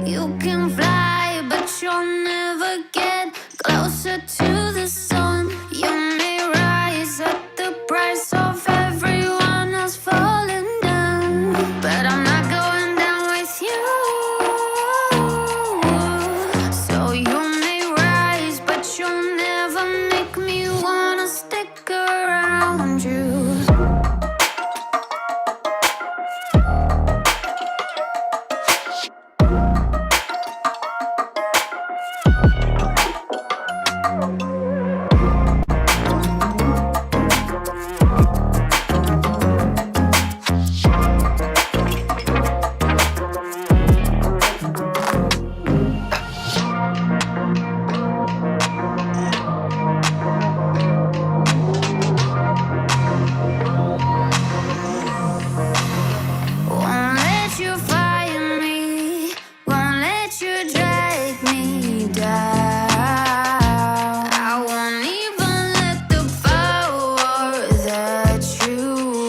You can fly, but you'll never get closer to the sun. You may rise at the price of everyone else falling down, but I'm not going down with you. So you may rise, but you'll never make me wanna stick around you. Won't let you fire me, won't let you drag me down. I won't even let the power that you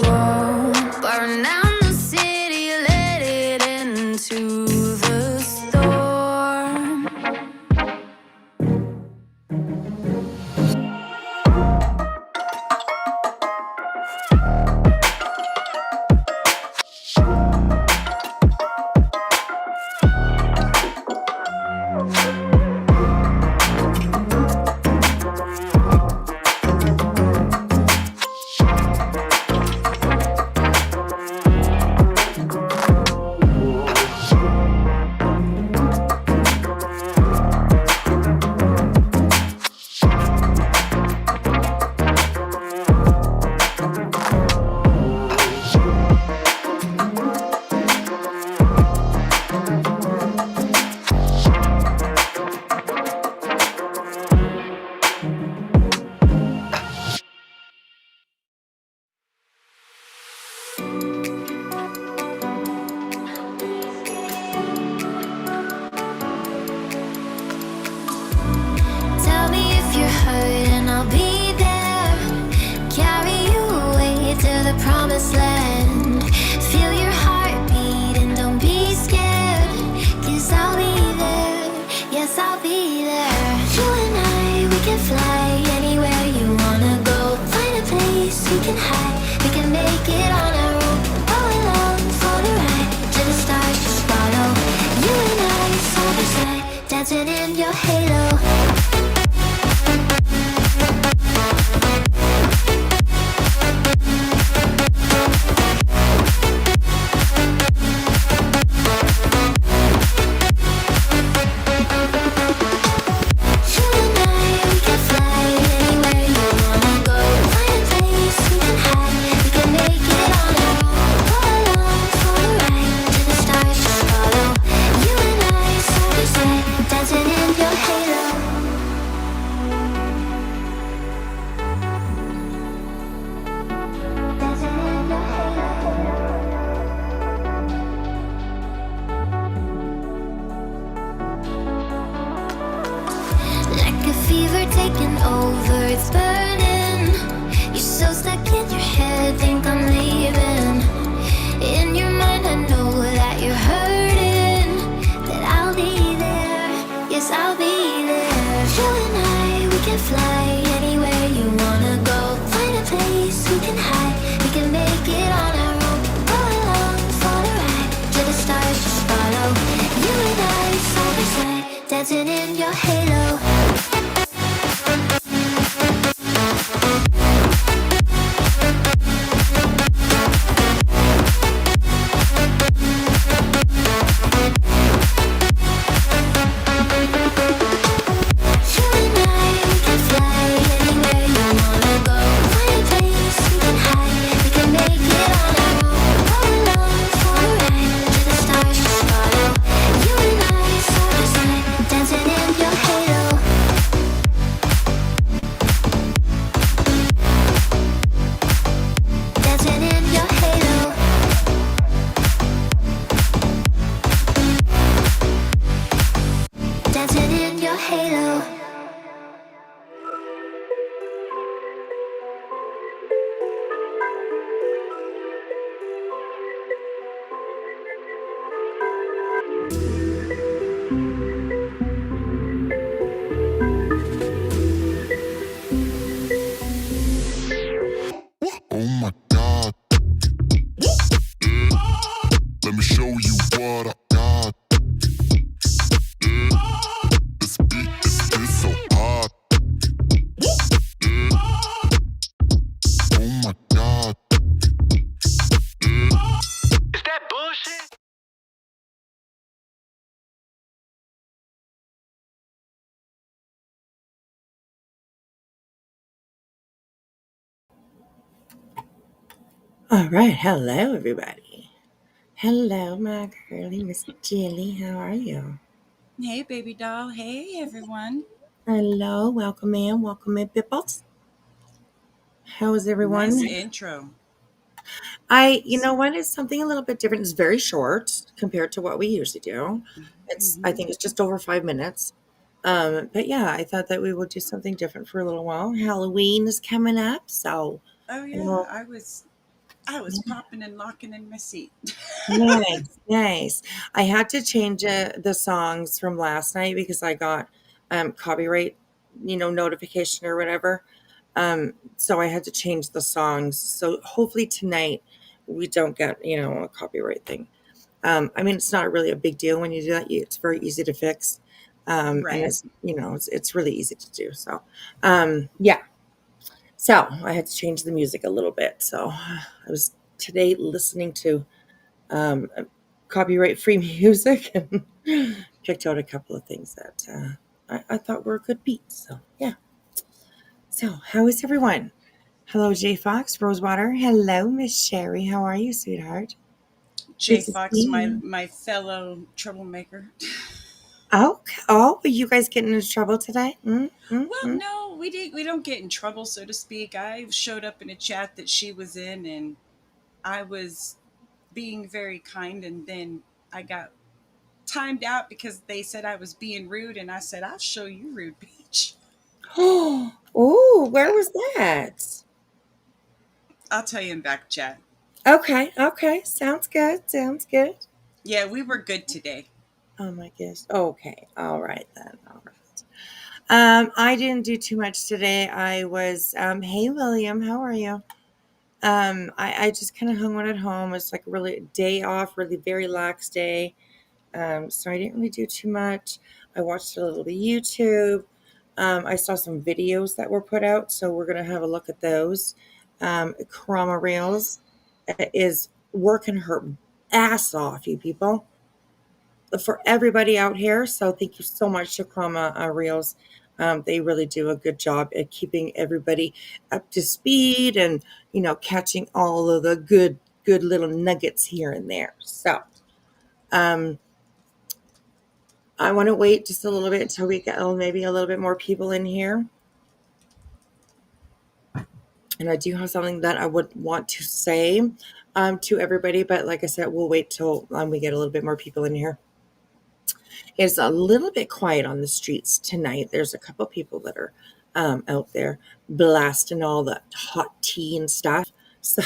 own burn down the city, let it into the storm. Tell me if you're hurt and I'll be there. Carry you away to the promised land. Feel your heartbeat and don't be scared, 'cause I'll be there, yes I'll be there. You and I, we can fly anywhere you wanna go. Find a place we can hide, we can make it on our own. Go along for the ride, to the stars just follow. You and I, side by side, dancing in your halo. You and I, we can fly anywhere you wanna go. Find a place we can hide. All right. Hello, everybody. Hello, my girly Miss Jilly. How are you? Hey, baby doll. Hey, everyone. Hello. Welcome in. Welcome in, Pipples. How is Nice everyone? intro. You know what? It's something a little bit different. It's very short compared to what we usually do. I Hmm. think it's just over 5 minutes. But yeah, I thought that we would do something different for a little while. Halloween is coming up, so Oh I yeah, know. I was popping and locking in my seat. Nice, nice. I had to change the songs from last night because I got copyright, notification or whatever. So I had to change the songs. So hopefully tonight we don't get, a copyright thing. I mean, it's not really a big deal when you do that. It's very easy to fix. And Right. it's really easy to do. So, yeah. So I had to change the music a little bit. So I was today listening to um, copyright free music and picked out a couple of things that I thought were a good beats. So, yeah. So, how is everyone? Hello, J Fox, Rosewater. Hello, Miss Sherry. How are you, sweetheart? Good J to Fox, see my you. my fellow troublemaker. Oh, are you guys getting into trouble today? Well, no, we don't get in trouble, so to speak. I showed up in a chat that she was in, and I was being very kind, and then I got timed out because they said I was being rude, and I said, "I'll show you rude, bitch." Oh, where was that? I'll tell you in back chat. Okay, okay. Sounds good. Sounds good. Yeah, we were good today. Oh my gosh. Okay. All right then. All right. I didn't do too much today. I was, hey William, how are you? I just kind of hung out at home. It's like really a day off, really very lax day. So I didn't really do too much. I watched a little bit of YouTube. I saw some videos that were put out, so we're gonna have a look at those. Chroma Reels is working her ass off, you people, for everybody out here. So thank you so much to Chroma Reels. They really do a good job at keeping everybody up to speed and catching all of the good little nuggets here and there. So um, I want to wait just a little bit until we get maybe a little bit more people in here. And I do have something that I would want to say to everybody, but like I said, we'll wait till we get a little bit more people in here. It's a little bit quiet on the streets tonight. There's a couple people that are out there blasting all the hot tea and stuff. So,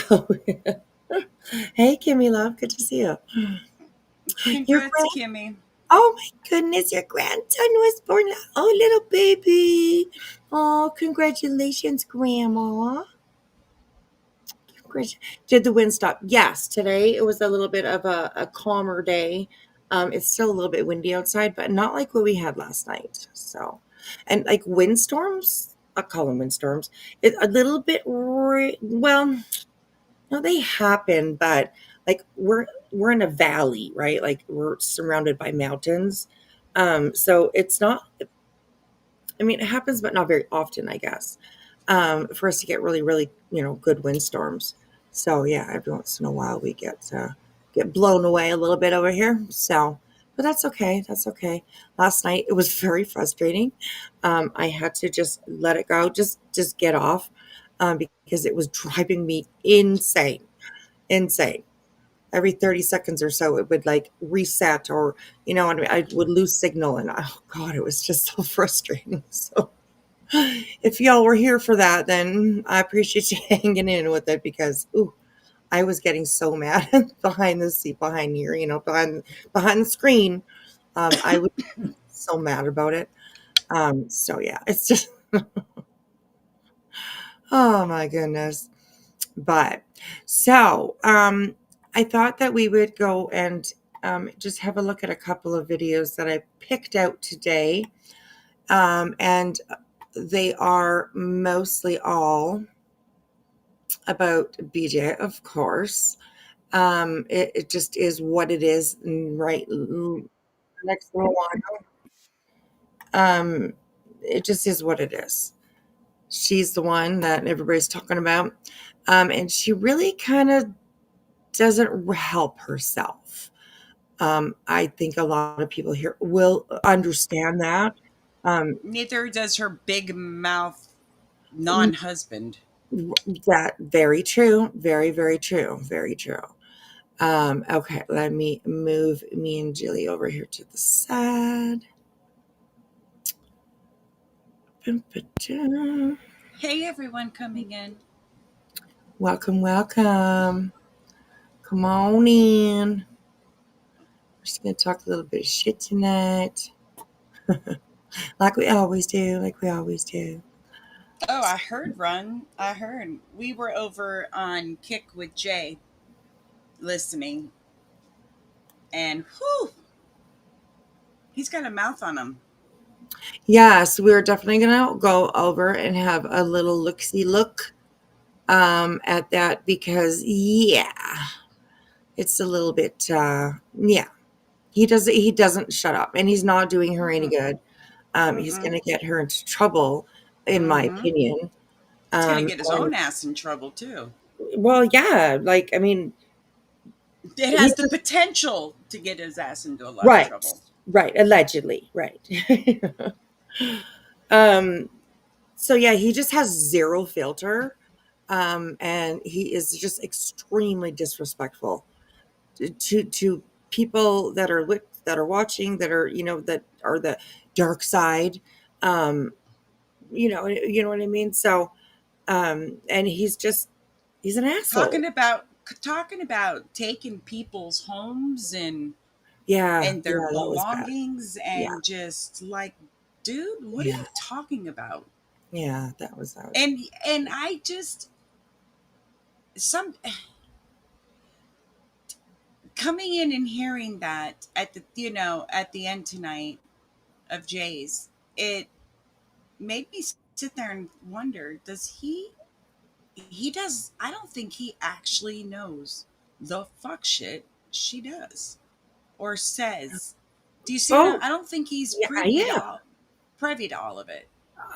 hey, Kimmy, love, good to see you. Your Congrats, grand, Kimmy. oh my goodness, your grandson was born. Oh, little baby. Oh, congratulations, Grandma. Did the wind stop? Yes, today it was a little bit of a calmer day. It's still a little bit windy outside, but not like what we had last night. So, and like windstorms, I call them windstorms. It's a little bit, well, no, they happen, but like we're in a valley, right? Like we're surrounded by mountains. So it's not, I mean, it happens, but not very often, I guess, for us to get really, really, good windstorms. So yeah, every once in a while we get blown away a little bit over here. So, but that's okay. That's okay. Last night it was very frustrating. I had to just let it go, just get off, because it was driving me insane, insane. Every 30 seconds or so, it would like reset, or what I mean, I would lose signal, and oh god, it was just so frustrating. So if y'all were here for that, then I appreciate you hanging in with it, because ooh, I was getting so mad behind the seat, behind here, behind the screen. I was so mad about it. So yeah, it's just oh my goodness. But so I thought that we would go and just have a look at a couple of videos that I picked out today. And they are mostly all about BJ, of course. It just is what it is, right? Next little while, it just is what it is. She's the one that everybody's talking about, and she really kind of doesn't help herself. I think a lot of people here will understand that. Um, Neither does her big mouth non-husband. that very true, very, very true, very true. Okay, let me move me and Jilly over here to the side. Hey, everyone coming in. Welcome, welcome. Come on in. We're just gonna talk a little bit of shit tonight, like we always do, like we always do. Oh, I heard Run. I heard. We were over on Kick with Jay listening, and whew, he's got a mouth on him. Yes, we're definitely gonna go over and have a little look-see look at that because yeah, it's a little bit yeah. He doesn't shut up, and he's not doing her any Mm-mm, good. He's mm-mm, gonna get her into trouble, in my mm-hmm. opinion. He's gonna get his And own ass in trouble too. well, yeah, like I mean, It has he's the just potential to get his ass into a lot of right, trouble. right, allegedly, right. um, so yeah, he just has zero filter, and he is just extremely disrespectful to people that are that are watching, that are that are the dark side. Um, you know what I mean. So, and he's an Talking asshole. about talking about taking people's homes Yeah, and their yeah, that was bad. belongings Yeah, and just like, dude, what are yeah, you talking about? yeah, that was And I just some coming in and hearing that at the at the end tonight of Jay's, it made me sit there and wonder, does he does I don't think he actually knows the fuck shit she does or says. Do you see what oh I don't think he's yeah, yeah. privy to all of it.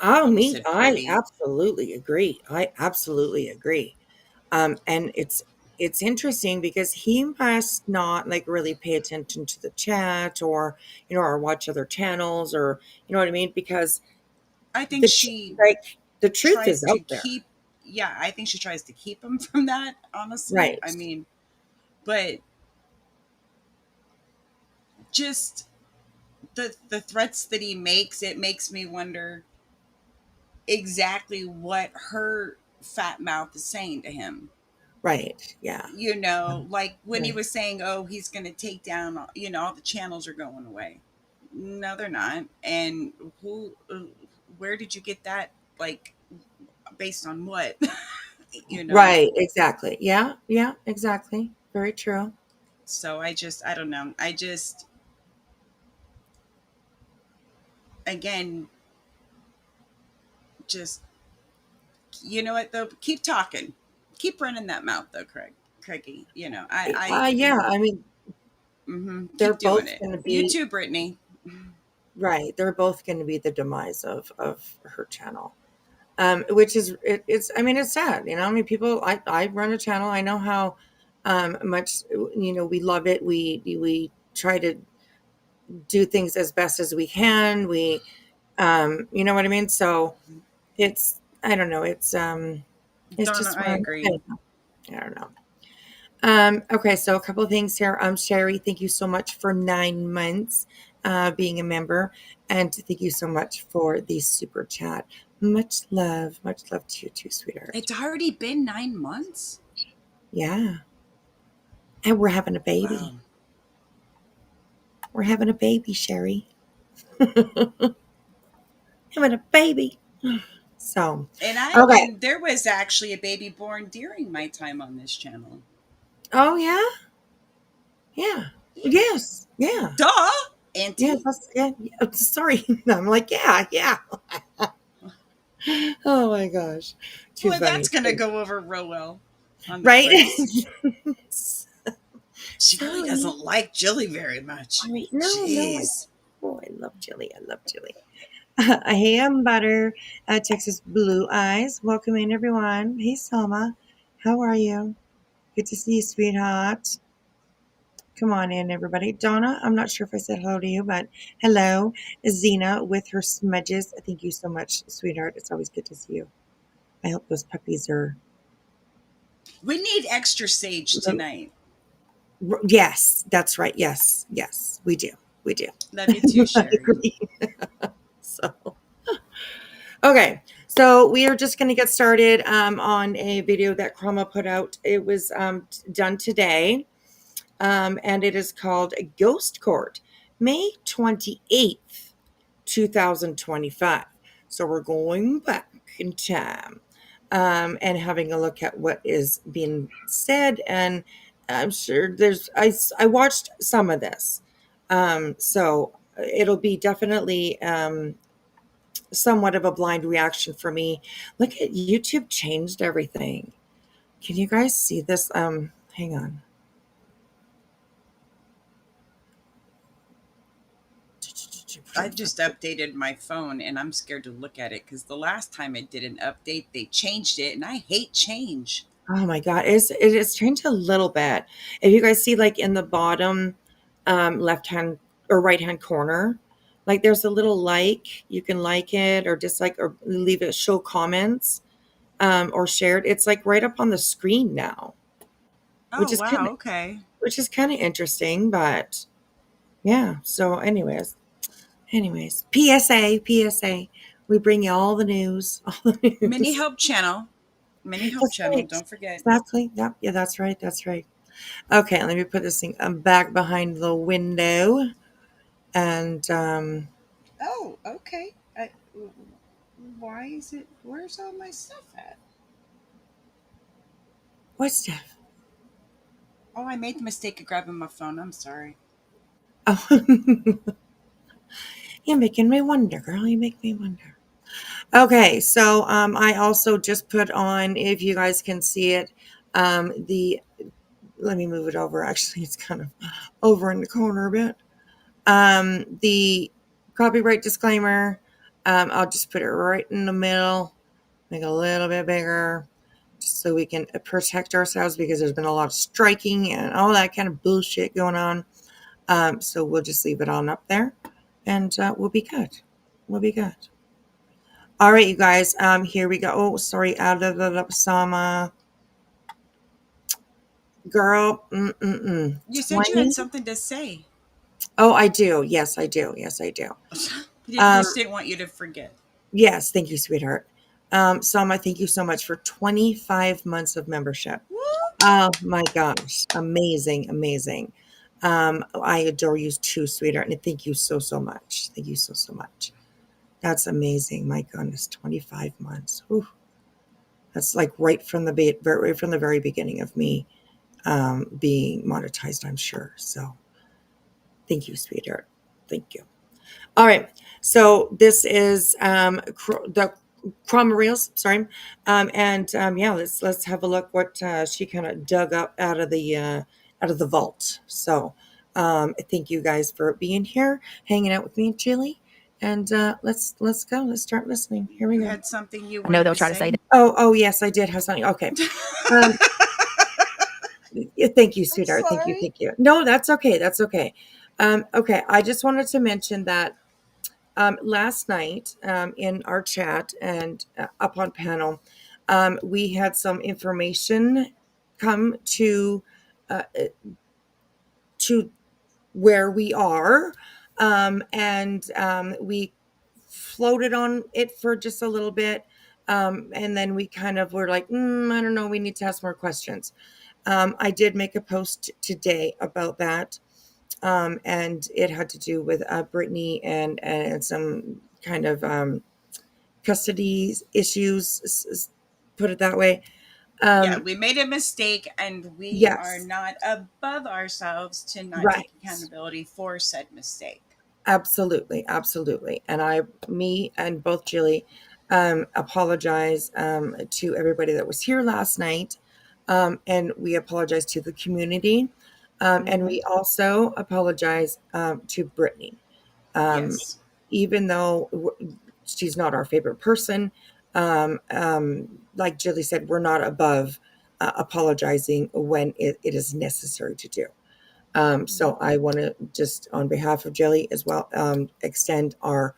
Oh, Almost me, said I privy. absolutely agree. I absolutely agree. And it's interesting because he must not like really pay attention to the chat, or or watch other channels, or you know what I mean, because I think the she like the truth tries is to out there. keep yeah, I think she tries to keep him from that, honestly. Right. I mean, but just the threats that he makes, it makes me wonder exactly what her fat mouth is saying to him. Right. Yeah. Like when he Right. was saying, oh, he's going to take down, all the channels are going away. No, they're not. And where did you get that? Like, based on what? you know? Right. Exactly. Yeah. Yeah. Exactly. Very true. So I don't know. Again, just, you know what, though? Keep talking. Keep running that mouth, though, Craigie. Yeah. I mean, they're Keep doing both it. going to You be too, Brittany. right. They're both going to be the demise of her channel. Which is it's I mean it's sad, I mean people I run a channel. I know how much we love it. We try to do things as best as we can. We you know what I mean? So it's I don't know, it's Donna, just I fun. agree. I don't know. Okay, so a couple of things here. Sherry, thank you so much for 9 months being a member, and thank you so much for the super chat. Much love to you too, sweetheart. It's already been 9 months. Yeah, and we're having a Wow. baby. We're having a baby, Sherry. Having a baby. So, okay. And there was actually a baby born during my time on this channel. Oh yeah, yeah, yes, yeah, Duh, yeah. Auntie. Yeah. Sorry, I'm like yeah, yeah. Oh my gosh, too Well, funny. that's gonna go over real well on the Right? clips. She really Sorry. doesn't like Jilly very much. Sorry. No, no. Jeez. I love Chili. I love Chili. Hey, I'm Butter, Texas Blue Eyes. Welcome in, everyone. Hey, Selma. How are you? Good to see you, sweetheart. Come on in, everybody. Donna, I'm not sure if I said hello to you, but hello. Zena with her smudges. Thank you so much, sweetheart. It's always good to see you. I hope those puppies are. We need extra sage tonight. Yes, that's right. Yes, yes, we do. We do. Love you too, I Sherry. agree. So, okay. So we are just going to get started on a video that Chroma put out. It was done today, and it is called Ghost Court, May 28th, 2025. So we're going back in time and having a look at what is being said. And I'm sure I watched some of this. So it'll be definitely somewhat of a blind reaction for me. Look at YouTube changed everything. Can you guys see this? Hang on. I just updated my phone and I'm scared to look at it because the last time it did an update, they changed it and I hate change. Oh my God, it's changed a little bit. If you guys see, like in the bottom left hand or right hand corner, like there's a little like, you can like it or dislike or leave it, show comments or shared. It's like right up on the screen now, Oh, which is kind wow. of Okay. interesting. But yeah. So, anyways, PSA, we bring you all the news, all the Mini news. Help channel. Mini Help That's channel. right. Don't forget. Exactly. Yep. Yeah, that's right. That's right. Okay, let me put this thing back behind the window. And Oh, okay. Why is it? Where's all my stuff at? what's stuff? Oh, I made the mistake of grabbing my phone. I'm sorry. Oh, you're making me wonder, girl. You make me wonder. Okay, so I also just put on, if you guys can see it, the let me move it over. Actually, it's kind of over in the corner a bit. The copyright disclaimer. I'll just put it right in the middle, make it a little bit bigger, just so we can protect ourselves because there's been a lot of striking and all that kind of bullshit going on. So we'll just leave it on up there, and we'll be good. We'll be good. All right, you guys. Here we go. Oh, sorry, out of the Sama girl. You said you had 20. something to say. Oh, I do. Yes, I do. Yes, I do. I Um, just didn't want you to forget. yes, thank you, sweetheart. Sama, thank you so much for 25 months of membership. Whoop. Oh my gosh. Amazing, amazing. I adore you too, sweetheart. And thank you so, so much. Thank you so, so much. That's amazing. My goodness, 25 months. Whew. That's like right from the very beginning of me being monetized, I'm sure. So thank you, sweetheart. Thank you. All right. So this is the Chroma Reels. Sorry, and yeah, let's have a look what she kind of dug up out of the vault. So thank you guys for being here, hanging out with me, Julie, and let's go. Let's start listening. Here we You go. had something you I know wanted they'll to try to say say? that. Oh yes, I did have something. Okay. Um, yeah, thank you, I'm sweetheart. Thank you, sorry. thank you. No, that's okay. That's okay. Okay, I just wanted to mention that last night in our chat and up on panel, we had some information come uh, to where we are, and we floated on it for just a little bit, and then we kind of were like, I don't know, we need to ask more questions. I did make a post today about that, and it had to do with Brittany and some kind of custody issues, put it that way. Yeah, Um, we made a mistake and we are yes, not above ourselves to not right. take accountability for said mistake. Absolutely, absolutely. And me and both Julie apologize to everybody that was here last night. And we apologize to the community. And Hmm. we also apologize to Brittany. Um, Yes. even though she's not our favorite person, like Julie said, we're not above apologizing when it is necessary to do. So I want to just, on behalf of Jelly as well, extend our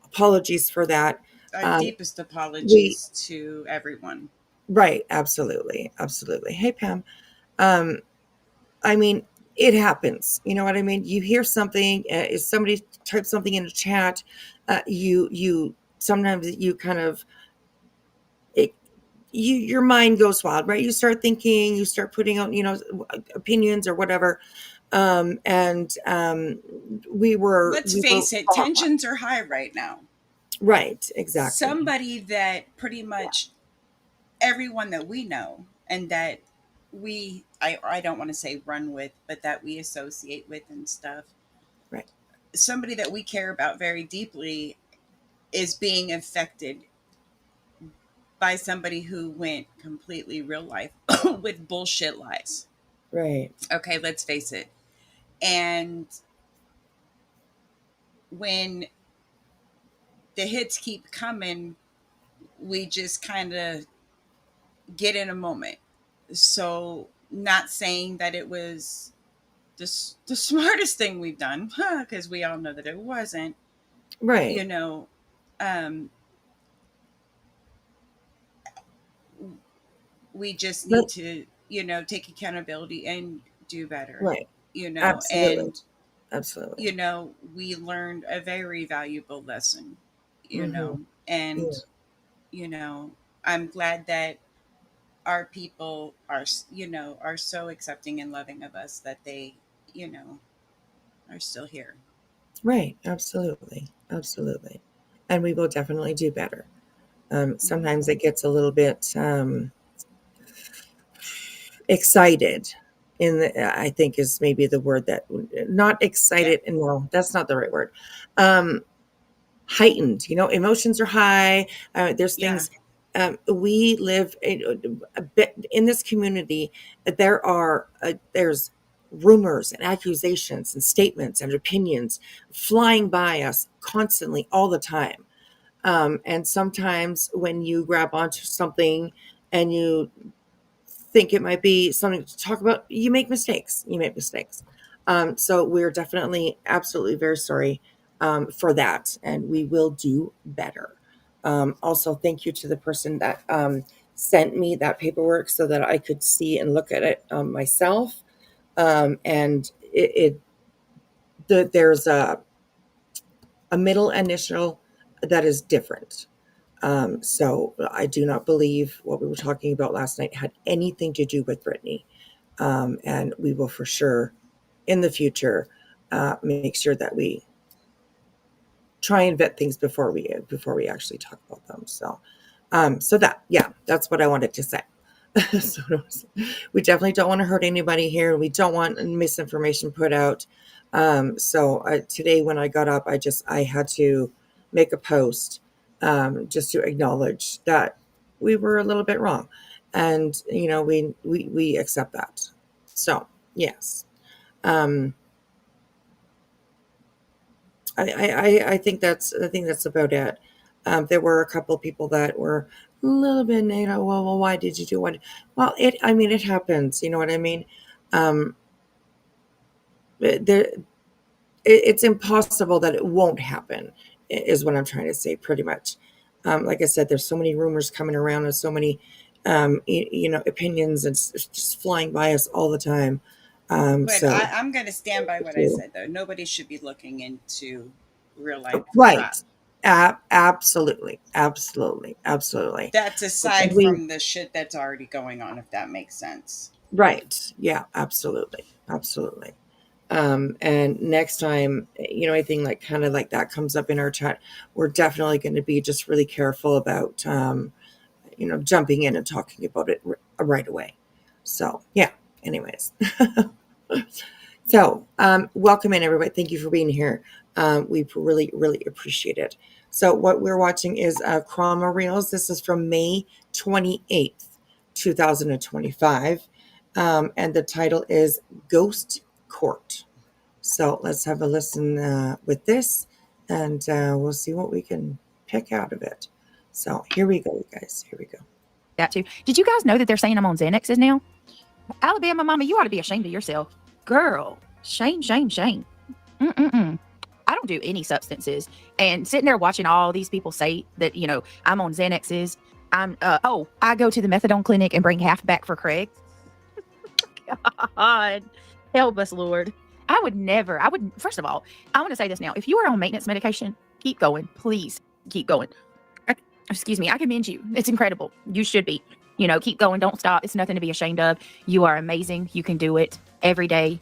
apologies for that. Our Um, deepest we apologies to everyone. Right, absolutely, absolutely. Hey Pam, um, I mean, it happens. You know what I mean? You hear something, if somebody types something in a chat, you sometimes you kind of it, your mind goes wild, right? You start thinking, you start putting out, opinions or whatever. And Let's we were face it, off on. tensions are high right now. Right, exactly. Somebody that pretty Yeah, much everyone that we know and that I don't want to say run with, but that we associate with and stuff, right, somebody that we care about very deeply is being affected by somebody who went completely real life with bullshit lies. right, Okay, let's face it. And when the hits keep coming, we just kind of get in a moment. So, not saying that it was the smartest thing we've done, because we all know that it wasn't, you right. know, um, we just need But to, take accountability and do better, right, absolutely, and, absolutely. we learned a very valuable lesson, Hmm. and, Yeah, you know, I'm glad that our people are, are so accepting and loving of us that they, you know, are still here. right, absolutely, absolutely. And we will definitely do better. Mhm. Sometimes it gets a little bit excited. I think is maybe the word that, not Yeah. excited. And no, that's not the right word. Um, Heightened. Emotions are high. There's Yeah. things. We live a bit in this community. There's rumors and accusations and statements and opinions flying by us constantly all the time. And sometimes when you grab onto something and you think it might be something to talk about, you make mistakes. You make mistakes. So we're definitely, absolutely very sorry for that, and we will do better. Also, thank you to the person that sent me that paperwork so that I could see and look at it myself. And there's a middle initial that is different. So I do not believe what we were talking about last night had anything to do with Brittany. And we will for sure in the future make sure that we try and vet things before we actually talk about them. So that, yeah, that's what I wanted to say. So we definitely don't want to hurt anybody here. We don't want misinformation put out. So today when I got up, I had to make a post just to acknowledge that we were a little bit wrong, and we accept that. So yes, um, I think that's about it. There were a couple of people that were a little bit negative. Well, why did you do what? Well, I mean, it happens. You know what I mean? Um, there, it's impossible that it won't happen. Is what I'm trying to say, pretty much. Like I said, there's so many rumors coming around, and so many, opinions, and it's just flying by us all the time. But So I'm going to stand by thank what I you. said, though. Nobody should be looking into real life crap. Right. Absolutely. Absolutely. Absolutely. That's And aside we, from the shit that's already going on, if that makes sense. right. Yeah, absolutely. Absolutely. And next time, anything like kind of like that comes up in our chat, we're definitely going to be just really careful about, jumping in and talking about it right away. So, yeah, anyways. So, welcome in, everybody. Thank you for being here. We really, really appreciate it. So, what we're watching is Chroma Reels. This is from May 28th, 2025. And the title is Ghost Court. So, let's have a listen with this, and we'll see what we can pick out of it. So, here we go, you guys. Here we go. that too. Did you guys know that they're saying I'm on Xanaxes now? Alabama mama, you ought to be ashamed of yourself. Girl, shame, shame, shame. Mm-mm-mm. I don't do any substances. And sitting there watching all these people say that, you know, I'm on Xanaxes. I go to the methadone clinic and bring half back for Craig. God, help us, Lord. First of all, I want to say this now. If you are on maintenance medication, keep going. Please keep going. Excuse me. I commend you. It's incredible. You should be. You know, keep going. Don't stop. It's nothing to be ashamed of. You are amazing. You can do it every day.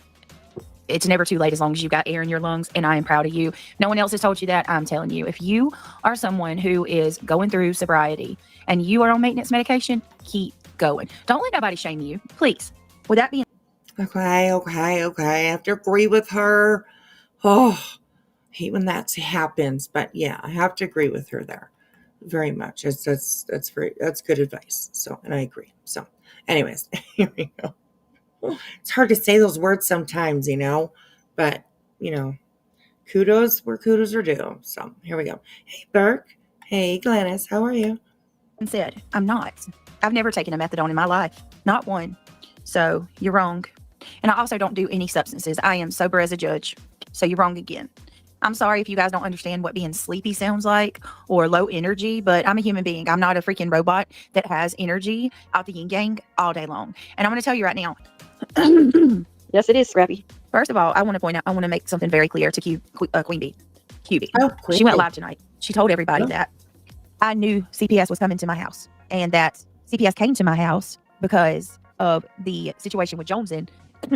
It's never too late as long as you've got air in your lungs, and I am proud of you. No one else has told you that. I'm telling you. If you are someone who is going through sobriety and you are on maintenance medication, keep going. Don't let nobody shame you, please. With that being Okay. I have to agree with her. Oh, hate when that happens, but yeah, I have to agree with her there. Very much. That's good advice. So, and I agree. So, anyways, here we go. It's hard to say those words sometimes, you know, but you know, kudos where kudos are due. So here we go. Hey, Burke. Hey, Glennis. How are you? said, I'm not. I've never taken a methadone in my life. Not one. So you're wrong. And I also don't do any substances. I am sober as a judge. So you're wrong again. I'm sorry if you guys don't understand what being sleepy sounds like or low energy, but I'm a human being. I'm not a freaking robot that has energy out the yin yang all day long. And I'm going to tell you right now. Yes, it is, Scrappy. First of all, I want to make something very clear to Queen Bee. QB. Oh, Queen She went Bee. live tonight. She told everybody that I knew CPS was coming to my house and that CPS came to my house because of the situation with JoneS'N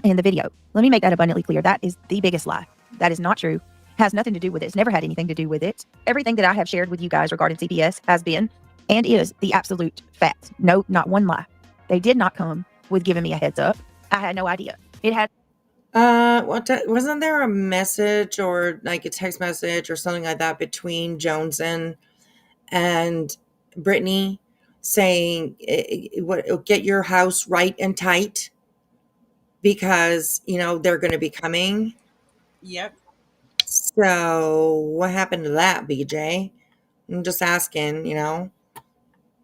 in the video. Let me make that abundantly clear. That is the biggest lie. That is not true. Has nothing to do with it. It's never had anything to do with it. Everything that I have shared with you guys regarding CPS has been and is the absolute fact. No, not one lie. They did not come with giving me a heads up. I had no idea. It had. Wasn't there a message or like a text message or something like that between JoneS'N and Brittany saying, get your house right and tight because, you know, they're going to be coming. Yep. So what happened to that, BJ? I'm just asking, you know,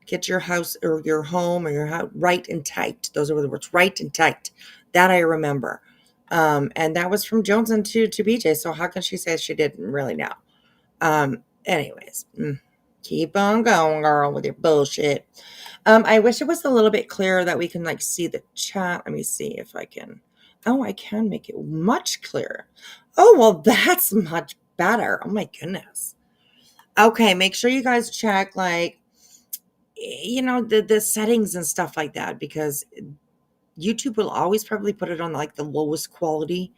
get your house or your home or your house right and tight. Those are the words, right and tight. That I remember. And that was from JoneS'N to BJ. So how can she say she didn't really know? Anyways, keep on going, girl, with your bullshit. I wish it was a little bit clearer that we can like see the chat. Let me see if I can. Oh, I can make it much clearer. Oh, well, that's much better. Oh my goodness. Okay, make sure you guys check like, you know, the settings and stuff like that, because YouTube will always probably put it on like the lowest quality,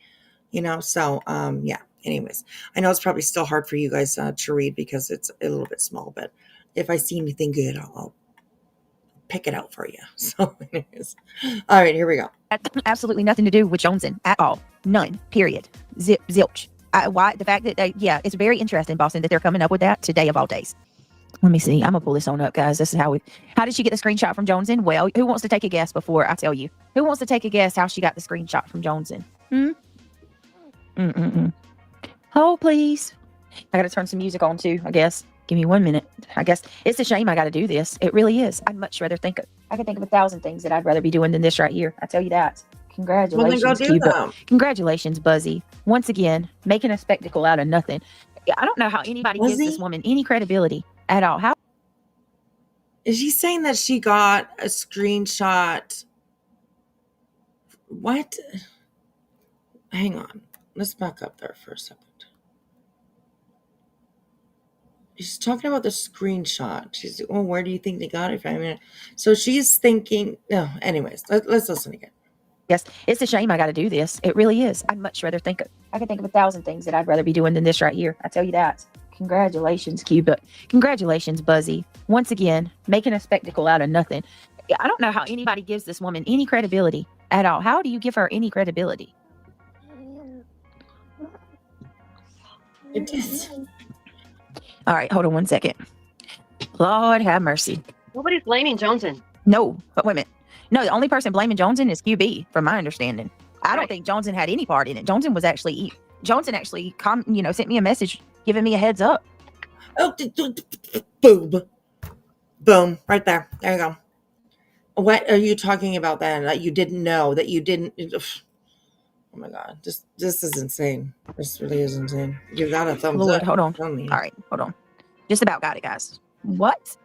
you know. So yeah, anyways, I know it's probably still hard for you guys to read because it's a little bit small, but if I see anything good, I'll pick it out for you. So anyways, all right, here we go. Absolutely nothing to do with JoneS'N at all. None. Period. Zilch. Why the fact that it's very interesting, Boston, that they're coming up with that today of all days. Let me see. I'm gonna pull this on up, guys. This is how did she get the screenshot from JoneS'N? Well, who wants to take a guess before I tell you? Who wants to take a guess how she got the screenshot from JoneS'N? Oh, please. I gotta turn some music on too, I guess. Give me 1 minute. I guess it's a shame I gotta do this. It really is. I'd much rather I could think of 1,000 things that I'd rather be doing than this right here. I tell you that. Congratulations, well, then go do Cuba. them. Congratulations, Buzzy. Once again, making a spectacle out of nothing. I don't know how anybody gives this woman any credibility at all. How is she saying that she got a screenshot? What? Hang on. Let's back up there for a second. She's talking about the screenshot. She's, where do you think they got it from? So she's thinking, no, anyways, let's listen again. Yes, it's a shame I got to do this. It really is. I'd much rather I could think of 1,000 things that I'd rather be doing than this right here. I tell you that. Congratulations, Cuba. Congratulations, Buzzy. Once again, making a spectacle out of nothing. I don't know how anybody gives this woman any credibility at all. How do you give her any credibility? It is. All right, hold on 1 second. Lord have mercy. Nobody's blaming JoneS'N. No, but wait a minute. No, the only person blaming JoneS'N is QB, from my understanding. I don't think JoneS'N had any part in it. JoneS'N actually sent me a message giving me a heads up. Oh, boom. Boom. Right there. There you go. What are you talking about then? That you didn't know, that you didn't. Oh my God. This is insane. This really is insane. Give that a thumbs Lord, up. hold on. Tell me. All right, hold on. Just about got it, guys. What?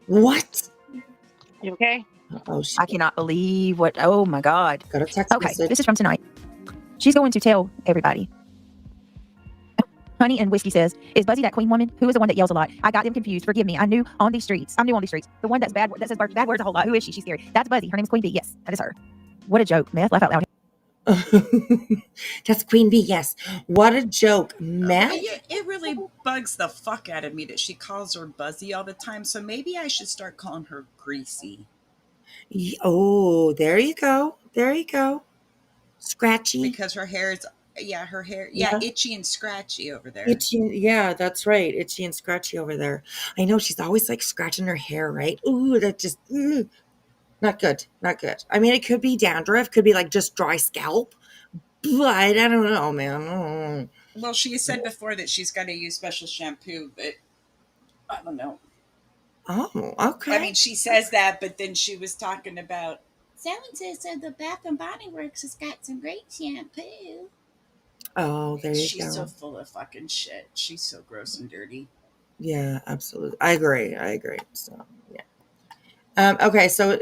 What? You okay? Oh, I cannot believe what. Oh my God. got a text Okay, message. this is from tonight. She's going to tell everybody. Honey and Whiskey says, "Is Buzzy that queen woman? Who is the one that yells a lot? I got them confused. Forgive me. I'm new on these streets. The one that's bad, that says bad words a whole lot. Who is she? She's scary. That's Buzzy. Her name's Queen Bee. Yes, that is her. What a joke. Meth, laugh out loud. That's Queen Bee. Yes. What a joke. Matt? It really bugs the fuck out of me that she calls her Buzzy all the time. So maybe I should start calling her Greasy. Oh, there you go. There you go. Scratchy. Because her hair is, her hair, Yeah. itchy and scratchy over there. Itchy, yeah, that's right. Itchy and scratchy over there. I know she's always like scratching her hair, right? Ooh, that just not good. Not good. I mean, it could be dandruff, could be like just dry scalp, but I don't know, man. Well, she said before that she's got to use special shampoo, but I don't know. Oh, okay. I mean, she says that, but then she was talking about so-and-so said the Bath and Body Works has got some great shampoo. Oh, there you She's go. so full of fucking shit. She's so gross and dirty. Yeah, absolutely. I agree. So, yeah. Okay, so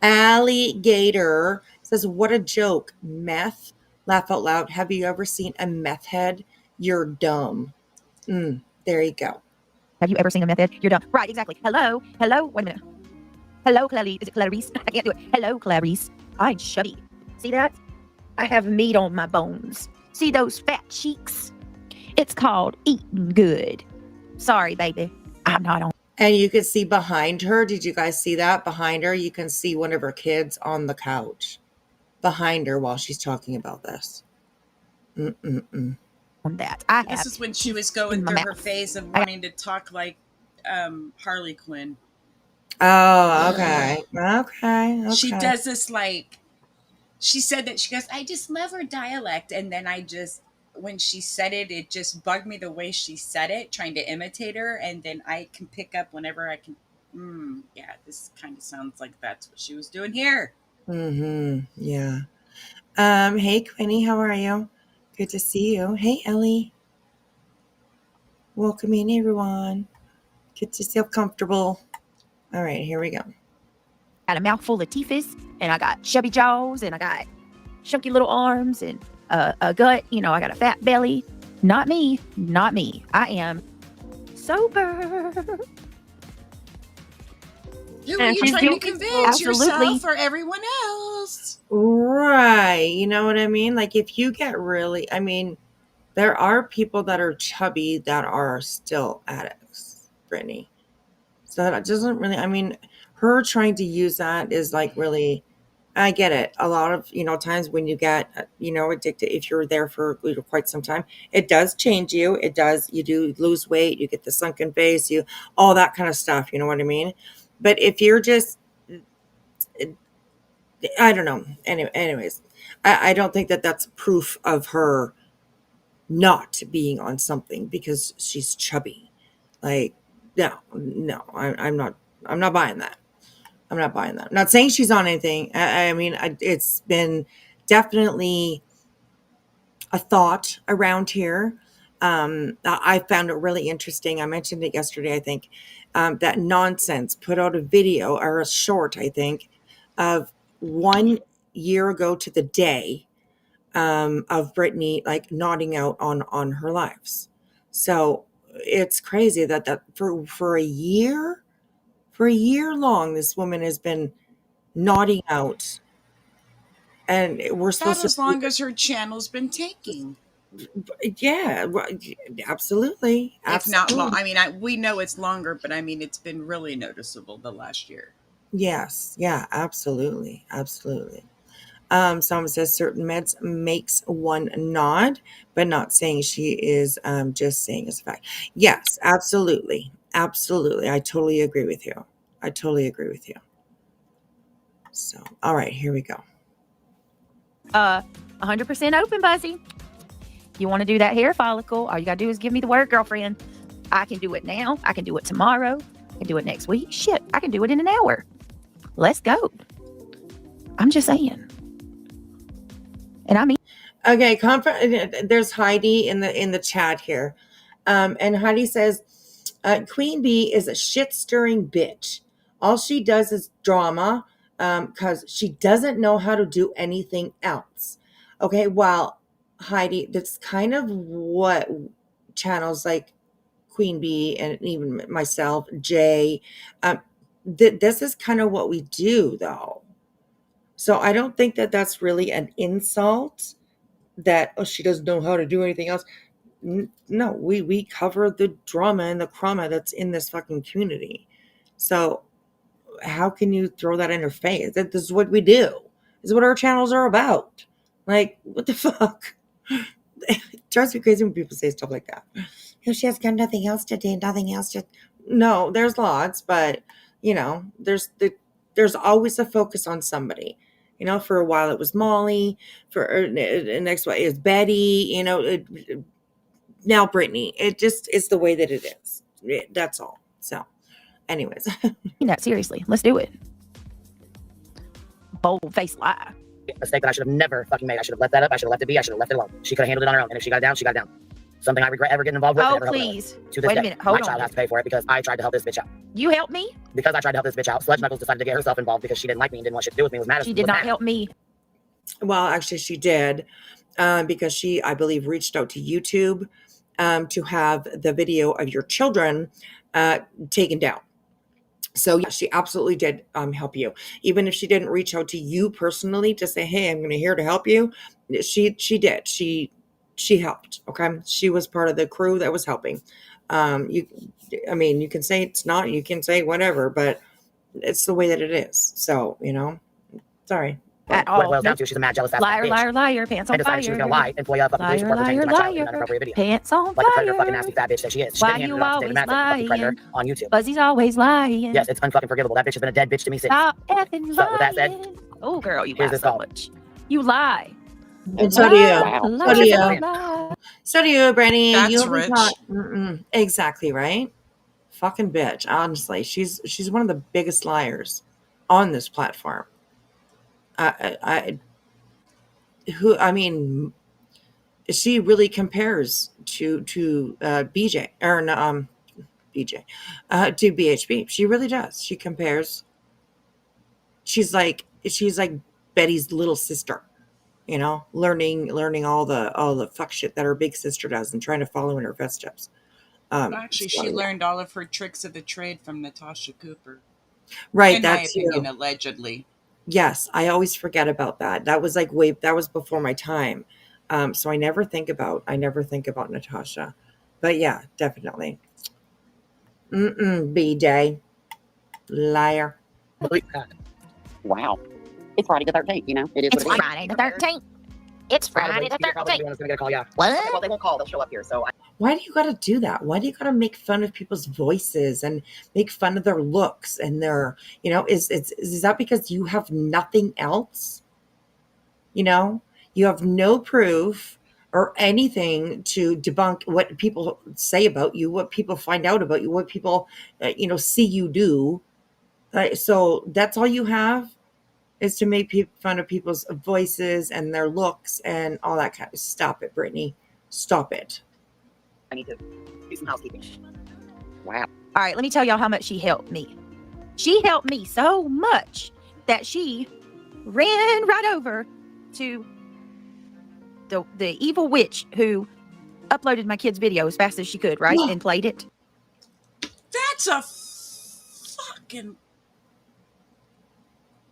Alligator says, "What a joke, meth. Laugh out loud. Have you ever seen a meth head? You're dumb." There you go. Have you ever seen a meth head? You're dumb. Right, exactly. Hello. Wait a minute. Hello, Clarice. Is it Clarice? I can't do it. Hello, Clarice. I'm chubby. See that? I have meat on my bones. See those fat cheeks? It's called eating good. Sorry, baby. I'm not on. And you can see behind her. Did you guys see that? Behind her, you can see one of her kids on the couch. Behind her while she's talking about this. On that. This is when she was going through her phase of wanting to talk like Harley Quinn. Oh, okay. Okay. She does this like, she said that she goes, I just love her dialect. And then when she said it, it just bugged me the way she said it, trying to imitate her. And then I can pick up whenever I can. Yeah, this kind of sounds like that's what she was doing here. Yeah. Hey, Quinny, how are you? Good to see you. Hey, Ellie. Welcome in, everyone. Get yourself comfortable. All right, here we go. Got a mouthful of teethus, and I got chubby jaws, and I got chunky little arms, and a gut. I got a fat belly. Not me. Not me. I am sober. Who are you trying to convince yourself or everyone else? Right. You know what I mean? Like if you get really, I mean, there are people that are chubby that are still addicts, Brittany. So that doesn't really, I mean, her trying to use that is like really, I get it. A lot of, times when you get, addicted, if you're there for quite some time, it does change you. It does, you do lose weight, you get the sunken face, all that kind of stuff. You know what I mean? But if you're just, I don't know. Anyways, I don't think that that's proof of her not being on something because she's chubby. Like, no, I'm not buying that. I'm not buying that. I'm not saying she's on anything. I mean, it's been definitely a thought around here. I found it really interesting. I mentioned it yesterday, I think, that Nonsense put out a video or a short, I think, of 1 year ago to the day of Brittany like nodding out on her lives. So it's crazy that for a year long, this woman has been nodding out, and we're supposed to as long as her channel's been taking. Yeah, absolutely. If not long, I mean, we know it's longer, but I mean, it's been really noticeable the last year. Yes, yeah, absolutely. Someone says certain meds makes one nod, but not saying she is just saying as a fact. Yes, absolutely. I totally agree with you. So, all right, here we go. 100% open, Buzzy. You want to do that hair follicle? All you gotta do is give me the word, girlfriend. I can do it now. I can do it tomorrow. I can do it next week. Shit, I can do it in an hour. let's go. I'm just saying. And I mean, Okay, there's Heidi in the chat here. And Heidi says, Queen Bee is a shit-stirring bitch. All she does is drama because she doesn't know how to do anything else. Okay, well, Heidi, that's kind of what channels like Queen Bee and even myself, Jay, this is kind of what we do, though. So I don't think that that's really an insult that she doesn't know how to do anything else. No, we cover the drama and the trauma that's in this fucking community. So how can you throw that in her face? That this is what we do. This is what our channels are about. Like, what the fuck? It drives me crazy when people say stuff like that. She has got nothing else to do, nothing else to. No, there's lots, but there's always a focus on somebody. For a while it was Molly. For next one is Betty. Now Brittany. It just is the way that it is. That's all. So, anyways, that seriously, let's do it. Bold face lie. Mistake that I should have never fucking made. I should have left that up. I should have left it be. I should have left it alone. She could have handled it on her own. And if she got it down, she got it down. Something I regret ever getting involved with. Oh, never helped please. To this Wait a day, minute. Hold my on. child has to pay for it because I tried to help this bitch out. You helped me? Because I tried to help this bitch out, Sludge Knuckles decided to get herself involved because she didn't like me and didn't want shit to do with me. Was mad. She did not help me. Well, actually, she did because she, I believe, reached out to YouTube to have the video of your children taken down. So yeah, she absolutely did help you. Even if she didn't reach out to you personally to say, "Hey, I'm going to here to help you," she did. She helped. Okay, she was part of the crew that was helping. You can say it's not. You can say whatever, but it's the way that it is. So sorry. At What it all. boils down to, she's a mad, jealous ass Liar, bitch. liar, liar, pants on And decided fire. she was going to lie and play fucking police report pretending to my child in an inappropriate video. Pants on Like fire. the predator fucking nasty fat bitch that she is. She Why didn't hand you it off to David always Madsen, fucking predator lying? on YouTube. Buzzy's always lying. Yes, it's unfucking forgivable. That bitch has been a dead bitch to me since. Stop effing lying. So with that said, oh, girl, you here's lie this so call. much. You lie. And so do you. Lie, So do you. lie. So do you, Brandy. That's You rich. Exactly right. Fucking bitch. Honestly, she's one of the biggest liars on this platform. She really compares to BJ or no, BJ to BHB. She really does. She compares. She's like Betty's little sister. Learning all the fuck shit that her big sister does and trying to follow in her footsteps. Actually, she learned all of her tricks of the trade from Natasha Cooper. Right, in my opinion, allegedly. Yes, I always forget about that. That was that was before my time. So I never think about Natasha. But yeah, definitely. BJ. Liar. Wow. It's Friday the 13th, It is It's what it is. Friday the 13th. It's Friday the Probably 13th. the one that's gonna get a call, yeah. Well, What? they won't call. They'll show up here. So Why do you got to do that? Why do you got to make fun of people's voices and make fun of their looks and their, is that because you have nothing else? You have no proof or anything to debunk what people say about you, what people find out about you, what people, see you do. So that's all you have is to make fun of people's voices and their looks and all that kind of. Stop it, Brittany. Stop it. I need to do some housekeeping. Wow. All right, let me tell y'all how much she helped me. She helped me so much that she ran right over to the evil witch who uploaded my kid's video as fast as she could, right? And played it. That's a fucking...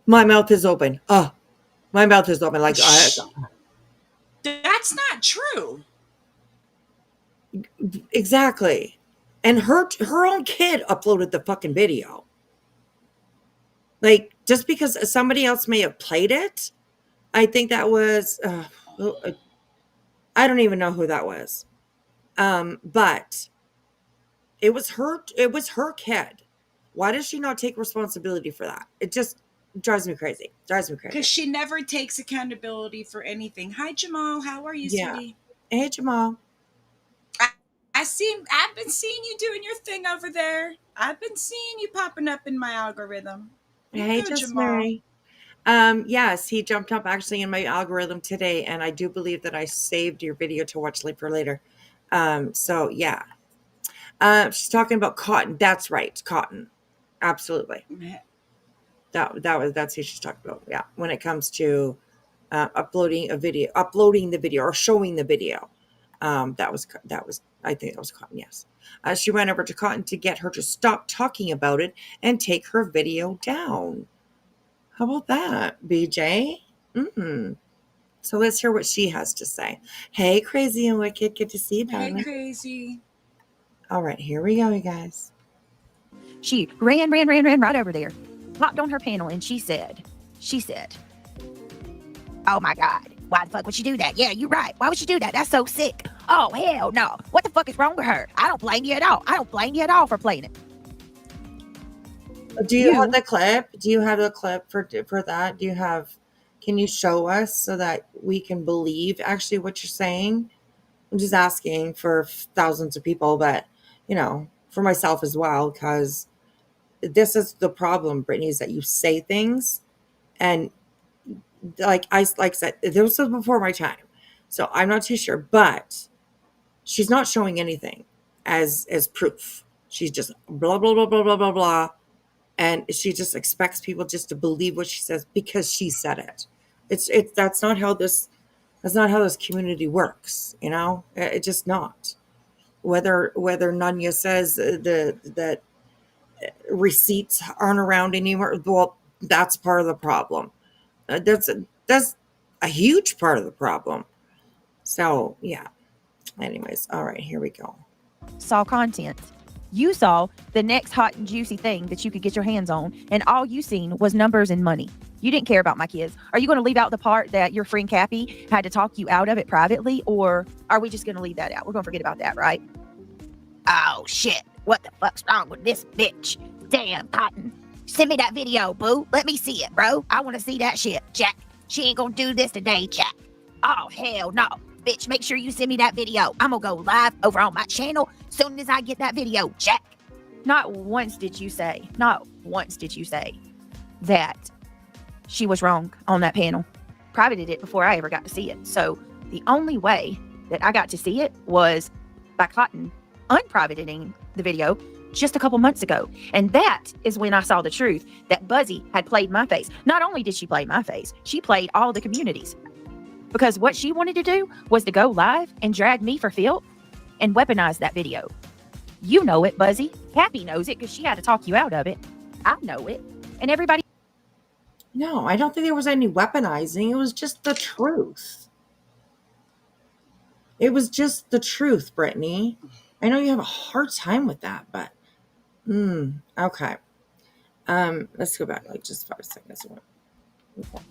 My mouth is open. My mouth is open. Like That's not true. Exactly. And her own kid uploaded the fucking video. Like, just because somebody else may have played it, I think that was I don't even know who that was. But it was her kid. Why does she not take responsibility for that? It just drives me crazy. Because she never takes accountability for anything. Hi, Jamal. How are you, sweetie? Hey, Jamal. I've been seeing you doing your thing over there. I've been seeing you popping up in my algorithm. You Hey, good, just Jamal? Mary. Yes, he jumped up actually in my algorithm today, and I do believe that I saved your video to watch for later. So yeah. She's talking about cotton. That's right, cotton. Absolutely. That's who she's talking about. Yeah. When it comes to uploading the video or showing the video. That was I think that was Cotton, yes. She went over to Cotton to get her to stop talking about it and take her video down. How about that, BJ? So let's hear what she has to say. Hey, Crazy and Wicked, good to see you, Hey, darling. crazy. All right, here we go, you guys. She ran right over there, hopped on her panel, and she said, oh my God, why the fuck would she do that? Yeah, you're right. Why would she do that? That's so sick. Oh, hell no. What the fuck is wrong with her? I don't blame you at all. I don't blame you at all for playing it. Do you have the clip? Do you have the clip for that? Can you show us so that we can believe actually what you're saying? I'm just asking for thousands of people, but for myself as well, because this is the problem, Brittany, is that you say things and like I said, this was before my time. So I'm not too sure, but she's not showing anything as proof. She's just blah blah blah blah blah blah blah. And she just expects people just to believe what she says because she said it. That's not how this community works, It just not. Whether Nanya says that receipts aren't around anymore, well, that's part of the problem. That's a huge part of the problem. So yeah. Anyways, all right, here we go. Saw content. You saw the next hot and juicy thing that you could get your hands on, and all you seen was numbers and money. You didn't care about my kids. Are you going to leave out the part that your friend Cappy had to talk you out of it privately, or are we just going to leave that out? We're going to forget about that, right? Oh, shit. What the fuck's wrong with this bitch? Damn, Cotton. Send me that video, boo. Let me see it, bro. I want to see that shit, Jack. She ain't going to do this today, Jack. Oh, hell no. Bitch, make sure you send me that video. I'm going to go live over on my channel soon as I get that video, Jack. Not once did you say that she was wrong on that panel. Privated it before I ever got to see it. So the only way that I got to see it was by Cotton unprivating the video just a couple months ago. And that is when I saw the truth that Buzzy had played my face. Not only did she play my face, she played all the communities. Because what she wanted to do was to go live and drag me for filth and weaponize that video. You know it, Buzzy. Cappy knows it because she had to talk you out of it. I know it. And everybody. No, I don't think there was any weaponizing. It was just the truth. It was just the truth, Brittany. I know you have a hard time with that, but okay. Let's go back like just 5 seconds.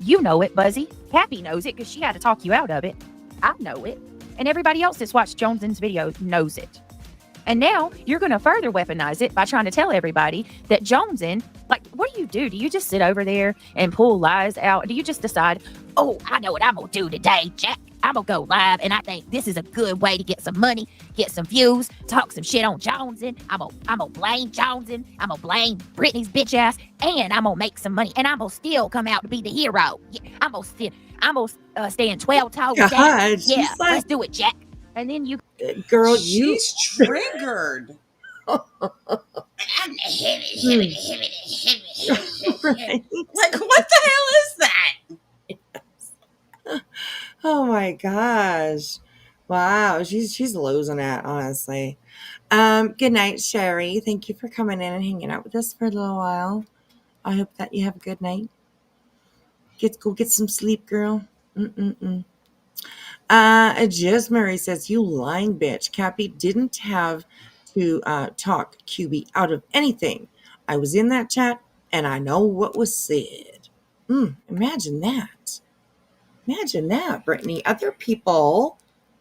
You know it, Buzzy. Cappy knows it because she had to talk you out of it. I know it. And everybody else that's watched JoneS'N's videos knows it. And now you're going to further weaponize it by trying to tell everybody that JoneS'N, like, what do? Do you just sit over there and pull lies out? Do you just decide, oh, I know what I'm going to do today, Jack. I'm going to go live, and I think this is a good way to get some money, get some views, talk some shit on JoneS'N. I'm going to blame JoneS'N. I'm going to blame Brittany's bitch ass, and I'm going to make some money, and I'm going to still come out to be the hero. I'm going to stand 12 toes down. Yeah, let's do it, Jack. And then you... Girl, she's triggered. Right. Like, what the hell is that? Oh my gosh. Wow, she's losing it, honestly. Good night, Sherry. Thank you for coming in and hanging out with us for a little while. I hope that you have a good night. Go get some sleep, girl. Just Mary says, you lying bitch. Cappy didn't have to talk QB out of anything. I was in that chat and I know what was said. Imagine that. Imagine that, Brittany. Other people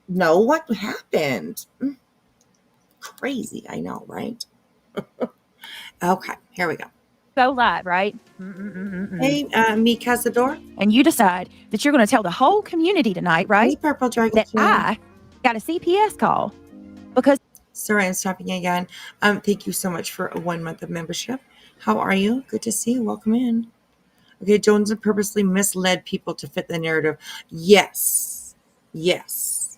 know what happened. Crazy, I know, right? Okay, here we go. Go live, right? Hey, me Cazador. And you decide that you're going to tell the whole community tonight, right? Hey, Purple Dragon. That I got a CPS call because... Sorry, I'm stopping again. Thank you so much for a 1 month of membership. How are you? Good to see you. Welcome in. Okay, Jones purposely misled people to fit the narrative. Yes. Yes.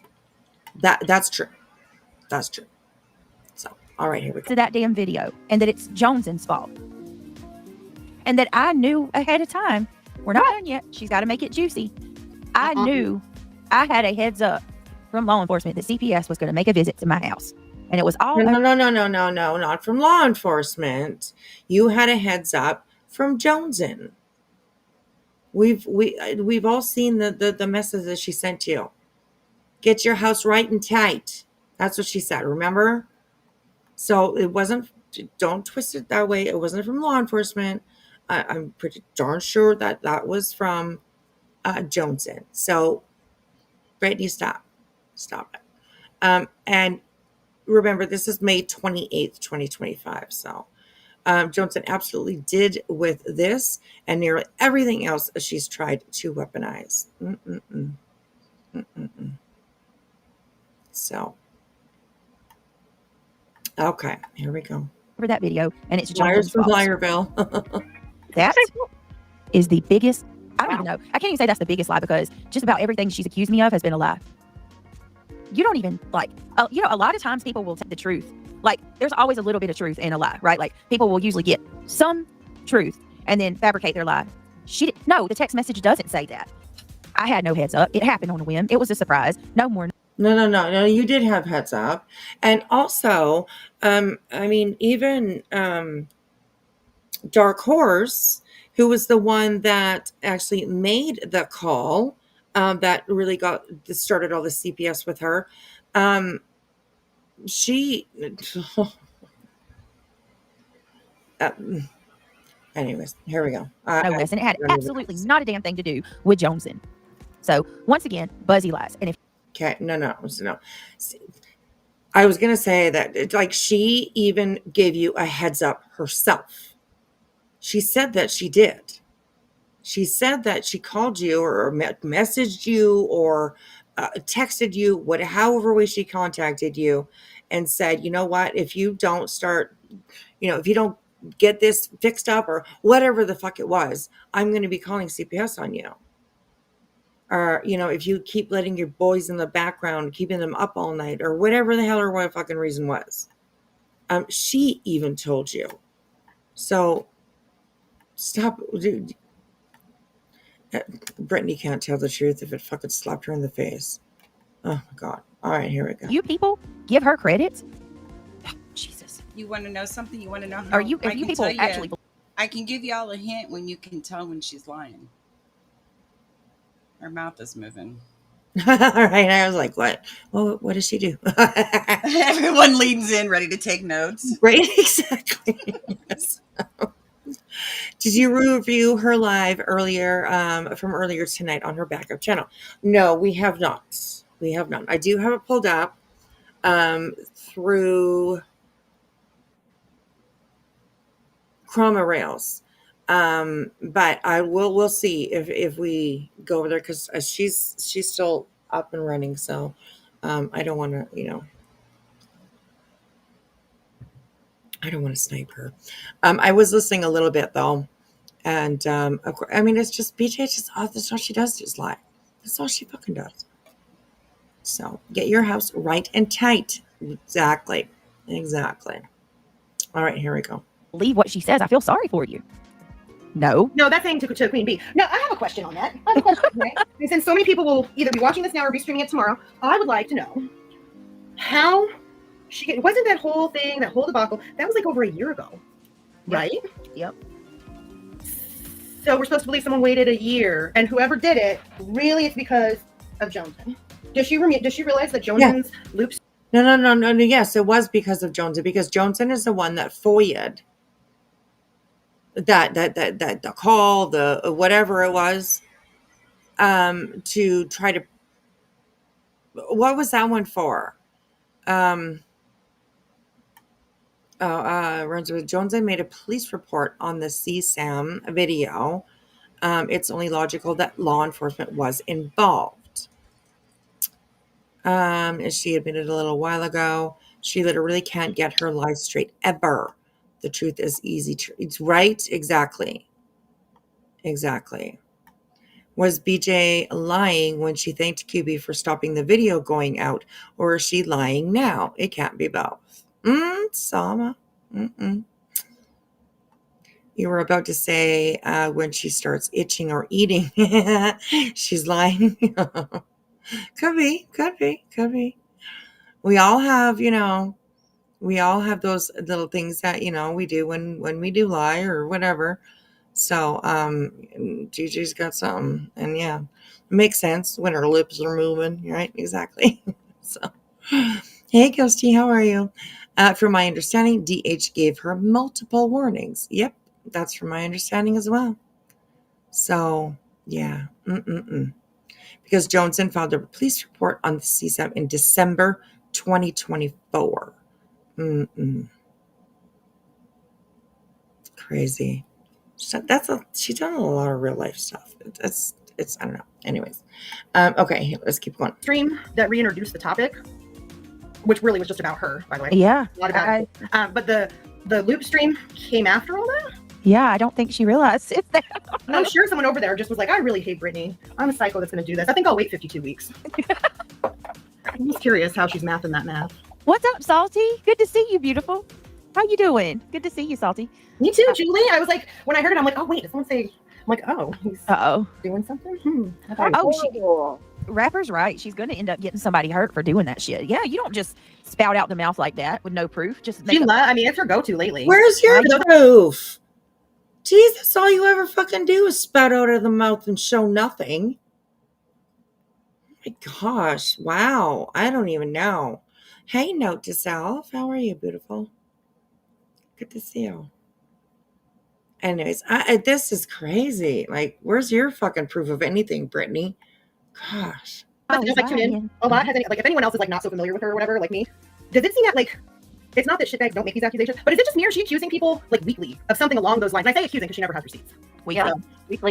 That's true. That's true. So, all right, here we go. To that damn video, and that it's JoneS'N's fault. And that I knew ahead of time, we're not done yet. She's got to make it juicy. I knew I had a heads up from law enforcement that CPS was going to make a visit to my house. And it was all No, not from law enforcement. You had a heads up from JoneS'N. We've all seen the messages she sent you. Get your house right and tight. That's what she said. Remember? So it wasn't. Don't twist it that way. It wasn't from law enforcement. I'm pretty darn sure that was from JoneS'N. So, Brittany, stop it. And remember, this is May 28th, 2025. So, JoneS'N absolutely did with this and nearly everything else she's tried to weaponize. So, okay, here we go. over that video, and it's Liars JoneS'N's from fault. Liarville. That is the biggest. I don't even know. I can't even say that's the biggest lie because just about everything she's accused me of has been a lie. You don't even a lot of times people will take the truth. Like, there's always a little bit of truth in a lie, right? Like, people will usually get some truth and then fabricate their lie. No, the text message doesn't say that. I had no heads up. It happened on a whim. It was a surprise. No more. No. You did have heads up, and also, even Dark Horse, who was the one that actually made the call, that really started all the CPS with her. She. Anyways, here we go. And it had absolutely not a damn thing to do with JoneS'N. So once again, buzzy lies. And if Okay, no. I was gonna say that, like, she even gave you a heads up herself. She said that she did. She said that she called you or messaged you or texted you, however way she contacted you, and said, you know what, if you don't start, if you don't get this fixed up or whatever the fuck it was, I'm going to be calling CPS on you. Or, if you keep letting your boys in the background, keeping them up all night, or whatever the hell or what fucking reason was. She even told you. So, stop. Dude. Brittany can't tell the truth if it fucking slapped her in the face. Oh, my God. All right, here we go. you people give her credit, Jesus. You want to know something? You want to know how? Are you? If you people actually, I can give y'all a hint when you can tell when she's lying. Her mouth is moving. All right, I was like, what? Well, what does she do? Everyone leans in, ready to take notes. Right, exactly. Yes. Did you review her live earlier, from earlier tonight on her backup channel? No, we have not. We have not. I do have it pulled up through Chroma Rails. But we'll see if we go over there, because she's still up and running. So I don't want to, I don't want to snipe her. I was listening a little bit though. And of course, it's just BJ. That's all she does is lie. That's all she fucking does. So get your house right and tight. Exactly. All right, here we go. believe what she says. I feel sorry for you. No, that's saying to Queen Bee. No, I have a question on that. I have a question, right? And since so many people will either be watching this now or be streaming it tomorrow, I would like to know how wasn't that whole thing, that whole debacle, that was like over a year ago, right? Yep. So we're supposed to believe someone waited a year, and whoever did it, really, it's because of JoneS'N. Does she realize that JoneS'N's loops? No. Yes, it was because of JoneS'N, because JoneS'N is the one that FOIA'd that the call, the whatever it was, to try to. What was that one for? Runs with JoneS'N made a police report on the CSAM video. It's only logical that law enforcement was involved. As she admitted a little while ago, she literally can't get her lies straight ever. The truth is easy. It's right. Exactly. Exactly. Was BJ lying when she thanked QB for stopping the video going out, or is she lying now? It can't be both. Sama. You were about to say when she starts itching or eating, she's lying. Could be. We all have, those little things that, we do when we do lie or whatever. So, Gigi's got something, and yeah, it makes sense when her lips are moving, right? Exactly. So, hey, Ghosty, how are you? From my understanding, DH gave her multiple warnings. Yep, that's from my understanding as well. So, yeah, because JoneS'N filed a police report on the CSAM in December 2024. Crazy. She's done a lot of real life stuff. It's I don't know. Anyways, okay, let's keep going. Stream that reintroduced the topic, which really was just about her, by the way. Yeah. A lot about but the loop stream came after all that. Yeah, I don't think she realized it. And I'm sure someone over there just was like, I really hate Brittany. I'm a psycho that's going to do this. I think I'll wait 52 weeks. I'm just curious how she's mathing that math. What's up, Salty? Good to see you, beautiful. How you doing? Good to see you, Salty. Me too, Julie. I was like, when I heard it, I'm like, oh, wait, did someone say? I'm like, oh, he's doing something? Rapper's right. She's going to end up getting somebody hurt for doing that shit. Yeah, you don't just spout out the mouth like that with no proof. Just make I mean, it's her go-to lately. Where's your proof? Jeez, that's all you ever fucking do is spout out of the mouth and show nothing. Oh my gosh. Wow. I don't even know. Hey, note to self. How are you, beautiful? Good to see you. Anyways, this is crazy. Like, where's your fucking proof of anything, Brittany? Gosh. Just like tune in a lot. Like, if anyone else is like not so familiar with her or whatever, like me, does it seem that like it's not that shitbags don't make these accusations, but is it just me or is she accusing people like weekly of something along those lines? And I say accusing because she never has receipts. Weekly. Yeah. It's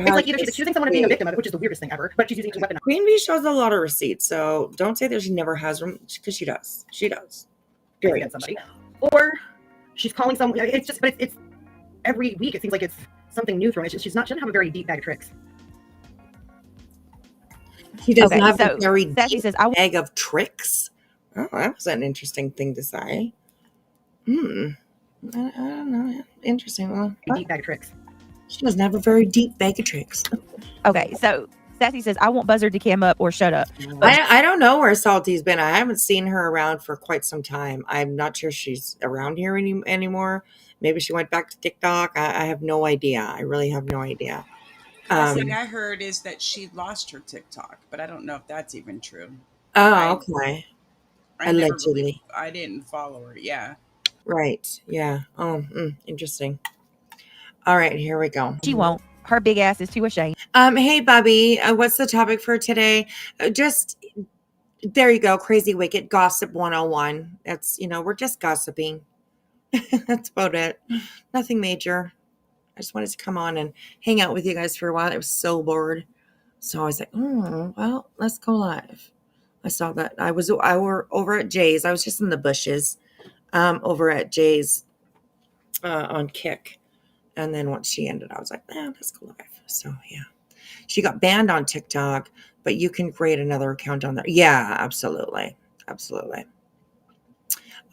like either she's accusing someone of being a victim of it, which is the weirdest thing ever, but she's using it to weaponize. Queen Bee shows a lot of receipts, so don't say that she never has them, because she does. She does. Against somebody, or she's calling someone. It's just, but it's every week. It seems like it's something new thrown. It's just, she doesn't have a very deep bag of tricks. She doesn't have a very deep bag of tricks. Oh, that was an interesting thing to say. I don't know. Interesting. Well, deep bag of tricks. She doesn't have a very deep bag of tricks. Okay, so Sassy says, I want Buzzard to cam up or shut up. I don't know where Salty's been. I haven't seen her around for quite some time. I'm not sure she's around here anymore. Maybe she went back to TikTok. I have no idea. I really have no idea. The thing I heard is that she lost her TikTok, but I don't know if that's even true. Oh, okay. Allegedly. I didn't follow her. Yeah. Right. Yeah. Oh, interesting. All right, here we go. She won't. Her big ass is too ashamed. Hey, Bobby, what's the topic for today? Just, there you go. Crazy Wicked Gossip 101. That's, we're just gossiping. That's about it. Nothing major. I just wanted to come on and hang out with you guys for a while. I was so bored. So I was like, well, let's go live. I saw that. I were over at Jay's. I was just in the bushes over at Jay's on Kick. And then once she ended, I was like, let's go live. So, yeah. She got banned on TikTok, but you can create another account on there. Yeah, absolutely. Absolutely.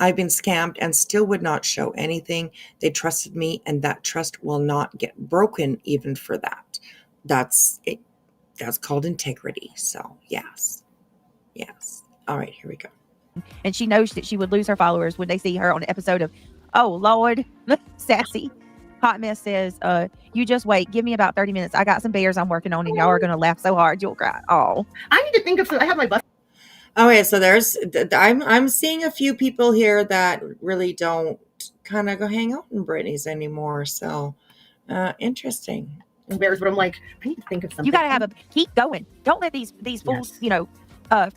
I've been scammed and still would not show anything. They trusted me, and that trust will not get broken even for that. That's it. That's called integrity. So, yes. Yes. All right, here we go. And she knows that she would lose her followers when they see her on an episode of, oh, Lord, Sassy. Hot Mess says, you just wait. Give me about 30 minutes. I got some bears I'm working on, and y'all are going to laugh so hard you'll cry. Oh. I need to think of some. I have my bus. Okay, so I'm seeing a few people here that really don't kind of go hang out in Brittany's anymore. So, interesting. Bears, but I'm like, I need to think of something. You got to keep going. Don't let these fools,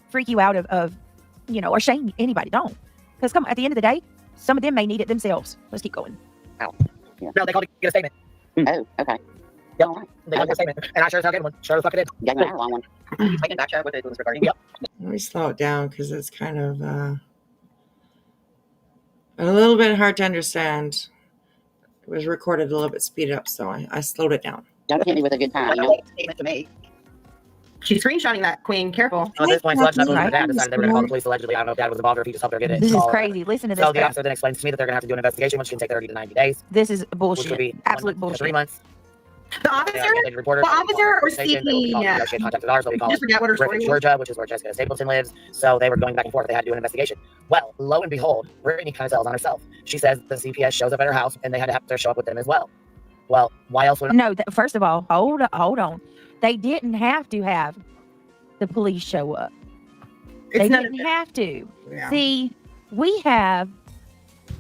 freak you out of or shame anybody. Don't. Because at the end of the day, some of them may need it themselves. Let's keep going. Ow. Yeah. No, they called to get a statement. Oh, okay. Yep. They called to get a statement. And I sure as hell gave one. Sure the fuck I did. Gave me an hour-long one. I can back chat with it regarding. Yep. Let me slow it down because it's kind of A little bit hard to understand. It was recorded a little bit speeded up, so I slowed it down. Don't hit me with a good time, you know? That's a statement to make. She's screenshotting that, Queen. Careful. So at this point, Sludge Knuckles and her Right. dad decided they were going to call the police allegedly. I don't know if dad was involved or if he just helped her get it. This is call. crazy. Listen to this. So the crap. officer then explains to me that they're going to have to do an investigation, which can take 30 to 90 days, This is which could bullshit. be Absolute 1 to 3 bullshit. months. The officer? The reporter, The officer or station, they will be called, CP? she had contacted ours, they'll be called Just forget what her story Griffin, was. Georgia, which is where Jessica Stapleton lives. So they were going back and forth. They had to do an investigation. Well, lo and behold, Brittany kind of tells on herself. She says the CPS shows up at her house and they had to have to show up with them as well. Well, why else would No, first of all, hold on. They didn't have to have the police show up. They It's none of didn't have to. it. Yeah. See, we have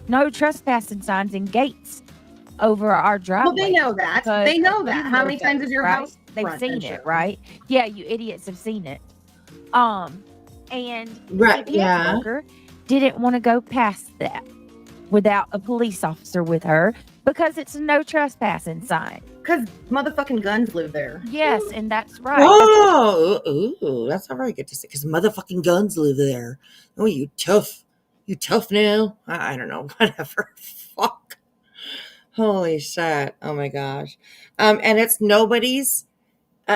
no trespassing signs and gates over our driveway. Well, they know that. because They know of that. you How many know times that, is your right? house? They've front seen and it, shit? right? Yeah, you idiots have seen it. And Right, the CPS yeah. worker didn't want to go past that without a police officer with her because it's a no trespassing sign. Because motherfucking guns live there. Yes, and that's right. Oh, ooh, that's not very good to say because motherfucking guns live there. Oh, you tough. You tough now? I don't know. Whatever. Fuck. Holy shit. Oh my gosh. And it's nobody's,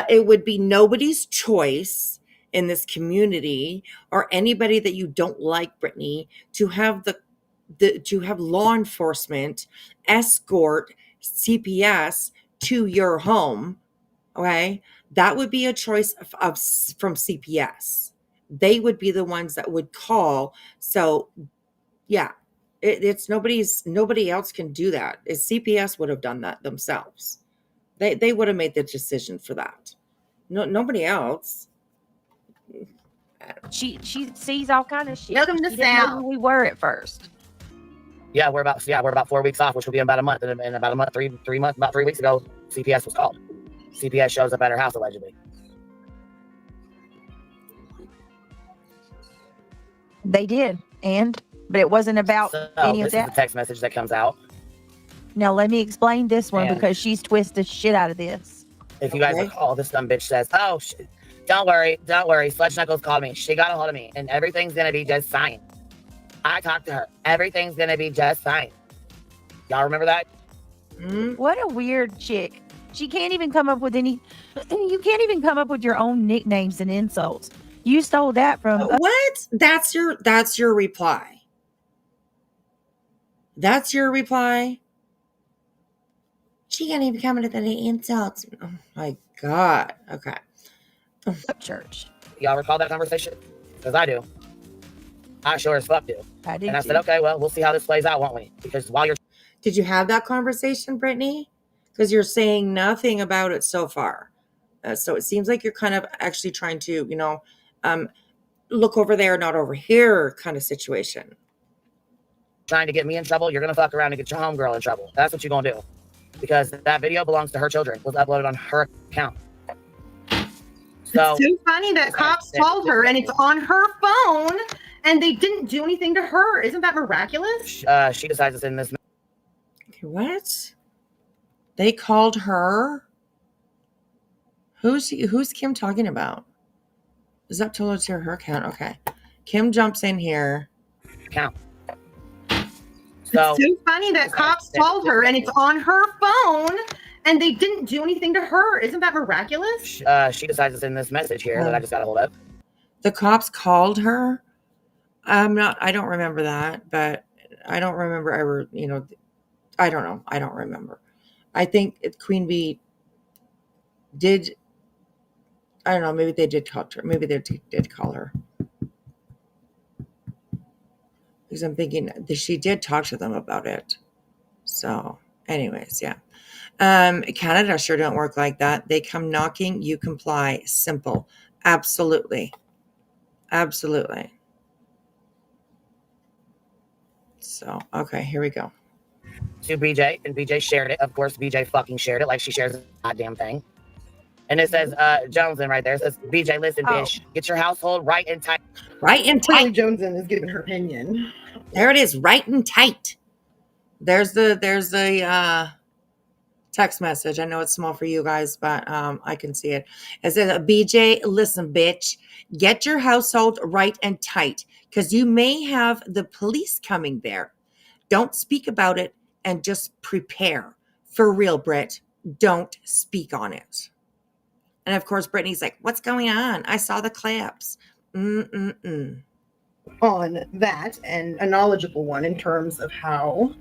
it would be nobody's choice in this community or anybody that you don't like, Brittany, to have to have law enforcement escort CPS to your home. Okay, that would be a choice from CPS. They would be the ones that would call. So yeah, it's nobody else can do that. CPS would have done that themselves. They would have made the decision for that. Nobody else. She sees all kind of shit. Welcome to She didn't know South. who we were at first. Yeah, we're about 4 weeks off, which will be in about a month. And in about a month, 3 months, about 3 weeks ago, CPS was called. CPS shows up at her house allegedly. They did, but it wasn't about So any of this is that. the text message that comes out. Now let me explain this one And- because she's twisted shit out of this. If you guys Okay. recall, this dumb bitch says, "Oh, don't worry. Sludge Knuckles called me. She got a hold of me, and everything's gonna be just fine. I talked to her. Everything's gonna be just fine." Y'all remember that? Mm, What a weird chick. She can't even come up with any. You can't even come up with your own nicknames and insults. You stole that from. what? That's your reply. That's your reply. She can't even come into the insults. Oh my god. Okay. Church. Y'all recall that conversation? Because I do. I sure as fuck do. I do. And I too. said, okay, well, we'll see how this plays out, won't we? Because while you're Did you have that conversation, Brittany? Because you're saying nothing about it so far. So it seems like you're kind of actually trying to, look over there, not over here kind of situation. trying to get me in trouble, you're gonna fuck around and get your homegirl in trouble. That's what you're gonna do. Because that video belongs to her children. Was uploaded on her account. So It's too funny that cops called her and it's on her phone and they didn't do anything to her. Isn't that miraculous? she decides to send this. Okay, what? They called her? Who's Kim talking about? Is that totally to her account? Okay. Kim jumps in here. Account. So It's too funny that cops called her and it's on her phone and they didn't do anything to her. Isn't that miraculous? she decides to send this message here that I just got a hold of. The cops called her. I don't remember that, but I don't remember ever, I don't know. I don't remember. I think Queen Bee did. I don't know. Maybe they did call her. Maybe they did call her. Because I'm thinking that she did talk to them about it. So, anyways, yeah. Canada sure don't work like that. They come knocking, you comply. Simple. Absolutely. Absolutely. So, okay, here we go. To BJ, and BJ shared it. Of course, BJ fucking shared it like she shares the goddamn thing. And it says, JoneS'N right there. It says, BJ, listen, bitch. Get your household right and tight. Right and Clearly, tight. JoneS'N is giving her opinion. There it is. Right and tight. There's the text message. I know it's small for you guys, but I can see it. It says, BJ, listen, bitch. Get your household right and tight because you may have the police coming there. don't speak about it and just prepare. For real, Britt, don't speak on it. And of course, Brittany's like, what's going on? I saw the clips. Mm-mm-mm. On that, and a knowledgeable one in terms of how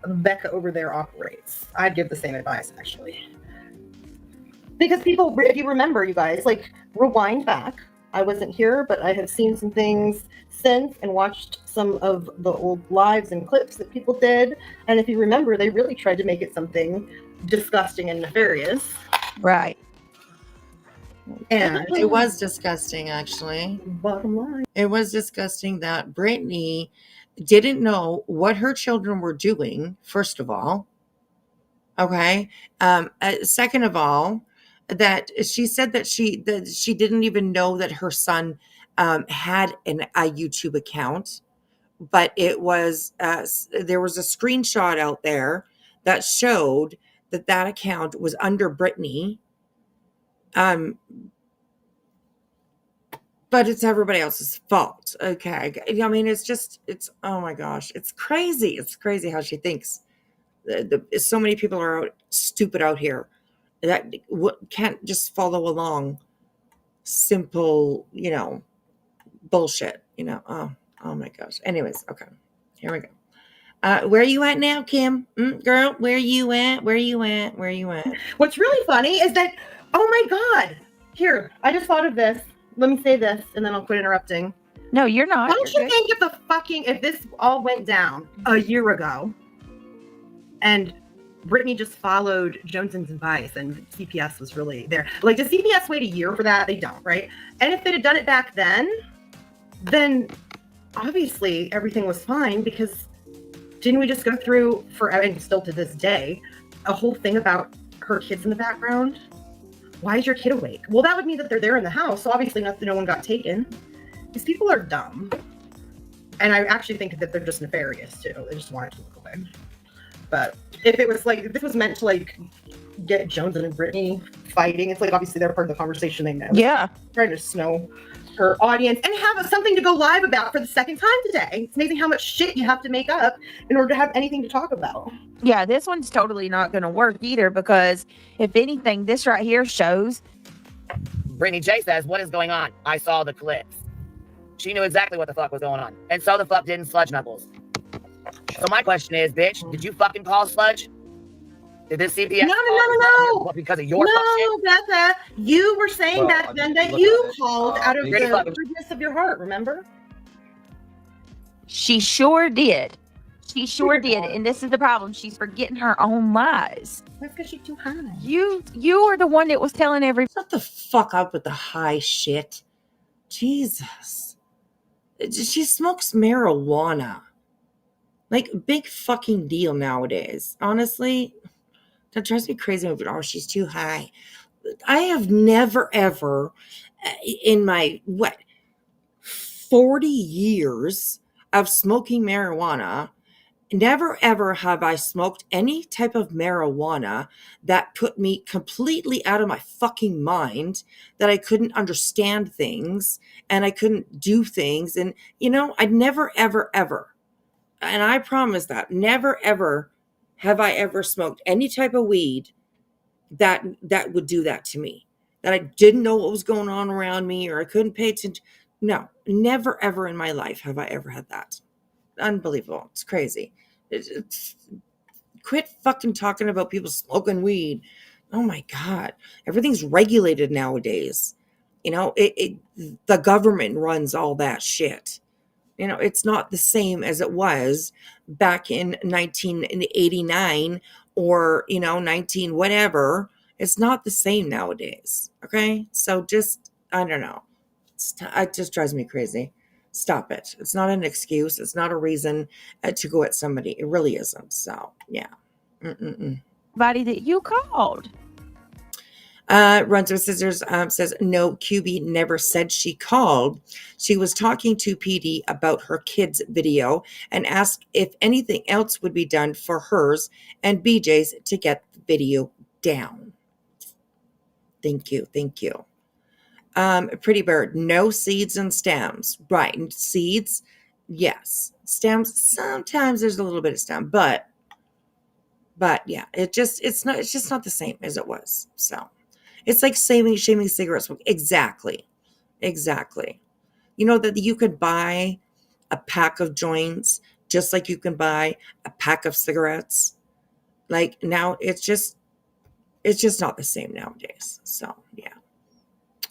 Becca over there operates. I'd give the same advice, actually. Because people, if you remember, you guys, like, rewind back. I wasn't here, but I have seen some things since and watched some of the old lives and clips that people did. And if you remember, they really tried to make it something disgusting and nefarious. Right. And It was disgusting, actually. bottom line, It was disgusting that Brittany didn't know what her children were doing, first of all. Okay. Second of all, that she said that she didn't even know that her son had a YouTube account, but it was there was a screenshot out there that showed that account was under Brittany. But it's everybody else's fault. Okay. I mean, it's oh my gosh, it's crazy. It's crazy how she thinks. So many people are stupid out here that can't just follow along simple, bullshit, oh my gosh. Anyways, okay, here we go. Where are you at now, Kim? Girl, where are you at? Where are you at? Where are you at? what's really funny is that, oh my God, here, I just thought of this. Let me say this, and then I'll quit interrupting. No, you're not. Don't you think if this all went down a year ago, and Brittany just followed JoneS'N's advice, and CPS was really there? Like, does CPS wait a year for that? They don't, right? And if they'd have done it back then obviously everything was fine, because didn't we just go through forever, and still to this day, a whole thing about her kids in the background? Why is your kid awake? Well, that would mean that they're there in the house, so obviously no one got taken. These people are dumb. And I actually think that they're just nefarious too. They just want it to look away. But if it was like, if this was meant to like get JoneS'N and Brittany fighting, it's like obviously they're part of the conversation, they know. Yeah. Trying to snow her audience and have something to go live about for the second time today. It's amazing how much shit you have to make up in order to have anything to talk about. Yeah, this one's totally not going to work either, because if anything, this right here shows. Brittany J says, what is going on? I saw the clips. She knew exactly what the fuck was going on. And so the fuck didn't Sludge Knuckles. So my question is, bitch, did you fucking call Sludge? Did this CPS? No. Because of your No, Becca, you were saying back then that you called out of the goodness of your heart, remember? She sure did. She sure did. And this is the problem. She's forgetting her own lies. That's because she's too high. You are the one that was telling everybody. Shut the fuck up with the high shit. Jesus. She smokes marijuana. Like, big fucking deal nowadays. Honestly, that drives me crazy. Oh, she's too high. I have never, ever, in my, 40 years of smoking marijuana, never, ever have I smoked any type of marijuana that put me completely out of my fucking mind, that I couldn't understand things and I couldn't do things. And, I'd never, ever, ever, and I promise that, never, ever have I ever smoked any type of weed that would do that to me, that I didn't know what was going on around me or I couldn't pay attention. No, never, ever in my life have I ever had that. Unbelievable. It's crazy. Quit fucking talking about people smoking weed. Oh my God. Everything's regulated nowadays. The government runs all that shit. It's not the same as it was back in 1989 or, 19 whatever. It's not the same nowadays. Okay. So just, I don't know. It just drives me crazy. Stop it. It's not an excuse. It's not a reason to go at somebody. It really isn't. So, yeah. Everybody that you called. Runs with Scissors says, no, QB never said she called. She was talking to PD about her kids' video and asked if anything else would be done for hers and BJ's to get the video down. Thank you. Pretty Bird, no seeds and stems. Right. And seeds, yes, stems. Sometimes there's a little bit of stem, but yeah, it's just not the same as it was. So it's like shaming cigarette smoke. Exactly. You know that you could buy a pack of joints just like you can buy a pack of cigarettes. Like now it's just not the same nowadays. So yeah.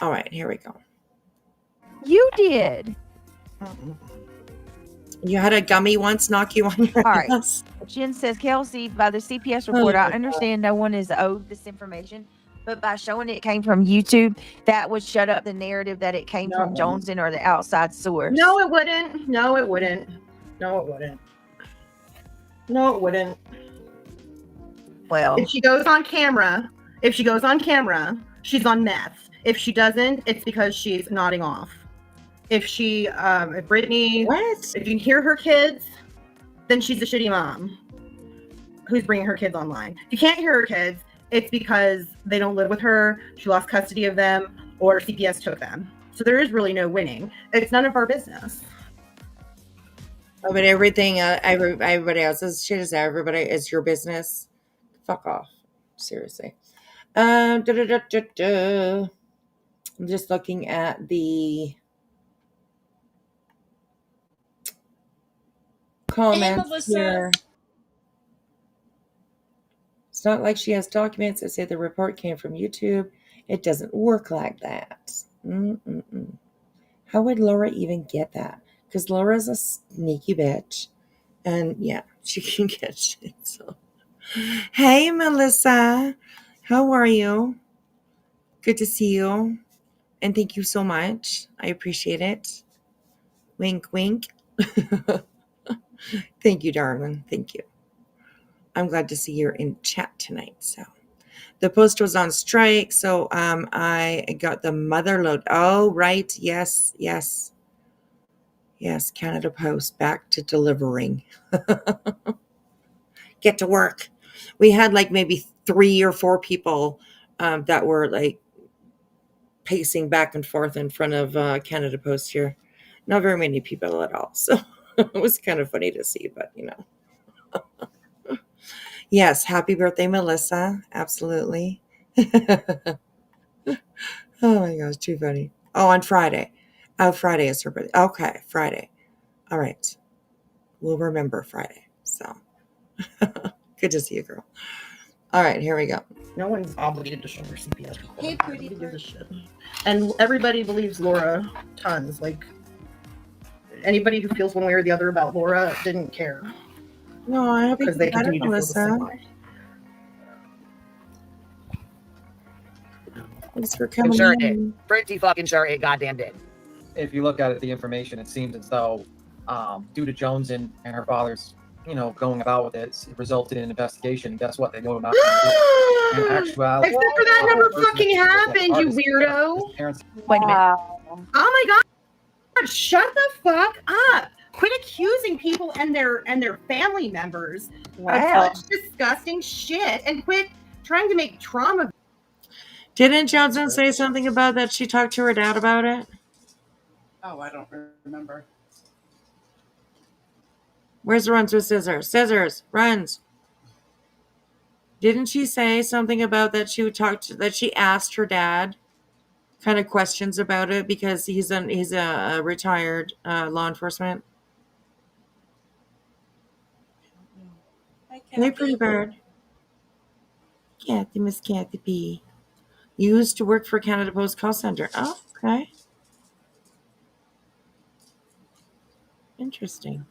All right, here we go. You did. You had a gummy once knock you on your All right. ass. Jen says, Kelsey, by the CPS report, I understand no one is owed this information, but by showing it came from YouTube, that would shut up the narrative that it came from JoneS'N or the outside source. No, it wouldn't. No, it wouldn't. No, it wouldn't. No, it wouldn't. Well, if she goes on camera, she's on meth. If she doesn't, it's because she's nodding off. If Brittany, What? if you hear her kids, then she's a shitty mom who's bringing her kids online. If you can't hear her kids, it's because they don't live with her, she lost custody of them, or CPS took them. So there is really no winning. It's none of our business. Oh, but everything, everybody else's shit is everybody is your business. Fuck off. Seriously. I'm just looking at the comments Melissa. here. It's not like she has documents that say the report came from YouTube. It doesn't work like that. How would Laura even get that? Because Laura's a sneaky bitch. And yeah, she can get shit. So, hey, Melissa. How are you? Good to see you. And thank you so much. I appreciate it. Wink, wink. Thank you, darling. Thank you. I'm glad to see you're in chat tonight. So the post was on strike. So I got the mother load. Oh, right. Yes. Canada Post back to delivering. Get to work. We had like maybe 3 or 4 people that were like pacing back and forth in front of Canada Post here. Not very many people at all. So it was kind of funny to see, but you know. Yes, happy birthday, Melissa. Absolutely. Oh my gosh, too funny. Oh, on Friday. Oh, Friday is her birthday. Okay, Friday. All right. We'll remember Friday. So good to see you, girl. All right, here we go. No one's obligated to show her CPS report. Hey, pretty Nobody gives a shit. And everybody believes Laura tons. Like, anybody who feels one way or the other about Laura didn't care. No, I hope Because they you got it, continue to feel the same Melissa. way. Thanks for I'm coming sure it in. did. Pretty fucking sure it goddamn did. If you look at it, the information, it seems as though, due to JoneS'N and her father's, going about with it resulted in an investigation. Guess what? They know not. In actuality, Except for that never fucking happened, you weirdo. Parents, wait a minute. Wow. Oh my god! Shut the fuck up! Quit accusing people and their family members Wow. of such disgusting shit, and quit trying to make trauma. Didn't JoneS'N say something about that she talked to her dad about it? Oh, I don't remember. Where's the runs with scissors? Scissors, runs. Didn't she say something about that that she asked her dad kind of questions about it because he's a retired law enforcement? Hey, pretty bird. Kathy, Miss Kathy P. Used to work for Canada Post call center. Oh, okay. Interesting.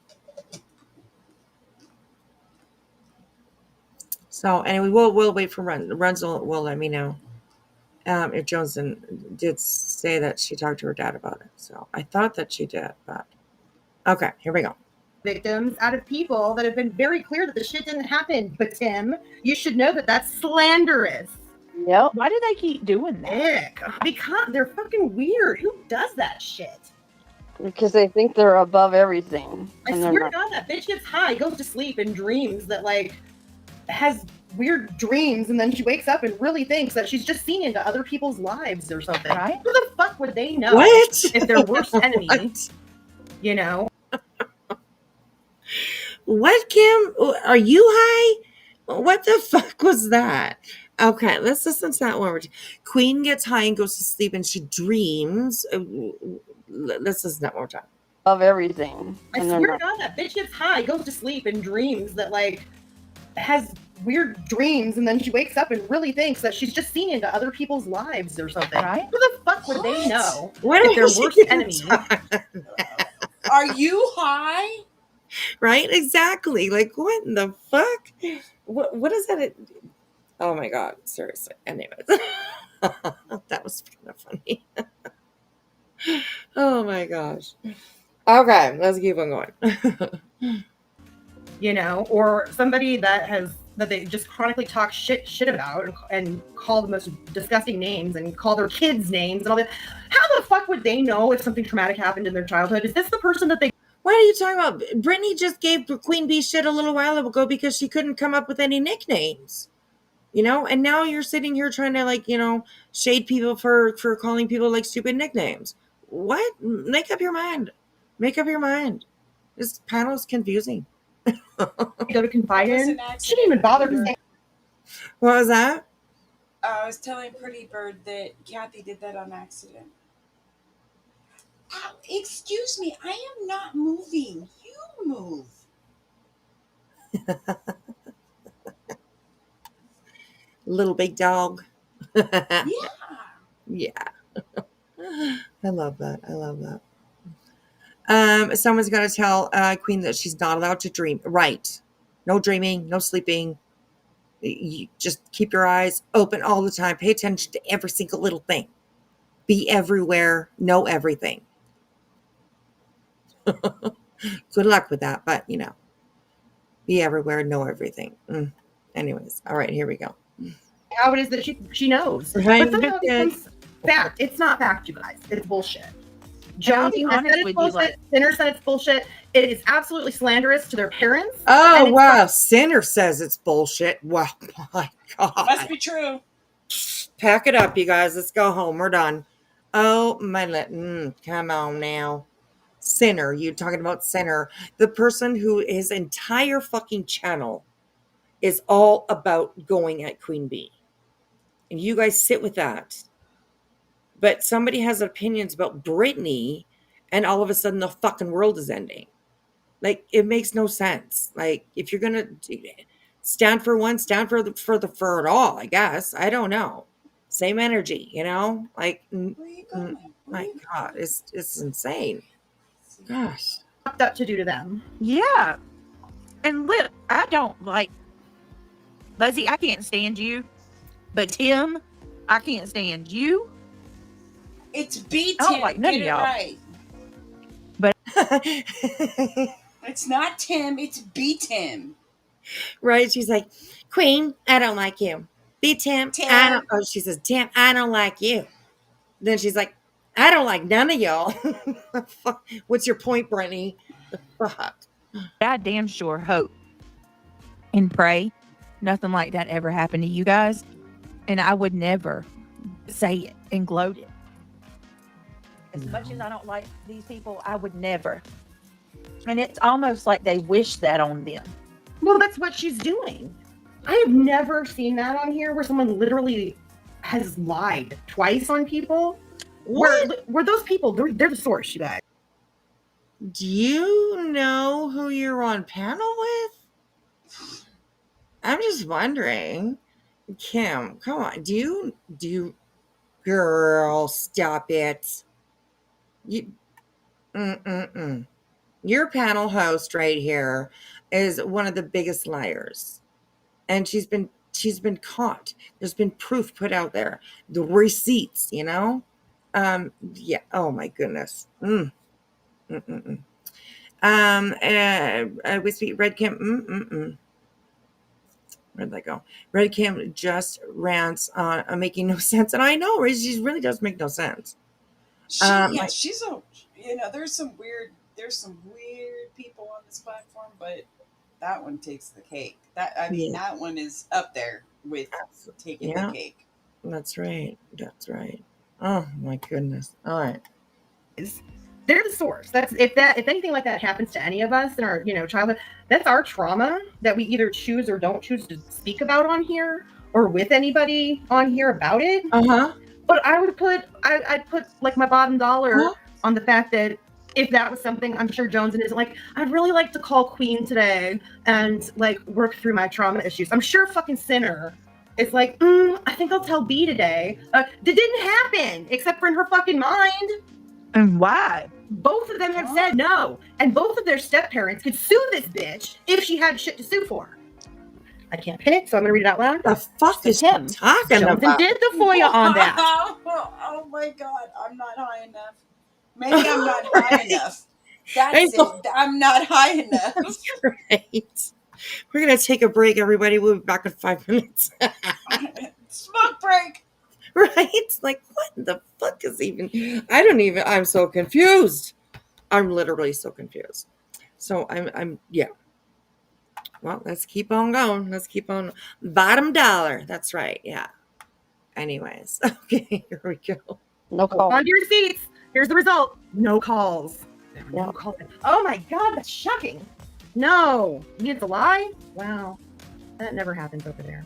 So anyway, we'll wait for Runs. Runs will let me know if JoneS'N did say that she talked to her dad about it. So I thought that she did, but okay, here we go. Victims out of people that have been very clear that the shit didn't happen. But Tim, you should know that that's slanderous. Yep. Why do they keep doing that? Ick. Because they're fucking weird. Who does that shit? Because they think they're above everything. I And they're swear to not. God, that bitch gets high, goes to sleep, and dreams that, like, has weird dreams, and then she wakes up and really thinks that she's just seen into other people's lives or something. Right? Who the fuck would they know What? if their worst enemy, What? you know? What, Kim? Are you high? What the fuck was that? Okay, let's listen to that one. Queen gets high and goes to sleep and she dreams. Let's listen to that one more time. Of everything. I And they're swear to not. God, that bitch gets high, goes to sleep, and dreams that like has weird dreams, and then she wakes up and really thinks that she's just seen into other people's lives or something. Right? Who the fuck would they know What if their is she worst getting enemy? Are you high? Right? Exactly. Like, what in the fuck? What is that? Oh my God. Seriously. Anyways. That was kind of funny. Oh my gosh. Okay, let's keep on going. You know, or somebody that they just chronically talk shit about and call the most disgusting names and call their kids names and all that. How the fuck would they know if something traumatic happened in their childhood? Is this the person that they What are you talking about? Brittany just gave Queen Bee shit a little while ago because she couldn't come up with any nicknames. You know, and now you're sitting here trying to, like, you know, shade people for calling people like stupid nicknames. What? Make up your mind. Make up your mind. This panel is confusing. go to confide It was in? an accident. She didn't even bother to say. What was that? I was telling Pretty Bird that Kathy did that on accident. Ow, excuse me, I am not moving. You move. Little big dog. Yeah. Yeah. I love that. I love that. Someone's got to tell Queen that she's not allowed to dream. Right. No dreaming, no sleeping. You just keep your eyes open all the time. Pay attention to every single little thing. Be everywhere. Know everything. Good luck with that, but you know, be everywhere. Know everything. Anyways, all right, here we go. How it is that she knows. Right. But somehow it becomes fact. It's not fact, you guys. It's bullshit. I'll Jones be said honest it's with you, bullshit. like- Sinner said it's bullshit. It is absolutely slanderous to their parents. Oh, And it's wow. Sinner says it's bullshit. Wow, my God. Must be true. Pack it up, you guys. Let's go home. We're done. Oh, my. Come on now. Sinner. You talking about Sinner. The person who his entire fucking channel is all about going at Queen Bee. And you guys sit with that. But somebody has opinions about Britney, and all of a sudden the fucking world is ending. Like, it makes no sense. Like, if you're gonna stand for one, stand for it all. I guess I don't know. Same energy, you know. Like, Where are you going? my God, it's insane. Gosh. fucked up to do to them. Yeah. And look, I don't like Lizzie, I can't stand you. But Tim, I can't stand you. It's B I don't Tim. like none Get of it y'all. right. It's not Tim, it's B Tim. Right? She's like, Queen, I don't like you. Be Tim. Tim. I don't. Oh, she says, Tim, I don't like you. Then she's like, I don't like none of y'all. What's your point, Brittany? The fuck. I damn sure hope and pray nothing like that ever happened to you guys. And I would never say it and gloat it. As much as I don't like these people, I would never. And it's almost like they wish that on them. Well, that's what she's doing. I have never seen that on here where someone literally has lied twice on people. Where those people, they're the source, you guys. Do you know who you're on panel with? I'm just wondering. Kim, come on. Do you, girl, stop it. Your panel host right here is one of the biggest liars. And she's been caught. There's been proof put out there. The receipts, you know? Yeah. Oh my goodness. Whiskey, Red Kim. Where'd that go? Red Kim just rants on making no sense. And I know, she really does make no sense. She's a, there's some weird people on this platform, but that one takes the cake. That one is up there with taking the cake. That's right. Oh my goodness. All right. they're the source. That's if anything like that happens to any of us in our childhood, that's our trauma that we either choose or don't choose to speak about on here or with anybody on here about it. Uh-huh. But I'd put like my bottom dollar Huh? on the fact that if that was something, I'm sure JoneS'N isn't like, I'd really like to call Queen today and like work through my trauma issues. I'm sure fucking Sinner is like, I think I'll tell B today. That didn't happen, except for in her fucking mind. And why? Both of them have said no, and both of their step parents could sue this bitch if she had shit to sue for. I can't pin it, so I'm gonna read it out loud. The fuck is him. talking JoneS'N about? did the FOIA on that. Oh my God, I'm not high enough. Maybe I'm not high enough. That's know. it. I'm not high enough. Right. We're gonna take a break, everybody. We'll be back in 5 minutes. Smoke break. Right? Like, what the fuck is even? I'm so confused. I'm literally so confused. So I'm yeah. Well, let's keep on going. Let's keep on. Bottom dollar. That's right. Yeah. Anyways. Okay, here we go. No call. On your seats. Here's the result. No calls. There were no Yeah. calls. Oh my God, that's shocking. No. You mean it's a lie? Wow. That never happens over there.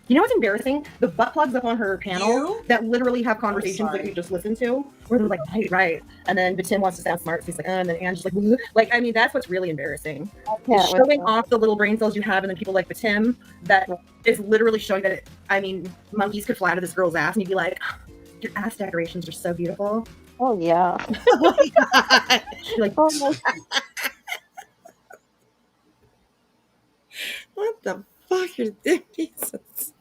You know what's embarrassing? The butt plugs up on her panel You? that literally have conversations that sorry. you just listen to, where they're like, right. And then Tim wants to sound smart, so he's like, and then Anne's just like, I mean, that's what's really embarrassing. Yeah, It's showing off the little brain cells you have, and then people like Tim that is literally showing that, monkeys could fly out of this girl's ass, and you'd be like, your ass decorations are so beautiful. oh yeah. Oh my God. You're like, Oh my What the fuck is this?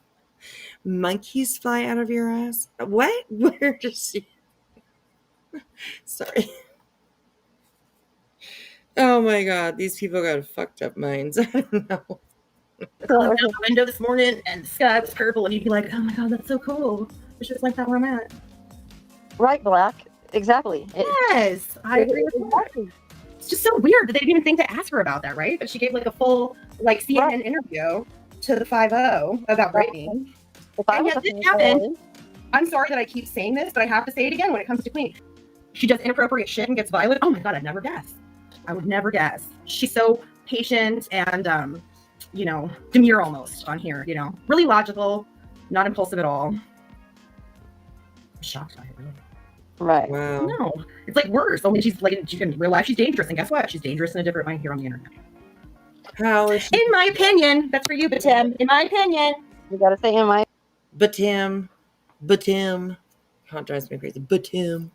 Monkeys fly out of your ass? What? Where does she? Sorry. Oh my God, these people got fucked up minds. I don't know. looking out the window this morning, and the sky was purple, and you'd be like, oh my God, that's so cool. It's just like that where I'm at. Right, Black. Exactly. Yes, I agree with that. Exactly. It's just so weird that they didn't even think to ask her about that, right? But she gave like a full CNN Right. interview to the 5-0 about writing. If I And was yet a this fan happened. I'm sorry that I keep saying this, but I have to say it again when it comes to Queen. She does inappropriate shit and gets violent. Oh my God, I'd never guess. I would never guess. She's so patient and, demure almost on here, really logical, not impulsive at all. I'm shocked by it, really. Right. Wow. No, it's like worse. Only she's like, in real life, she's dangerous. And guess what? She's dangerous in a different way here on the internet. How is she? In my opinion, that's for you, Tim. In my opinion. You gotta say in my But Tim. How it drives me crazy. But Tim.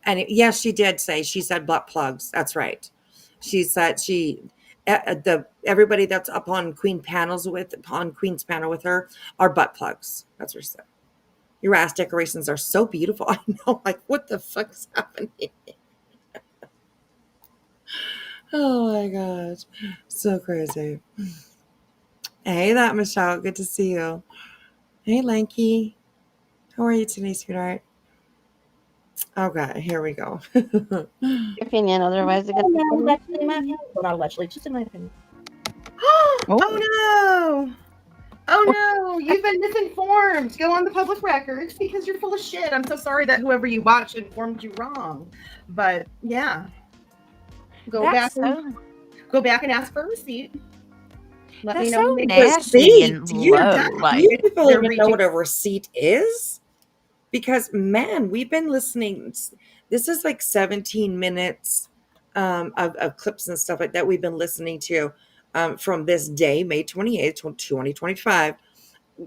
And yes, she did say, she said butt plugs. That's right. She said everybody that's up on Queen's panel with her are butt plugs. That's what she said. Your ass decorations are so beautiful. I know, like, what the fuck's happening? Oh my gosh. So crazy. Hey, that Michelle. Good to see you. Hey, Lanky. How are you today, sweetheart? Okay, here we go. opinion, otherwise it gets Well, not allegedly, just in my opinion. Oh no! Oh no! You've been misinformed. Go on the public records because you're full of shit. I'm so sorry that whoever you watched informed you wrong. But yeah, go back and ask for a receipt. Let That's me know. so when they- nasty and You low. Like, you people they're even know reaching- what a receipt is? Because, man, we've been listening. This is like 17 minutes of clips and stuff like that we've been listening to from this day, May 28th, 2025,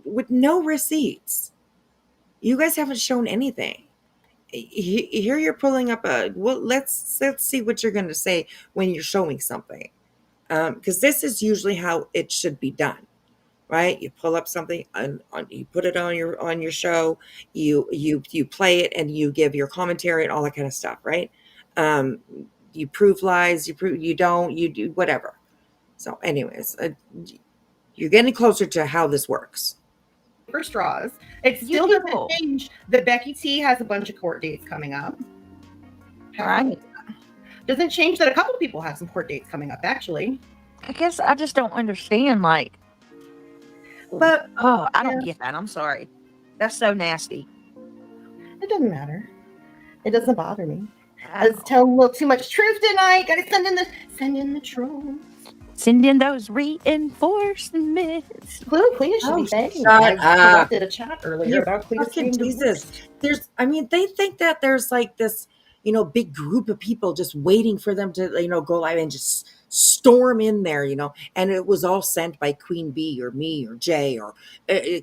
with no receipts. You guys haven't shown anything. Here you're pulling up let's see what you're going to say when you're showing something. Because this is usually how it should be done. Right, you pull up something and you put it on your show. You play it and you give your commentary and all that kind of stuff. Right, you prove lies. You don't. You do whatever. So, anyways, you're getting closer to how this works. for straws. It You still people. doesn't change that Becky T has a bunch of court dates coming up. Right. Doesn't change that a couple people have some court dates coming up, actually. I guess I just don't understand. Like, But I don't get that. I'm sorry. That's so nasty. it doesn't matter. It doesn't bother me. I I was telling a little too much truth tonight. Gotta send in the truth. send in those reinforcements. Cletus should be Oh, thanking me. shut I up. corrupted a chat earlier You about Cletus fucking being Jesus. divorced. They think that there's like this, big group of people just waiting for them to, go live and just storm in there, and it was all sent by Queen Bee or me or Jay or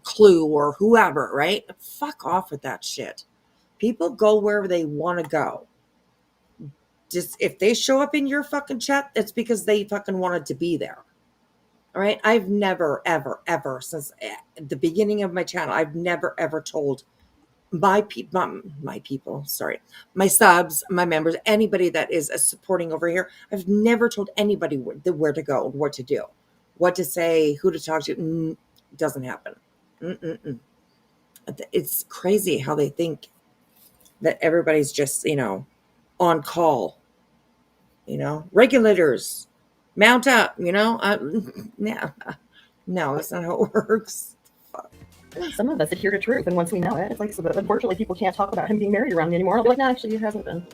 Clue or whoever, right? Fuck off with that shit. People go wherever they want to go. Just if they show up in your fucking chat, that's because they fucking wanted to be there. All right. I've never, ever, ever since the beginning of my channel, I've never, ever told my people, sorry, my subs, my members, anybody that is supporting over here. I've never told anybody where to go, what to do, what to say, who to talk to. It doesn't happen. It's crazy how they think that everybody's just, on call, regulators, mount up, yeah. No, that's not how it works. Some of us adhere to truth, and once we know it, it's like, so, but unfortunately, people can't talk about him being married around me anymore. I'll be like, no, actually, it hasn't been.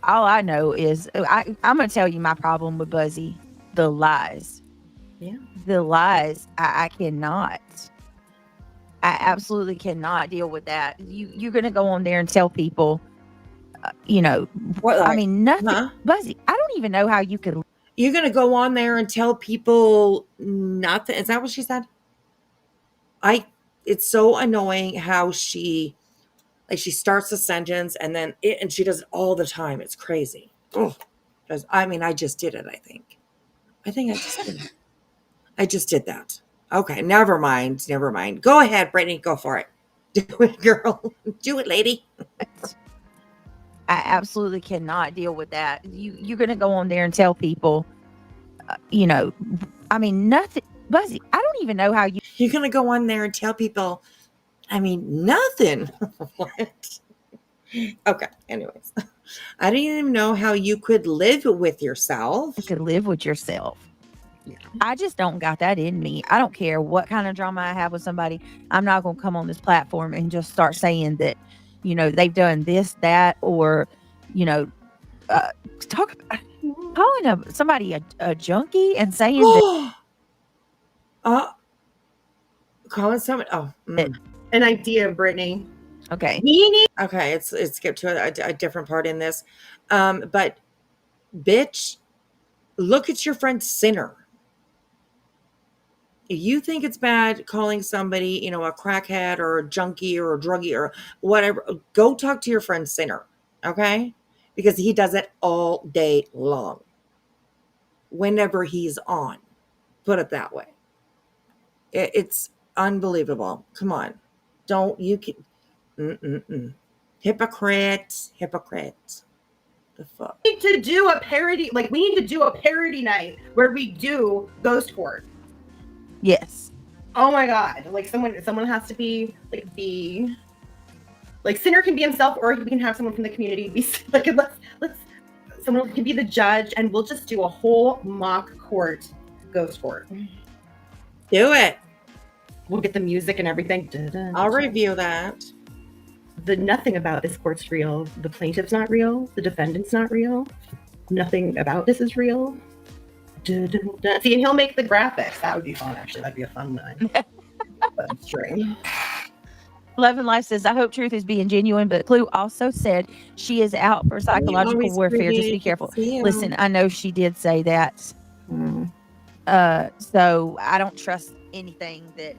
All I know is I'm going to tell you my problem with Buzzy: the lies. Yeah. The lies. I cannot. I absolutely cannot deal with that. You're going to go on there and tell people, What? I mean, nothing. Huh? Buzzy, I don't even know how you could. You're gonna go on there and tell people nothing? Is that what she said? It's so annoying how she starts a sentence and she does it all the time. It's crazy. Ugh. I just did it. I think I just did it. I just did that. Okay, never mind. Go ahead, Brittany. Go for it. Do it, girl. Do it, lady. I absolutely cannot deal with that. You're going to go on there and tell people, nothing. Buzzy, I don't even know how You're gonna go on there and tell people, nothing. What? Okay. Anyways, I didn't even know how you could live with yourself. could live with yourself. I just don't got that in me. I don't care what kind of drama I have with somebody. I'm not going to come on this platform and just start saying that, they've done this, that, or, calling somebody a junkie and saying that. Calling someone. Oh, An idea, Brittany. Okay. Okay. It's skipped to a different part in this. But bitch, look at your friend Sinner. You think it's bad calling somebody, a crackhead or a junkie or a druggie or whatever, go talk to your friend Sinner, okay? Because he does it all day long. Whenever he's on, put it that way. It's unbelievable. Come on. Hypocrite. The fuck? We need to do a parody, we need to do a parody night where we do Ghost Court. Yes. Oh my god! Someone has to be Sinner can be himself, or we can have someone from the community be let's someone can be the judge, and we'll just do a whole mock court, Ghost Court. Do it. We'll get the music and everything. I'll review that. Nothing about this court's real. The plaintiff's not real. The defendant's not real. Nothing about this is real. See, and he'll make the graphics. That would be fun, actually. That'd be a fun night. Stream. Love and Life says, I hope Truth is being genuine, but Clue also said she is out for psychological warfare. Just be careful. Listen, I know she did say that. So I don't trust anything that.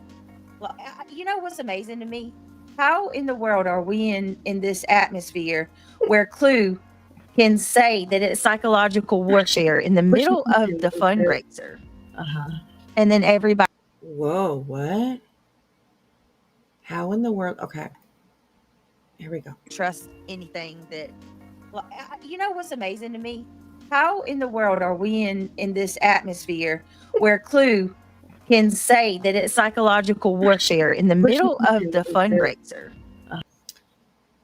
Well, you know what's amazing to me? How in the world are we in this atmosphere where Clue can say that it's psychological warfare in the middle of the fundraiser? And then everybody. Whoa, what? How in the world? Okay. Here we go. Trust anything that. Well, you know what's amazing to me? How in the world are we in this atmosphere where Clue can say that it's psychological warfare in the middle of the fundraiser?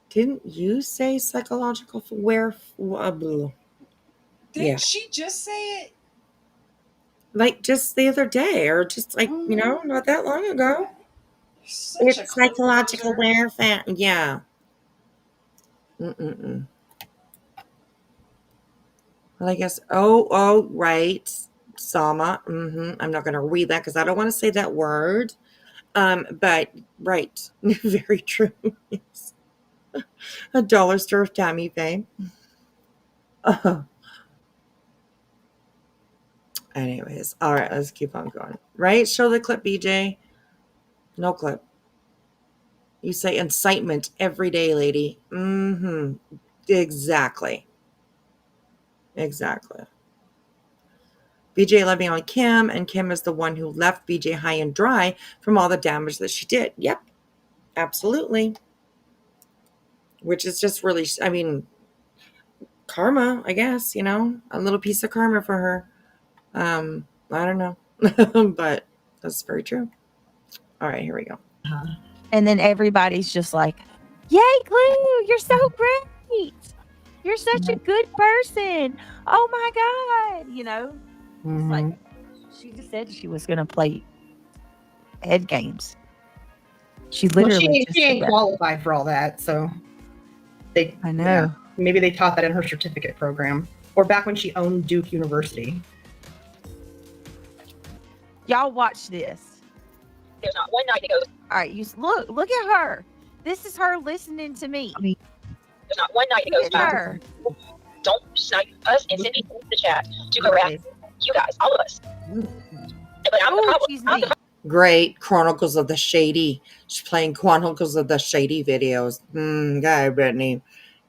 Didn't you say psychological warfare? Didn't she just say it? Like just the other day, or just not that long ago. It's psychological warfare. Yeah. Mm-mm-mm. Well, I guess. Oh, right. Sama. I'm not going to read that because I don't want to say that word. But right, very true. Yes. A dollar store of Tammy Faye. Anyways, all right, let's keep on going. Right? Show the clip, BJ. No clip. You say incitement every day, lady. Exactly. Exactly. BJ loving on Kim, and Kim is the one who left BJ high and dry from all the damage that she did. Yep, absolutely. Which is just really, I mean, karma, I guess, a little piece of karma for her. I don't know, but that's very true. All right, here we go. And then everybody's just like, "Yay, Clue! You're so great! You're such a good person! Oh my God!" It's like she just said she was going to play head games. She Well, literally she ain't said that. qualified for all that, so I know. maybe they taught that in her certificate program or back when she owned Duke University. Y'all watch this. There's not one night that goes. All right, you look at her. This is her listening to me. There's not one night that Look goes at by. her. Don't snipe us and send people in the chat to harass you guys, all of us. But I'm the Oh, problem. she's I'm mean. the Great Chronicles of the Shady. She's playing Chronicles of the Shady videos. Okay, Brittany,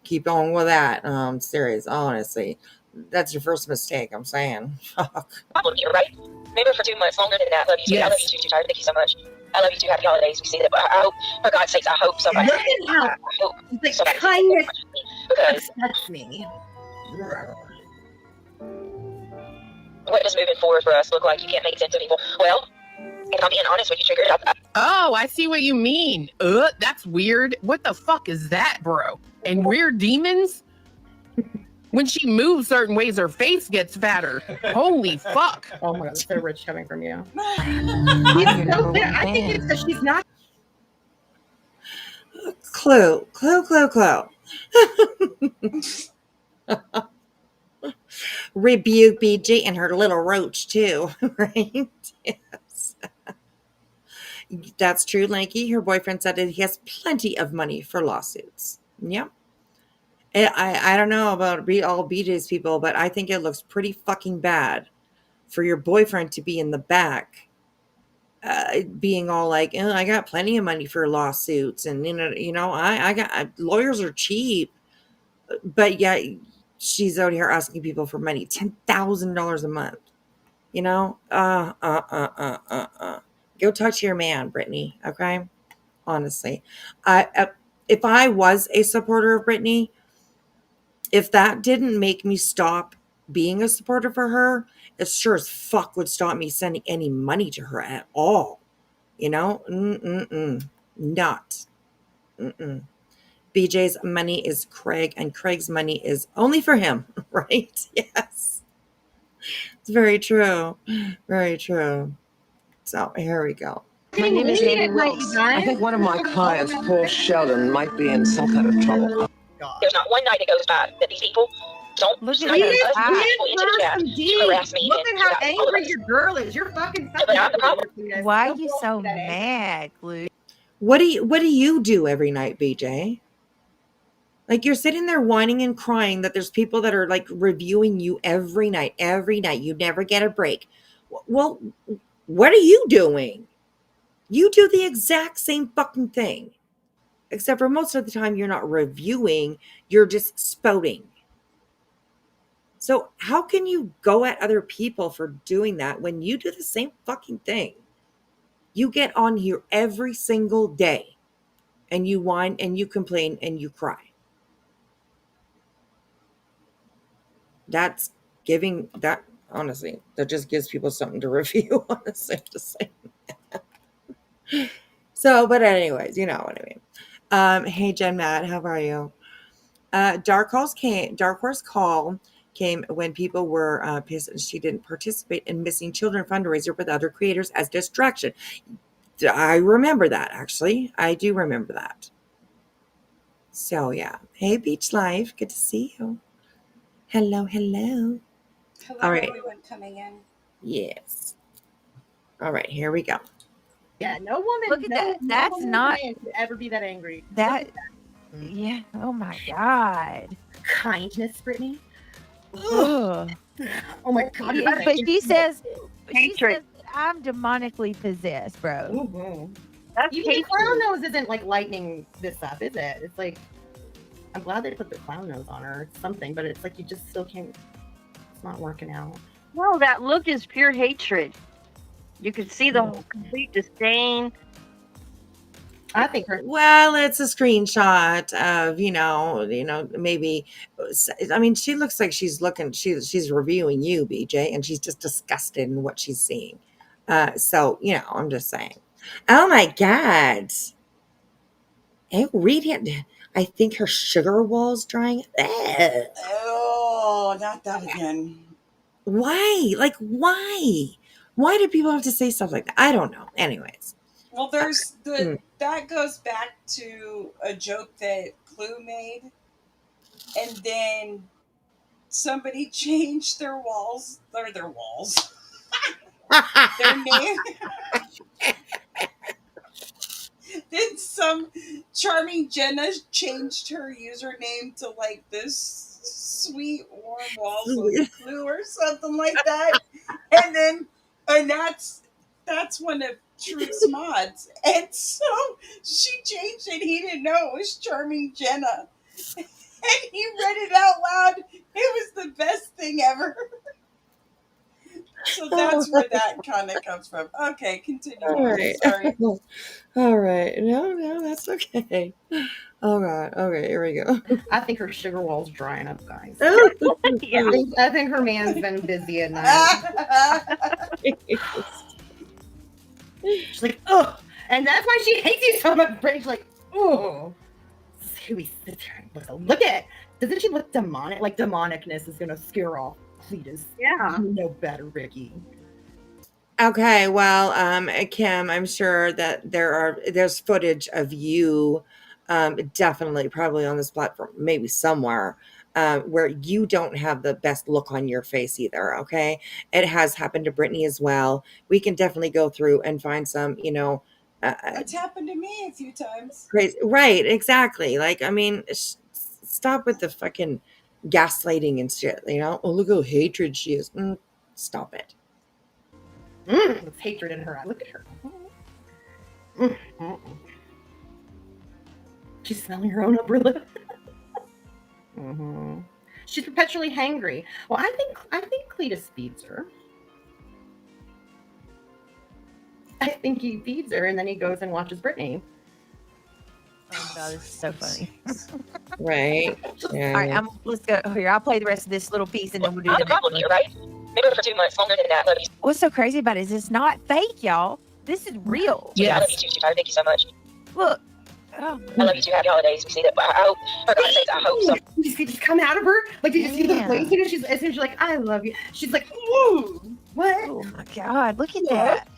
keep on with that. Serious, honestly, that's your first mistake. I'm saying, fuck. problem here, right? Maybe for 2 months longer than that. Love you too. Yes. I love you too, Tyler. Thank you so much. I love you too. Happy holidays. We see that. But I hope, for God's sakes, I hope somebody. Look at how I hope the somebody kindness because upsets me. what does moving forward for us look like? You can't make sense of people. Well, if I'm being honest with you, Triggered, Oh, I see what you mean. That's weird. What the fuck is that, bro? And weird demons? When she moves certain ways, her face gets fatter. Holy fuck. Oh my God, that's so rich coming from you. I She's so clear. I think it's because she's not. Clue. Rebuke BJ and her little roach too, right? Yes. That's true, Lanky. Her boyfriend said that he has plenty of money for lawsuits. Yep. I don't know about all BJ's people, but I think it looks pretty fucking bad for your boyfriend to be in the back, being all like, I got plenty of money for lawsuits, and I got lawyers are cheap, but yet she's out here asking people for money, $10,000 a month. Go talk to your man, Brittany. Okay, honestly, if I was a supporter of Brittany, if that didn't make me stop being a supporter for her, it sure as fuck would stop me sending any money to her at all. Not. BJ's money is Craig, and Craig's money is only for him, right? Yes. It's very true. Very true. So here we go. My name is Andy Wilkes. I think one of my clients, Paul Sheldon, might be in some kind of trouble. there's not one night that goes by that these people don't Look at snipe this. us and people into the chat to harass me. Look and at how harass all of angry us. your girl is. You're fucking. But I'm the problem. Why are you so mad, Clue? What do you do every night, BJ? Like, you're sitting there whining and crying that there's people that are like reviewing you every night. You never get a break. Well, what are you doing? You do the exact same fucking thing. Except for most of the time you're not reviewing, you're just spouting. So how can you go at other people for doing that when you do the same fucking thing? You get on here every single day and you whine and you complain and you cry. That's giving that, honestly, that just gives people something to review, honestly, just saying. So, but anyways, you know what I mean. Hey, Jen Matt, how are you? Dark Horse Call came when people were pissed and she didn't participate in Missing Children fundraiser with other creators as distraction. I remember that, actually. I do remember that. So yeah. Hey, Beach Life. Good to see you. Hello, hello. Hello, All right. everyone coming in. Yes. All right, here we go. Yeah, no woman. Look at no, that. no That's woman not- man could ever be that angry. That, Look at that. yeah. Oh my God. Kindness, Brittany. Ugh. Oh my God. Yeah, but she says, Hatred. I'm demonically possessed, bro. Mhm. That's Even the hatred. clown nose isn't like lightening this up, is it? It's like, I'm glad they put the clown nose on her. It's something, but it's like you just still can't. It's not working out. No, that look is pure hatred. You can see the whole complete disdain. I think her. Well, it's a screenshot of, maybe. I mean, she looks like she's reviewing you, BJ, and she's just disgusted in what she's seeing. So, I'm just saying. Oh my God. Hey, read it. I think her sugar wall's drying. Ugh. Oh, not that again. Why? Like, why? Why do people have to say stuff like that? I don't know. Anyways. Well, there's that goes back to a joke that Clue made, and then somebody changed their walls, their name. Then some charming Jenna changed her username to like this sweet warm walls of Clue or something like that, and that's one of Truth's mods, and so she changed it. He didn't know it was charming Jenna, and he read it out loud. It was the best thing ever. So that's where that kind of comes from. Okay, continue All on. right. Sorry. All right. No, that's okay. Oh God. Okay, here we go. I think her sugar wall's drying up, guys. Yeah. I think her man's been busy at night. She's like, oh, and that's why she hates you so much. Brittany's like, oh, see, we sit there and look at. Doesn't she look demonic? Like demonicness is gonna scare off Cletus. Yeah. You know better, Ricky. Okay, well, Kim, I'm sure that there's footage of you, definitely probably on this platform, maybe somewhere, where you don't have the best look on your face either. Okay, it has happened to Brittany as well. We can definitely go through and find some, It's happened to me a few times. crazy. Right, exactly. Like, I mean, stop with the fucking gaslighting and shit. Oh, look how hatred she is. Stop it. There's hatred in her eye. Look at her. She's smelling her own upper lip. She's perpetually hangry. Well, I think Cletus feeds her. I think he feeds her, and then he goes and watches Brittany. Oh God, this is so funny. Right. Yeah. All right, let's go here. I'll play the rest of this little piece, and then we'll do Not the a next problem one. here, right? Maybe for 2 months longer than that. Love you. What's so crazy about it is it's not fake, y'all. This is real. Yeah, I love you Yes. too, sweetheart. Thank you so much. Look. Oh, I love you too. Happy holidays. We see that. I hope, for God's sakes, I hope so. Did you see just come out of her? Like, did you see the Yeah. place? As soon as she's like, I love you. She's like, ooh, what? oh my God, look at that.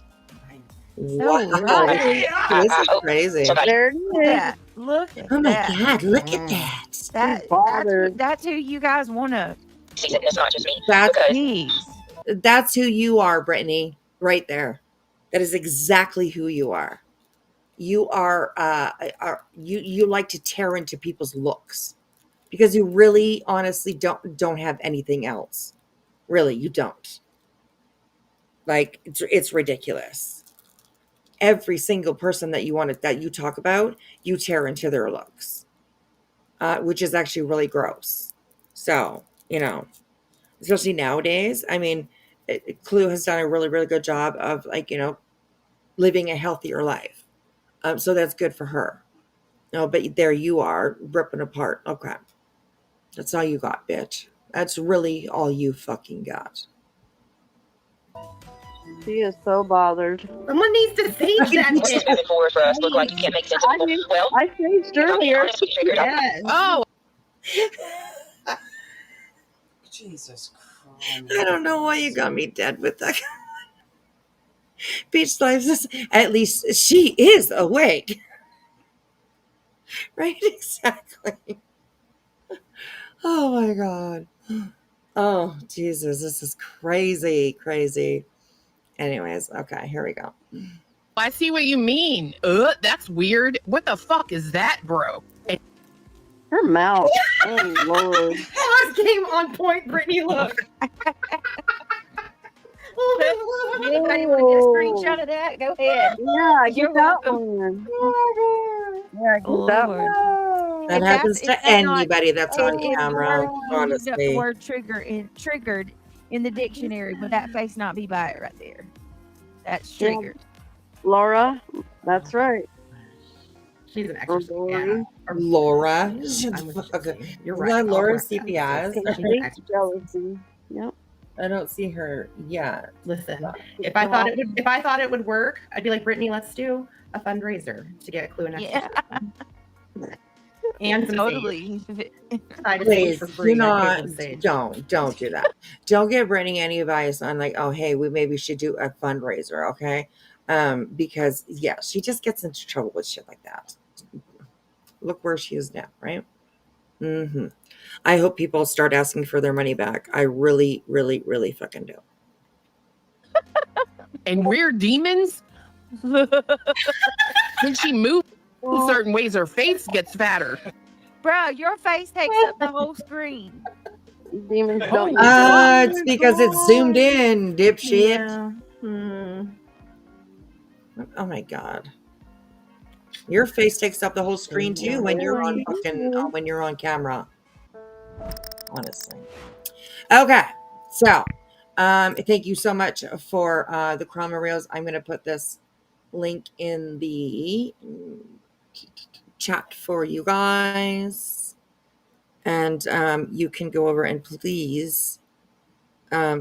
Wow. right. This is crazy. Somebody- There it Look at is. that. Look at Oh my that. God, look at that. That's who you guys want to sees it, and it's not just me. That's Because tease. that's who you are, Brittany, right there. That is exactly who you are. You are you like to tear into people's looks because you really honestly don't have anything else. Really, you don't. Like it's ridiculous. Every single person that you talk about, you tear into their looks. Which is actually really gross. So, especially nowadays, I mean, Clue has done a really, really good job of living a healthier life. So that's good for her. No, but there you are ripping apart. Okay. That's all you got, bitch. That's really all you fucking got. She is so bothered. Someone needs to sage that what's shit. moving forward for us look like you can't make sense of I people. did- Well, I saged if I'm being earlier. honest, we figured out. Yes. Oh, Jesus Christ. I don't know why you got me dead with that. Beach Life says, at least she is awake. Right? Exactly. Oh my God. Oh, Jesus. This is crazy, crazy. Anyways, okay, here we go. I see what you mean. That's weird. What the fuck is that, bro? Her mouth. Oh Lord. Pause game on point, Brittany. Look. Oh, my Lord. Anybody want to get a screenshot of that? Go ahead. Yeah, get You're that welcome. one. Oh Yeah, get that one. Lord. my God. That happens If to that's not, anybody that's on if the camera, word you looked up the honestly. word triggered in the dictionary, would that face not be by it right there? That's Yeah. triggered. Laura, that's right. She's an Or exorcist. Lori. Yeah. Or Laura. I'm with Jesse. You're Is right. that I'll Laura correct that. CPS? She's an Complete exorcist. jealousy. Yep. I don't see her yet. Listen, if I thought it would work, I'd be like, Brittany, let's do a fundraiser to get Clue an Yeah, exorcism. And some totally. sage Please for do free. not, don't do that. Don't give Brittany any advice on like, oh, hey, we maybe should do a fundraiser, okay? Because yeah, she just gets into trouble with shit like that. Look where she is now, right? Mm-hmm. I hope people start asking for their money back. I really, really, really fucking do. And weird demons? When she moves certain ways, her face gets fatter. Bro, your face takes up the whole screen. Demons Holy don't. It's because it's zoomed in, dipshit. Yeah. Oh my God. Your face takes up the whole screen too when you're on when you're on camera. Honestly. Okay. So thank you so much for the chroma reels. I'm gonna put this link in the chat for you guys. And you can go over and please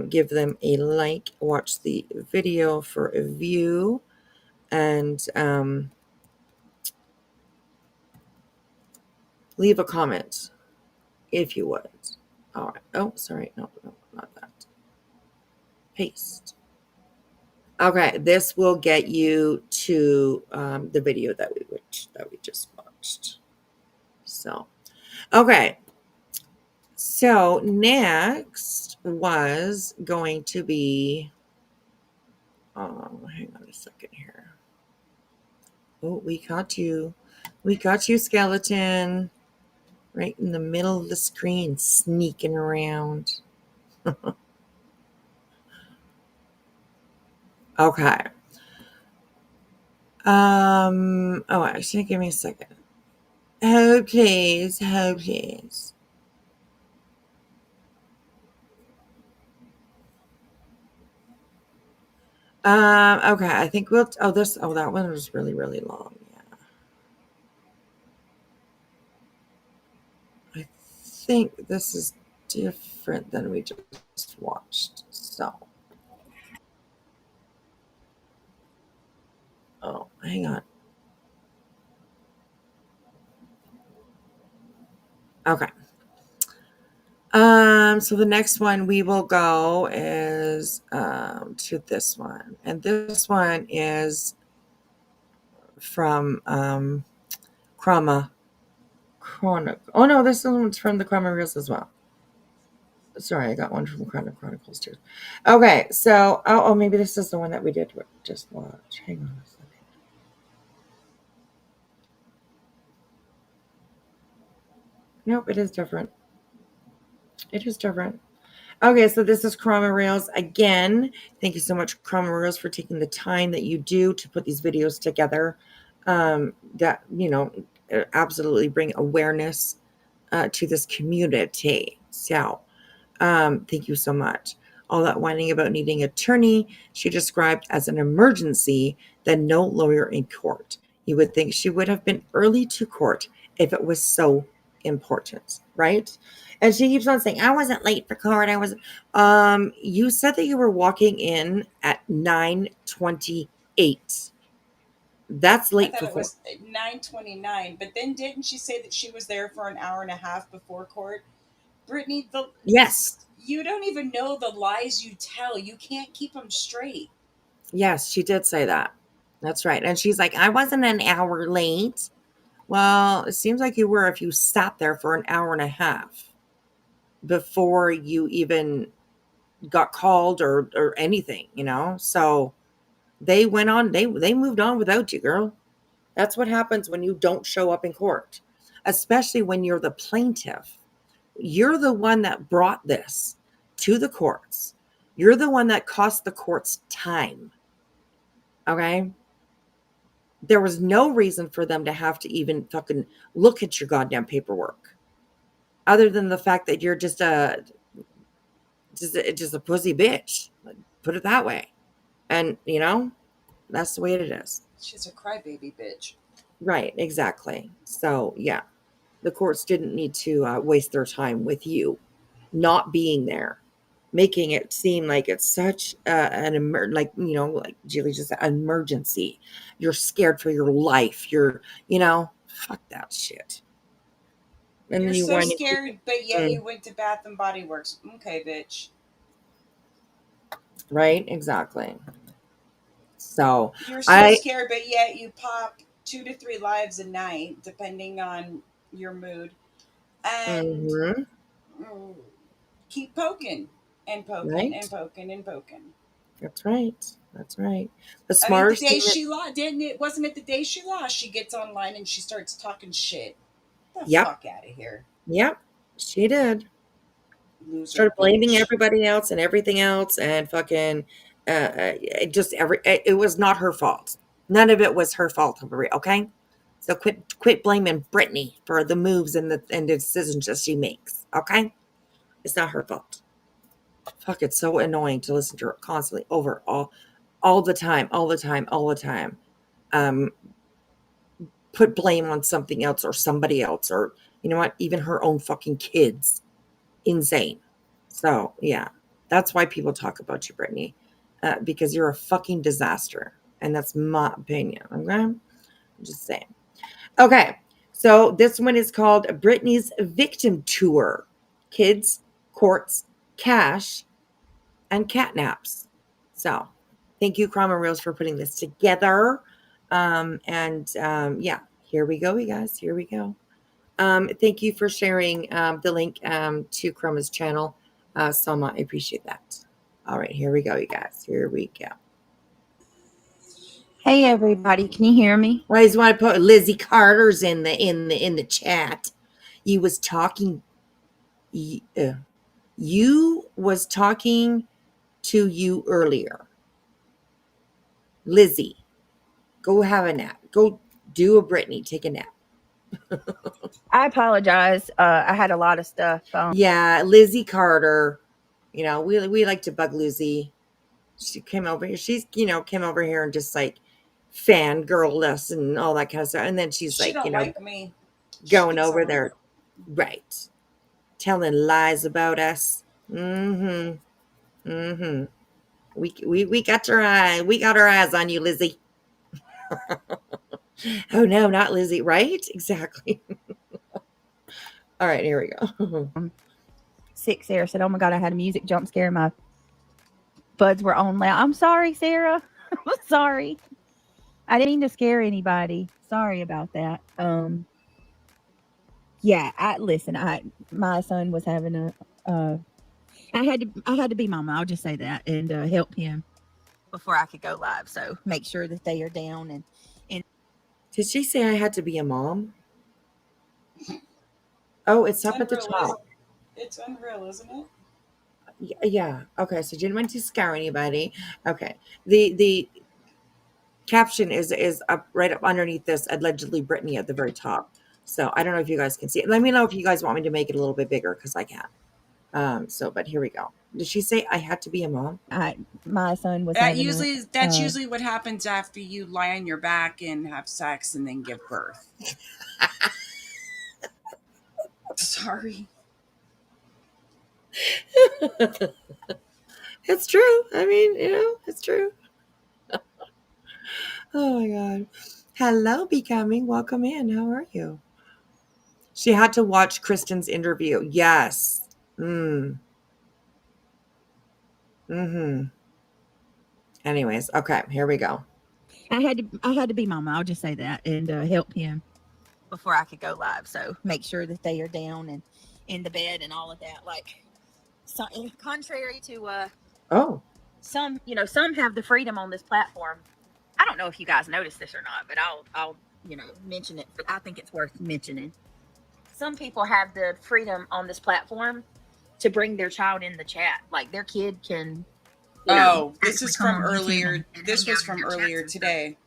give them a like, watch the video for a view, and leave a comment if you would. All right. Oh, sorry. No, not that. Paste. Okay, this will get you to the video that we just watched. So, okay. So next was going to be. Hang on a second here. Oh, we got you. We got you, skeleton. Right in the middle of the screen, sneaking around. Okay. Oh, actually, give me a second. Hold please. Hold please. Okay, I think we'll. That one was really, really long. Yeah. I think this is different than we just watched. So. Oh, hang on. Okay. So the next one we will go is to this one. And this one is from Chroma Chronicle. Oh no, this one's from the Chroma Reels as well. Sorry, I got one from Chroma Chronicles too. Okay, so maybe this is the one that we did just watch. Hang on a second. Nope, it is different. It is different. Okay, so this is Chroma Reels. Again, thank you so much, Chroma Reels, for taking the time that you do to put these videos together. That, absolutely bring awareness to this community. So, thank you so much. All that whining about needing an attorney, she described as an emergency, then no lawyer in court. You would think she would have been early to court if it was so important, right? And she keeps on saying, I wasn't late for court. I wasn't. You said that you were walking in at 9:28. That's I late thought for it court. was 9:29, but then didn't she say that she was there for an hour and a half before court? Brittany, Yes. you don't even know the lies you tell. You can't keep them straight. Yes, she did say that. That's right. And she's like, I wasn't an hour late. Well, it seems like you were if you sat there for an hour and a half. before you even got called or anything, So they went on, they moved on without you, girl. That's what happens when you don't show up in court, especially when you're the plaintiff. You're the one that brought this to the courts. You're the one that cost the courts time. Okay? There was no reason for them to have to even fucking look at your goddamn paperwork, other than the fact that you're just a pussy bitch. Put it that way. And that's the way it is. She's a crybaby bitch. Right, exactly. So yeah, the courts didn't need to waste their time with you not being there, making it seem like it's such like Julie just said, an emergency. You're scared for your life. Fuck that shit. And You're then you so run scared, but yet you went to Bath and Body Works. Okay, bitch. right, exactly. So You're so scared, but yet you pop 2 to 3 lives a night, depending on your mood, and keep poking and poking right, and poking and poking. That's right. That's right. The I mean, the smartest day thing. she lost, didn't it? Wasn't it the day she lost? She gets online and she starts talking shit. The Yep. fuck out of here. Yep. She did. Loser Started blaming bitch. everybody else and everything else, and fucking it was not her fault. None of it was her fault. Okay, so quit blaming Brittany for the moves and the decisions that she makes. Okay, it's not her fault. Fuck, it's so annoying to listen to her constantly over all the time, all the time, all the time. Put blame on something else or somebody else, or you know what, even her own fucking kids. Insane. So yeah, that's why people talk about you, Brittany, because you're a fucking disaster, and that's my opinion. Okay, I'm just saying. Okay, so this one is called Brittany's Victim Tour: Kids, Courts, Cash, and Catnaps. So, thank you, Crime and Reels, for putting this together. Yeah, here we go, you guys. Here we go. Thank you for sharing the link to Chroma's channel, Selma. I appreciate that. All right, here we go, you guys. Here we go. Hey everybody, can you hear me? I just want to put Lizzie Carter's in the chat. You was talking. You was talking to you earlier. Lizzie, go have a nap. Go do a Brittany. Take a nap. I apologize. I had a lot of stuff. Yeah, Lizzie Carter. We like to bug Lizzie. She came over here. She's came over here and just like fangirled us and all that kind of stuff. And then she's She like, don't like me. going over there, right, telling lies about us. Mm-hmm. Mm-hmm. We got your eye. We got our eyes on you, Lizzie. Oh no, not Lizzie. Right? Exactly. All right, here we go. Sarah said, "Oh my god, I had a music jump scare. My buds were on loud." I'm sorry, Sarah. I'm sorry. I didn't mean to scare anybody. Sorry about that. Yeah. My son was having I had to be mama. I'll just say that and help him before I could go live. So make sure that they are down and. Did she say I had to be a mom? Oh, it's up at the top. It's unreal, isn't it? Yeah. Okay. So didn't want to scare anybody. Okay. The caption is up right up underneath this, allegedly Brittany at the very top. So I don't know if you guys can see it. Let me know if you guys want me to make it a little bit bigger because I can. But here we go. Did she say I had to be a mom? My son was that's usually what happens after you lie on your back and have sex and then give birth. Sorry. It's true. I mean, it's true. Oh my God. Hello, Becoming. Welcome in. How are you? She had to watch Kristen's interview. Yes. Mm-hmm. Anyways, okay, here we go. I had to be mama. I'll just say that and help him before I could go live. So make sure that they are down and in the bed and all of that. Like, so, contrary to Oh, some, some have the freedom on this platform. I don't know if you guys noticed this or not, but I'll mention it. I think it's worth mentioning. Some people have the freedom on this platform to bring their child in the chat. Like their kid can. Oh, this is from earlier. This was from earlier today.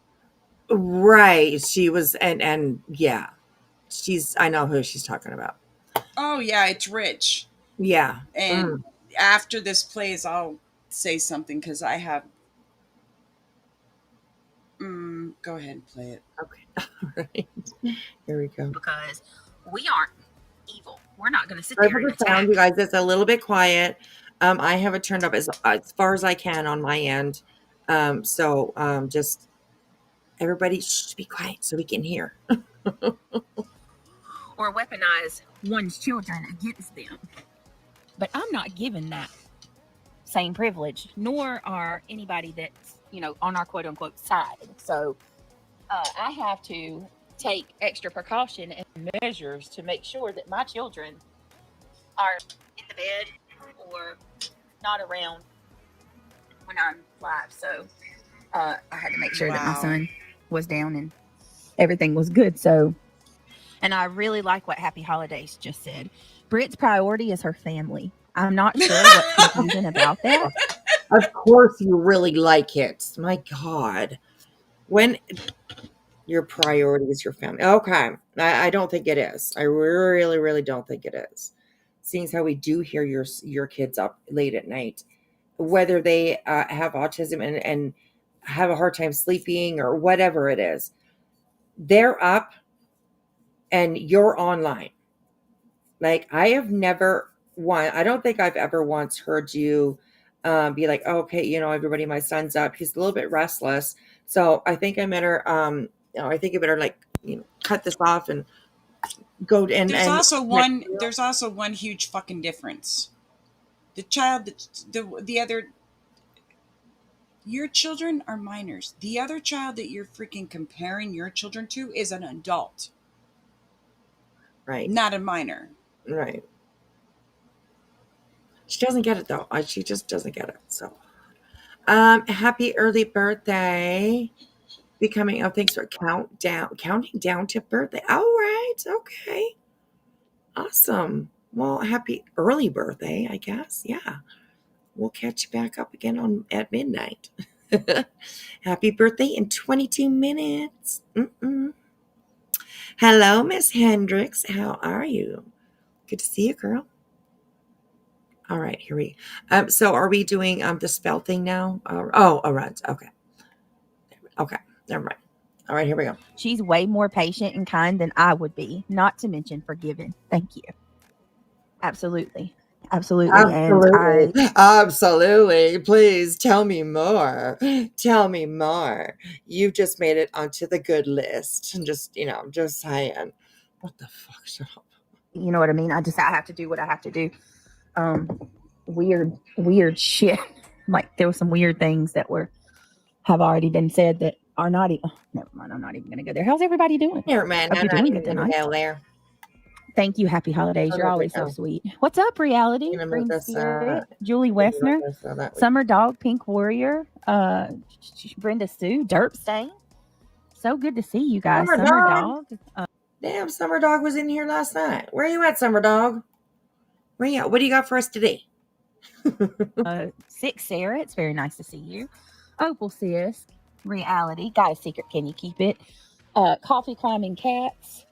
right. She was, and yeah, I know who she's talking about. Oh yeah, it's Rich. Yeah. And after this plays, I'll say something because I have. Go ahead and play it. Okay. All right. Here we go. Because we aren't evil. We're not going to sit Sorry there for and the sound, you guys. It's a little bit quiet. I have it turned up as far as I can on my end. So just everybody should be quiet so we can hear. or weaponize one's children against them. But I'm not given that same privilege, nor are anybody that's, on our quote unquote side. So I have to take extra precaution and measures to make sure that my children are in the bed or not around when I'm live. So I had to make sure that my son was down and everything was good. So, and I really like what Happy Holidays just said. Britt's priority is her family. I'm not sure what's confusing about that. Of course you really like it. My God. When your priority is your family. Okay. I don't think it is. I really, really don't think it is. Seeing as how we do hear your kids up late at night, whether they have autism and have a hard time sleeping or whatever it is, they're up and you're online. Like I don't think I've ever once heard you be like, oh, okay, everybody, my son's up. He's a little bit restless. So I think I better, I think I better like, cut this off and go and. There's also one huge fucking difference. The child, the other, your children are minors. The other child that you're freaking comparing your children to is an adult. Right. Not a minor. Right. She doesn't get it though. She just doesn't get it. So, happy early birthday. Thanks for counting down to birthday. All right. Okay. Awesome. Well, happy early birthday, I guess. Yeah. We'll catch you back up again at midnight. Happy birthday in 22 minutes. Hello, Miss Hendricks. How are you? Good to see you, girl. All right, here we. So are we doing the spell thing now? All right. Okay. Okay. Never mind. All right, here we go. She's way more patient and kind than I would be, not to mention forgiving. Thank you. Absolutely. Absolutely. Absolutely. Please tell me more. Tell me more. You've just made it onto the good list. And just saying. What the fuck? Shut up. You know what I mean? I have to do what I have to do. Weird shit. Like there were some weird things that have already been said that are not even. Never mind. I'm not even going to go there. How's everybody doing? Never mind. Hope you're doing good tonight. There. Thank you. Happy holidays. You're always so sweet. What's up, Reality? Green Spirit, Julie Wessner, Summer Dog, Pink Warrior, Brenda Sue, Derp Stain. So good to see you guys. Summer Dog. Damn, Summer Dog was in here last night. Where are you at, Summer Dog? Where you at? What do you got for us today? Six Sarah, it's very nice to see you. Opal Sis, Reality, got a secret, can you keep it? Coffee Climbing Cats,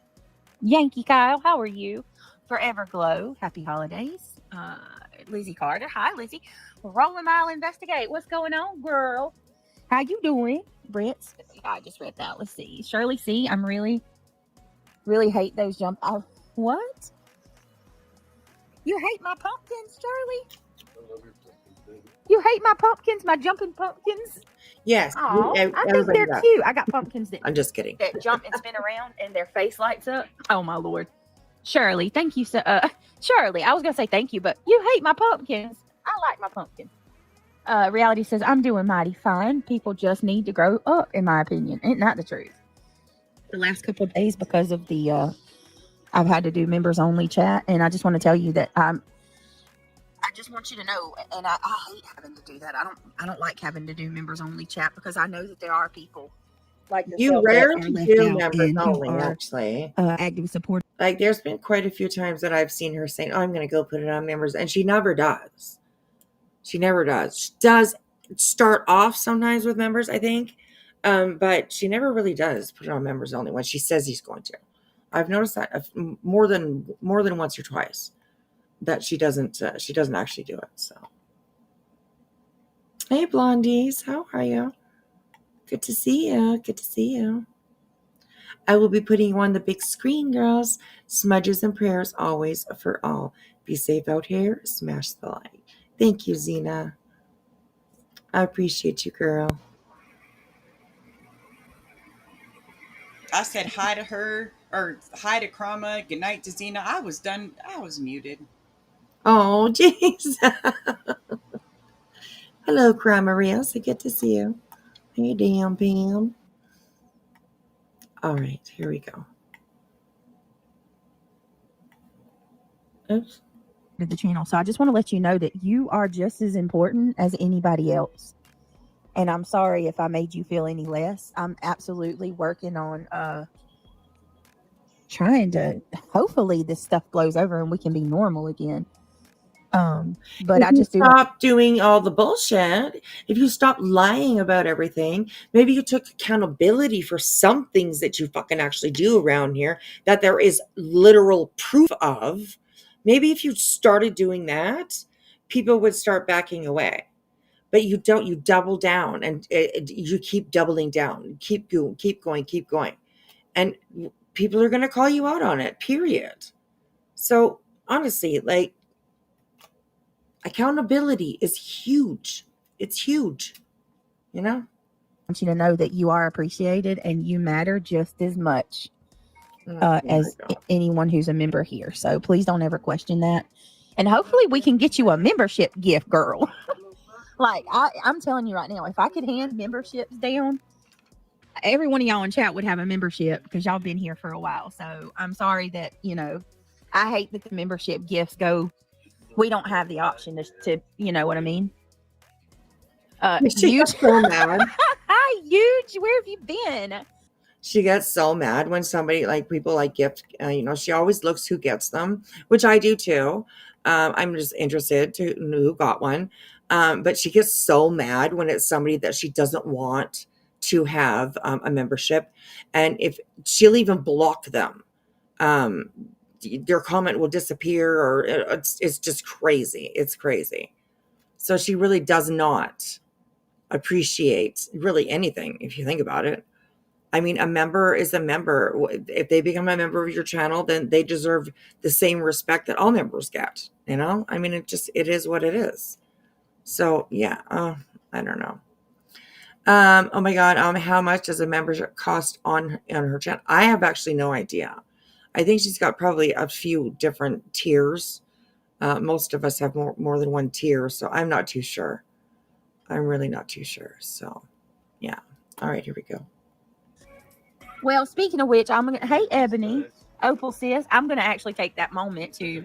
Yankee Kyle, how are you? Forever Glow, happy holidays. Lizzie Carter, hi Lizzie. Rolling Mile Investigate, what's going on, girl? How you doing? Brits, I just read that. Let's see. Shirley C, I'm really hate those what? You hate my pumpkins, Shirley? You hate my pumpkins, my jumping pumpkins? Yes. I think they're cute. I got pumpkins that I'm just kidding. That jump and spin around and their face lights up. Oh my Lord. Shirley, thank you. Shirley, I was gonna say thank you, but you hate my pumpkins. I like my pumpkin. Reality says I'm doing mighty fine. People just need to grow up, in my opinion. Ain't that the truth? The last couple of days because of the I've had to do members only chat, and I just want to tell you that I just want you to know, and I hate having to do that. I don't like having to do members only chat because I know that there are people like You yourself that are rarely left do out members and who only, are actually. active support. Like, there's been quite a few times that I've seen her saying, "Oh, I'm going to go put it on members," and she never does. She never does. She does start off sometimes with members, I think, but she never really does put it on members only when she says he's going to. I've noticed that more than once or twice that she doesn't actually do it. So, hey, blondies, how are you? Good to see you. Good to see you. I will be putting you on the big screen, girls. Smudges and prayers always for all. Be safe out here. Smash the like. Thank you, Zena. I appreciate you, girl. I said hi to her, or hi to Krama, good night to Zena. I was done. I was muted. Oh, jeez. Hello, Maria. So good to see you. Hey, damn, Pam. All right, here we go. Oops. To the channel. So I just want to let you know that you are just as important as anybody else. And I'm sorry if I made you feel any less. I'm absolutely working on trying to, hopefully this stuff blows over and we can be normal again. But if I you just do stop doing all the bullshit, if you stop lying about everything, maybe you took accountability for some things that you fucking actually do around here that there is literal proof of. Maybe if you started doing that, people would start backing away. But you don't. You double down, and you keep doubling down. Keep going, and people are going to call you out on it. Period. So honestly, like, accountability is huge. It's huge, you know? want you to know that you are appreciated and you matter just as much Oh my as God. anyone who's a member here. So please don't ever question that. And hopefully we can get you a membership gift, girl. Like I'm telling you right now, if I could hand memberships down, every one of y'all in chat would have a membership because y'all been here for a while. So I'm sorry that, I hate that the membership gifts go. We don't have the option to you know what I mean? She Huge. gets so mad. Hi, Huge. Where have you been? She gets so mad when somebody, like, people like gift, she always looks who gets them, which I do too. I'm just interested to know who got one. But she gets so mad when it's somebody that she doesn't want to have a membership. And if she'll even block them, their comment will disappear, or it's just crazy. It's crazy. So she really does not appreciate really anything if you think about it. I mean, a member is a member. If they become a member of your channel, then they deserve the same respect that all members get. I mean, it is what it is. So yeah, I don't know. Oh my God. How much does a membership cost on her channel? I have actually no idea. I think she's got probably a few different tiers. Most of us have more than one tier, so I'm not too sure. I'm really not too sure. So yeah. All right, here we go. Well, speaking of which, hey, Ebony, Opal sis, I'm gonna actually take that moment to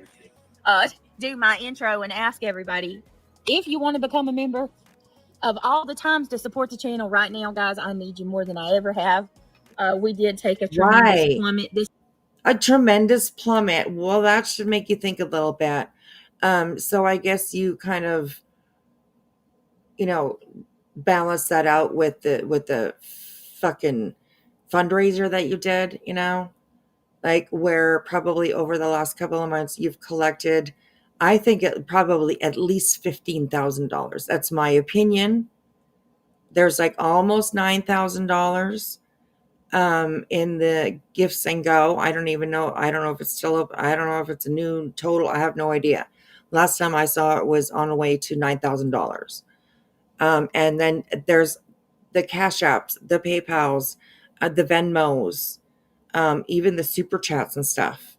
do my intro and ask everybody if you want to become a member. Of all the times to support the channel right now, guys, I need you more than I ever have. We did take a tremendous plummet A tremendous plummet. Well, that should make you think a little bit. So I guess you kind of, balance that out with the fucking fundraiser that you did, like, where probably over the last couple of months you've collected, I think, probably at least $15,000. That's my opinion. There's like almost $9,000 in the gifts and go. I don't even know. I don't know if it's still up. I don't know if it's a new total. I have no idea. Last time I saw it was on the way to $9,000. And then there's the Cash Apps, the PayPals, the Venmos, even the super chats and stuff.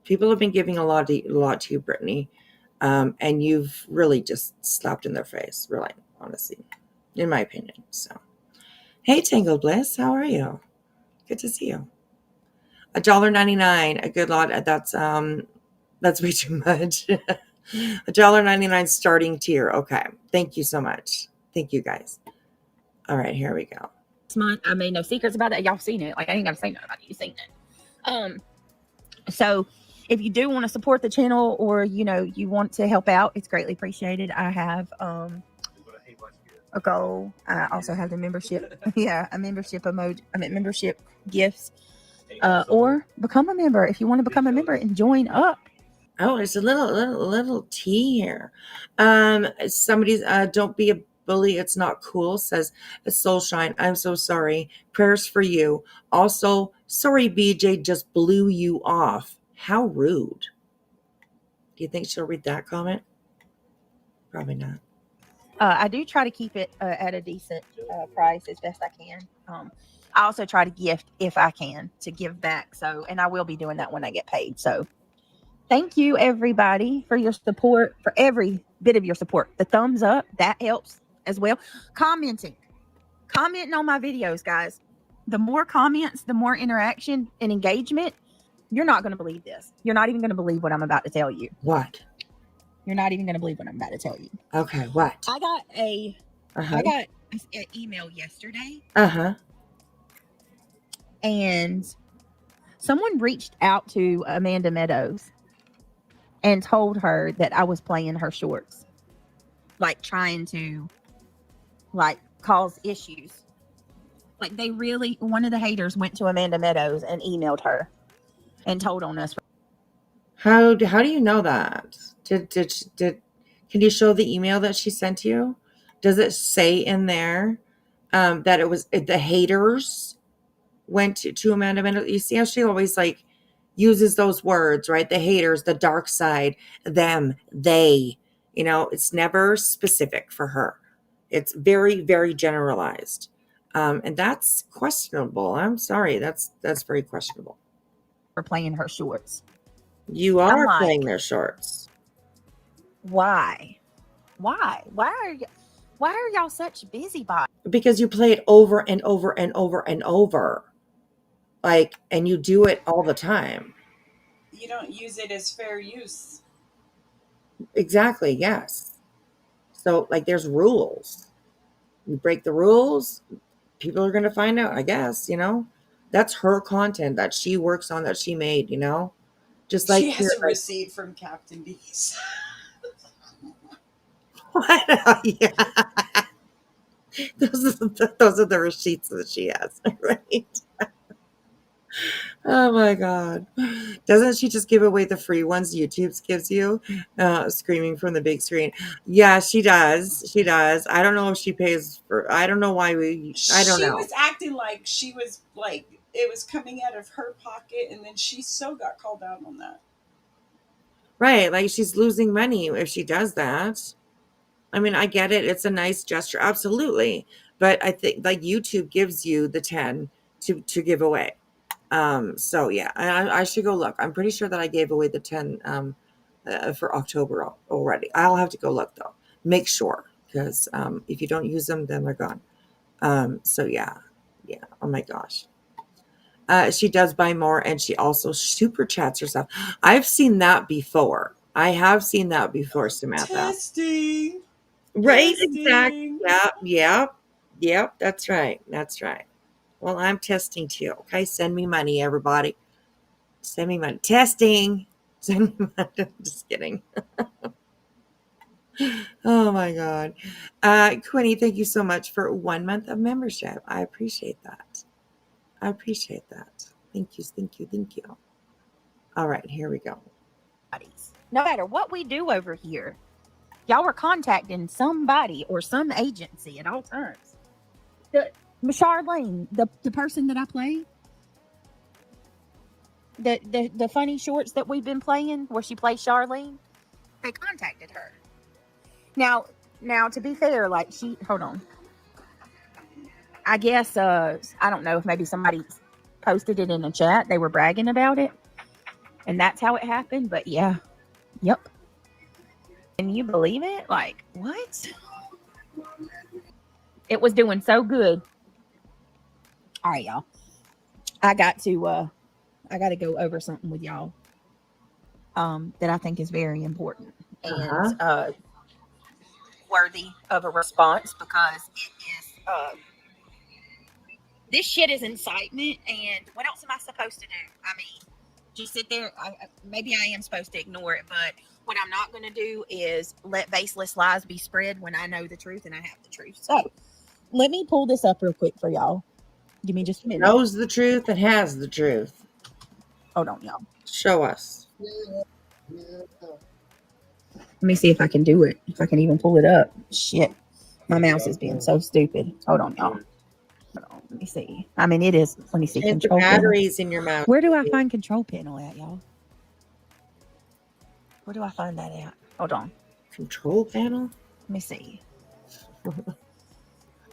People have been giving a lot to you, Brittany, and you've really just slapped in their face, really, honestly, in my opinion. So, hey, Tangled Bliss, how are you? Good to see you. $1.99, a good lot. That's way too much. $1.99 starting tier. Okay. Thank you so much. Thank you guys. All right, here we go. This month, I made no secrets about it. Y'all seen it. Like, I ain't gotta say nothing about it. You seen it. So if you do want to support the channel, or you want to help out, it's greatly appreciated. I have a goal. I also have the membership. Yeah, a membership emoji. I mean, membership gifts. Or become a member if you want to become a member and join up. Oh, there's a little tea here. Somebody's don't be a bully. It's not cool. Says Soulshine. I'm so sorry. Prayers for you. Also, sorry, BJ just blew you off. How rude. Do you think she'll read that comment? Probably not. I do try to keep it at a decent price as best I can. I also try to gift if I can, to give back. So, and I will be doing that when I get paid. So thank you everybody for your support, for every bit of your support. The thumbs up, that helps as well. Commenting on my videos, guys. The more comments, the more interaction and engagement. You're not going to believe this. You're not even going to believe what I'm about to tell you. What? You're not even going to believe what I'm about to tell you. Okay, what? I got an email yesterday. And someone reached out to Amanda Meadows and told her that I was playing her shorts, like trying to cause issues. Like, one of the haters went to Amanda Meadows and emailed her and told on us. How do you know that? Can you show the email that she sent you? Does it say in there that it was the haters went to Amanda Meadows? You see how she always uses those words, right? The haters, the dark side, them, they. It's never specific for her. It's very, very generalized, and that's questionable. I'm sorry, that's very questionable. For playing her shorts. You are playing their shorts. Why are y'all such busybodies? Because you play it over and over and over and over. And you do it all the time. You don't use it as fair use. Exactly, yes. So, there's rules. You break the rules, people are going to find out, I guess, That's her content that she works on, that she made, Just like she has a receipt from Captain D's. Yeah. Those are the receipts that she has, right? Oh my God. Doesn't she just give away the free ones YouTube gives you? Screaming from the big screen. Yeah, she does. She does. I don't know if she pays for, I don't know why I don't know. She was acting like she was it was coming out of her pocket, and then she so got called out on that. Right. She's losing money if she does that. I mean, I get it. It's a nice gesture. Absolutely. But I think YouTube gives you the 10 to give away. So yeah, I should go look. I'm pretty sure that I gave away the 10 for October already. I'll have to go look though. Make sure, because if you don't use them, then they're gone. So yeah. Oh my gosh. She does buy more, and she also super chats herself. I've seen that before. I have seen that before, Samantha. Testing. Right, Testing. exactly. Yep. That's right. Well, I'm testing too. Okay, send me money, everybody. Send me money. Testing. Send me money. I'm just kidding. Oh my God. Quinny, thank you so much for 1 month of membership. I appreciate that. Thank you. All right, here we go. No matter what we do over here, y'all are contacting somebody or some agency at all times. Charlene, the person that I play, the funny shorts that we've been playing, where she plays Charlene, they contacted her. Now, to be fair, hold on. I guess, I don't know if maybe somebody posted it in the chat. They were bragging about it, and that's how it happened. But yeah, yep. Can you believe it? What? It was doing so good. All right, y'all. I got to I got to go over something with y'all that I think is very important and worthy of a response because it is this shit is incitement. And what else am I supposed to do? I mean, just sit there. Maybe I am supposed to ignore it, but what I'm not going to do is let baseless lies be spread when I know the truth and I have the truth. So let me pull this up real quick for y'all. Give me just a minute. Knows the truth and has the truth. Hold on, y'all. Show us. Let me see if I can do it. If I can even pull it up. Shit. My mouse is being so stupid. Hold on, y'all. Hold on. Let me see. I mean, it is. Let me see. Change the Control panel. batteries in your mouth. Where do I find control panel at, y'all? Where do I find that at? Hold on. Control panel? Let me see.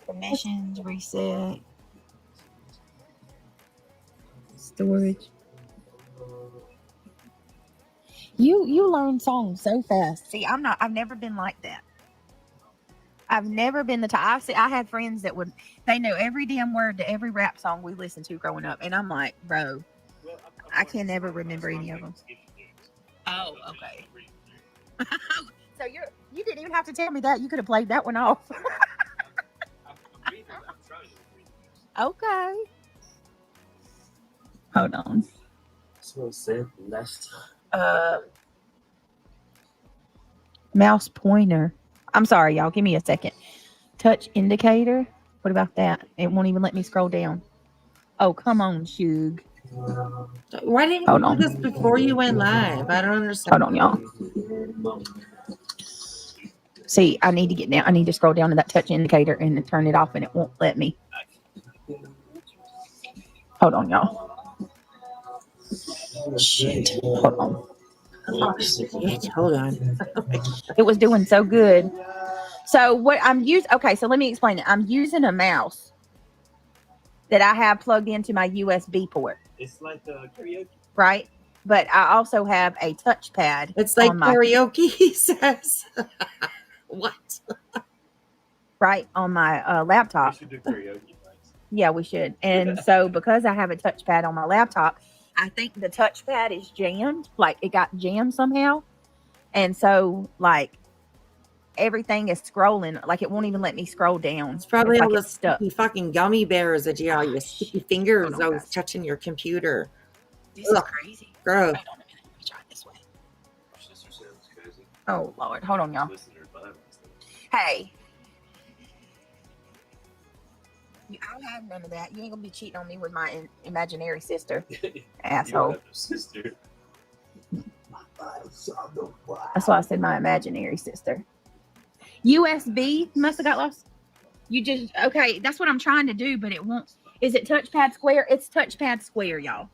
Permissions, reset. Storage. You learn songs so fast. See, I've never been like that. I've never been the type. I had friends that they know every damn word to every rap song we listened to growing up. And I'm like, bro, I can never remember any of them. Oh, okay. So you didn't even have to tell me that. You could have played that one off. Okay. Hold on. Mouse pointer. I'm sorry, y'all. Give me a second. Touch indicator. What about that? It won't even let me scroll down. Oh, come on, Shug. Why didn't you do this before you went live? I don't understand. Hold on, y'all. See, I need to get down. I need to scroll down to that touch indicator and turn it off, and it won't let me. Hold on, y'all. Shit. Hold on. Oh, shit. Hold on. It was doing so good. So what I'm using, okay, so let me explain it. I'm using a mouse that I have plugged into my USB port. It's like the karaoke. Right? But I also have a touchpad. It's like karaoke, he says. What? Right, on my laptop. We should do karaoke. Yeah, we should. And so because I have a touchpad on my laptop, I think the touchpad is jammed. Like it got jammed somehow. And so like everything is scrolling. Like it won't even let me scroll down. It's probably like all the sticky fucking gummy bears that you all your sticky fingers always touching your computer. This is crazy. Gross. Wait on a minute. Let me try it this way. Oh, Lord. Hold on, y'all. Hey. I don't have none of that. You ain't gonna be cheating on me with my imaginary sister. Asshole. Sister. That's why I said my imaginary sister. USB must have got lost. You just, okay, that's what I'm trying to do, but it won't. Is it touchpad square? It's touchpad square, y'all.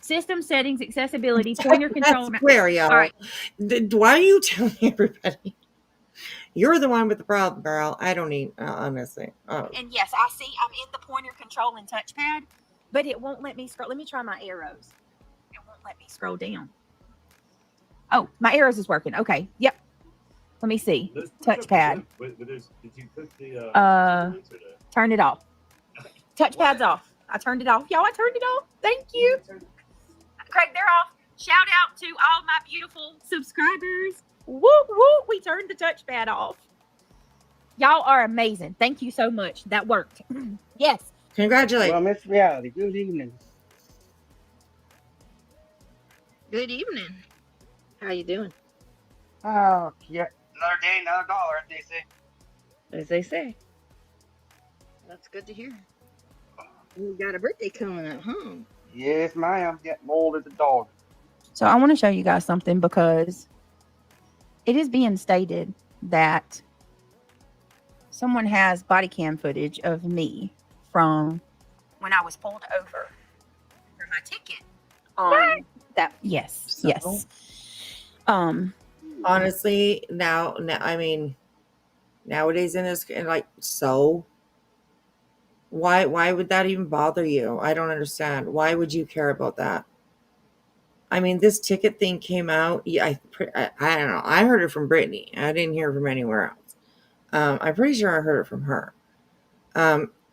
System settings, accessibility, pointer control. Square, y'all. All right. Why are you telling everybody? You're the one with the problem, girl. I don't need, honestly. Oh. And yes, I see I'm in the pointer control and touchpad, but it won't let me scroll. Let me try my arrows. It won't let me scroll down. Oh, my arrows is working. Okay. Yep. Let me see. Touchpad. Did you cook the Turn it off. Touchpad's off. I turned it off. Y'all, I turned it off. Thank you. Craig, they're off. Shout out to all my beautiful subscribers. Woo, woo. We turned the touchpad off. Y'all are amazing. Thank you so much. That worked. Yes. Congratulations. Well, Miss Reality, good evening. Good evening. How you doing? Oh, yeah. Another day, another dollar, as they say. As they say. That's good to hear. You got a birthday coming up, huh? Yes, ma'am. Getting old as a dog. So I want to show you guys something because it is being stated that someone has body cam footage of me from when I was pulled over for my ticket. That yes, So, yes. Honestly, now, I mean, nowadays in this, like, so why would that even bother you? I don't understand. Why would you care about that? I mean, this ticket thing came out. Yeah, I don't know. I heard it from Brittany. I didn't hear it from anywhere else. I'm pretty sure I heard it from her.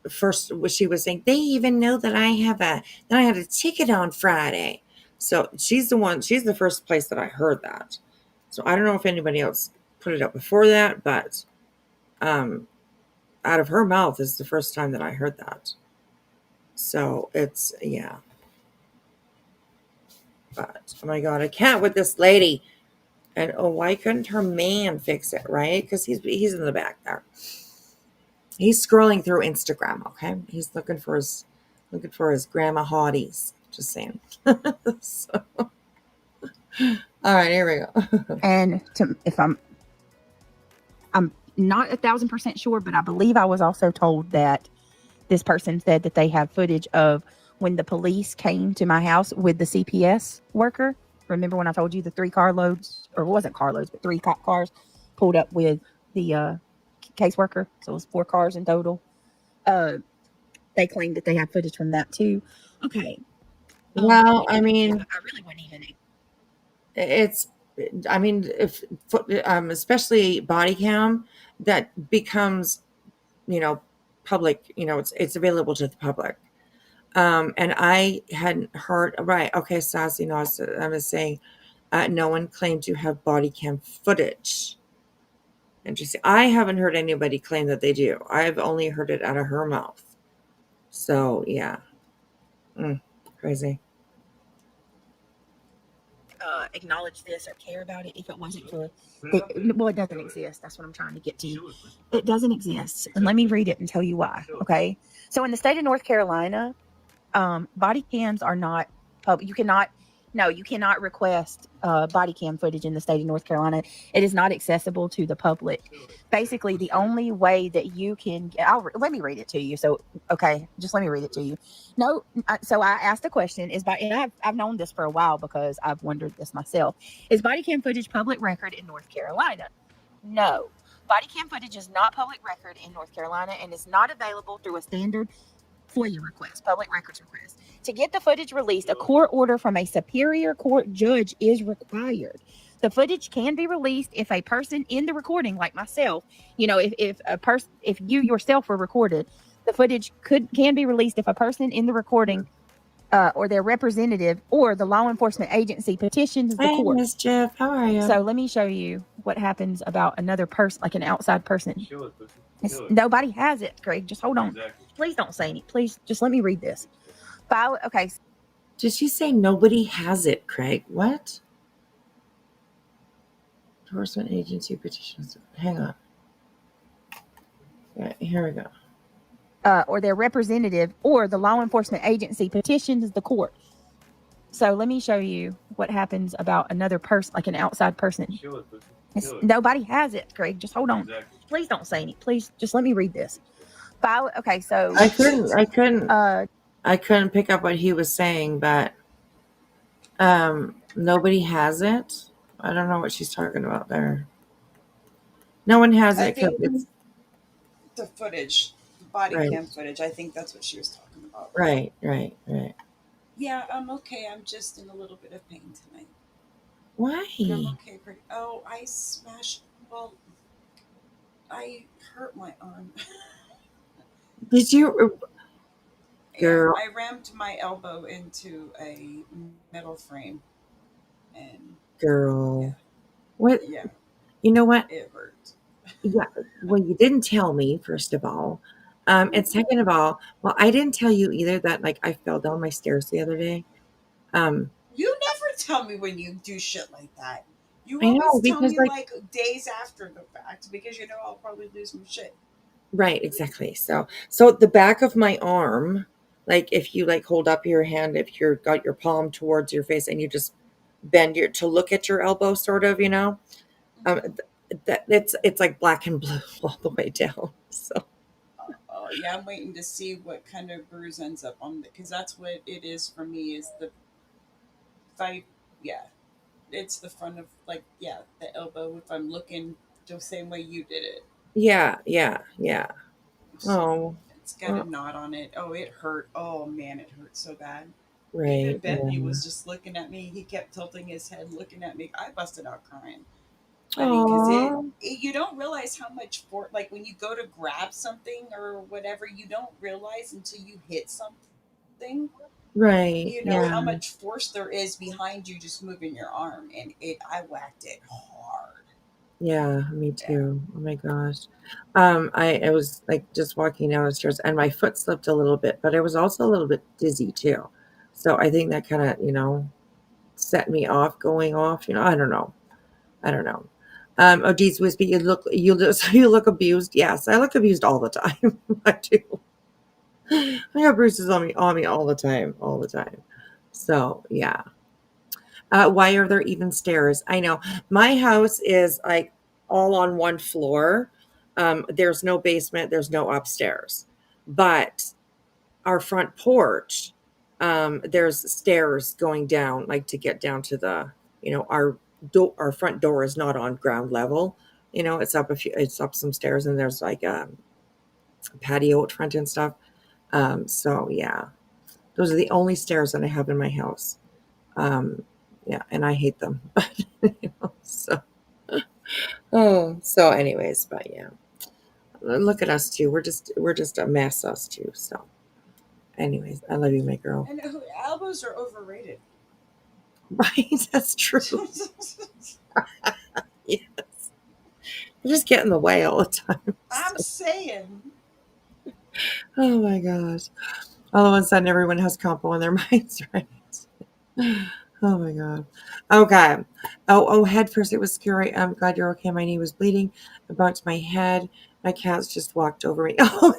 First, she was saying they even know that I had a ticket on Friday. So she's the first place that I heard that. So I don't know if anybody else put it up before that, but out of her mouth is the first time that I heard that. So it's, yeah. But oh my God, I can't with this lady. And oh, why couldn't her man fix it, right? Because he's in the back there. He's scrolling through Instagram, okay? He's looking for his grandma hotties. Just saying. So, all right, here we go. And if I'm not 1,000% sure, but I believe I was also told that this person said that they have footage of when the police came to my house with the CPS worker. Remember when I told you the 3 carloads, or it wasn't carloads, but 3 cop cars pulled up with the caseworker? So it was 4 cars in total. They claimed that they have footage from that too. Okay. Well, I mean, I really wouldn't even. it's, I mean, if especially body cam, that becomes, public. It's available to the public. And I hadn't heard. Right? Okay, Sassy. No, I was saying, no one claimed to have body cam footage. Interesting. I haven't heard anybody claim that they do. I've only heard it out of her mouth. So yeah, crazy. Acknowledge this or care about it if it wasn't for well, it doesn't exist. That's what I'm trying to get to. It doesn't exist, and let me read it and tell you why. Okay, so in the state of North Carolina, body cams are not public. You cannot request body cam footage in the state of North Carolina. It is not accessible to the public. Basically, the only way that you can, let me read it to you. So, okay, just let me read it to you. No, so I asked the question, and I've known this for a while because I've wondered this myself. Is body cam footage public record in North Carolina? No. Body cam footage is not public record in North Carolina and is not available through a standard FOIA request, public records request. To get the footage released, a court order from a superior court judge is required. The footage can be released if a person in the recording, like myself, if you yourself were recorded, the footage can be released if a person in the recording or their representative or the law enforcement agency petitions the court. Miss Jeff, how are you? So let me show you what happens about another person, like an outside person. Nobody has it, Greg. Just hold on. Exactly. Please don't say anything. Please, just let me read this. Okay. Did she say nobody has it, Craig? What? Enforcement agency petitions. Hang on. Right, here we go. Or their representative or the law enforcement agency petitions the court. So let me show you what happens about another person, like an outside person. Nobody has it, Greg. Just hold on. Exactly. Please don't say anything. Please, just let me read this. Okay, so I couldn't pick up what he was saying, but nobody has it. I don't know what she's talking about there. No one has it. It's the footage, the body cam footage. I think that's what she was talking about. Right. Yeah, I'm okay. I'm just in a little bit of pain tonight. Why? But I'm okay. I smashed. Well, I hurt my arm. Did you? Girl. Yeah, I rammed my elbow into a metal frame. And girl. Yeah. What? Yeah. You know what? It hurt. Yeah. Well, you didn't tell me, first of all. And second of all, well, I didn't tell you either that like I fell down my stairs the other day. You never tell me when you do shit like that. You I know, always tell because, me like days after the fact because you know I'll probably lose my shit. Right, exactly. So the back of my arm, like if you like hold up your hand, if you're got your palm towards your face and you just bend to look at your elbow, sort of, that it's like black and blue all the way down. So. Yeah, I'm waiting to see what kind of bruise ends up on it because that's what it is for me. Is the fight? Yeah, it's the front of the elbow. If I'm looking the same way you did it. Yeah. Oh, it's got a knot on it. Oh, it hurt. Oh man, it hurt so bad. Right. Even Bentley was just looking at me. He kept tilting his head, looking at me. I busted out crying. I mean, because you don't realize how much like when you go to grab something or whatever, you don't realize until you hit something Right. You know Yeah. how much force there is behind you just moving your arm, and I whacked it hard. Yeah, me Yeah. too. Oh my gosh. I was like just walking downstairs and my foot slipped a little bit, but I was also a little bit dizzy too. So I think that kind of, set me off going off. I don't know. I don't know. Oh geez, Wispy, you look abused. Yes, I look abused all the time. I do. I have bruises on me all the time, all the time. So yeah. Why are there even stairs? I know my house is like all on one floor. There's no basement, there's no upstairs, but our front porch, there's stairs going down, like to get down to our front door is not on ground level. It's up some stairs, and there's like a patio out front and stuff. So yeah, those are the only stairs that I have in my house. Um, yeah, and I hate them. So, so anyways, but yeah, look at us too. We're just a mess, us too. So, anyways, I love you, my girl. And elbows are overrated. Right, that's true. Yes, they just get in the way all the time. I'm saying. Oh my gosh! All of a sudden, everyone has compo in their minds, right? Oh my god. Okay. Oh, head first. It was scary. I'm glad you're okay. My knee was bleeding. I bumped my head. My cats just walked over me. Oh,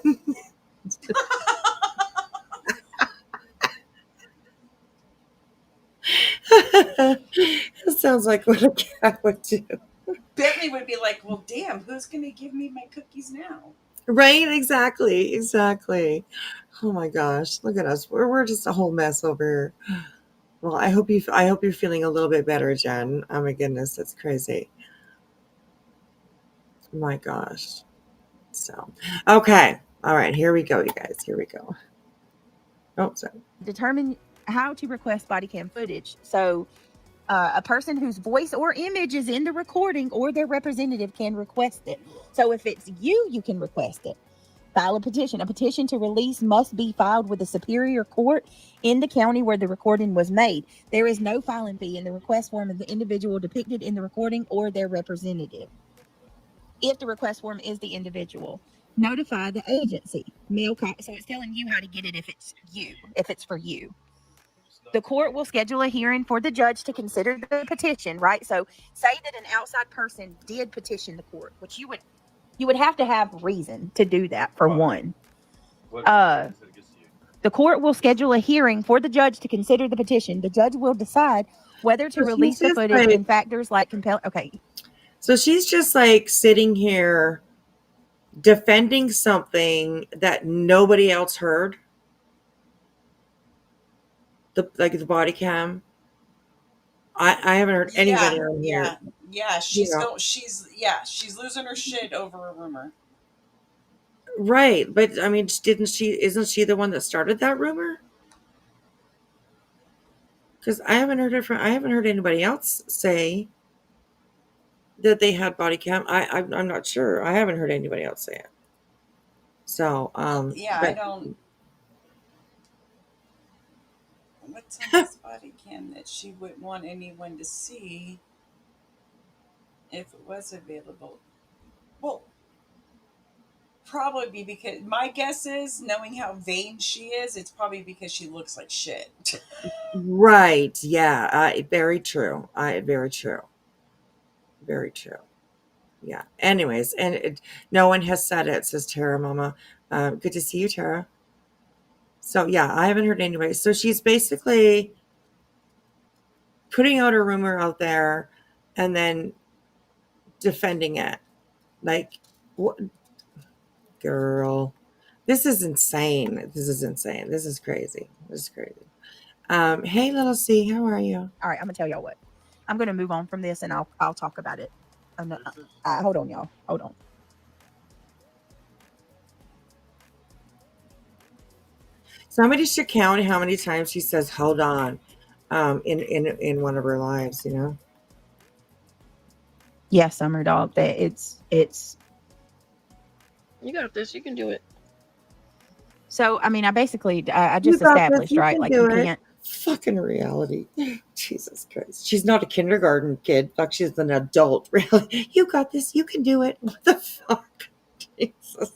that sounds like what a cat would do. Bentley would be like, well, damn, who's going to give me my cookies now? Right? Exactly. Exactly. Oh my gosh. Look at us. We're just a whole mess over here. Well, I hope you're feeling a little bit better, Jen. Oh my goodness, that's crazy. My gosh. So, okay. All right, here we go, you guys. Here we go. Oh, sorry. Determine how to request body cam footage. So, a person whose voice or image is in the recording or their representative can request it. So, if it's you, you can request it. File a petition. A petition to release must be filed with the Superior Court in the county where the recording was made. There is no filing fee in the request form of the individual depicted in the recording or their representative. If the request form is the individual, notify the agency. Mail copy. So it's telling you how to get it if it's you, if it's for you. The court will schedule a hearing for the judge to consider the petition, right? So say that an outside person did petition the court, which you would have to have reason to do that for one. The court will schedule a hearing for the judge to consider the petition. The judge will decide whether to So she's release the just footage like- and factors like compel. Okay. So she's just like sitting here defending something that nobody else heard. The body cam. I haven't heard anybody on here. Yeah. She's she's losing her shit over a rumor. Right, but I mean, isn't she the one that started that rumor? Because I haven't heard anybody else say that they had body cam. I'm not sure. I haven't heard anybody else say it. So, Yeah, but I don't. What's on this body cam that she wouldn't want anyone to see if it was available? Well, probably because my guess is, knowing how vain she is, it's probably because she looks like shit. right, yeah, very true. Very true. Very true. Yeah. Anyways, and no one has said it, says Tara Mama. Good to see you, Tara. So yeah, I haven't heard anybody. So she's basically putting out a rumor out there and then defending it. Like, what, girl? This is insane. This is insane. This is crazy. This is crazy. Hey, little C, how are you? All right, I'm gonna tell y'all what. I'm gonna move on from this, and I'll talk about it. Hold on, y'all. Hold on. Somebody should count how many times she says "hold on" in one of her lives. Yeah, Summer Dog. That it's. You got this. You can do it. So, I mean, I basically, I You just got this. established, You right? can Like, you do it. can't. Fucking reality. Jesus Christ. She's not a kindergarten kid. Fuck, she's an adult. Really. You got this. You can do it. What the fuck? Jesus.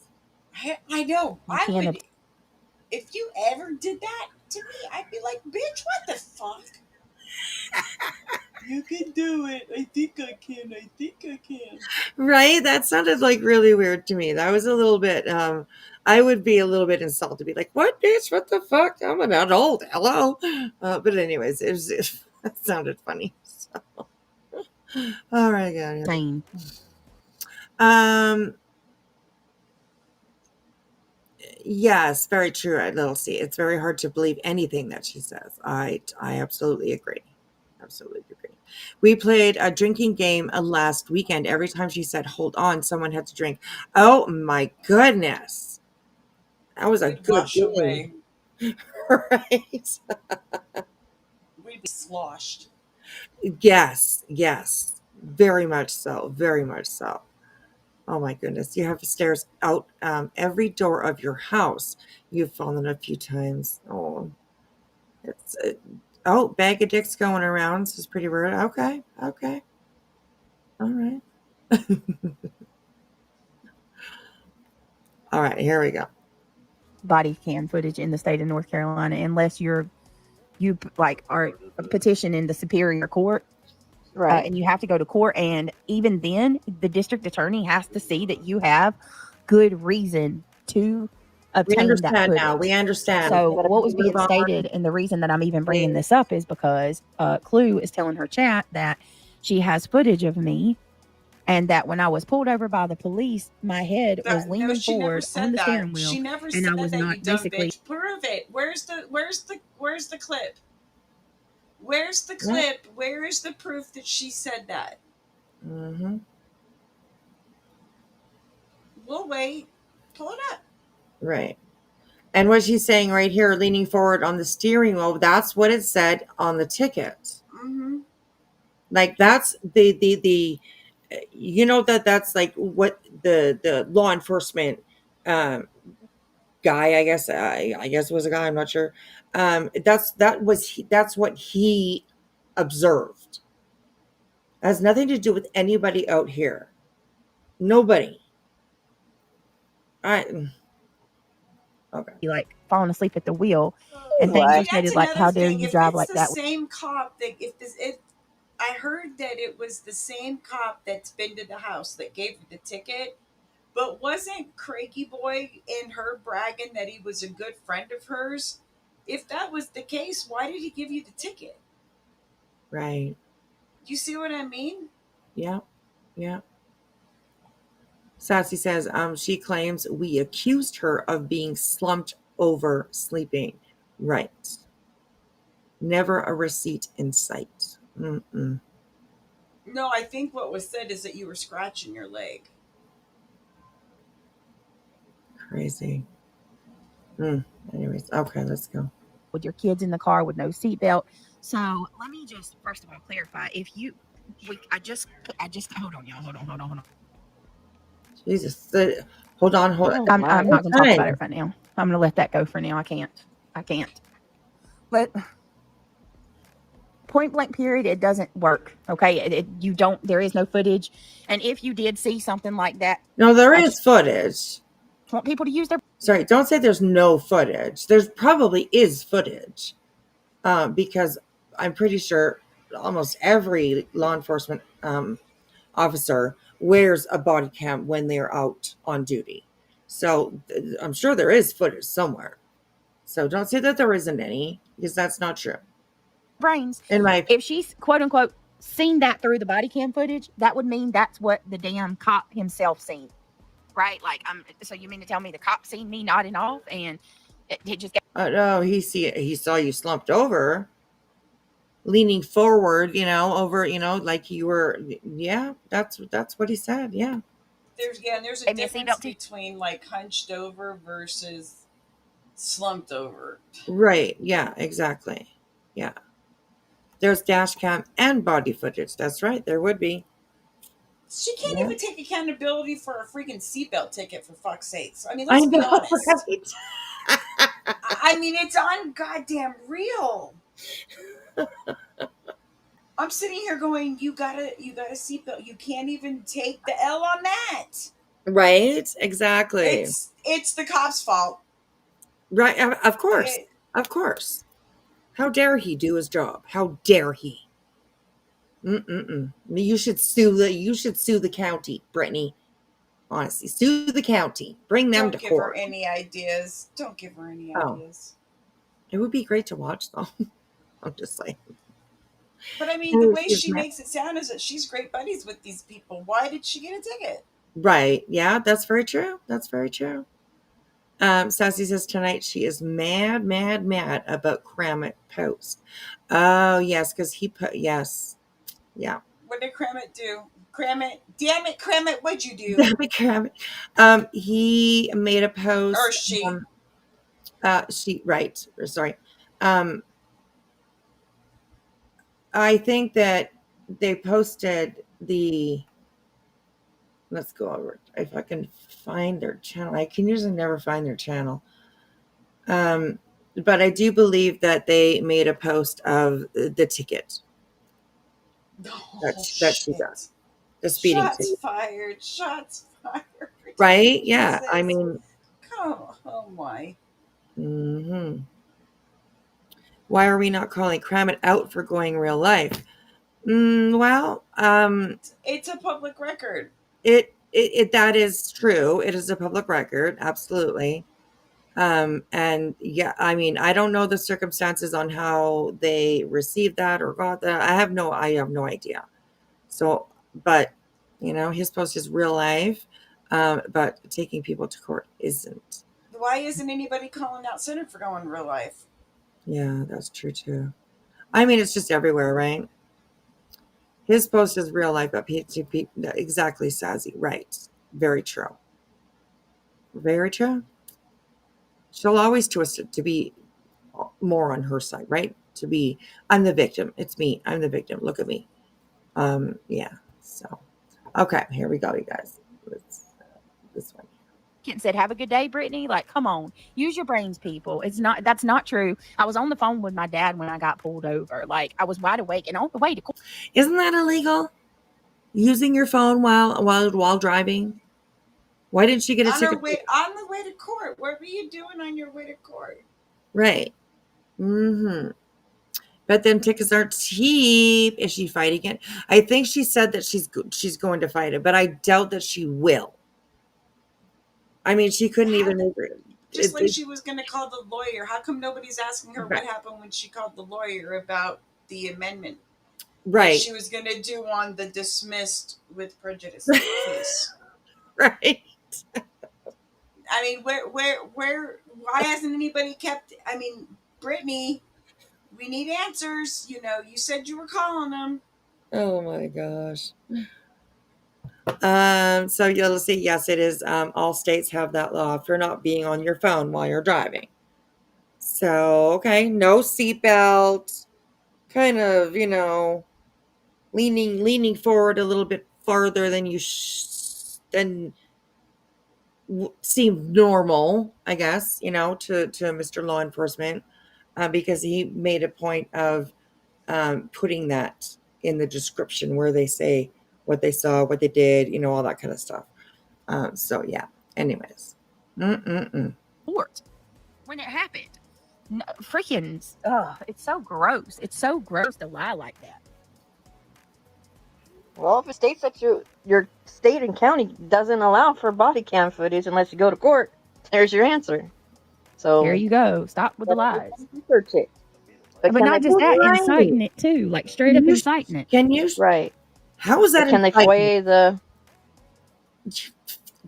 I know. You I can't. would. If you ever did that to me, I'd be like, bitch, what the fuck? You can do it. I think I can. I think I can. Right? That sounded like really weird to me. That was a little bit, I would be a little bit insulted. Be like, what, bitch? What the fuck? I'm an adult. Hello. But anyways, it sounded funny. So. All right, guys. Same. Yes, very true, Little C. It's very hard to believe anything that she says. I absolutely agree. Absolutely agree. We played a drinking game last weekend. Every time she said, hold on, someone had to drink. Oh my goodness. That was a We'd good wash game. away. Right? We'd be sloshed. Yes, yes. Very much so. Very much so. Oh my goodness. You have stairs out every door of your house. You've fallen a few times. Oh, it's oh, bag of dicks going around. This is pretty rude. Okay. Okay. All right. All right. Here we go. Body cam footage in the state of North Carolina, unless you like are petitioning the Superior Court. Right. And you have to go to court, and even then, the district attorney has to see that you have good reason to We obtain that understand footage. now. We understand. So Okay, what was move being on. stated, and the reason that I'm even bringing this up is because Clue is telling her chat that she has footage of me, and that when I was pulled over by the police, my head was leaning No, she never forward said on the that. steering wheel, She never and said I was that, not you dumb basically. bitch. Prove it. Where's the clip? Where's the clip? Where is the proof that she said that? Mm-hmm. We'll wait. Pull it up. Right. And what she's saying right here, leaning forward on the steering wheel, that's what it said on the ticket. Mm-hmm. Like that's the you know that's like what the law enforcement guy, I guess was a guy, I'm not sure. That's what he observed. It has nothing to do with anybody out here. Nobody. Okay. Like falling asleep at the wheel, and things Right. were stated like, "How dare you If drive it's like the that?" same cop that if I heard that it was the same cop that's been to the house that gave her the ticket, but wasn't Craigie Boy and her bragging that he was a good friend of hers? If that was the case, why did he give you the ticket? Right. You see what I mean? Yeah. Yeah. Sassy says, she claims we accused her of being slumped over sleeping. Right. Never a receipt in sight. Mm-mm. No, I think what was said is that you were scratching your leg. Crazy. Anyways, okay, let's go. With your kids in the car with no seatbelt. So let me just first of all clarify: if you, I just hold on, y'all, hold on. Jesus. Hold on. I'm not going to talk about it right now. I'm going to let that go for now. I can't. But point blank period, it doesn't work. Okay, you don't. There is no footage, and if you did see something like that, No, there is footage. Want people to use their. Sorry, don't say there's no footage. There's probably is footage, because I'm pretty sure almost every law enforcement officer wears a body cam when they're out on duty. So I'm sure there is footage somewhere. So don't say that there isn't any, because that's not true. Brains. If she's quote unquote seen that through the body cam footage, that would mean that's what the damn cop himself seen, right? Like, so you mean to tell me the cop seen me nodding off and it just got. No, he saw you slumped over, leaning forward, over, like you were. Yeah, that's what he said. Yeah. There's a difference between like hunched over versus slumped over. Right. Yeah, exactly. Yeah. There's dash cam and body footage. That's right. There would be. She can't even take accountability for a freaking seatbelt ticket, for fuck's sakes. I mean, I let's be know, honest. right? I mean, it's on goddamn real. I'm sitting here going, you got a seatbelt. You can't even take the L on that. Right? Exactly. It's the cop's fault. Right. Of course. It- Of course. How dare he do his job? How dare he? Mm-mm-mm. You should sue the county, Brittany. Honestly, sue the county. Bring them to Don't give her court. any ideas. Don't give her any Oh. ideas. It would be great to watch though. I'm just saying. But I mean, the way she makes it sound is that she's great buddies with these people. Why did she get a ticket? Right. Yeah, that's very true. That's very true. Sassy says tonight she is mad about Kramit post. Oh yes, because he put yes. Yeah. What did Kramit do? Kramit, damn it, Kramit, what'd you do? Damn it, Kramit. He made a post. Or she. She right. Sorry. I think that they posted the. Let's go over. If I can find their channel, I can usually never find their channel. But I do believe that they made a post of the ticket that she got, the speeding Shots ticket. fired. Shots fired. Right? Yeah. Jesus. I mean, oh my. mm-hmm. Why are we not calling Kramit out for going real life? Well, it's a public record. It that is true. It is a public record, absolutely. And yeah, I mean, I don't know the circumstances on how they received that or got that. I have no idea. So, but you know, his post is real life, but taking people to court isn't. Why isn't anybody calling out Senate for going real life? Yeah, that's true too. I mean, it's just everywhere, right? His post is real life, but exactly, Sassy. Right. Very true. Very true. She'll always twist it to be more on her side, right? To be, I'm the victim. It's me. I'm the victim. Look at me. Yeah. So, okay, here we go, you guys. This one. Said, have a good day, Brittany. Like, come on, use your brains, people. That's not true. I was on the phone with my dad when I got pulled over. Like, I was wide awake and on the way to court. Isn't that illegal? Using your phone while driving? Why didn't she get a ticket? On the way to court. What were you doing on your way to court? Right. Mm-hmm. But then tickets are cheap. Is she fighting it? I think she said that she's going to fight it, but I doubt that she will. I mean, she couldn't even make it. Just like she was going to call the lawyer. How come nobody's asking her what happened when she called the lawyer about the amendment? Right. She was going to do on the dismissed with prejudice case. Right. I mean, why hasn't anybody kept, I mean, Brittany, we need answers. You know, you said you were calling them. Oh my gosh. So you'll see, yes, it is. All states have that law for not being on your phone while you're driving. So, okay, no seatbelt, kind of, you know, leaning forward a little bit farther than you seemed normal, I guess, you know, to Mr. Law Enforcement, because he made a point of putting that in the description where they say what they saw, what they did, you know, all that kind of stuff. So yeah. Anyways, court when it happened. No, freaking, it's so gross. It's so gross to lie like that. Well, if it states that your state and county doesn't allow for body cam footage unless you go to court, there's your answer. So there you go. Stop with the lies. Research it. But not just that, inciting it too, like straight up inciting it. Can you? Right. How is that? Can they FOIA the?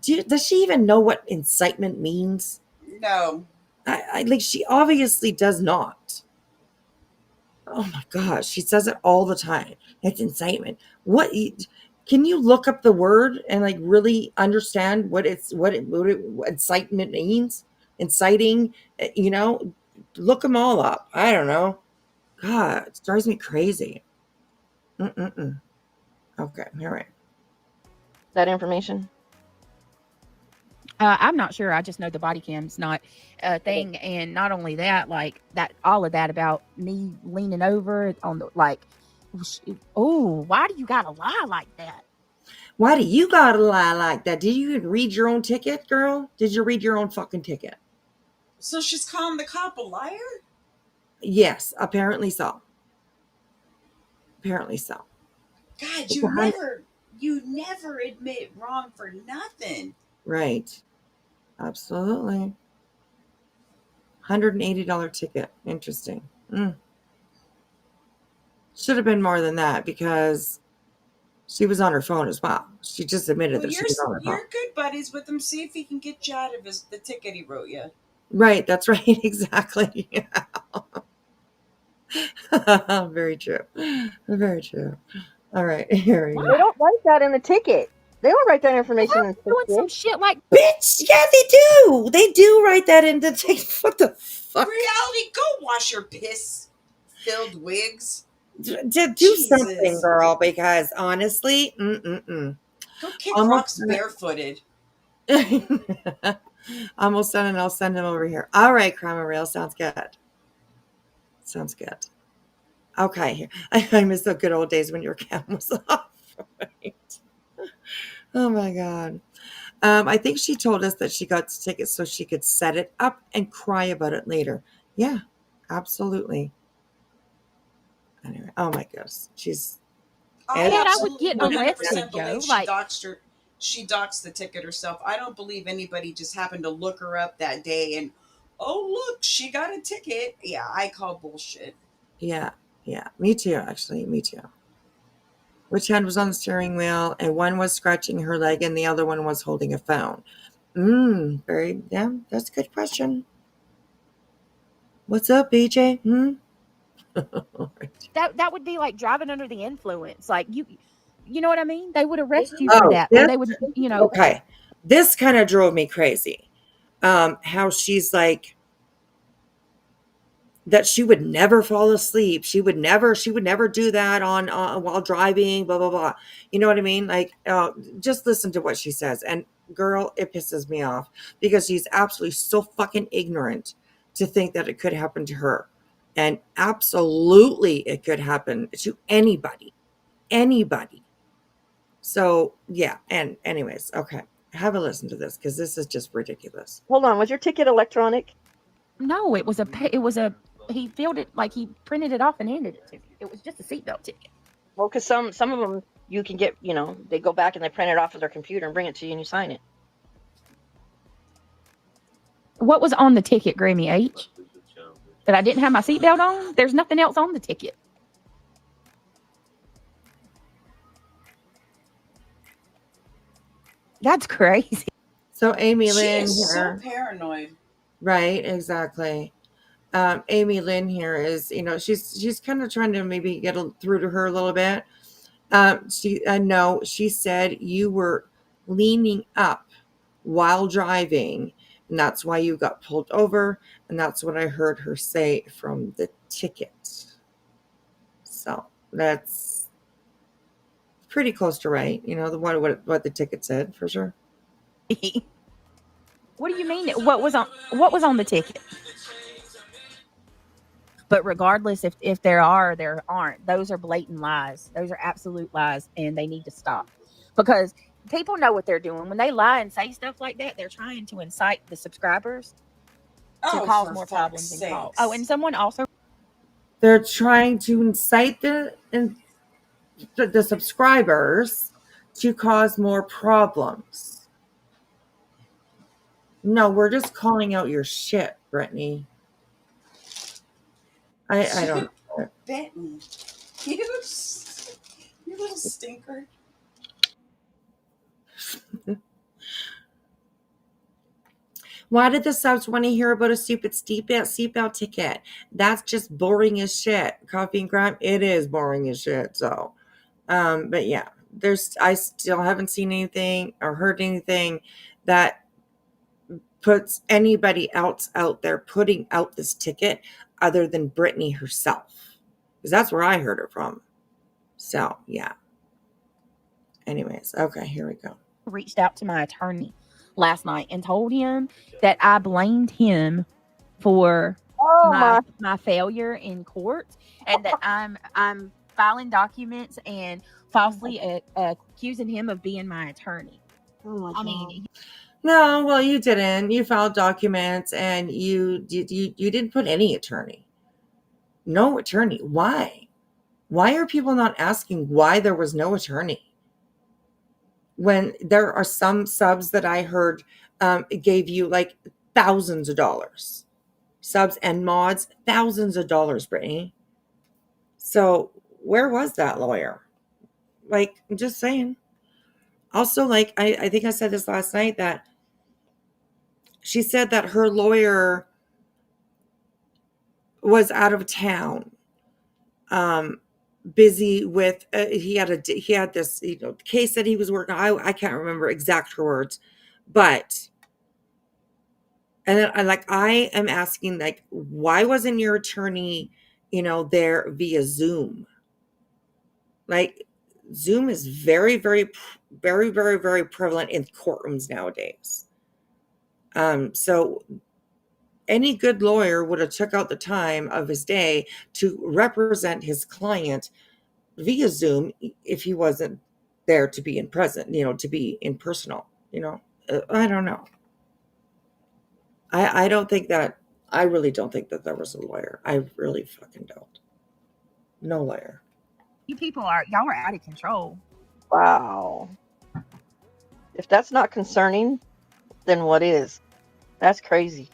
Does she even know what incitement means? No. I like, she obviously does not. Oh my gosh, she says it all the time. It's incitement. What can you look up the word and like really understand what incitement means? Inciting, you know, look them all up. I don't know. God, it drives me crazy. Okay, all right. That information. I'm not sure. I just know the body cam's not a thing, and not only that, like that, all of that about me leaning over on the like. Oh, why do you gotta lie like that? Why do you gotta lie like that? Did you even read your own ticket, girl? Did you read your own fucking ticket? So she's calling the cop a liar? Yes, apparently so. Apparently so. God, It's you never admit wrong for nothing. right. Absolutely. $180 ticket. Interesting. Should have been more than that because she was on her phone as well. She just admitted Well, that she was on her phone. you're good buddies with him. See if he can get you out of the ticket he wrote you. Right, that's right. Exactly. Yeah. Very true. Very true. All right, here we They go. don't write that in the ticket. They don't write that information in the Doing some ticket. shit like Bitch, yeah, they do. They do write that in the ticket. What the fuck? Reality, go wash your piss-filled wigs. Do Jesus. something, girl, because honestly, Go kick Almost rocks done. barefooted. Almost done, and I'll send him over here. All right, Crime and Rail. Sounds good. Sounds good. Okay, here. I miss the good old days when your cam was off. Right. Oh my god. I think she told us that she got the ticket so she could set it up and cry about it later. Yeah, absolutely. Anyway, oh my gosh, she's. I I absolutely would get 100% arrested, Joe. believe Like, she doxed the ticket herself. I don't believe anybody just happened to look her up that day and, oh look, she got a ticket. Yeah, I call bullshit. Yeah, me too. Actually, me too. Which hand was on the steering wheel, and one was scratching her leg, and the other one was holding a phone. Yeah, that's a good question. What's up, BJ? that would be like driving under the influence. Like you know what I mean? They would arrest you for Oh, that, or they would, okay. This kind of drove me crazy. How she's like that she would never fall asleep. She would never do that on while driving, blah blah blah. You know what I mean? Like just listen to what she says. And girl, it pisses me off because she's absolutely so fucking ignorant to think that it could happen to her. And absolutely it could happen to anybody. Anybody. So, yeah, and anyways, okay. Have a listen to this because this is just ridiculous. Hold on, was your ticket electronic? no, it was a he filled it, like he printed it off and handed it to me. It was just a seatbelt ticket. Well, because some of them you can get, they go back and they print it off of their computer and bring it to you and you sign it. What was on the ticket, Grammy H? That I didn't have my seatbelt on? There's nothing else on the ticket. That's crazy. So Amy She Lynn is here. so paranoid. Right, exactly. Amy Lynn here is, she's kind of trying to maybe get through to her a little bit. She said you were leaning up while driving, and that's why you got pulled over, and that's what I heard her say from the ticket. So that's pretty close to right. What the ticket said for sure. What do you mean? What was on the ticket? But regardless, if there aren't. Those are blatant lies. Those are absolute lies, and they need to stop because people know what they're doing when they lie and say stuff like that. They're trying to incite the subscribers to cause more problems and cause. Oh, and someone also. They're trying to incite the subscribers to cause more problems. No, we're just calling out your shit, Brittany. I don't know. Benton, you little stinker. Why did the subs want to hear about a stupid seatbelt ticket? That's just boring as shit. Coffee and crime, it is boring as shit. So, but yeah, I still haven't seen anything or heard anything that puts anybody else out there putting out this ticket other than Brittany herself, because that's where I heard it from. So yeah. Anyways, okay, here we go. Reached out to my attorney last night and told him that I blamed him for Oh my. my failure in court, and that I'm filing documents and falsely accusing him of being my attorney. Oh my I God. mean, No, well, you didn't. You filed documents and you didn't put any attorney. No attorney. Why? Why are people not asking why there was no attorney? When there are some subs that I heard gave you like thousands of dollars. Subs and mods, thousands of dollars, Brittany. So where was that lawyer? Like, I'm just saying. Also, like, I think I said this last night that she said that her lawyer was out of town, busy with he had this case that he was working. I can't remember exact her words, but and then I am asking, like, why wasn't your attorney there via Zoom? Like, Zoom is very, very, very, very, very prevalent in courtrooms nowadays. So any good lawyer would have took out the time of his day to represent his client via Zoom if he wasn't there to be in present, to be in personal, I don't know. I don't think that, I really don't think that there was a lawyer. I really fucking don't. No lawyer. y'all are out of control. Wow. If that's not concerning, then what is? That's crazy.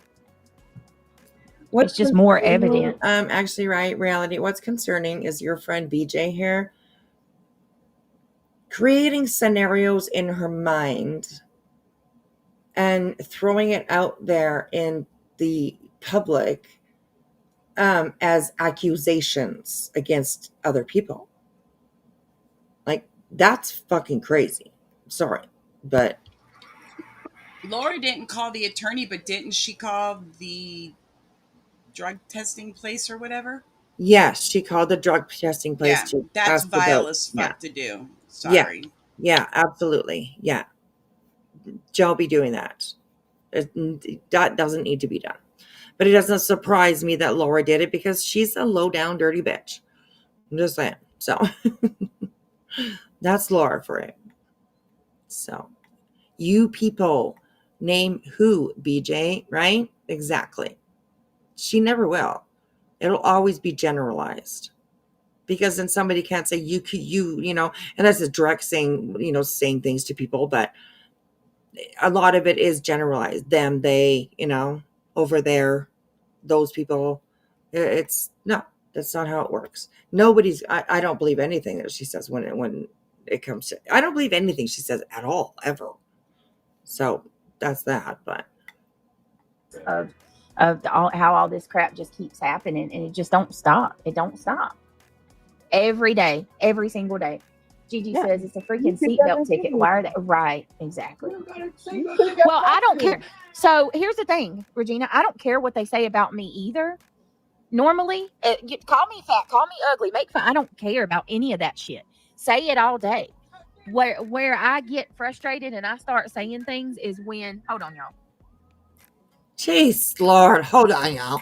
It's just more evident. Actually, right, reality. What's concerning is your friend BJ here creating scenarios in her mind and throwing it out there in the public as accusations against other people. Like, that's fucking crazy. Sorry, but Laura didn't call the attorney, but didn't she call the drug testing place or whatever? yes, she called the drug testing place Yeah, to that's ask vile about. as Yeah, fuck to do. yeah, Sorry. yeah, absolutely. Yeah, don't be doing that. That doesn't need to be done. But it doesn't surprise me that Laura did it because she's a low down dirty bitch. I'm just saying. So that's Laura for it. So you people name who, BJ, right? Exactly. She never will. It'll always be generalized. Because then somebody can't say and that's a direct saying, saying things to people, but a lot of it is generalized. Them, they, over there, those people. It's no, that's not how it works. I don't believe anything that she says when it comes to, I don't believe anything she says at all, ever. So that's that, but Of how all this crap just keeps happening, and it just don't stop. It don't stop. Every day, every single day. Gigi says it's a freaking seatbelt ticket. Why are they right? Exactly. Well, I don't care. So here's the thing, Regina. I don't care what they say about me either. Normally, call me fat, call me ugly, make fun. I don't care about any of that shit. Say it all day. Where I get frustrated and I start saying things is when, hold on, y'all. Jeez, Lord, hold on, y'all.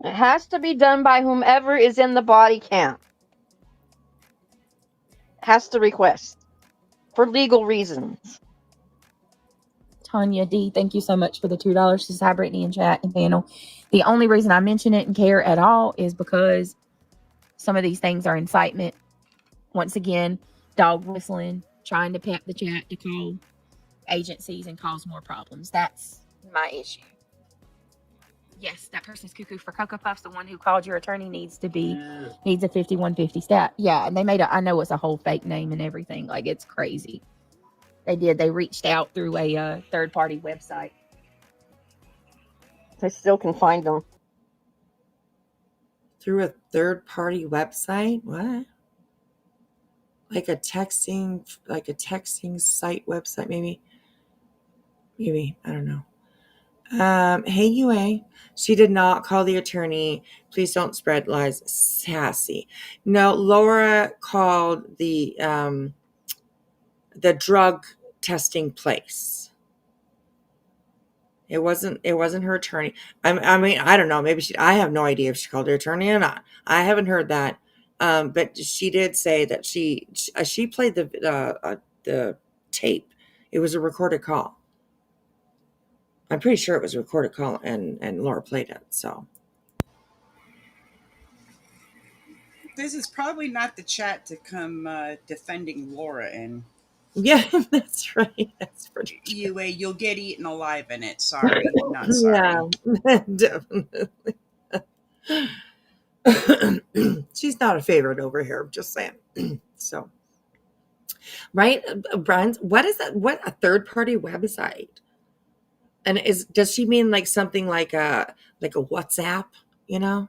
It has to be done by whomever is in the body count. Has to request for legal reasons. Tanya D, thank you so much for the $2. She says, hi, Brittany and chat and panel. The only reason I mention it and care at all is because some of these things are incitement. Once again, dog whistling, trying to pimp the chat to call agencies and cause more problems. That's my issue. Yes, that person's cuckoo for Cocoa Puffs. The one who called your attorney needs a 5150 stat. Yeah, and they made I know it's a whole fake name and everything. Like, it's crazy. They reached out through a third-party website. I still can find them. Through a third-party website? What? Like a texting site website, maybe. I don't know. Hey, UA. She did not call the attorney. Please don't spread lies. Sassy. No, Laura called the drug testing place. It wasn't her attorney. I mean, I don't know. Maybe I have no idea if she called her attorney or not. I haven't heard that. But she did say that she played the tape. It was a recorded call. I'm pretty sure it was a recorded call, and Laura played it. So This is probably not the chat to come defending Laura in. yeah, that's right. That's pretty true. You'll get eaten alive in it. Sorry, not Yeah, sorry. definitely. She's not a favorite over here. Just saying. So, right, Brian, what is that? What, a third party website? And does she mean like something like a WhatsApp? You know,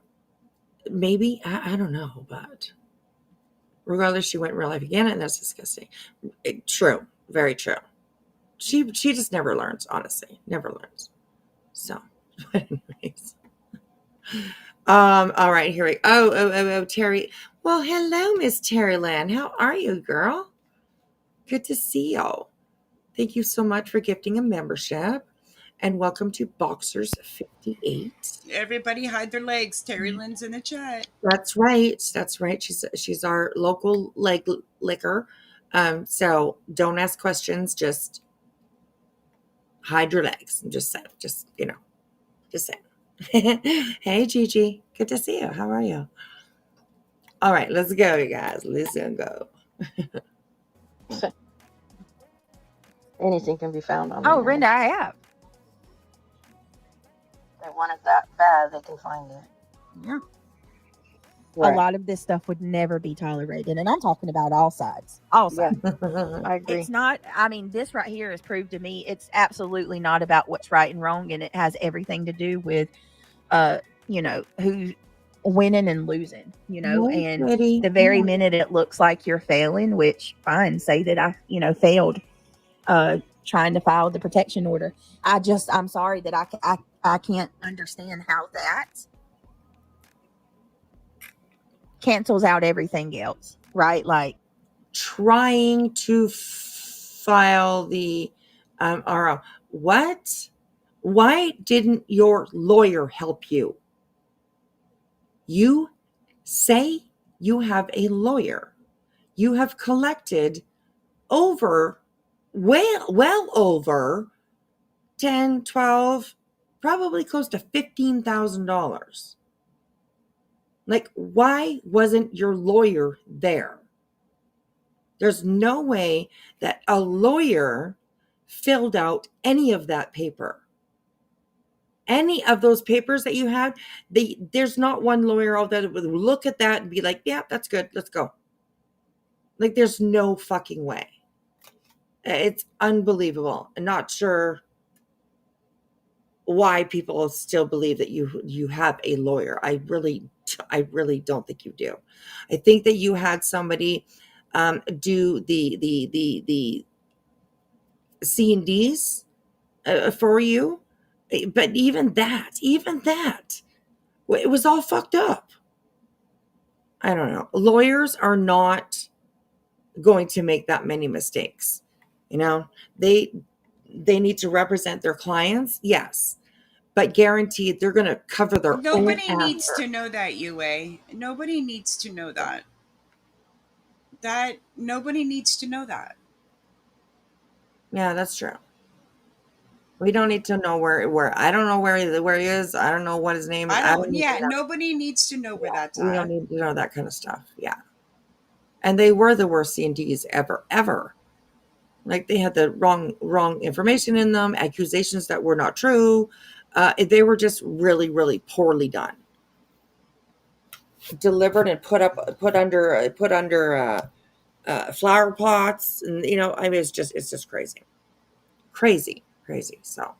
maybe I don't know, but regardless, she went in real life again, and that's disgusting. True, very true. She just never learns. Honestly, never learns. So, anyways. All right, here we Terry. Well, hello, Miss Terry Land. How are you, girl? Good to see you. Thank you so much for gifting a membership. And welcome to Boxers 58. Everybody hide their legs. Terry Lynn's in the chat. That's right. That's right. She's our local leg licker. So don't ask questions, just hide your legs. Just saying. Just saying. Hey, Gigi. Good to see you. How are you? All right, let's go, you guys. Let's go. Anything can be found on. Oh, Brenda, I have. They want it that bad, they can find it. Yeah. Right. A lot of this stuff would never be tolerated, and I'm talking about all sides. All sides. I agree. It's not. I mean, this right here has proved to me it's absolutely not about what's right and wrong, and it has everything to do with, who's winning and losing. And the very minute it looks like you're failing, which fine, say that I, failed, trying to file the protection order. I'm sorry that I can't understand how that cancels out everything else, right? Like trying to file the RO. What? Why didn't your lawyer help you? You say you have a lawyer. You have collected over, well over 10, 12, probably close to $15,000. Like, why wasn't your lawyer there? There's no way that a lawyer filled out any of that paper. Any of those papers that you had, there's not one lawyer out there that would look at that and be like, yeah, that's good, let's go. Like, there's no fucking way. It's unbelievable. I'm not sure why people still believe that you have a lawyer. I really don't think you do. I think that you had somebody do the C&Ds for you, but even that, it was all fucked up. I don't know. Lawyers are not going to make that many mistakes. They need to represent their clients, yes, but guaranteed they're going to cover their Nobody own needs ass. to know that, UA. Nobody needs to know that. Nobody needs to know that. Yeah, that's true. We don't need to know where I don't know where he is. I don't know what his name is. Nobody needs to know where that's We at. don't need to know that kind of stuff. Yeah. And they were the worst C&Ds ever. Like, they had the wrong information in them, accusations that were not true. They were just really, really poorly done. Delivered and put under flower pots, and I mean, it's just crazy. So,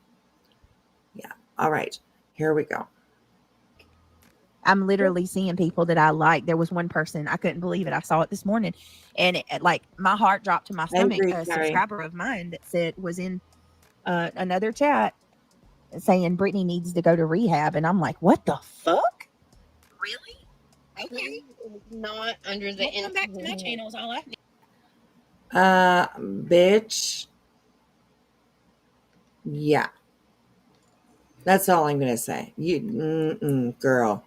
yeah. All right, here we go. I'm literally seeing people that I like. There was one person, I couldn't believe it. I saw it this morning, and my heart dropped to my stomach. A subscriber of mine that was in another chat saying Brittany needs to go to rehab, and I'm like, what the fuck? Really? Okay. Not under the Come back to my channel is all I need. Bitch. Yeah. That's all I'm gonna say. Girl,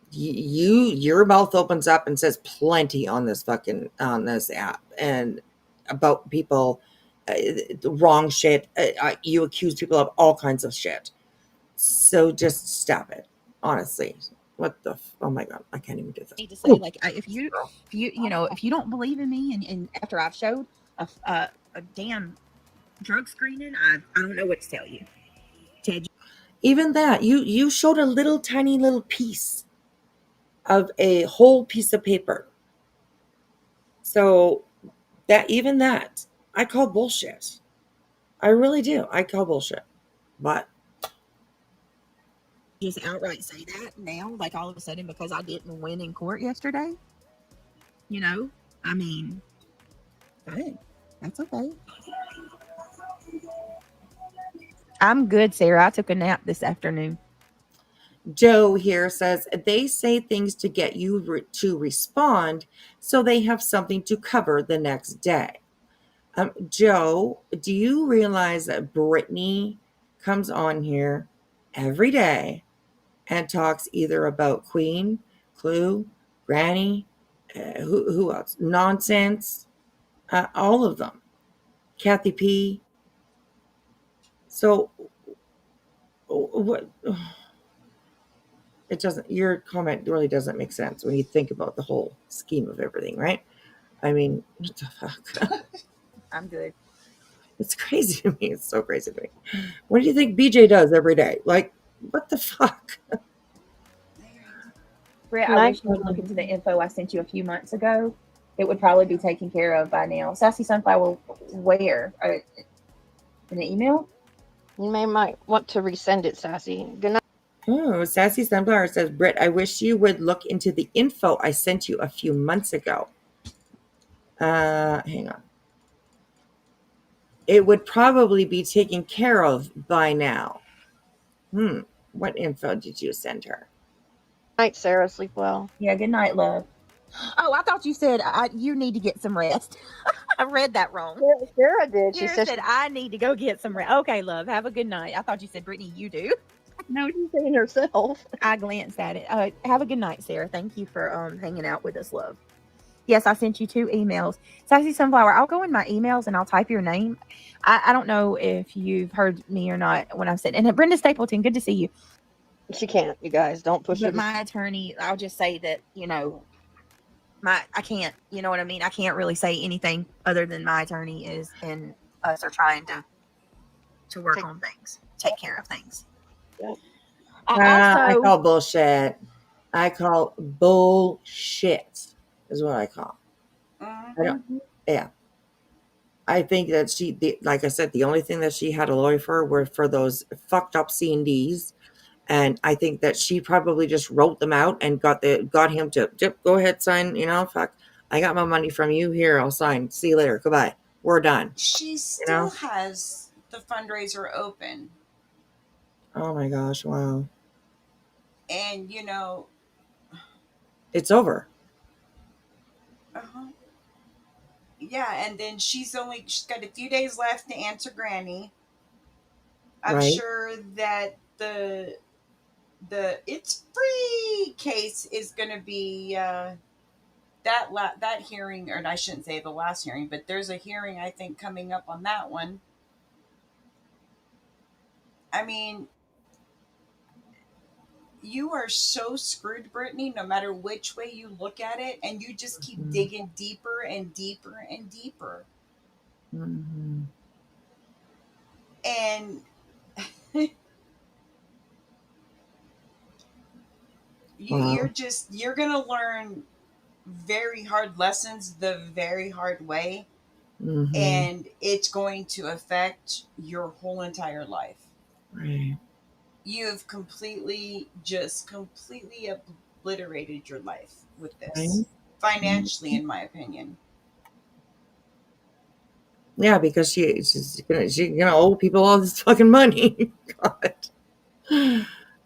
your mouth opens up and says plenty on this app and about people, wrong shit. You accuse people of all kinds of shit. So just stop it. Honestly, what the? Oh my god, I can't even do this. Need to say like if you if you don't believe in me and after I've showed a damn drug screening, I don't know what to tell you. Ted, Even that, you showed a little tiny little piece of a whole piece of paper. So that I call bullshit. I really do. I call bullshit. But just outright say that now, like all of a sudden because I didn't win in court yesterday. I mean, fine. That's okay. I'm good, Sarah. I took a nap this afternoon. Joe here says they say things to get you to respond so they have something to cover the next day. Joe, do you realize that Brittany comes on here every day and talks either about Queen, Clue, Granny, who else? Nonsense, all of them. Kathy P. So what? It doesn't. Your comment really doesn't make sense when you think about the whole scheme of everything, right? I mean, what the fuck? I'm good. It's crazy to me. It's so crazy to me. What do you think BJ does every day? Like, what the fuck? Brett, I wish you would look into the info I sent you a few months ago. It would probably be taken care of by now. Sassy Sunflower, where? In the email? You might want to resend it, Sassy. Good night. Oh, Sassy Sunflower says, Britt, I wish you would look into the info I sent you a few months ago. Hang on. It would probably be taken care of by now. What info did you send her? Night, Sarah. Sleep well. Yeah, good night, love. Oh, I thought you said you need to get some rest. I read that wrong. Sarah did. She said I need to go get some rest. Okay, love. Have a good night. I thought you said, Brittany, you do. No, she's saying herself. I glanced at it. Have a good night, Sarah. Thank you for hanging out with us, love. Yes, I sent you 2 emails. Sassy Sunflower, I'll go in my emails and I'll type your name. I don't know if you've heard me or not when I've said, and Brenda Stapleton, good to see you. She can't, you guys. Don't push But her. my attorney, I'll just say that, I can't, you know what I mean? I can't really say anything other than my attorney is and us are trying to work on things, take care of things. Yep. I call bullshit. I call bullshit is what I call. I don't. Yeah. I think that like I said, the only thing that she had a lawyer for were for those fucked up C&Ds. And I think that she probably just wrote them out and got him to go ahead, sign, fuck. I got my money from you. Here, I'll sign. See you later. Goodbye. We're done. She still has the fundraiser open. Oh my gosh, wow. And it's over. Yeah, and then she's got a few days left to answer Granny. I'm Right. sure that the It's Free case is going to be that hearing, or I shouldn't say the last hearing, but there's a hearing I think coming up on that one. I mean, you are so screwed, Brittany, no matter which way you look at it, and you just keep digging deeper and deeper and deeper. Mm-hmm. And you're gonna learn very hard lessons the very hard way. Mm-hmm. And it's going to affect your whole entire life. Right. You've completely obliterated your life with this, Right. financially, in my opinion. Yeah, because she's gonna owe people all this fucking money. God.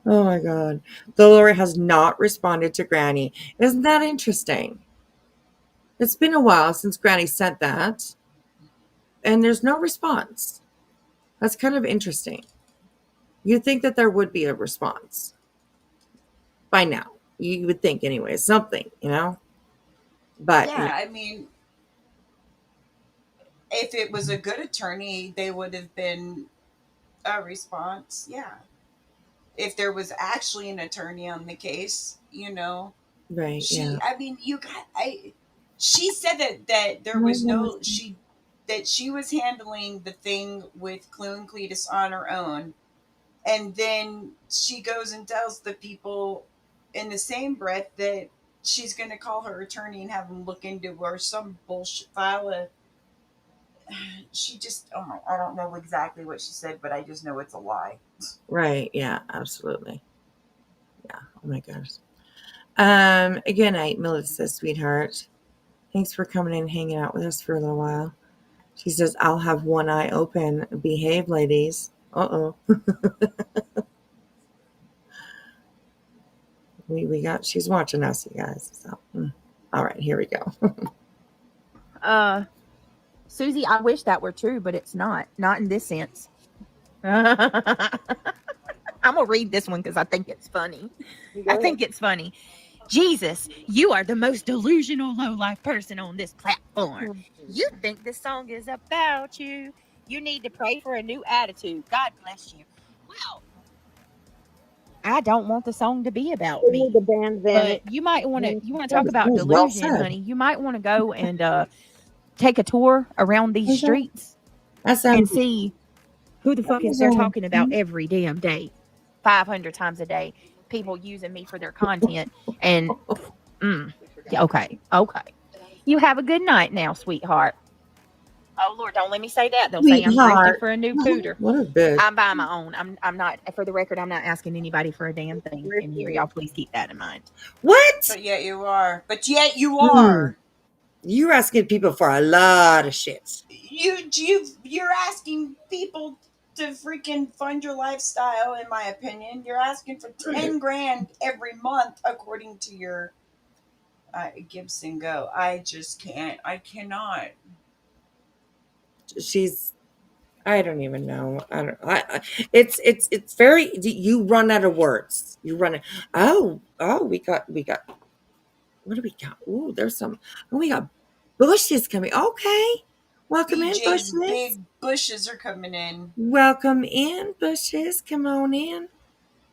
Oh my God. The lawyer has not responded to Granny. Isn't that interesting? It's been a while since Granny sent that, and there's no response. That's kind of interesting. You'd think that there would be a response by now. You would think, anyway, something, But Yeah, I mean, if it was a good attorney, they would have been a response. Yeah. If there was actually an attorney on the case, right, yeah. I mean, she said that there was no, that she was handling the thing with Clue and Cletus on her own. And then she goes and tells the people in the same breath that she's going to call her attorney and have them look into her some bullshit file of, she just, oh my, I don't know exactly what she said, but I just know it's a lie. Right, yeah, absolutely. Yeah, oh my gosh. Good night, Melissa, sweetheart. Thanks for coming and hanging out with us for a little while. She says, I'll have one eye open. Behave, ladies. Uh-oh. She's watching us, you guys. So, all right, here we go. Susie, I wish that were true, but it's not. Not in this sense. I'm going to read this one because I think it's funny. I think it's funny. Jesus, you are the most delusional low-life person on this platform. You think this song is about you. You need to pray for a new attitude. God bless you. Well, I don't want the song to be about They me. need to ban But you might want to talk about That was well delusion, said. honey. You might want to go and take a tour around these streets and see who the fuck is they're talking about every damn day, 500 times a day. People using me for their content, and yeah, okay. You have a good night now, sweetheart. Oh Lord, don't let me say that. They'll say I'm drifting Sweetheart. for a new pooter. What a bitch. I'm buying my own. I'm not. For the record, I'm not asking anybody for a damn thing in here. Y'all, please keep that in mind. What? But yet you are. But yet you are. You're asking people for a lot of shit. You're asking people to freaking fund your lifestyle. In my opinion, you're asking for 10 grand every month, according to your Gibson Go. I just can't. I cannot. I don't even know. It's very, you run out of words. You run out. We got, what do we got? We got bushes coming. Okay. Welcome in, BJ's bushes. big bushes are coming in. Welcome in, bushes. Come on in.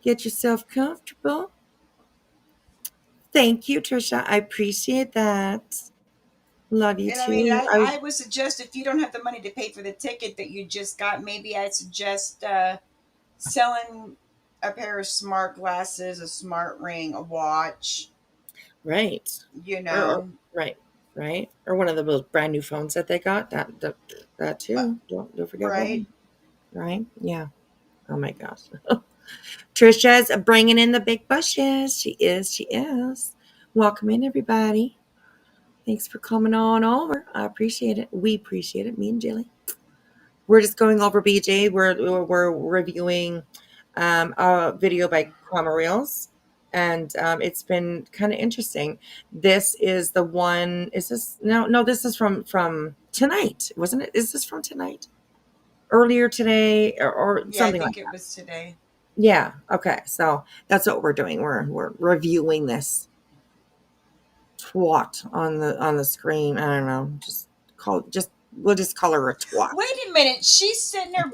Get yourself comfortable. Thank you, Trisha. I appreciate that. Love you And I mean, too. I would suggest if you don't have the money to pay for the ticket that you just got, maybe I'd suggest selling a pair of smart glasses, a smart ring, a watch. Right. Right. Or one of those brand new phones that they got. That too. Don't forget about Right. them. Right? Yeah. Oh my gosh. Trisha's bringing in the big bushes. She is. Welcome in, everybody. Thanks for coming on over. I appreciate it. We appreciate it. Me and Jilly. We're just going over BJ. We're reviewing a video by Kwama Reels, and it's been kind of interesting. This is the one. Is this no? This is from tonight, wasn't it? Is this from tonight? Earlier today, or Yeah, I something like think it that. was today. Yeah. Okay. So that's what we're doing. We're reviewing this twat on the screen. I don't know. We'll just call her a twat. Wait a minute. She's sitting there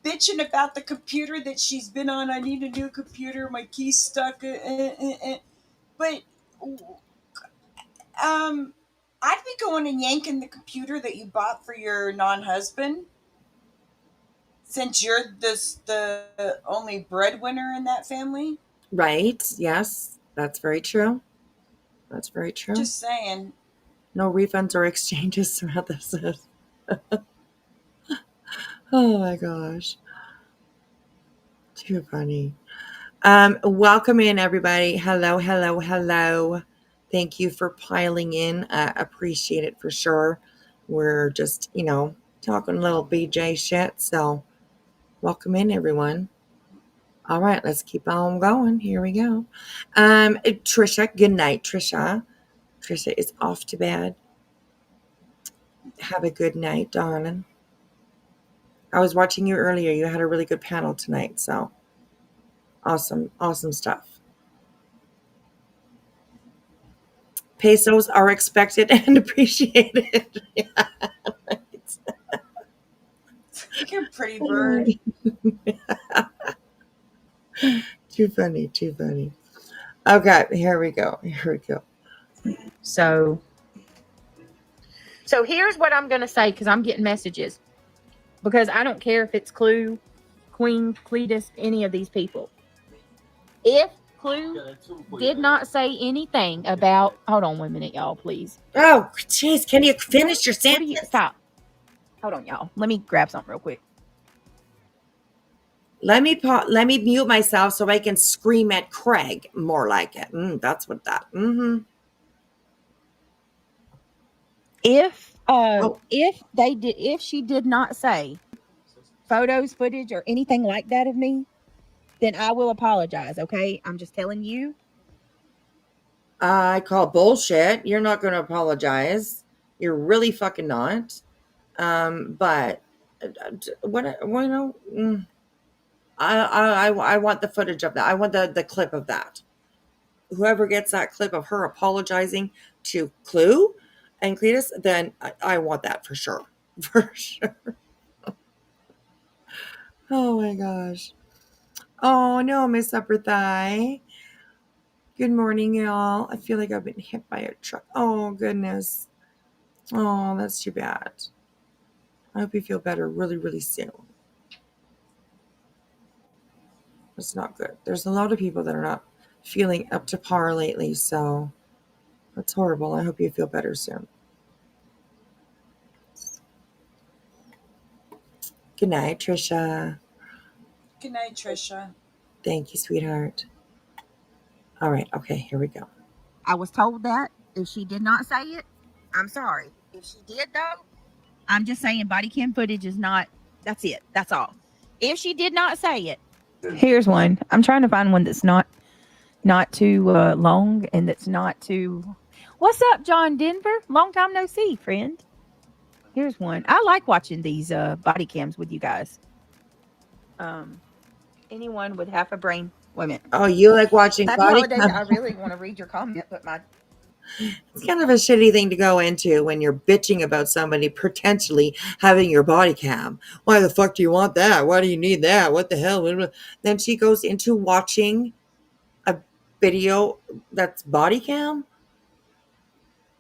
bitching about the computer that she's been on. I need a new computer. My key's stuck. But I'd be going and yanking the computer that you bought for your non-husband, since you're the only breadwinner in that family. Right. Yes. That's very true. That's very true. Just saying. No refunds or exchanges throughout this. Oh my gosh. Too funny. Welcome in, everybody. Hello. Thank you for piling in. Appreciate it for sure. We're just, talking a little BJ shit. So welcome in, everyone. All right, let's keep on going. Here we go. Trisha, good night, Trisha. Trisha is off to bed. Have a good night, darling. I was watching you earlier. You had a really good panel tonight, so Awesome, awesome stuff. Pesos are expected and appreciated. Yeah, right. You're a pretty bird. Too funny, too funny. Okay, here we go. Here we go. So here's what I'm gonna say because I'm getting messages. Because I don't care if it's Clue, Queen, Cletus, any of these people. If Clue did not say anything about, hold on 1 minute, y'all, please. Oh, jeez, can you finish your sentence? Stop. Hold on, y'all. Let me grab something real quick. Let me mute myself so I can scream at Craig more like it. That's what that. If she did not say photos, footage, or anything like that of me, then I will apologize. Okay, I'm just telling you. I call bullshit. You're not going to apologize. You're really fucking not. But what you know? I want the footage of that. I want the clip of that. Whoever gets that clip of her apologizing to Clue and Cletus, then I want that for sure. For sure. Oh my gosh. Oh no, Miss Upper Thigh. Good morning, y'all. I feel like I've been hit by a truck. Oh goodness. Oh, that's too bad. I hope you feel better really, really soon. It's not good. There's a lot of people that are not feeling up to par lately, so that's horrible. I hope you feel better soon. Good night, Trisha. Good night, Trisha. Thank you, sweetheart. All right. Okay, here we go. I was told that. If she did not say it, I'm sorry. If she did, though, I'm just saying body cam footage is not, that's it. That's all. If she did not say it. Here's one. I'm trying to find one that's not too long and that's not too. What's up, John Denver? Long time no see, friend. Here's one. I like watching these body cams with you guys. Anyone with half a brain. Wait a minute. Oh, you like watching Happy body holidays. cam? I really want to read your comment, but my It's kind of a shitty thing to go into when you're bitching about somebody potentially having your body cam. Why the fuck do you want that? Why do you need that? What the hell? Then she goes into watching a video that's body cam.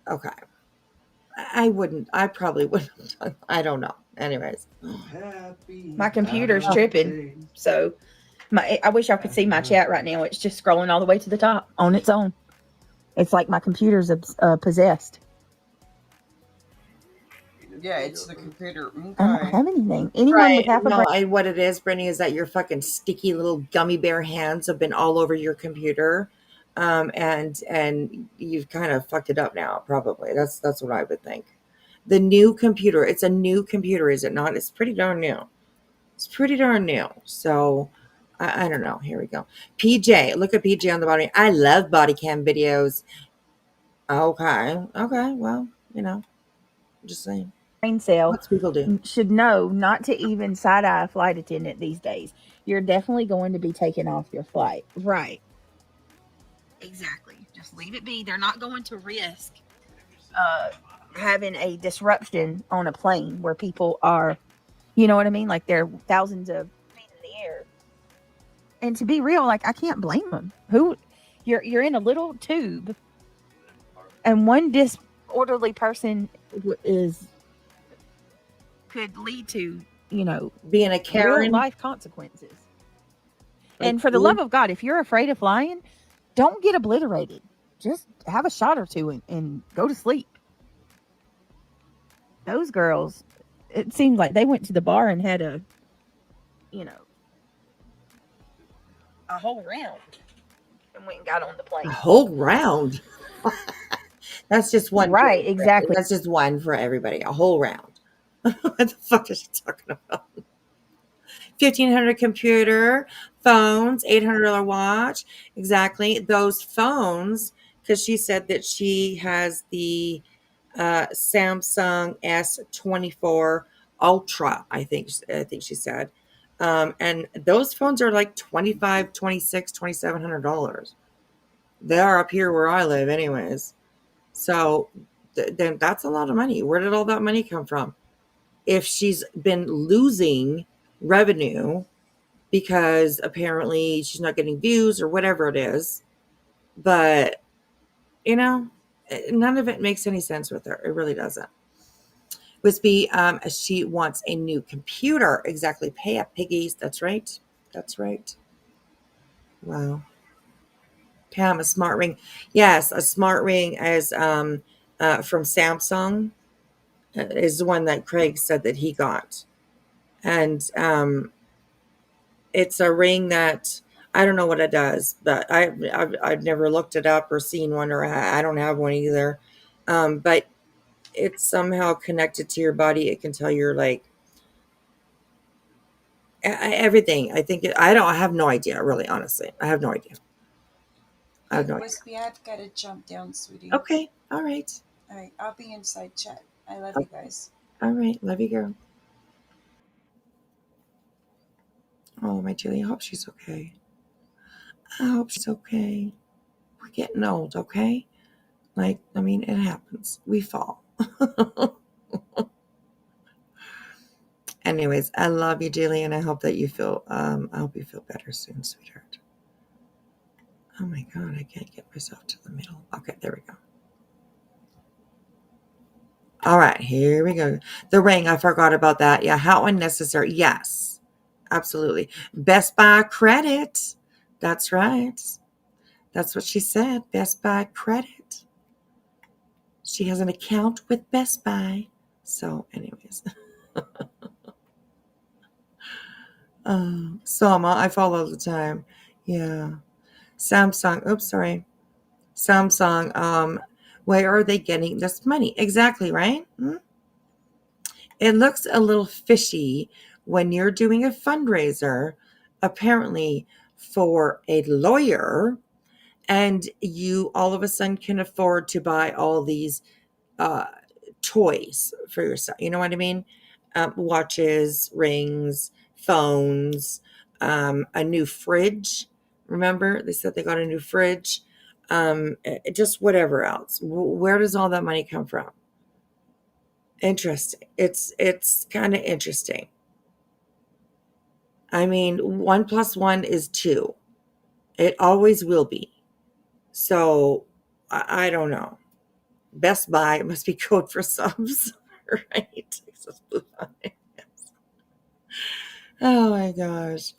Okay. I probably wouldn't. I don't know. Anyways. my computer's tripping. So I wish y'all could see my chat right now. It's just scrolling all the way to the top on its own. It's like my computer's possessed. Yeah, it's the computer. Okay. I don't have anything. Anyone with half a brain. What it is, Brittany, is that your fucking sticky little gummy bear hands have been all over your computer, and you've kind of fucked it up now. Probably that's what I would think. The new computer, it's a new computer, is it not? It's pretty darn new. It's pretty darn new. So I don't know. Here we go. PJ, look at PJ on the bottom. I love body cam videos. Okay. Well, just saying. Brain cell What's people do? should know not to even side-eye a flight attendant these days. You're definitely going to be taken off your flight. Right. Exactly. Just leave it be. They're not going to risk having a disruption on a plane where people are, you know what I mean? Like they're thousands of feet in the air. And to be real, like I can't blame them. You're in a little tube, and one disorderly person could lead to, being a Karen, real life consequences. And for the love of God, if you're afraid of flying, don't get obliterated. Just have a shot or two and go to sleep. Those girls, it seems like they went to the bar and had a whole round and went and got on the plane. A whole round. That's just one. Right, exactly. That's just one for everybody. A whole round. What the fuck is she talking about? 1,500 computer, phones, $800 watch. Exactly. Those phones, because she said that she has the Samsung S24 Ultra, I think she said. And those phones are like $2,500, $2,600, $2,700. They are up here where I live anyways. So then that's a lot of money. Where did all that money come from? If she's been losing revenue because apparently she's not getting views or whatever it is, but none of it makes any sense with her. It really doesn't. Wispy, she wants a new computer. Exactly. Pay up, piggies. That's right. That's right. Wow. Pam, a smart ring. Yes, a smart ring as from Samsung is the one that Craig said that he got. And it's a ring that I don't know what it does, but I've never looked it up or seen one, or I don't have one either. But it's somehow connected to your body. It can tell you're like everything. I have no idea, really, honestly. I have no idea. I have no idea. Wispy, I've got to jump down, sweetie. Okay. All right. All right. I'll be inside chat. I love you guys. All right. Love you, girl. Oh, my Julie. I hope she's okay. I hope she's okay. We're getting old, okay? Like, I mean, it happens. We fall. Anyways, I love you, Julie, and I hope that you feel, I hope you feel better soon, sweetheart. Oh my God, I can't get myself to the middle. Okay, there we go. All right, here we go. The ring, I forgot about that. Yeah, how unnecessary. Yes, absolutely. Best Buy credit. That's right. That's what she said. Best Buy credit. She has an account with Best Buy. So, anyways. Sama, I follow all the time. Yeah. Samsung. Oops, sorry. Samsung. Where are they getting this money? Exactly, right? It looks a little fishy when you're doing a fundraiser, apparently for a lawyer, and you all of a sudden can afford to buy all these toys for yourself. You know what I mean? Watches, rings, phones, a new fridge. Remember, they said they got a new fridge. Just whatever else. Where does all that money come from? Interesting. It's kind of interesting. I mean, 1 + 1 is 2. It always will be. So I don't know. Best Buy must be code for subs, right? Oh my gosh.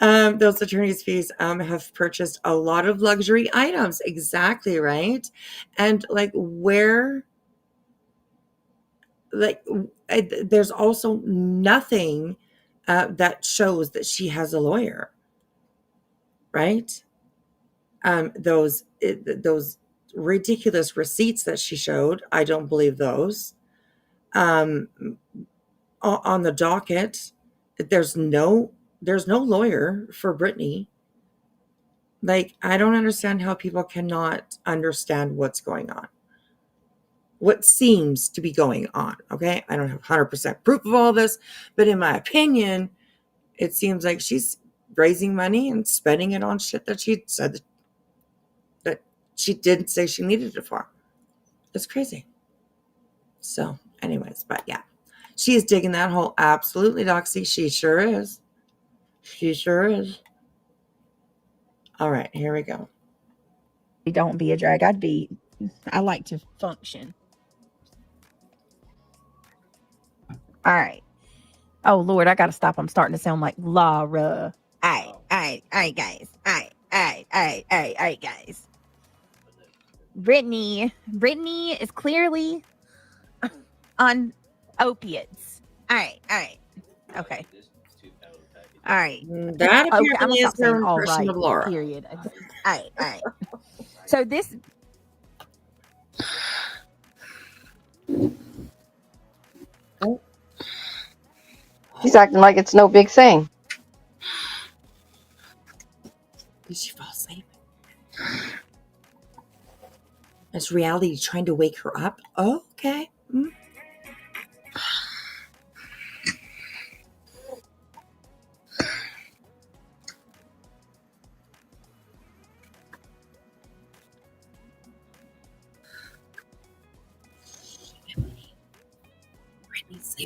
Those attorneys' fees have purchased a lot of luxury items. Exactly, right? And like there's also nothing that shows that she has a lawyer, right? Those ridiculous receipts that she showed, I don't believe those. On the docket, there's no lawyer for Brittany. Like, I don't understand how people cannot understand what's going on. What seems to be going on, okay? I don't have 100% proof of all this, but in my opinion, it seems like she's raising money and spending it on shit that she said that she didn't say she needed it for. It's crazy. So, anyways, but yeah. She's digging that hole. Absolutely, Doxy. She sure is. She sure is. All right, here we go. Don't be a drag. I like to function. All right. Oh Lord, I gotta stop. I'm starting to sound like Lara. All right, guys. All right, guys. Brittany is clearly on opiates. All right. Okay. All right. That Okay, I'm apparently gonna is stop her saying all impression right. of Laura. Period. All right. So this. She's acting like it's no big thing. Did she fall asleep? Is reality trying to wake her up? Oh, okay.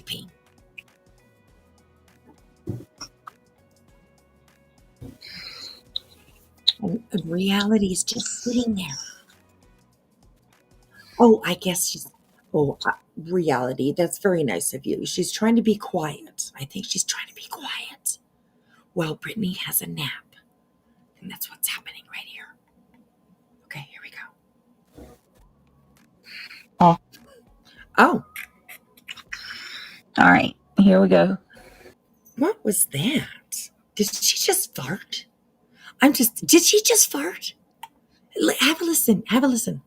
sleeping. And reality is just sitting there. Oh, I guess she's. Oh, reality. That's very nice of you. She's trying to be quiet. I think she's trying to be quiet. Well, Brittany has a nap. And that's what's happening right here. Okay, here we go. Oh. Oh, All right, here we go. what was that? Did she just fart? Did she just fart? Have a listen. Have a listen.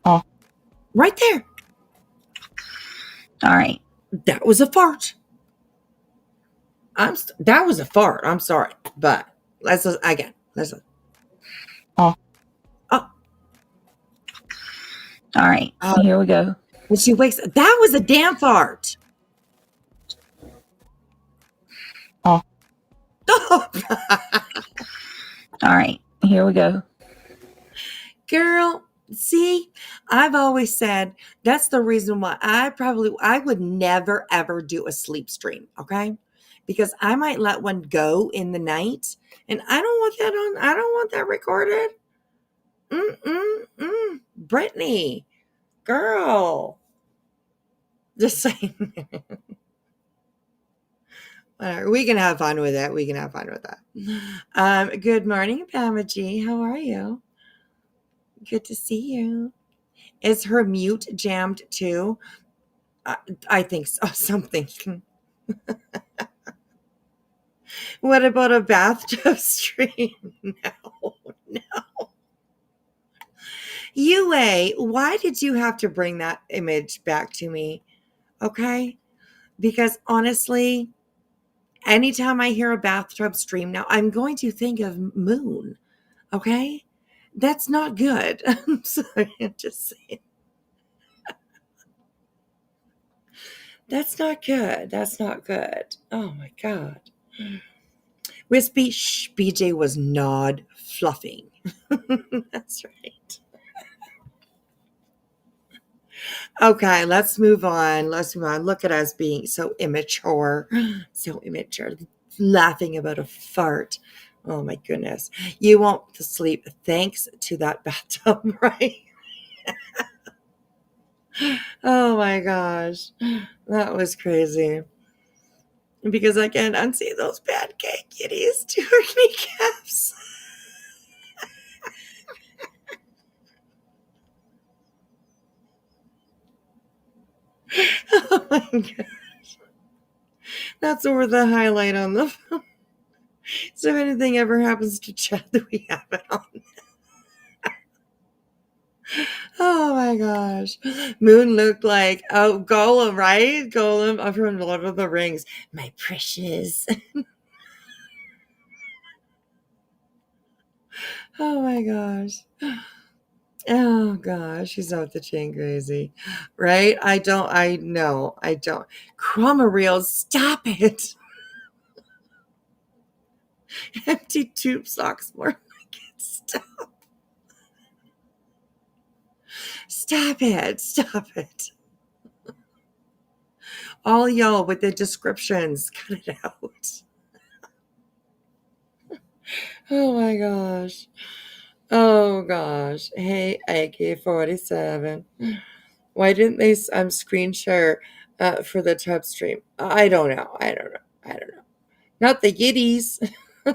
Oh. Right there. All right. That was a fart. That was a fart. I'm sorry, but let's again. Listen. Oh. Oh. All right, here we go. When she wakes up, that was a damn fart. Oh. All right, here we go. Girl, see, I've always said that's the reason why I would never ever do a sleep stream, okay? Because I might let one go in the night, and I don't want that on. I don't want that recorded. Brittany, girl, just saying. We can have fun with it. We can have fun with that. Good morning, Pamela G. How are you? Good to see you. Is her mute jammed too? I think so. Something. What about a bathtub stream? No. Yue, why did you have to bring that image back to me? Okay? Because honestly, anytime I hear a bathtub stream now, I'm going to think of Moon. Okay? That's not good. I'm sorry. I'm just saying. That's not good. That's not good. Oh my God. Wispy, BJ was not fluffing. That's right. Okay, let's move on. Let's move on. Look at us being so immature. So immature. Laughing about a fart. Oh my goodness. You won't sleep thanks to that bathtub, right? Oh my gosh. That was crazy. Because I can't unsee those bad gay kitties to her kneecaps. Oh my gosh. That's over the highlight on the phone. So if anything ever happens to Chad, we have it on. Oh my gosh. Moon looked like Golem, right? Golem from Lord of the Rings. My precious. Oh my gosh. Oh gosh, she's off the chain crazy. Right? I don't. Chroma reels, stop it. Empty tube socks more like it. Stop. Stop it. Stop it. All y'all with the descriptions, cut it out. Oh my gosh. Oh gosh. Hey, AK-47. Why didn't they screen share for the tub stream? I don't know. Not the Yiddies. Oh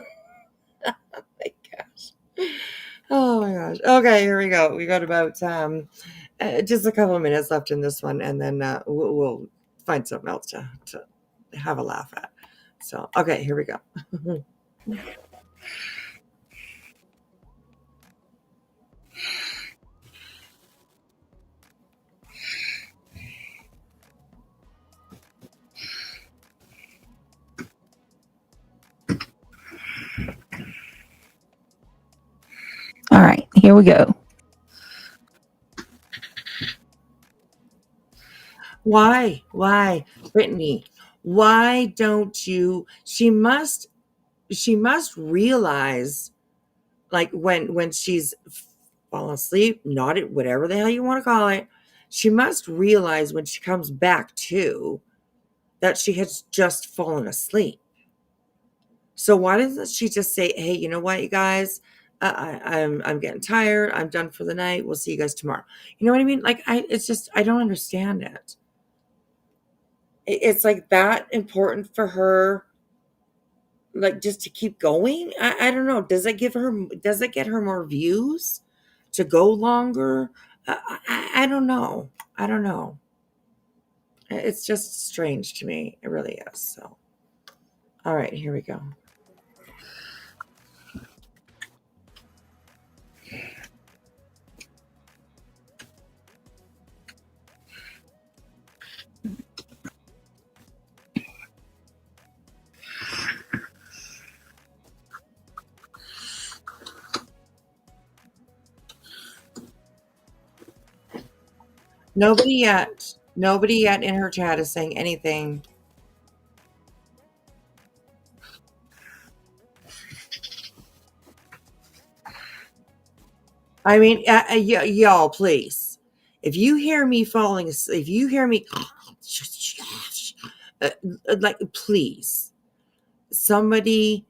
my gosh. Oh my gosh. Okay, here we go. We got about just a couple of minutes left in this one, and then we'll find something else to have a laugh at. So, okay, here we go. All right, here we go. Why, Brittany? Why don't you? She must realize, like when she's fallen asleep, nodded, whatever the hell you want to call it. She must realize when she comes back to that she has just fallen asleep. So why doesn't she just say, "Hey, you know what, you guys? I'm getting tired. I'm done for the night. We'll see you guys tomorrow." You know what I mean? Like it's just I don't understand it. It's like that important for her, like just to keep going. I don't know. Does it give her? Does it get her more views to go longer? I don't know. I don't know. It's just strange to me. It really is. So, all right, here we go. Nobody yet. Nobody yet in her chat is saying anything. I mean, y'all, please. If you hear me falling asleep, if you hear me, like, please, somebody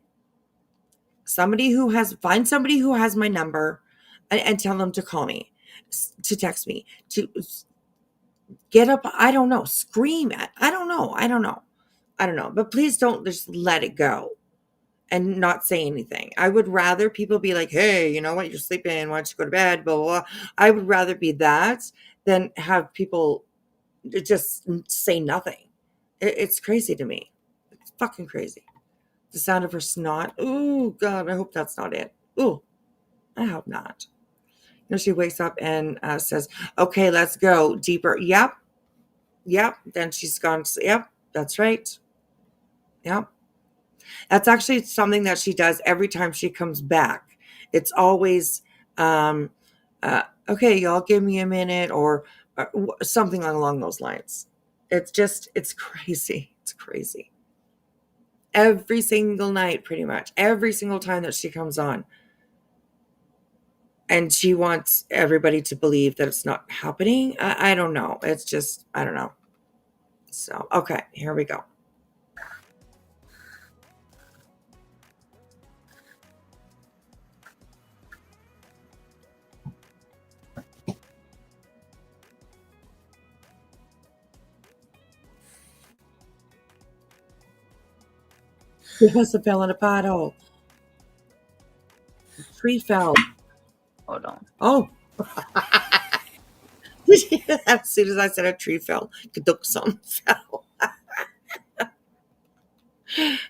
find somebody who has my number and tell them to call me, to text me, to get up. I don't know, scream at. I don't know. But please don't just let it go and not say anything. I would rather people be like, "Hey, you know what? You're sleeping. Why don't you go to bed?" Blah, blah, blah. I would rather be that than have people just say nothing. It's crazy to me. It's fucking crazy. The sound of her snot. Ooh, God, I hope that's not it. Ooh, I hope not. You know, she wakes up and says, "Okay, let's go deeper." Yep. Then she's gone. Yep, that's right. Yep. That's actually something that she does every time she comes back. It's always, okay, y'all give me a minute, or something along those lines. It's crazy. It's crazy. Every single night, pretty much. Every single time that she comes on. And she wants everybody to believe that it's not happening. I don't know. It's just, I don't know. So, okay, here we go. He must have fell in a pothole. A tree fell. Hold on. Oh. As soon as I said a tree fell, something fell.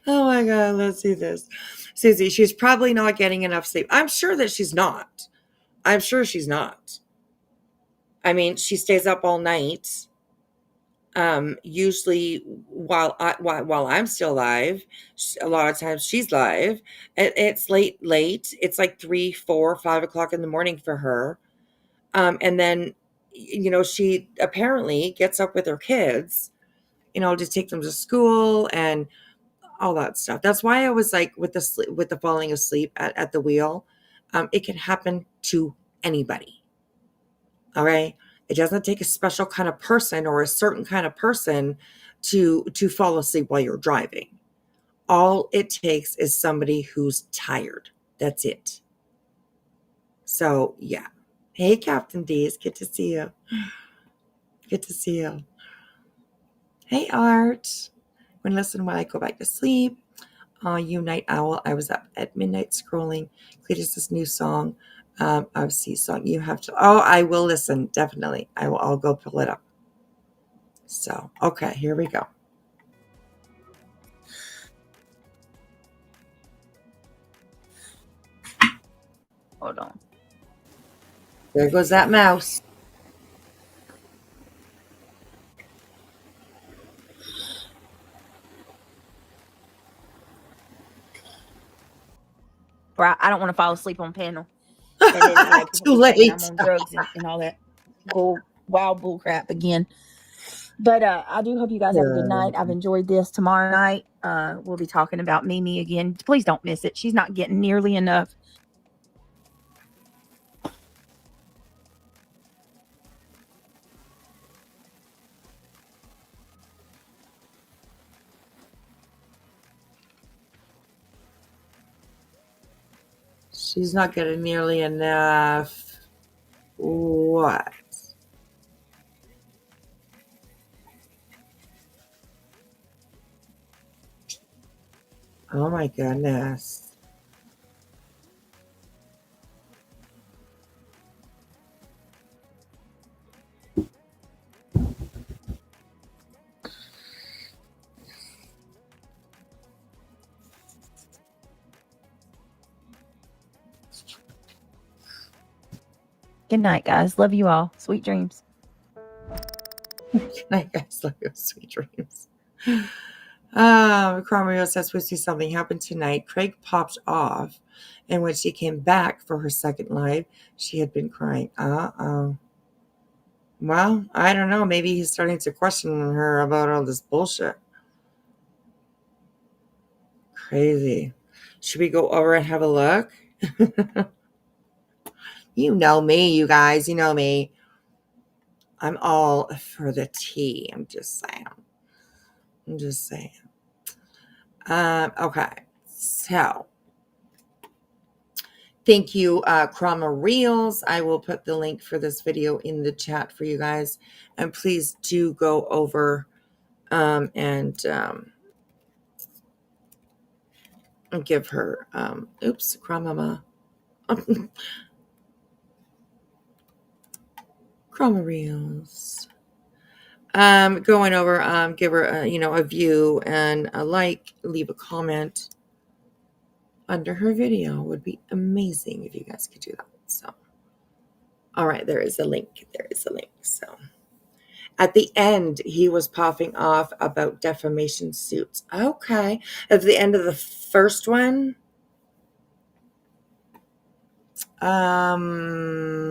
Oh my God, let's see this. Susie, she's probably not getting enough sleep. I'm sure that she's not. I'm sure she's not. I mean, she stays up all night. Usually while I'm still live, a lot of times she's live. It's late. It's like 3, 4, 5 o'clock in the morning for her. And then, you know, she apparently gets up with her kids, you know, to take them to school and all that stuff. That's why I was like, with the falling asleep at the wheel, it can happen to anybody. All right. It doesn't take a special kind of person or a certain kind of person to fall asleep while you're driving. All it takes is somebody who's tired. That's it. So yeah. Hey, Captain D, it's good to see you. Good to see you. Hey, Art. When listen while I go back to sleep. You night owl. I was up at midnight scrolling. Cletus's new song. Obviously, song you have to. Oh, I will listen. Definitely. I'll go pull it up. So, okay, here we go. Hold on. There goes that mouse. I don't want to fall asleep on panel. And then, you know, Too late. I'm on drugs and all that wild bull crap again. But I do hope you guys have a good night. I've enjoyed this. Tomorrow night, we'll be talking about Mimi again. Please don't miss it. She's not getting nearly enough She's not getting nearly enough. What? Oh my goodness. Good night, guys. Love you all. Sweet dreams. Good night, guys. Love you. Sweet dreams. Cromwell says, we see something happen tonight. Craig popped off, and when she came back for her second live, she had been crying. Uh-oh. Well, I don't know. Maybe he's starting to question her about all this bullshit. Crazy. Should we go over and have a look? You know me, you guys. You know me. I'm all for the tea. I'm just saying. Okay. So, thank you, Croma Reels. I will put the link for this video in the chat for you guys. And please do go over and give her, oops, Cromama. Croma Reels. Going over, give her a view and a like, leave a comment under her video. Would be amazing if you guys could do that. So, all right, there is a link. So, at the end, he was popping off about defamation suits. Okay, at the end of the first one,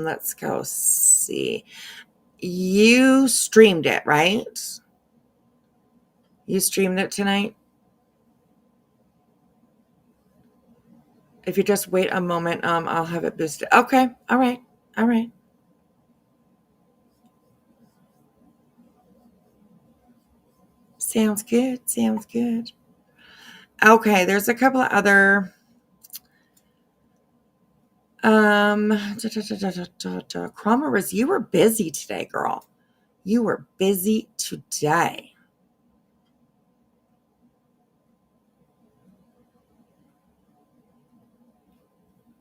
let's go see. You streamed it, right? You streamed it tonight? If you just wait a moment, I'll have it boosted. Okay, all right. Sounds good. Okay, there's a couple of other Cromeris, you were busy today, girl. You were busy today.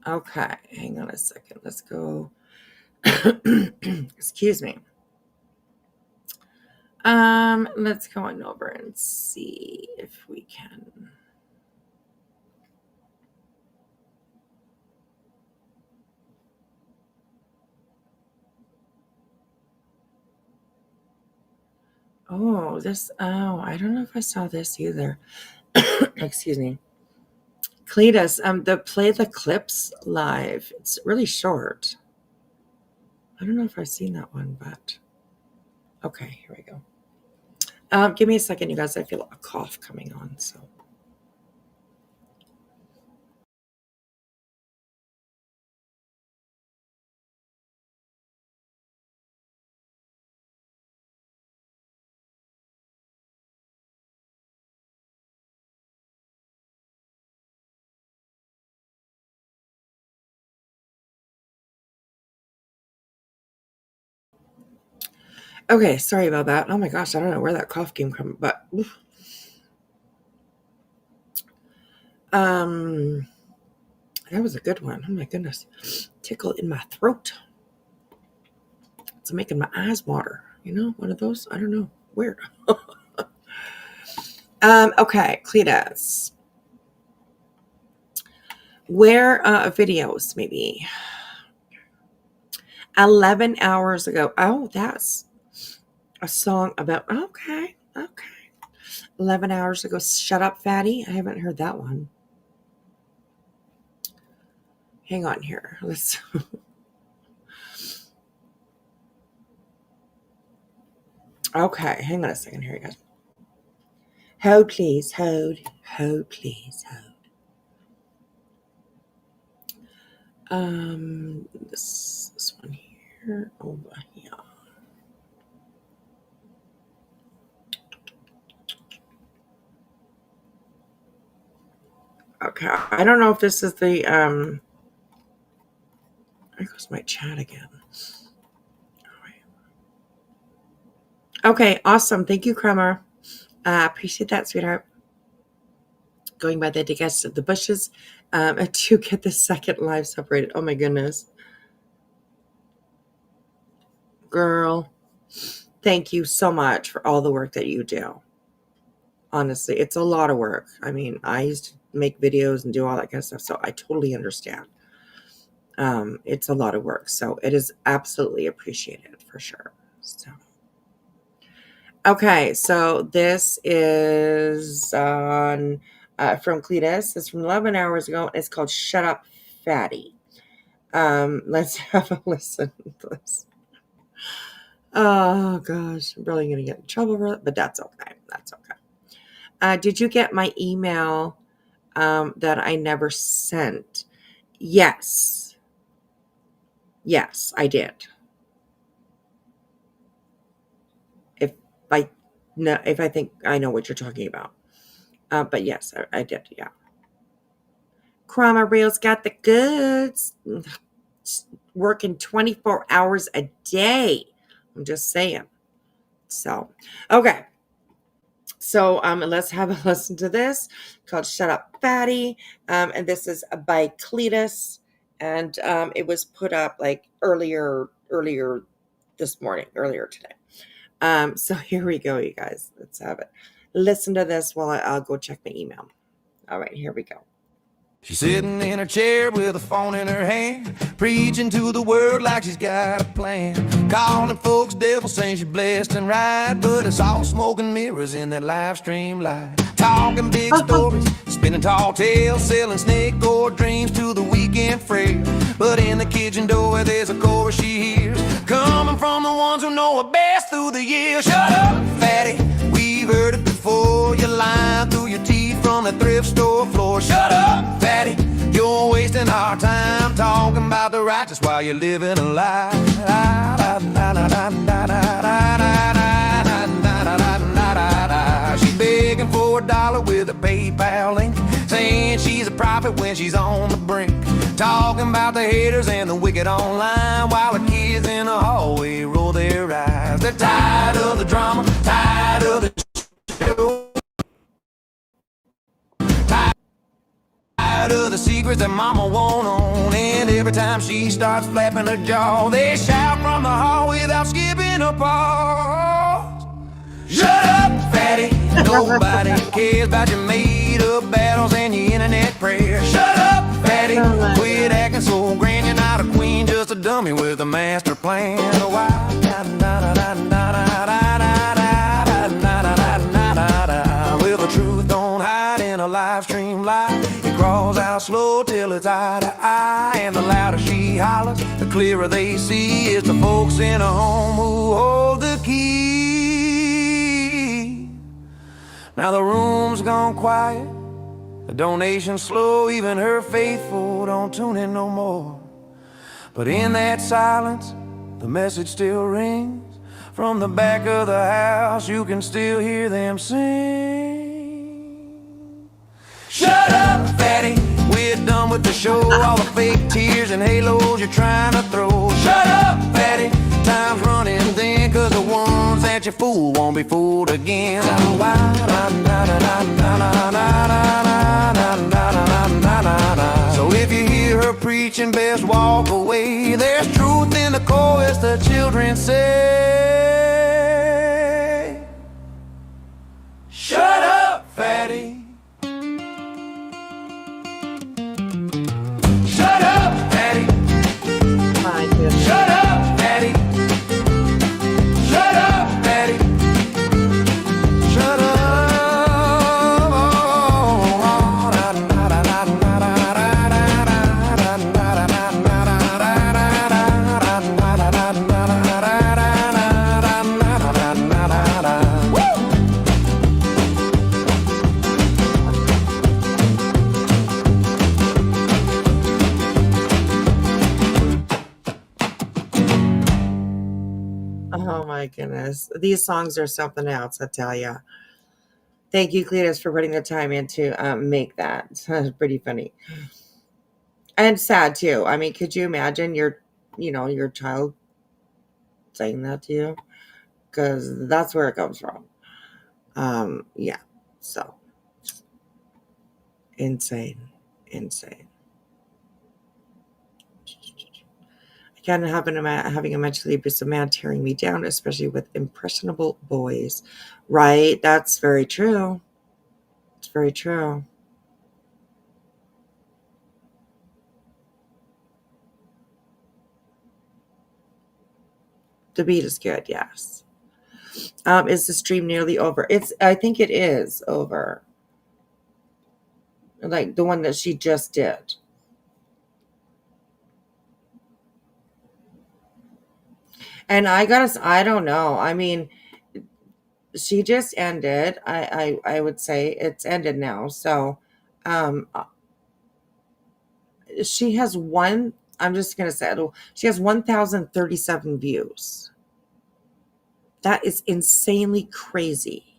Okay, hang on a second. Let's go. Excuse me. Let's go on over and see if we can. Oh, I don't know if I saw this either. Excuse me. Cletus, the Play the Clips live. It's really short. I don't know if I've seen that one, but okay, here we go. Give me a second, you guys. I feel a cough coming on, so. Okay, sorry about that. Oh my gosh, I don't know where that cough came from, but oof. That was a good one. Oh my goodness. Tickle in my throat. It's making my eyes water. One of those. I don't know. Weird. Okay, Cletus. Where videos maybe 11 hours ago. Oh, that's a song about okay. 11 hours ago. Shut Up, Fatty. I haven't heard that one. Hang on here. Let's okay, hang on a second here, you guys. Hold, please. Hold, please. This one here, over here. Okay, I don't know if this is the Where's my chat again? Okay, awesome. Thank you, Kramer. Appreciate that, sweetheart. Going by the digest of the bushes to get the second live separated. Oh my goodness. Girl, thank you so much for all the work that you do. Honestly, it's a lot of work. I mean, I used to make videos and do all that kind of stuff, so I totally understand. It's a lot of work, so it is absolutely appreciated for sure. So, okay, so this is on from Cletus. It's from 11 hours ago. It's called "Shut Up, Fatty." Let's have a listen to this. Oh gosh, I'm probably gonna get in trouble for it, but that's okay. That's okay. Did you get my email that I never sent? Yes. Yes, I did. If I think I know what you're talking about. But yes, I did, yeah. Krama Reel's got the goods. Working 24 hours a day. I'm just saying. So, okay. So let's have a listen to this called "Shut Up, Fatty," and this is by Cletus, and it was put up like earlier this morning, earlier today. So here we go, you guys. Let's have it. Listen to this while I'll go check my email. All right, here we go. She's sitting in her chair with a phone in her hand, preaching to the world like she's got a plan. Calling folks devils, saying she's blessed and right, but it's all smoke and mirrors in that live stream light. Talking big stories, spinning tall tales, selling snake gourd dreams to the weekend freight. But in the kitchen door there's a chorus she hears, coming from the ones who know her best through the years. Shut up, fatty, we've heard it before. You're lying through your teeth from the thrift store floor. Shut up, fatty, you're wasting our time talking about the righteous while you're living a lie. She's begging for $1 with a PayPal link, saying she's a prophet when she's on the brink, talking about the haters and the wicked online, while the kids in the hallway roll their eyes. They're tired of the drama, tired of the show, tired of the secrets that mama won't own. And every time she starts flapping her jaw, they shout from the hall without skipping a pause. Shut up, fatty, nobody cares about your made-up battles and your internet prayers. Shut up, fatty, quit acting so grand. You're not a queen, just a dummy with a master plan. Well, the truth don't hide in a live stream live. It crawls out slow till it's eye to eye, and the louder she hollers, the clearer they see. It's the folks in a home who hold the key. Now the room's gone quiet, the donations slow, even her faithful don't tune in no more. But in that silence, the message still rings. From the back of the house, you can still hear them sing. Shut up, fatty, we're done with the show. All the fake tears and halos you're trying to throw. Shut up, fatty, time's running thin, cause the ones that you fool won't be fooled again. So if you hear her preaching, best walk away. There's truth in the chorus the children say. Shut up, fatty. Shut up, fatty. Shut up, fatty. Shut up, fatty. Shut up. Oh my goodness. These songs are something else, I tell you. Thank you, Cletus, for putting the time in to make that. It's pretty funny. And sad, too. I mean, could you imagine you're your child saying that to you, because that's where it comes from. Yeah. So insane. I can't have having a mentally abusive man tearing me down, especially with impressionable boys. Right? That's very true. It's very true. The beat is good, yes. Is the stream nearly over? I think it is over. Like the one that she just did. And I don't know. I mean, she just ended. I would say it's ended now. So she has I'm just gonna say she has 1,037 views. That is insanely crazy.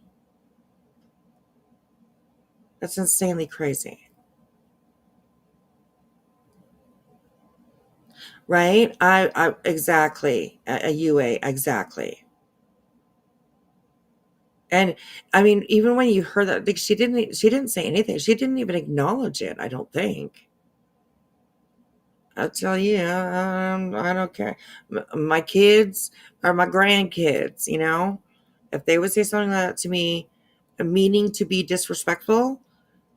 That's insanely crazy. Right? I exactly. A UA, exactly. And I mean, even when you heard that, like, she didn't say anything. She didn't even acknowledge it, I don't think. I'll tell you, I don't care. My kids are my grandkids, If they would say something like that to me, meaning to be disrespectful,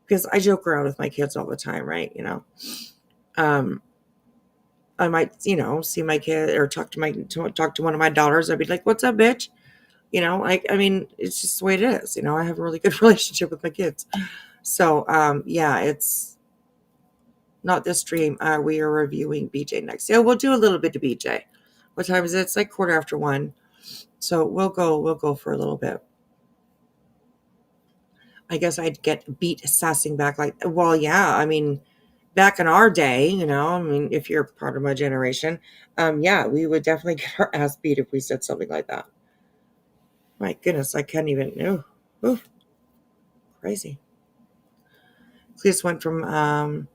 because I joke around with my kids all the time, right? I might, see my kid or talk to one of my daughters. I'd be like, "What's up, bitch?" I mean, it's just the way it is. I have a really good relationship with my kids. So, yeah, it's not this stream. We are reviewing BJ next. Yeah, we'll do a little bit of BJ. What time is it? It's like 1:15. So we'll go for a little bit. I guess I'd get beat sassing back like, well, yeah, I mean, back in our day, I mean, if you're part of my generation, yeah, we would definitely get our ass beat if we said something like that. My goodness, I can't even, crazy. Cletus went from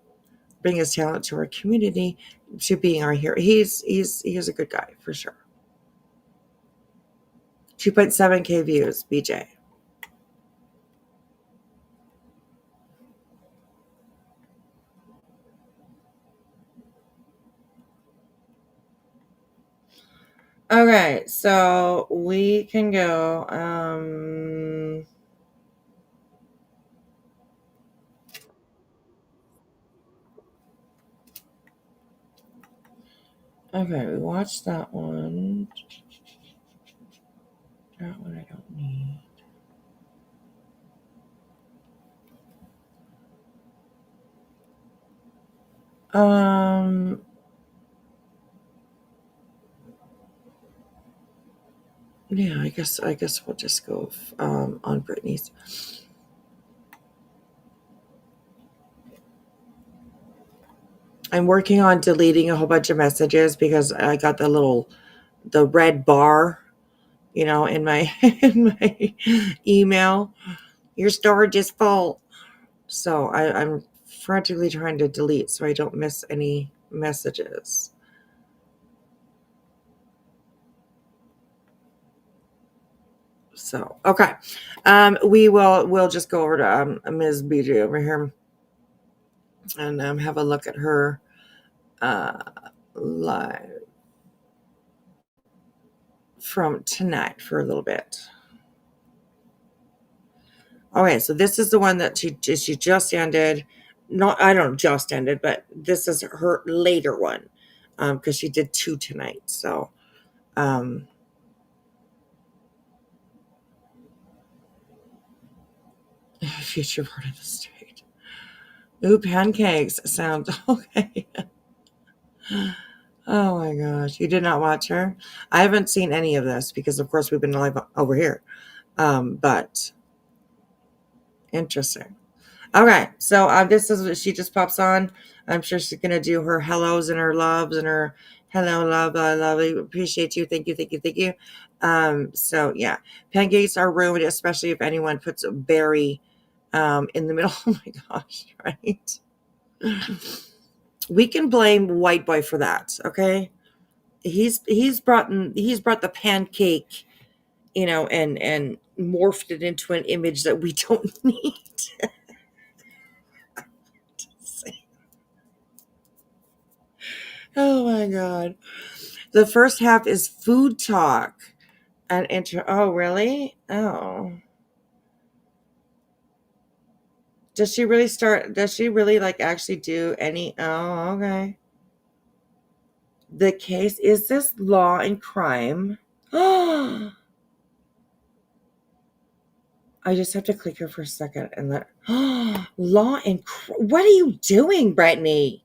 bringing his talent to our community to being our hero. He's a good guy for sure. 2.7K views, BJ. Okay, so we can go. Okay, we watched that one. That one I don't need. Yeah, I guess we'll just go on Brittany's. I'm working on deleting a whole bunch of messages because I got the red bar, in my in my email. Your storage is full. So I'm frantically trying to delete so I don't miss any messages. So okay, we'll just go over to Ms. BJ over here and have a look at her live from tonight for a little bit. Okay, so this is the one that she just ended. I don't just ended, but this is her later one because she did 2 tonight. So future part of the state. Ooh, pancakes sounds okay. Oh my gosh, you did not watch her? I haven't seen any of this because, of course, we've been live over here. But interesting. Okay, so this is what she just pops on. I'm sure she's gonna do her hellos and her loves and her hello, love, I love you, appreciate you, thank you, thank you, thank you. So yeah, pancakes are ruined, especially if anyone puts a berry in the middle. Oh my gosh, right? We can blame white boy for that, okay? he's brought the pancake, and morphed it into an image that we don't need. Oh my god. The first half is food talk and oh really? Oh. Does she really like actually do any? Oh, okay. The case is this law and crime. Oh, I just have to click here for a second and let. Oh, law and what are you doing, Brittany?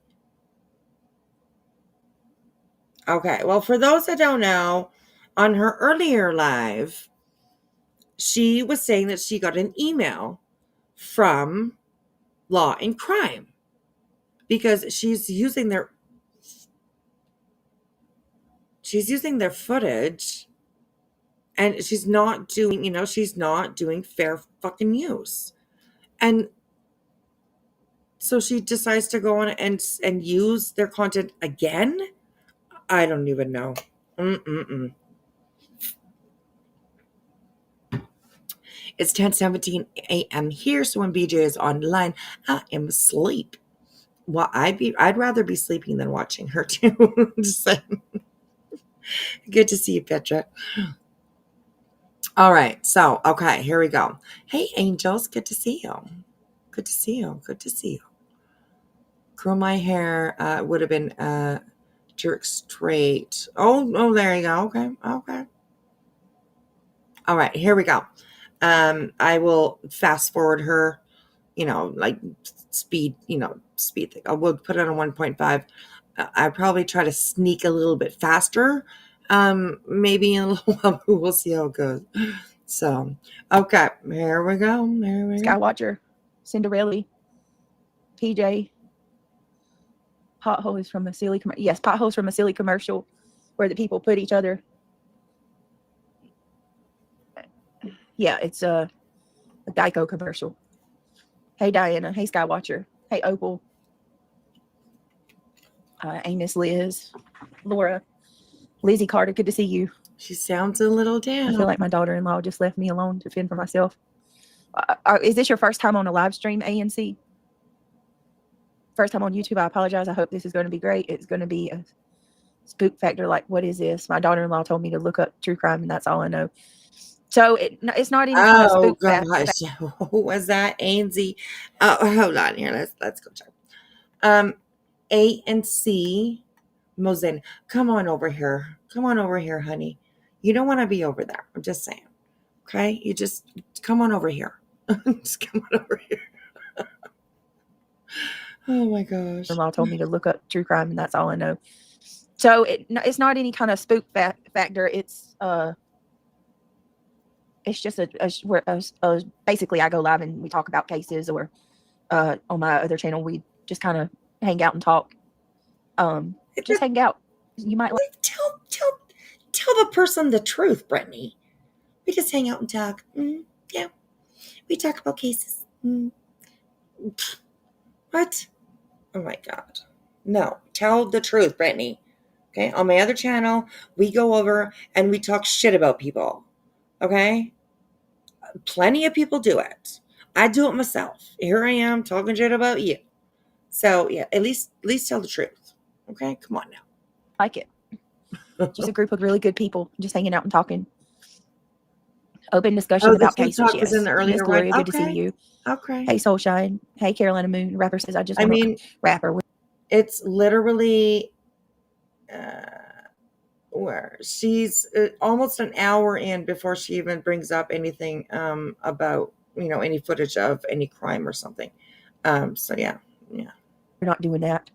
Okay, well, for those that don't know, on her earlier live, she was saying that she got an email from Law and Crime because she's using their footage, and she's not doing fair fucking use. And so she decides to go on and use their content again. I don't even know. It's 10:17 a.m. here, so when BJ is online, I am asleep. Well, I'd rather be sleeping than watching her too. Just saying. Good to see you, Petra. All right, so okay, here we go. Hey, angels, good to see you. Good to see you. Good to see you. Curl my hair would have been jerk straight. Oh, there you go. Okay. All right, here we go. I will fast forward her, like speed thing. I will put it on 1.5. I probably try to sneak a little bit faster. Maybe in a little while, we'll see how it goes. So, okay, here we go. Skywatcher, Cinderella, PJ, potholes from a silly commercial where the people put each other. Yeah, it's a Geico commercial. Hey, Diana. Hey, Skywatcher. Hey, Opal. Amos, Liz, Laura, Lizzie Carter. Good to see you. She sounds a little down. I feel like my daughter-in-law just left me alone to fend for myself. Is this your first time on a live stream, ANC? First time on YouTube? I apologize. I hope this is going to be great. It's going to be a spook factor. Like, what is this? My daughter-in-law told me to look up true crime, and that's all I know. So it's not any kind of spook factor. Who was that? ANZ. Hold on here. Let's go check. A and C Mosin. Come on over here. Come on over here, honey. You don't want to be over there. I'm just saying. Okay? You just come on over here. Just come on over here. Oh my gosh. My mom told me to look up true crime, and that's all I know. So it's not any kind of spook factor. It's just basically I go live and we talk about cases, or on my other channel we just kind of hang out and talk. Just hang out. You might like tell the person the truth, Brittany. We just hang out and talk. Yeah, we talk about cases. What? Oh my god! No, tell the truth, Brittany. Okay, on my other channel, we go over and we talk shit about people. Okay, plenty of people do it. I do it myself. Here I am talking shit about you. So yeah, at least tell the truth. Okay, come on now. Like it. Just a group of really good people just hanging out and talking. Open discussion about cases. Talk was in the earlier Miss Gloria, one. good to see you. Okay. Hey, Soulshine. Hey, Carolina Moon. Rapper says, I just want to rapper. It's literally where she's almost an hour in before she even brings up anything about, any footage of any crime or something. So yeah. We're not doing that.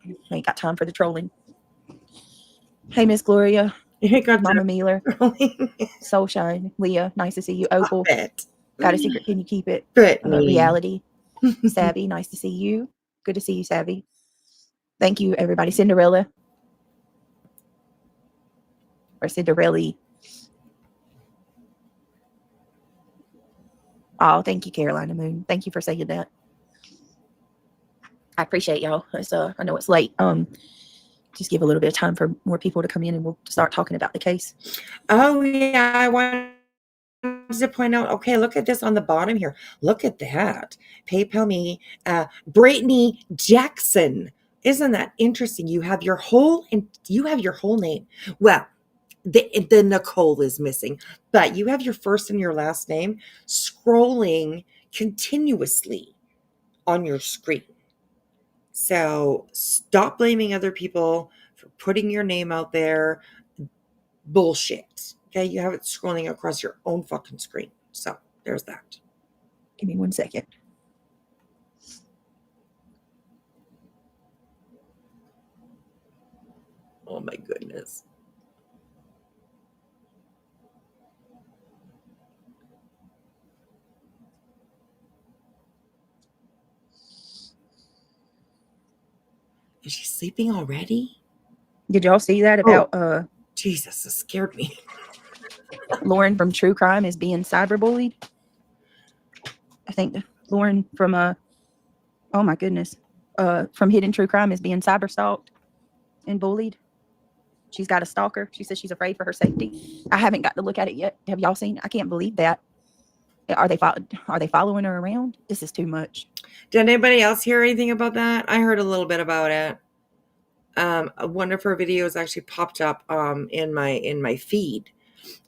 I ain't got time for the trolling. Hey, Miss Gloria. Mama Mealer. Soulshine. Leah, nice to see you. Opal. Got a secret, can you keep it? Reality. Savvy, nice to see you. Good to see you, Savvy. Thank you, everybody. Cinderella. Or Cinderella. Oh, thank you, Carolina Moon. Thank you for saying that. I appreciate y'all. I know it's late. just give a little bit of time for more people to come in and we'll start talking about the case. Oh, yeah. I wanted to point out, okay, look at this on the bottom here. Look at that. PayPal me, Brittany Jackson. Isn't that interesting? You have your whole name. Well, the Nicole is missing, but you have your first and your last name scrolling continuously on your screen. So stop blaming other people for putting your name out there. Bullshit. Okay, you have it scrolling across your own fucking screen. So there's that. Give me 1 second. Oh my goodness. Is she sleeping already? Did y'all see that about Jesus, that scared me. Lauren from True Crime is being cyberbullied? I think Lauren from oh my goodness, from Hidden True Crime is being cyberstalked and bullied. She's got a stalker. She says she's afraid for her safety. I haven't got to look at it yet. Have y'all seen? I can't believe that. Are they following her around? This is too much. Did anybody else hear anything about that? I heard a little bit about it. One of her videos actually popped up in my feed,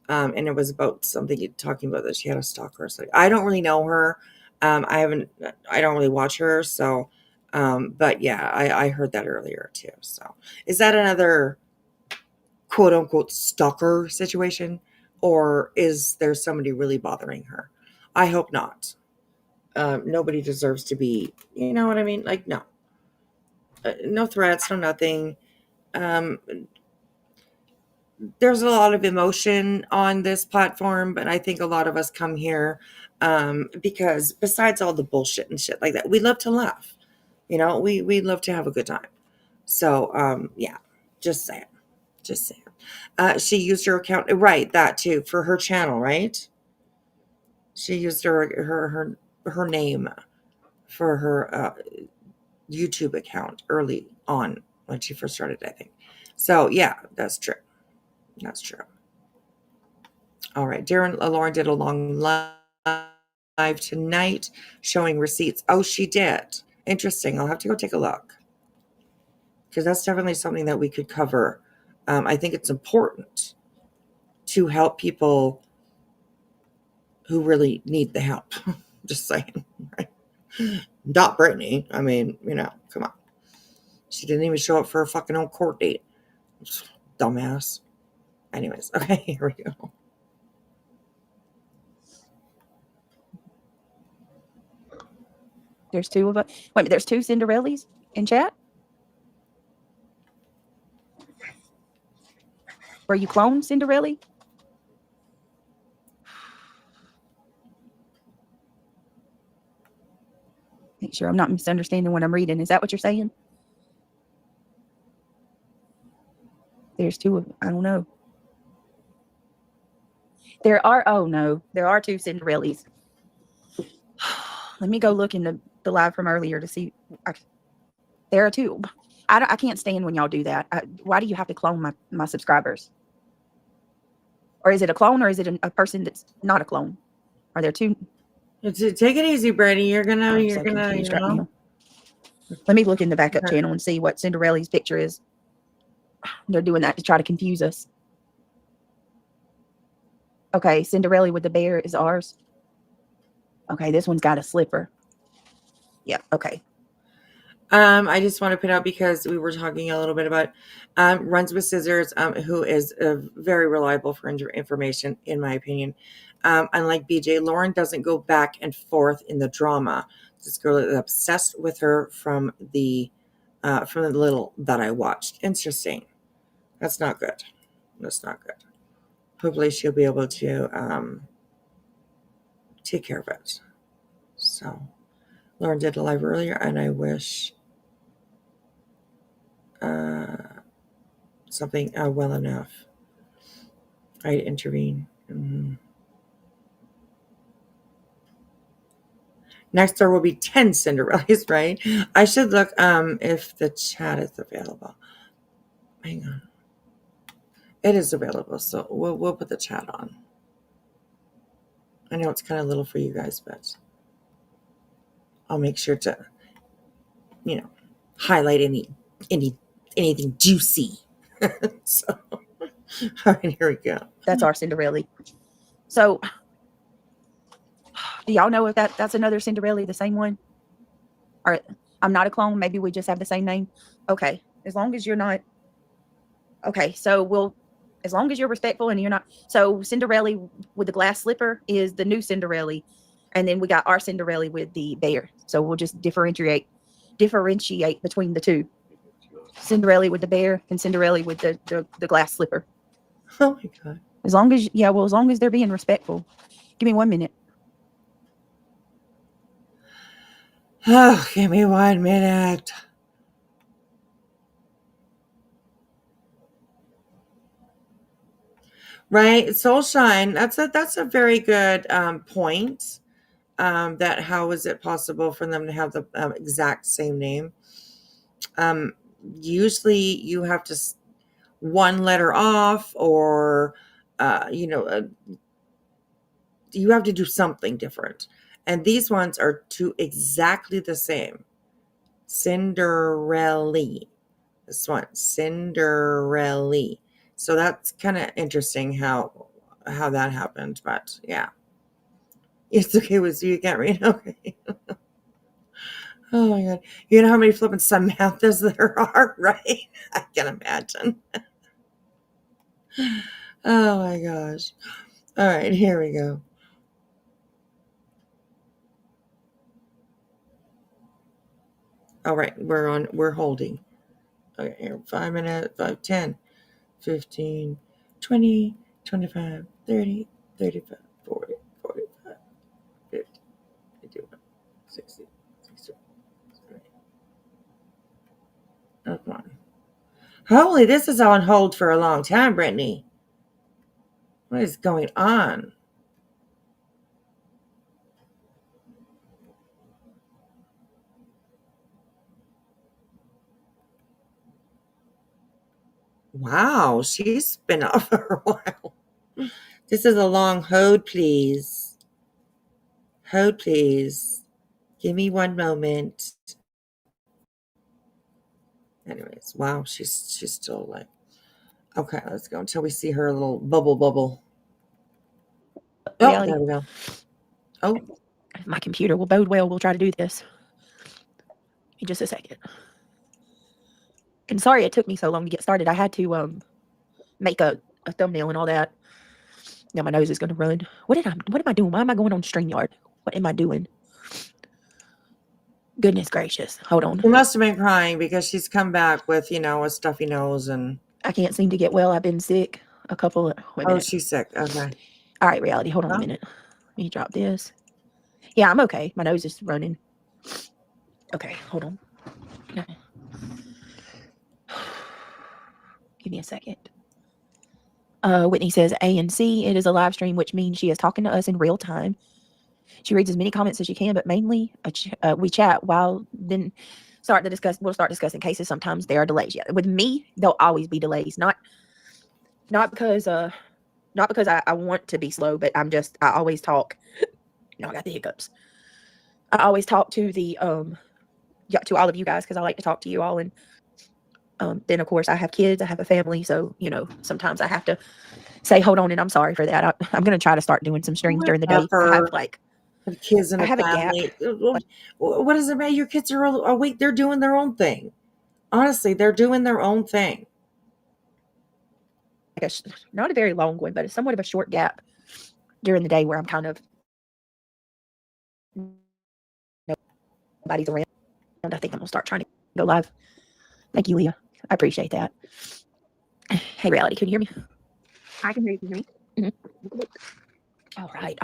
and it was about something talking about that she had a stalker. So I don't really know her. I don't really watch her. So, but yeah, I heard that earlier too. So, is that another quote unquote stalker situation, or is there somebody really bothering her? I hope not. Nobody deserves to be, you know what I mean? Like, no. No threats, no nothing. There's a lot of emotion on this platform, but I think a lot of us come here because besides all the bullshit and shit like that, we love to laugh. You know, we love to have a good time. So, yeah, just saying. Just saying. She used her account, right, that too, for her channel, right? She used her name for her YouTube account early on when she first started, I think. So yeah, that's true. That's true. All right, Lauren did a long live tonight showing receipts. Oh, she did. Interesting. I'll have to go take a look because that's definitely something that we could cover. I think it's important to help people who really need the help. Just saying, right? Not Brittany. I mean, you know, come on. She didn't even show up for a fucking own court date. Dumbass. Anyways, okay, here we go. There's two of us. Wait a minute, there's two Cinderellas in chat? Were you cloned, Cinderella? Make sure I'm not misunderstanding what I'm reading. Is that what you're saying? There's two of, I don't know. There are two Cinderellas. Let me go look in the live from earlier to see. There are two. I can't stand when y'all do that. Why do you have to clone my subscribers? Or is it a clone or is it a person that's not a clone? Are there two? Take it easy, Brady. You're gonna, Let me look in the backup channel and see what Cinderella's picture is. They're doing that to try to confuse us. Okay, Cinderella with the bear is ours. Okay, this one's got a slipper. Yeah, okay. I just want to put out because we were talking a little bit about Runs with Scissors, who is very reliable for information, in my opinion. Unlike BJ, Lauren doesn't go back and forth in the drama. This girl is obsessed with her from the little that I watched. Interesting. That's not good. That's not good. Hopefully she'll be able to take care of it. So Lauren did a live earlier, and I wish something well enough. I'd intervene. Mm-hmm. Next there will be 10 Cinderellas, right? I should look if the chat is available. Hang on. It is available, so we'll put the chat on. I know it's kind of little for you guys, but I'll make sure to, highlight anything juicy. So, all right, here we go. That's our Cinderella. So, do y'all know if that's another Cinderella, the same one? Or I'm not a clone. Maybe we just have the same name. Okay, as long as you're not. Okay, so as long as you're respectful and you're not. So Cinderella with the glass slipper is the new Cinderella, and then we got our Cinderella with the bear. So we'll just differentiate between the two. Cinderella with the bear and Cinderella with the glass slipper. Oh my god. As long as they're being respectful. Give me 1 minute. Oh, give me 1 minute. Right, Soul Shine. That's a very good point. That how is it possible for them to have the exact same name? Usually, you have to one letter off, or you have to do something different. And these ones are two exactly the same. Cinderella. This one, Cinderella. So that's kind of interesting how that happened, but yeah. It's okay with you. You can't read. Okay. Oh my god. You know how many flipping Samanthas there are, right? I can imagine. Oh my gosh. All right, here we go. All right, we're holding. Okay, here, 5 minutes, 5, 10, 15, 20, 25, 30, 35, 40, 45, 50, 51, 60, 62, 63. Oh, come on. Holy, this is on hold for a long time, Brittany. What is going on? Wow, she's been off for a while. This is a long hold, please. Hold, please. Give me 1 moment. Anyways, wow, she's still like. Okay, let's go until we see her little bubble. Oh, Reality. there we go. Oh, my computer will bode well. We'll try to do this in just a second. And sorry it took me so long to get started. I had to make a thumbnail and all that. Now my nose is gonna run. What am I doing? Why am I going on StreamYard? What am I doing? Goodness gracious. Hold on. She must have been crying because she's come back with, a stuffy nose and I can't seem to get well. I've been sick a couple of wait a minute. she's sick. Okay. All right, Reality. Hold on a minute. Let me drop this. Yeah, I'm okay. My nose is running. Okay, hold on. Give me a second. Whitney says A and C. It is a live stream, which means she is talking to us in real time. She reads as many comments as she can, but mainly we chat while then we'll start discussing cases. Sometimes there are delays. Yeah, with me, there'll always be delays. Not because I want to be slow, but I always talk. I got the hiccups. I always talk to to all of you guys because I like to talk to you all. And then of course I have kids, I have a family, so sometimes I have to say hold on, and I'm sorry for that. I'm gonna try to start doing some streams during the day. I have kids in I a have family. a gap. What does it matter? Your kids are awake. They're doing their own thing. Honestly, they're doing their own thing. Not a very long one, but it's somewhat of a short gap during the day where I'm kind of nobody's around. I think I'm gonna start trying to go live. Thank you, Leah. I appreciate that. Hey, Reality, can you hear me? I can hear you. Can you hear me? Mm-hmm. All right.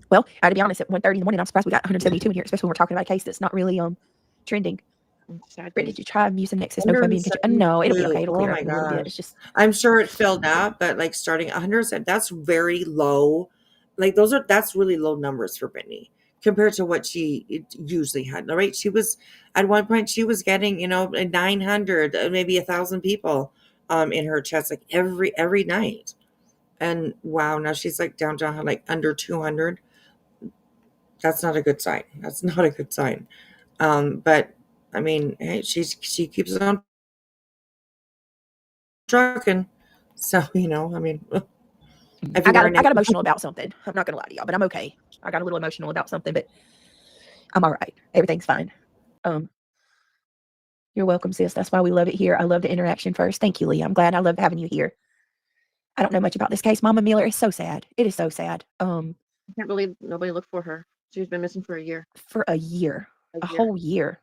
Well, I had to be honest, at 1:30 in the morning, I'm surprised we got 172 in here, especially when we're talking about a case that's not really trending. Britt, did you try Mucinex Nexus? No, it'll be okay. It'll clear up in a little bit. It's just I'm sure it filled out, but starting 100, that's very low. That's really low numbers for Brittany. compared to what she usually had. Right? She was at one point she was getting 900, maybe 1,000 people in her chats like every night. And wow, now she's like down to like under 200. That's not a good sign. That's not a good sign. But I mean, hey, she keeps on trucking. So I mean, if you I weren't got emotional about something. I'm not gonna lie to y'all, but I'm okay. I got a little emotional about something, but I'm all right. Everything's fine. You're welcome, sis. That's why we love it here. I love the interaction first. Thank you, Lee. I'm glad. I love having you here. I don't know much about this case. Mama Miller is so sad. It is so sad. I can't believe nobody looked for her. She's been missing for a year. For a year. A whole year.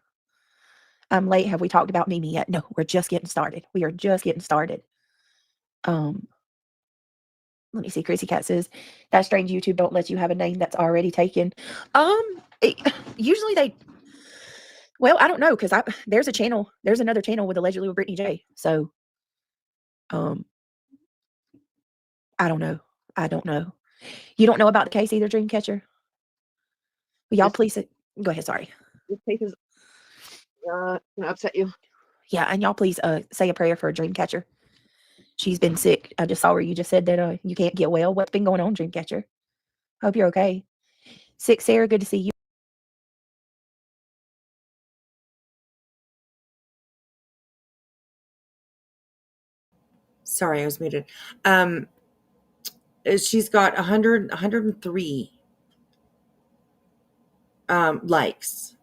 I'm late. Have we talked about Mimi yet? No, we're just getting started. We are just getting started. Let me see. Chrissy Cat says that strange YouTube don't let you have a name that's already taken. Usually they. Well, I don't know because there's a channel. There's another channel with allegedly with Brittany J. So, I don't know. I don't know. You don't know about the case either, Dreamcatcher? Will y'all please go ahead. Sorry. This case is gonna upset you. Yeah, and y'all please say a prayer for Dreamcatcher. She's been sick. I just saw where you just said that you can't get well. What's been going on, Dreamcatcher? Hope you're okay. Sick Sarah, good to see you. Sorry, I was muted. She's got 103 likes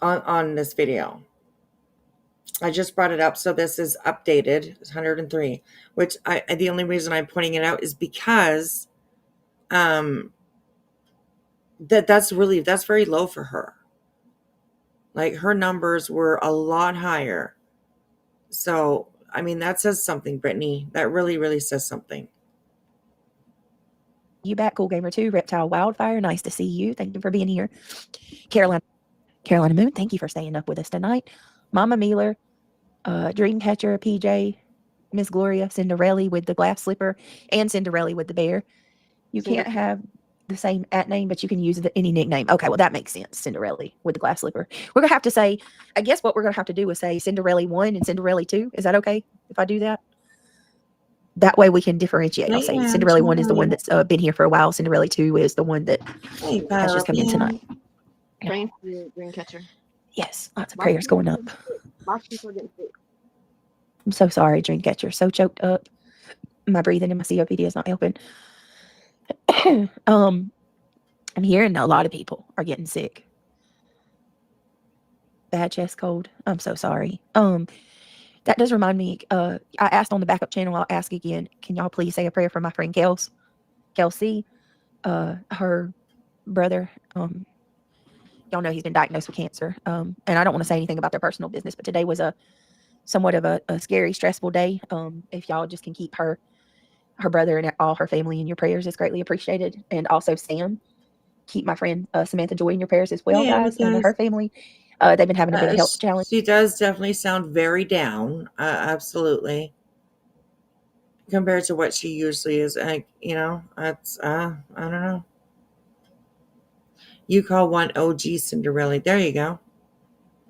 on this video. I just brought it up, so this is updated. It's 103, which the only reason I'm pointing it out is because that's very low for her. Like her numbers were a lot higher. So, I mean, that says something, Brittany. That really, really says something. You back, Cool Gamer 2, Reptile Wildfire. Nice to see you. Thank you for being here. Carolina Moon, thank you for staying up with us tonight. Mama Mealer, Dreamcatcher, PJ, Miss Gloria, Cinderella with the glass slipper, and Cinderella with the bear. You can't have the same @name, but you can use any nickname. Okay, well, that makes sense. Cinderella with the glass slipper. We're going to have to say, I guess what we're going to have to do is say Cinderella 1 and Cinderella 2. Is that okay if I do that? That way we can differentiate. I'll say Cinderella 1 is the one that's been here for a while. Cinderella 2 is the one that has just come in tonight. Praying for your Dreamcatcher. Yes, lots of prayers going up. Lots of people are getting sick. I'm so sorry, Dreamcatcher. So choked up. My breathing and my COPD is not helping. I'm hearing a lot of people are getting sick. Bad chest cold. I'm so sorry. That does remind me. I asked on the backup channel. I'll ask again. Can y'all please say a prayer for my friend Kelsey? Her brother. Y'all know he's been diagnosed with cancer. And I don't want to say anything about their personal business, but today was somewhat of a scary, stressful day. If y'all just can keep her brother and all her family in your prayers, it's greatly appreciated. And also Sam, keep my friend Samantha Joy in your prayers as well, guys, and her family. They've been having a bit of health challenge. She does definitely sound very down. Absolutely. Compared to what she usually is. That's, I don't know. You call one OG Cinderella. There you go.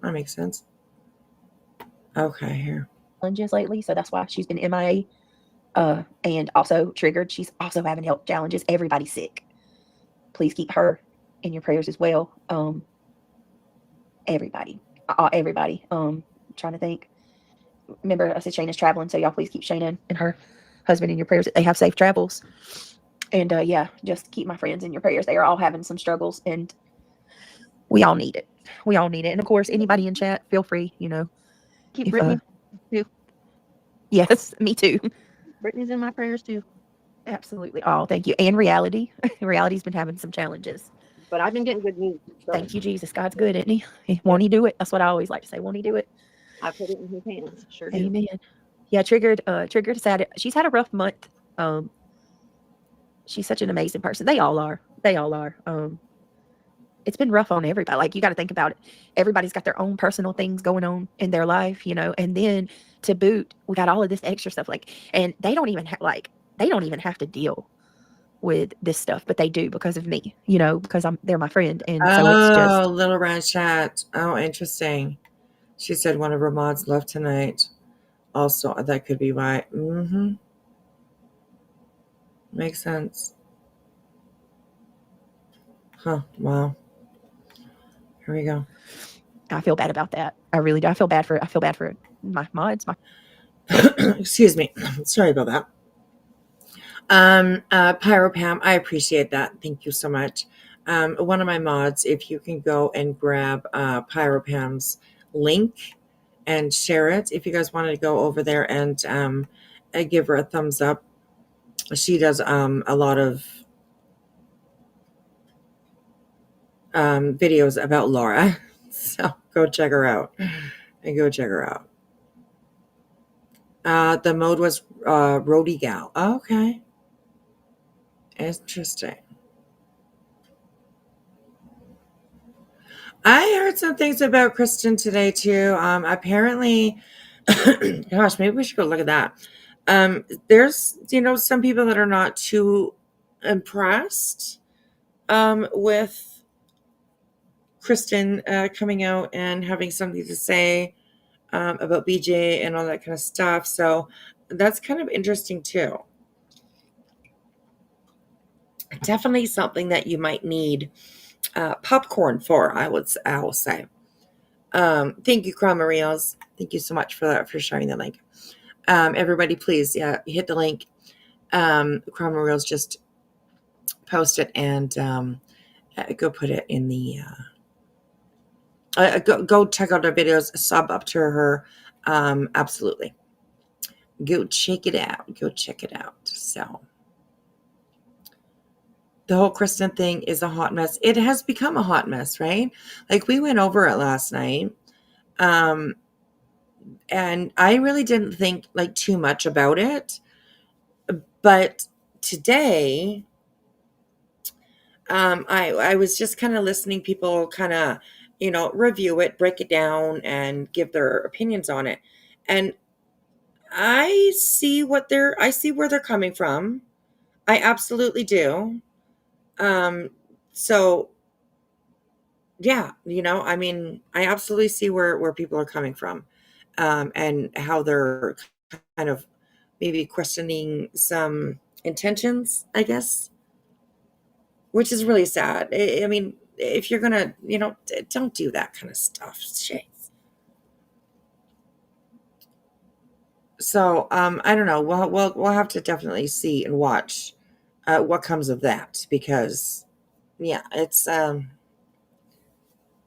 That makes sense. Okay, here. Challenges lately, so that's why she's been MIA. And also triggered. She's also having health challenges. Everybody's sick. Please keep her in your prayers as well. Everybody. Trying to think. Remember, I said Shayna's traveling, so y'all please keep Shayna and her husband in your prayers. That they have safe travels. And yeah, just keep my friends in your prayers. They are all having some struggles, and we all need it. We all need it. And of course, anybody in chat, feel free. Keep Brittany too. Yes, me too. Brittany's in my prayers too. Absolutely. Oh, thank you. And Reality. Reality's been having some challenges. But I've been getting good news. So. Thank you, Jesus. God's good, isn't he? Won't he do it? That's what I always like to say. Won't he do it? I put it in his hands. Sure do. Amen. Yeah, Triggered sad. She's had a rough month. She's such an amazing person. They all are. It's been rough on everybody. Like, you got to think about it. Everybody's got their own personal things going on in their life, and then to boot, we got all of this extra stuff. And they don't even have to deal with this stuff, but they do because of me, because they're my friend. And so it's just, Little Red Chat. Oh, interesting. She said one of her mods left tonight. Also, that could be why. Mm-hmm. Makes sense. Huh. Wow. Here we go. I feel bad about that. I really do. I feel bad for my mods. Excuse me. Sorry about that. Pyro Pam, I appreciate that. Thank you so much. One of my mods, if you can go and grab Pyro Pam's link and share it, if you guys wanted to go over there and give her a thumbs up. She does a lot of videos about Laura, so go check her out. The mode was Roadie Gal. Okay. Interesting. I heard some things about Kristen today too. Apparently, gosh, maybe we should go look at that. There's, some people that are not too impressed with Kristen coming out and having something to say about BJ and all that kind of stuff. So that's kind of interesting too. Definitely something that you might need popcorn for, I will say. Thank you, Cromariels. Thank you so much for that, for sharing the link. Everybody, please, hit the link. Cromariels just post it and go put it in the. Go check out our videos. Sub up to her. Absolutely. Go check it out. So. The whole Kristen thing is a hot mess. It has become a hot mess, right? Like, we went over it last night. And I really didn't think like too much about it. But today, I was just kind of listening people kind of, review it, break it down, and give their opinions on it. And I see where they're coming from. I absolutely do. So yeah, I absolutely see where people are coming from, and how they're kind of maybe questioning some intentions, I guess, which is really sad. I mean, if you're gonna, don't do that kind of stuff. Shit. So, I don't know. We'll have to definitely see and watch what comes of that, because, yeah, it's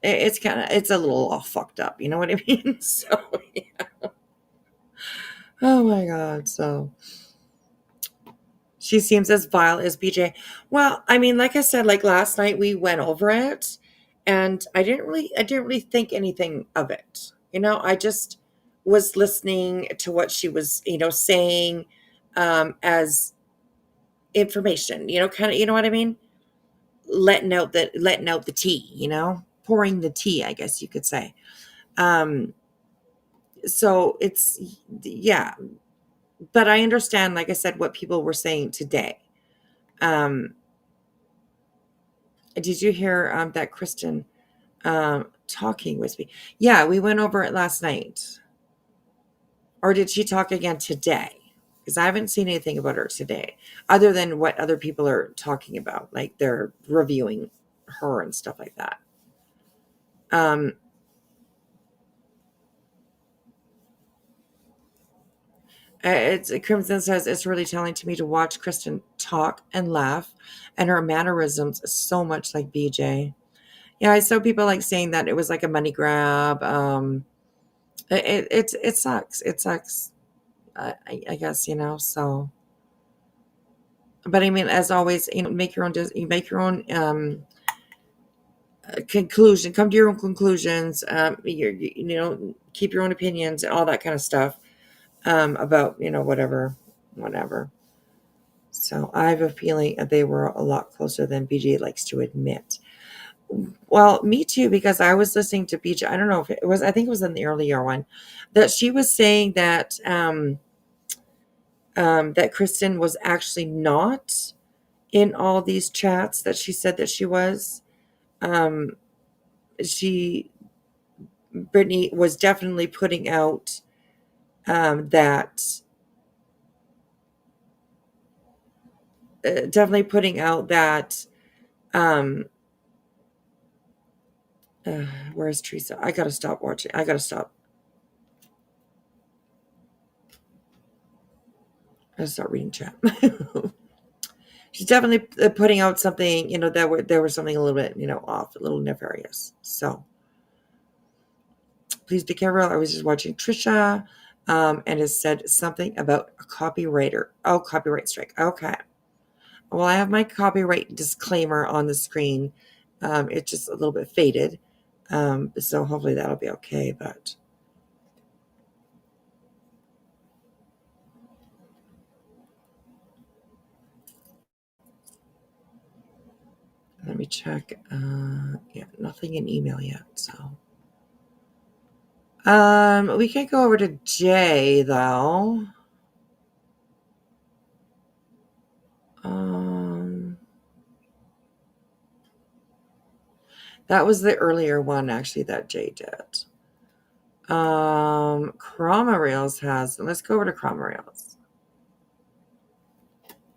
it's a little all fucked up. You know what I mean? So, yeah. Oh my God. So. She seems as vile as BJ. Well, I mean, like I said, like last night we went over it, and I didn't really think anything of it. I just was listening to what she was, saying, as information, kind of, you know what I mean? Letting out the tea, pouring the tea, I guess you could say. So it's, yeah, but I understand, like I said, what people were saying today. Did you hear that Kristen talking with me? Yeah, we went over it last night. Or did she talk again today? Because I haven't seen anything about her today, other than what other people are talking about, like they're reviewing her and stuff like that. Crimson says it's really telling to me to watch Kristen talk and laugh, and her mannerisms so much like BJ. Yeah, I saw people like saying that it was like a money grab. It sucks. It sucks. I guess, so. But I mean, as always, make your own conclusion. Come to your own conclusions. Keep your own opinions and all that kind of stuff. About, whatever. So I have a feeling that they were a lot closer than BJ likes to admit. Well, me too, because I was listening to BJ. I don't know if it was, I think it was in the earlier one, that she was saying that that Kristen was actually not in all these chats that she said that she was. Brittany was definitely putting out that where's Teresa? I gotta stop watching. I gotta stop reading chat. She's definitely putting out something, that there was something a little bit, off, a little nefarious. So please be careful. I was just watching Trisha, and it said something about a copywriter. Oh, copyright strike. Okay. Well, I have my copyright disclaimer on the screen. It's just a little bit faded. So hopefully that'll be okay, but let me check. Yeah, nothing in email yet, so. We can go over to Jay, though. That was the earlier one, actually, that Jay did. Chroma Rails has, let's go over to Chroma Rails.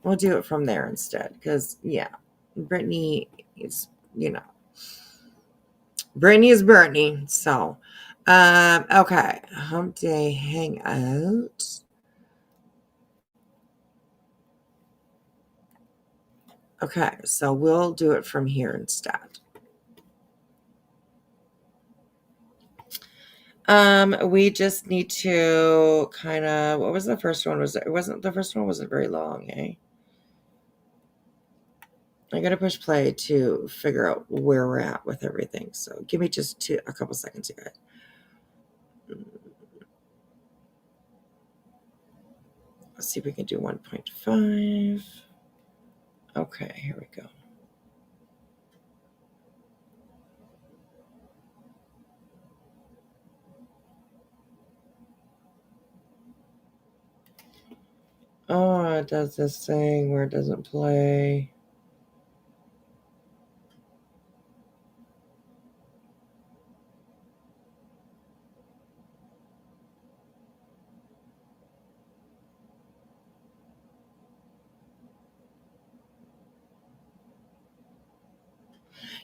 We'll do it from there instead, because, yeah, Brittany is, Brittany is Brittany, so. Okay, Hump Day Hangout. Okay, so we'll do it from here instead. We just need to kind of, what was the first one? The first one wasn't very long, eh? I gotta push play to figure out where we're at with everything. So give me just a couple seconds, you guys. Let's see if we can do 1.5. Okay, here we go. Oh, it does this thing where it doesn't play.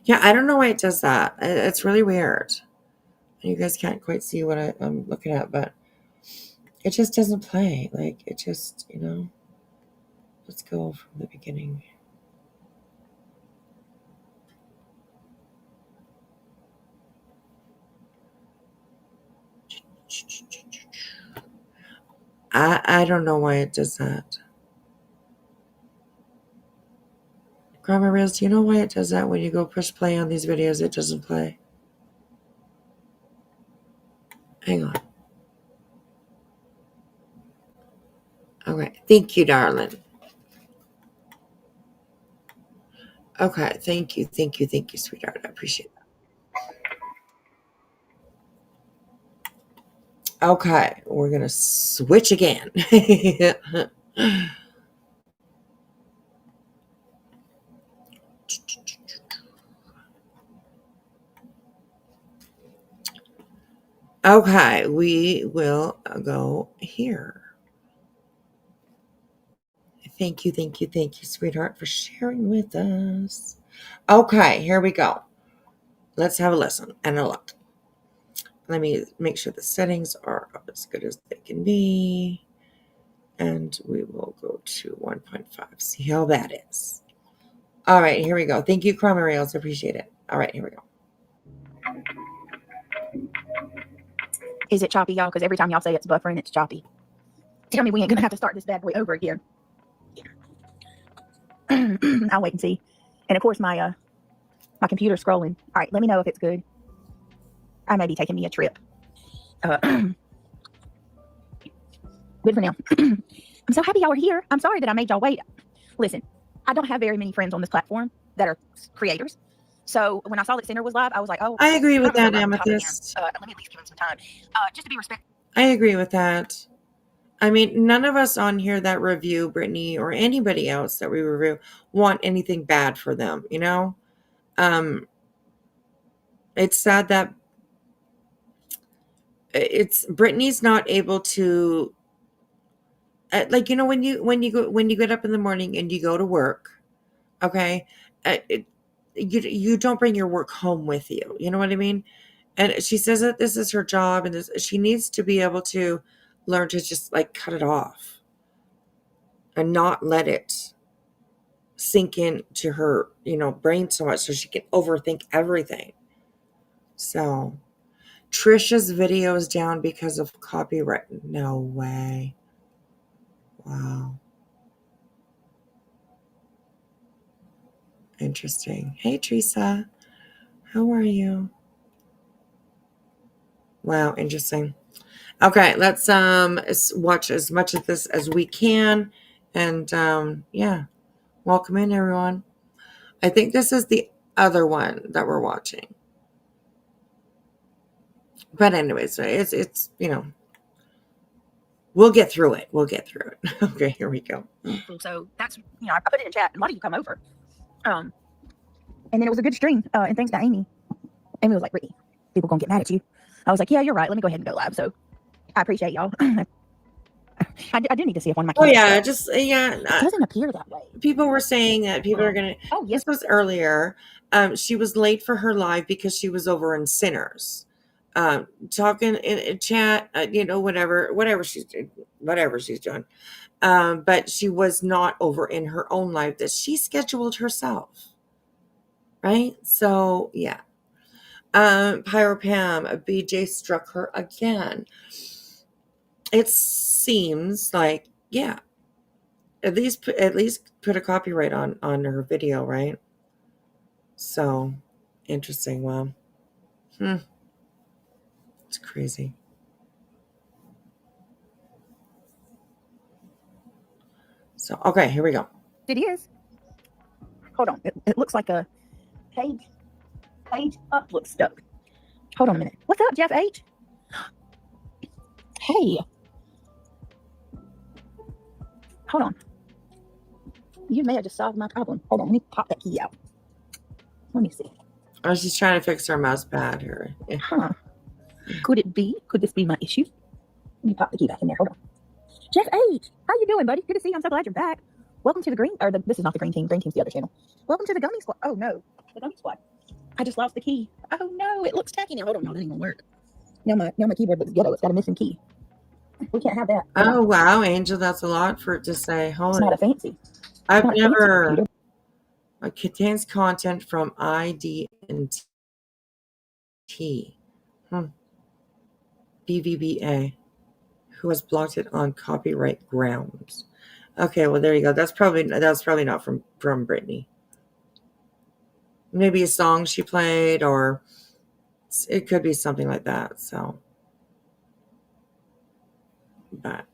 Yeah, I don't know why it does that. It's really weird. You guys can't quite see what I'm looking at, but it just doesn't play. Like, it just, let's go from the beginning. I don't know why it does that. Grandma Rails, do you know why it does that? When you go push play on these videos, it doesn't play. Hang on. Okay, thank you, darling. Okay, thank you, sweetheart. I appreciate that. Okay, we're gonna switch again. Okay, we will go here. Thank you, sweetheart, for sharing with us. Okay, here we go. Let's have a listen and a look. Let me make sure the settings are as good as they can be. And we will go to 1.5. See how that is. All right, here we go. Thank you, Chroma Rails. Appreciate it. All right, here we go. Is it choppy, y'all? Because every time y'all say it's buffering, it's choppy. Tell me we ain't going to have to start this bad boy over again. I'll wait and see. And of course, my computer's scrolling. All right, let me know if it's good. I may be taking me a trip. Good for now. I'm so happy y'all are here. I'm sorry that I made y'all wait. Listen, I don't have very many friends on this platform that are creators. So when I saw that Cinder was live, I was like, oh. I agree with that, Amethyst. Let me at least give him some time. Just to be respectful. I agree with that. I mean, none of us on here that review Brittany or anybody else that we review want anything bad for them, you know? It's sad that it's Brittany's not able to like, you know, when you get up in the morning and you go to work, okay? You don't bring your work home with you. You know what I mean? And she says that this is her job and she needs to be able to learn to just like cut it off and not let it sink into her, you know, brain so much so she can overthink everything. So Trisha's video is down because of copyright. No way. Wow. Interesting. Hey Teresa. How are you? Wow, interesting. Okay, let's watch as much of this as we can. And yeah. Welcome in everyone. I think this is the other one that we're watching. But anyways, it's you know, we'll get through it. We'll get through it. Okay, here we go. So that's, you know, I put it in chat and why do you come over? And then it was a good stream. And thanks to Amy. Amy was like, Brittany, people gonna get mad at you. I was like, yeah, you're right. Let me go ahead and go live. So I appreciate y'all. I do need to see if one of my Oh kids yeah, it doesn't appear that way. people were saying that people are gonna. Oh yes, This was earlier. She was late for her live because she was over in Sinners, talking in chat. You know, whatever she's doing. But she was not over in her own live that she scheduled herself. Right. So yeah. Pyro Pam, BJ struck her again. It seems like, yeah, at least put a copyright on her video, right? So interesting. Well, it's crazy. So okay, here we go. it is. Hold on. It looks like a page up looks stuck. Hold on a minute. What's up, Jeff H? Hey. Hold on. You may have just solved my problem. Hold on. Let me pop that key out. Let me see. I was just trying to fix our mouse pad here. Yeah. Huh. Could it be? Could this be my issue? Let me pop the key back in there. Hold on. Jeff H, how you doing, buddy? Good to see you. I'm so glad you're back. Welcome to the green, or this is not the green team. Green team's the other channel. Welcome to the Gummy Squad. Oh no, the Gummy Squad. I just lost the key. Oh no, it looks tacky now. Hold on, no, that ain't gonna work. Now my keyboard looks ghetto. It's got a missing key. We can't have that. Oh wow, Angel, that's a lot for it to say. Hold It's on. not a fancy. I've not a fancy never. computer. It contains content from ID&T. BVBA, who has blocked it on copyright grounds. Okay, well there you go. That's probably not from Brittany. Maybe a song she played, or it could be something like that. So, but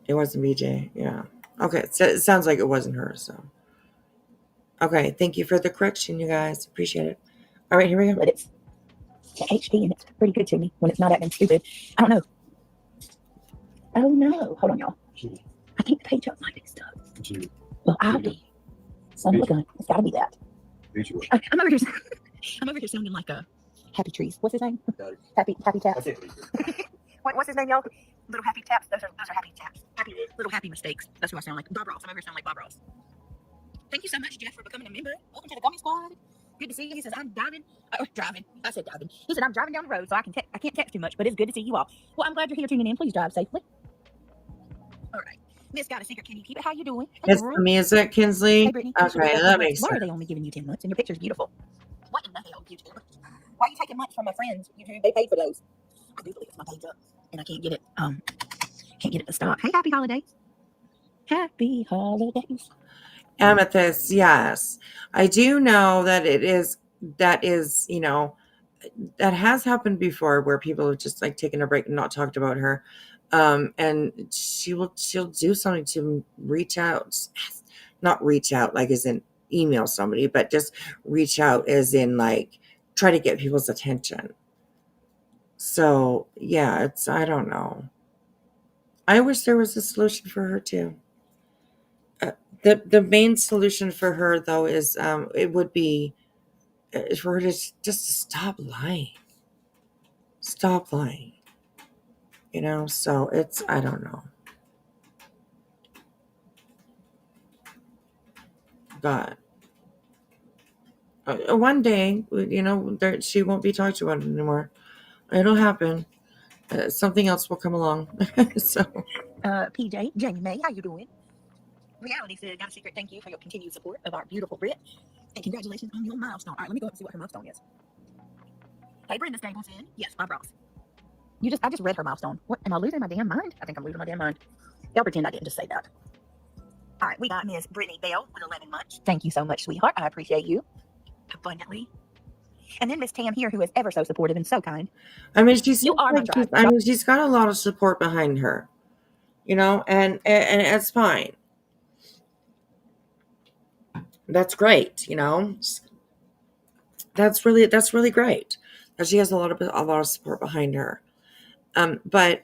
it wasn't BJ. Yeah. Okay, so it sounds like it wasn't her. So, okay, thank you for the correction, you guys. Appreciate it. All right, here we go. But it's HP and it's pretty good to me when it's not acting stupid. I don't know. Oh no. Hold on, y'all. I think the page up might be stuck. Well, I'll be. Son of a gun. It's gotta be that. I'm over here. I'm over here sounding like a Happy Trees. What's his name? Happy Taps. What's his name, y'all? Little Happy Taps. Those are Happy Taps. Little Happy Mistakes. That's who I sound like. Bob Ross. I'm over here sounding like Bob Ross. Thank you so much, Jeff, for becoming a member. Welcome to the Gummy Squad. Good to see you. He says I'm driving. I said driving. He said I'm driving down the road, so I can't text too much, but it's good to see you all. Well, I'm glad you're here tuning in. Please drive safely. All right. Miss got a secret. Can you keep it? How you doing? Hey, It's the music, Kinsley. Hey, Brittany. Okay, that makes Why sense. are they only giving you 10 months? And your picture's beautiful. What in the hell, YouTube? Why are you taking months from my friends? They paid for those. I do believe it's my page up, and I can't get it. Can't get it to stop. Hey, happy holidays. Happy holidays. Amethyst, yes. I do know that that is, you know, that has happened before where people have just like taken a break and not talked about her. And she'll do something to reach out, not reach out like as in email somebody, but just reach out as in like try to get people's attention. So yeah, I don't know. I wish there was a solution for her too. The main solution for her though is it would be for her to just to stop lying. Stop lying. So it's I don't know. But one day, she won't be talked about anymore. It'll happen. Something else will come along. So, PJ, Jamie May, how you doing? Reality said, got a secret thank you for your continued support of our beautiful Brit. And congratulations on your milestone. All right, let me go up and see what her milestone is. Hey, Brenda Stapleton. Yes, Bob Ross. I just read her milestone. What, am I losing my damn mind? I think I'm losing my damn mind. Y'all pretend I didn't just say that. All right, we got Miss Brittany Bell with 11 months. Thank you so much, sweetheart. I appreciate you abundantly. And then Miss Tam here, who is ever so supportive and so kind. I mean, she's got a lot of support behind her, and it's fine. That's great, That's really great that she has a lot of support behind her. But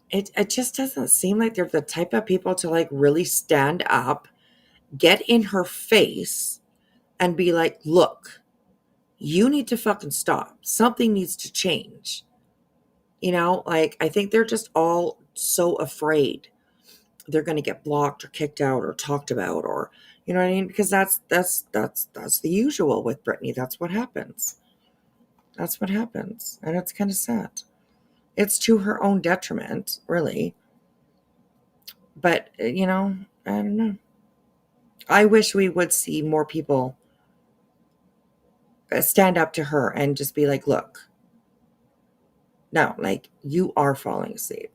it just doesn't seem like they're the type of people to like really stand up, get in her face, and be like, look, you need to fucking stop. Something needs to change. Like I think they're just all so afraid they're going to get blocked or kicked out or talked about, or you know what I mean? Because that's the usual with Brittany. That's what happens. That's what happens, and it's kind of sad. It's to her own detriment, really. But I don't know. I wish we would see more people stand up to her and just be like, look, no, like you are falling asleep.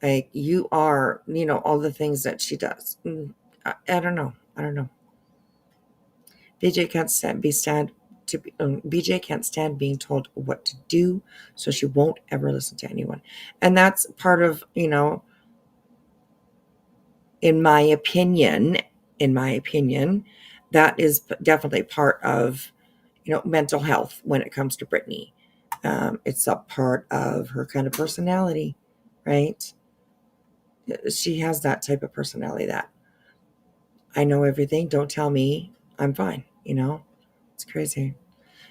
Like you are, all the things that she does. I don't know. BJ can't stand being told what to do, so she won't ever listen to anyone. And that's part of, in my opinion, that is definitely part of, mental health when it comes to Brittany. It's a part of her kind of personality, right? She has that type of personality that I know everything. Don't tell me. I'm fine. It's crazy.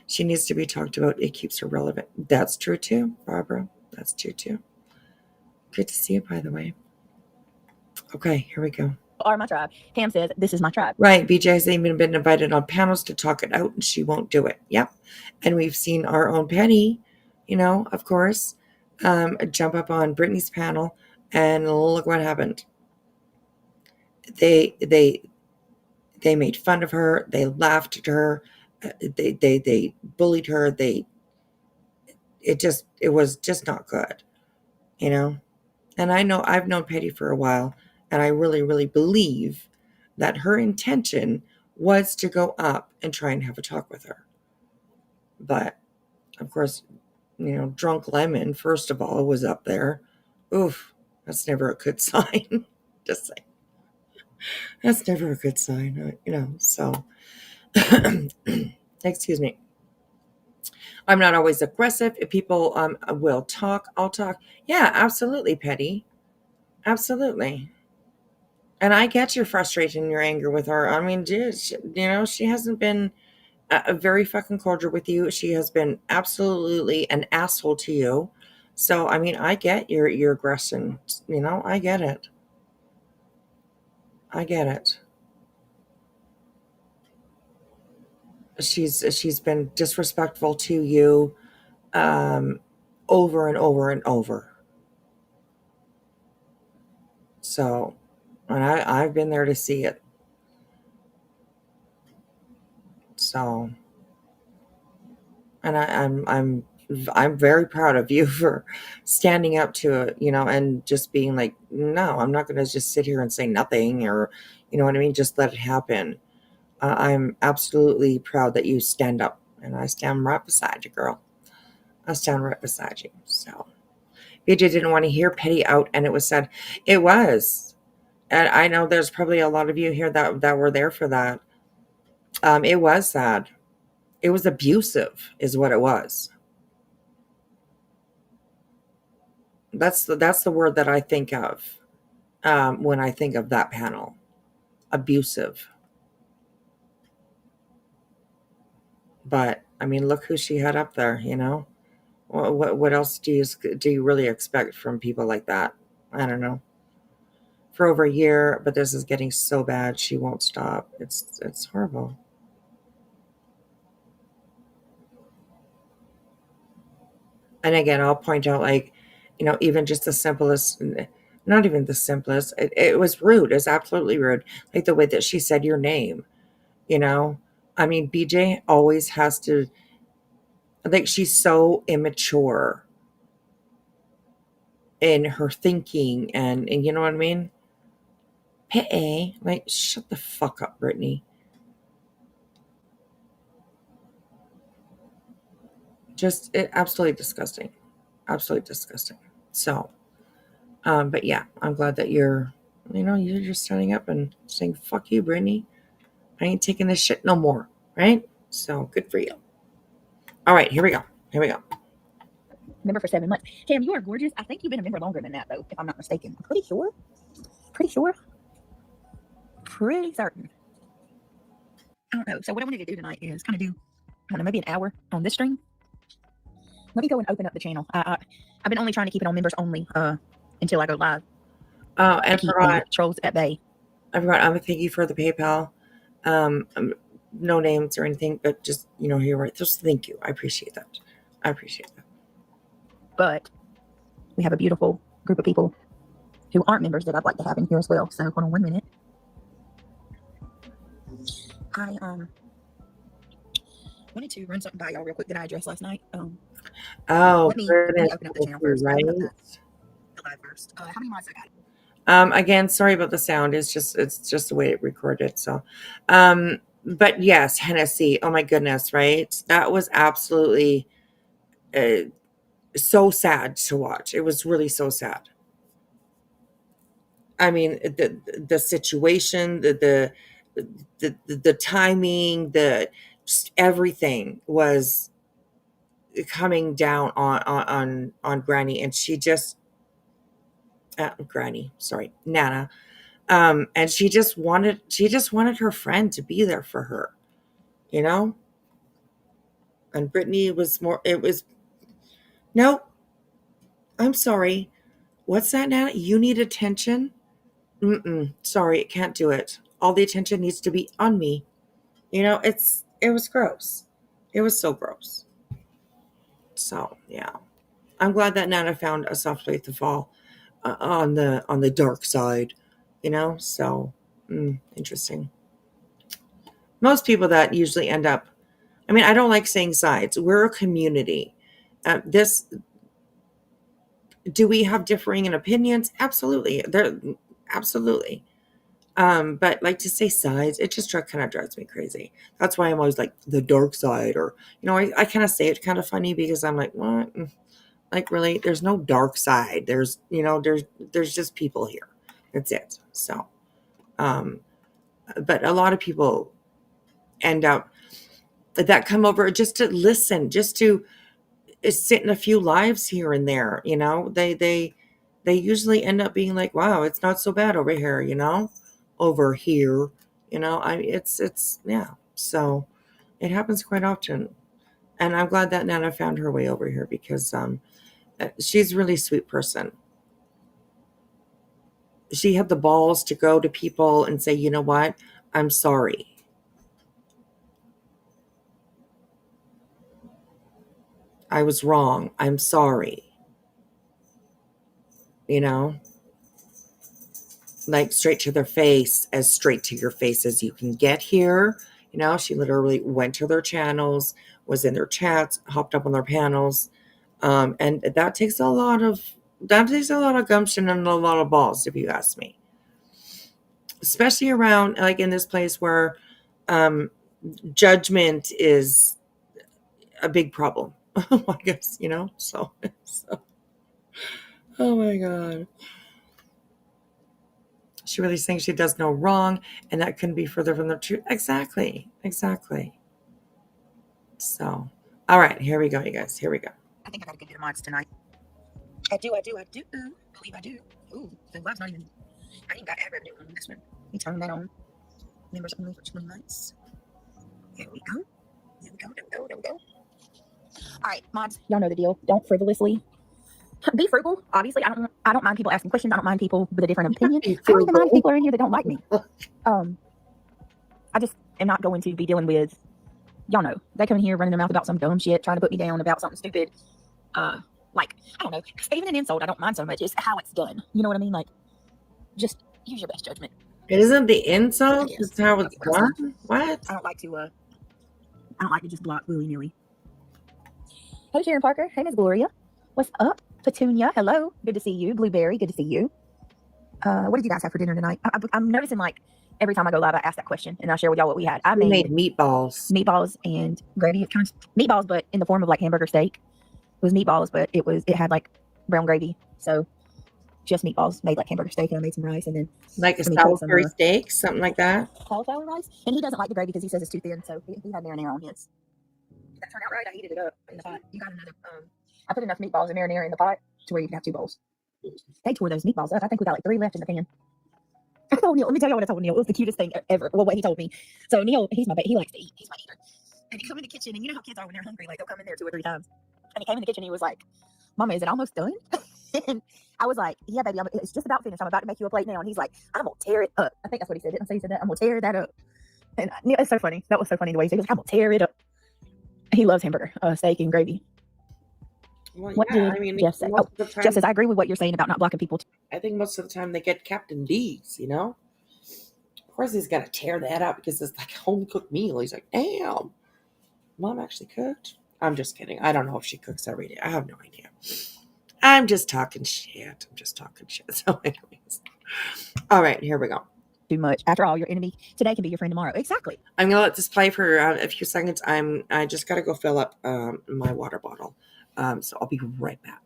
She needs to be talked about. It keeps her relevant. That's true too, Barbara. That's true too. Good to see you, by the way. Okay, here we go. Are my tribe. Tam says, this is my tribe. Right. BJ has even been invited on panels to talk it out, and she won't do it. Yep. And we've seen our own Penny, of course, jump up on Brittany's panel, and look what happened. They made fun of her. They laughed at her. They bullied her. It was just not good, And I know I've known Petty for a while, and I really, really believe that her intention was to go up and try and have a talk with her. But, of course, Drunk Lemon, first of all, was up there. Oof, that's never a good sign. Just saying. That's never a good sign, so. Excuse me. I'm not always aggressive. If people will talk, I'll talk. Yeah, absolutely, Petty. Absolutely. And I get your frustration and your anger with her. I mean, dude, she hasn't been very fucking cordial with you. She has been absolutely an asshole to you. So, I mean, I get your aggression. I get it. I get it. She's been disrespectful to you over and over and over. So, and I've been there to see it. So, and I'm very proud of you for standing up to it, and just being like, no, I'm not going to just sit here and say nothing, or, you know what I mean? Just let it happen. I'm absolutely proud that you stand up, and I stand right beside you, girl. I stand right beside you. So, BJ didn't want to hear Petty out, and it was said, it was. And I know there's probably a lot of you here that were there for that. It was sad. It was abusive, is what it was. That's the word that I think of when I think of that panel. Abusive. But I mean, look who she had up there. You know, what else do you really expect from people like that? I don't know. For over a year, but this is getting so bad she won't stop. It's horrible. And again, I'll point out, like, you know, even just the simplest, not even the simplest, it was rude. It's absolutely rude. Like the way that she said your name, you know? I mean, BJ always has to, like, she's so immature in her thinking and you know what I mean? Hey, like, shut the fuck up, Brittany. Just absolutely disgusting. Absolutely disgusting. So, but yeah, I'm glad that you're just standing up and saying, fuck you, Brittany. I ain't taking this shit no more. Right? So good for you. All right, here we go. Here we go. Member for 7 months. Cam, you are gorgeous. I think you've been a member longer than that, though, if I'm not mistaken. I'm pretty sure. Pretty sure. Pretty certain. I don't know. So what I wanted to do tonight is kind of do, I don't know, maybe an hour on this stream. Let me go and open up the channel. I've been only trying to keep it on members only until I go live. Oh, and I keep forgot. Trolls at bay. I forgot. I'm thank you for the PayPal. No names or anything, but just, you know, here, right. Just thank you. I appreciate that. I appreciate that. But we have a beautiful group of people who aren't members that I'd like to have in here as well. So hold on 1 minute. I wanted to run something by y'all real quick that I addressed last night. Let me open up the channel first. Right? The live first. How many mods I got? Again, sorry about the sound. It's just the way it recorded. So, but yes, Hennessy. Oh my goodness, right? That was absolutely so sad to watch. It was really so sad. I mean, the situation, the timing, just everything was coming down on Granny, and she just Nana. And she just wanted her friend to be there for her, you know? And Brittany was no, I'm sorry. What's that, Nana? You need attention? Sorry, it can't do it. All the attention needs to be on me. You know, it was gross. It was so gross. So, yeah. I'm glad that Nana found a soft place to fall on the dark side, you know? So, interesting. Most people that usually end up, I mean, I don't like saying sides. We're a community. Do we have differing in opinions? Absolutely. Absolutely. But like to say sides, it just kind of drives me crazy. That's why I'm always like the dark side, or, you know, I kind of say it kind of funny because I'm like, what? Like, really? There's no dark side. There's just people here. That's it. So, but a lot of people end up that come over just to listen, just to sit in a few lives here and there, you know. They usually end up being like, wow, it's not so bad over here, you know, over here, you know. It's yeah. So it happens quite often, and I'm glad that Nana found her way over here because she's a really sweet person. She had the balls to go to people and say, you know what, I'm sorry. I was wrong. I'm sorry. You know, like straight to their face, as straight to your face as you can get here. You know, she literally went to their channels, was in their chats, hopped up on their panels. And that takes a lot of gumption and a lot of balls, if you ask me. Especially around, like, in this place where judgment is a big problem. I guess, you know. So oh my God. She really thinks she does no wrong, and that couldn't be further from the truth. Exactly. So, all right, here we go, you guys. Here we go. I think I got a good bit of mods tonight. I do. Believe I do. Ooh, the live's not even. I ain't got ad revenue on this one. Let me turn that on. Members only for 20 months. There we go. All right, mods, y'all know the deal. Don't frivolously be frugal. Obviously, I don't mind people asking questions. I don't mind people with a different opinion. I don't even mind if people are in here that don't like me. I just am not going to be dealing with, y'all know, they come in here running their mouth about some dumb shit, trying to put me down about something stupid. Like, I don't know, even an insult I don't mind so much. It's how it's done. You know what I mean? Like, just use your best judgment. It isn't the insult, it's how it's done. What? I don't like to just block willy-nilly. Hey, Sharon Parker. Hey, Miss Gloria. What's up? Petunia. Hello. Good to see you. Blueberry. Good to see you. What did you guys have for dinner tonight? I'm noticing, like, every time I go live, I ask that question, and I share with y'all what we had. We made meatballs and gravy. It's kind of meatballs, but in the form of like hamburger steak. It was meatballs, but it had like brown gravy. So just meatballs made like hamburger steak, and I made some rice, and then like a Salisbury steak, something like that. Cauliflower rice, and he doesn't like the gravy because he says it's too thin. So he had marinara on his. Did that turn out right? I heated it up in the pot. You got another. I put enough meatballs and marinara in the pot to where you can have 2 bowls. They tore those meatballs up. I think we got like 3 left in the pan. I told Neil, let me tell you what I told Neil. It was the cutest thing ever. Well, what he told me. So Neil, he likes to eat. He's my eater. And he come in the kitchen, and you know how kids are when they're hungry, like they'll come in there 2 or 3 times. And he came in the kitchen, and he was like, "Mama, is it almost done?" And I was like, "Yeah, baby, it's just about finished. I'm about to make you a plate now." And he's like, "I'm gonna tear it up." I think that's what he said. Didn't I say he said that? I'm gonna tear that up. And Neil, it's so funny. That was so funny the way he said it. I'm gonna tear it up. He loves hamburger, steak, and gravy. Well, What yeah, did Jeff say? Oh, Jeff says, I agree with what you're saying about not blocking people. I think most of the time they get Captain D's, you know? Of course he's got to tear that up because it's like a home-cooked meal. He's like, damn, Mom actually cooked? I'm just kidding. I don't know if she cooks every day. I have no idea. I'm just talking shit. So anyways. All right, here we go. Too much. After all, your enemy today can be your friend tomorrow. Exactly. I'm going to let this play for a few seconds. I just got to go fill up my water bottle. So I'll be right back.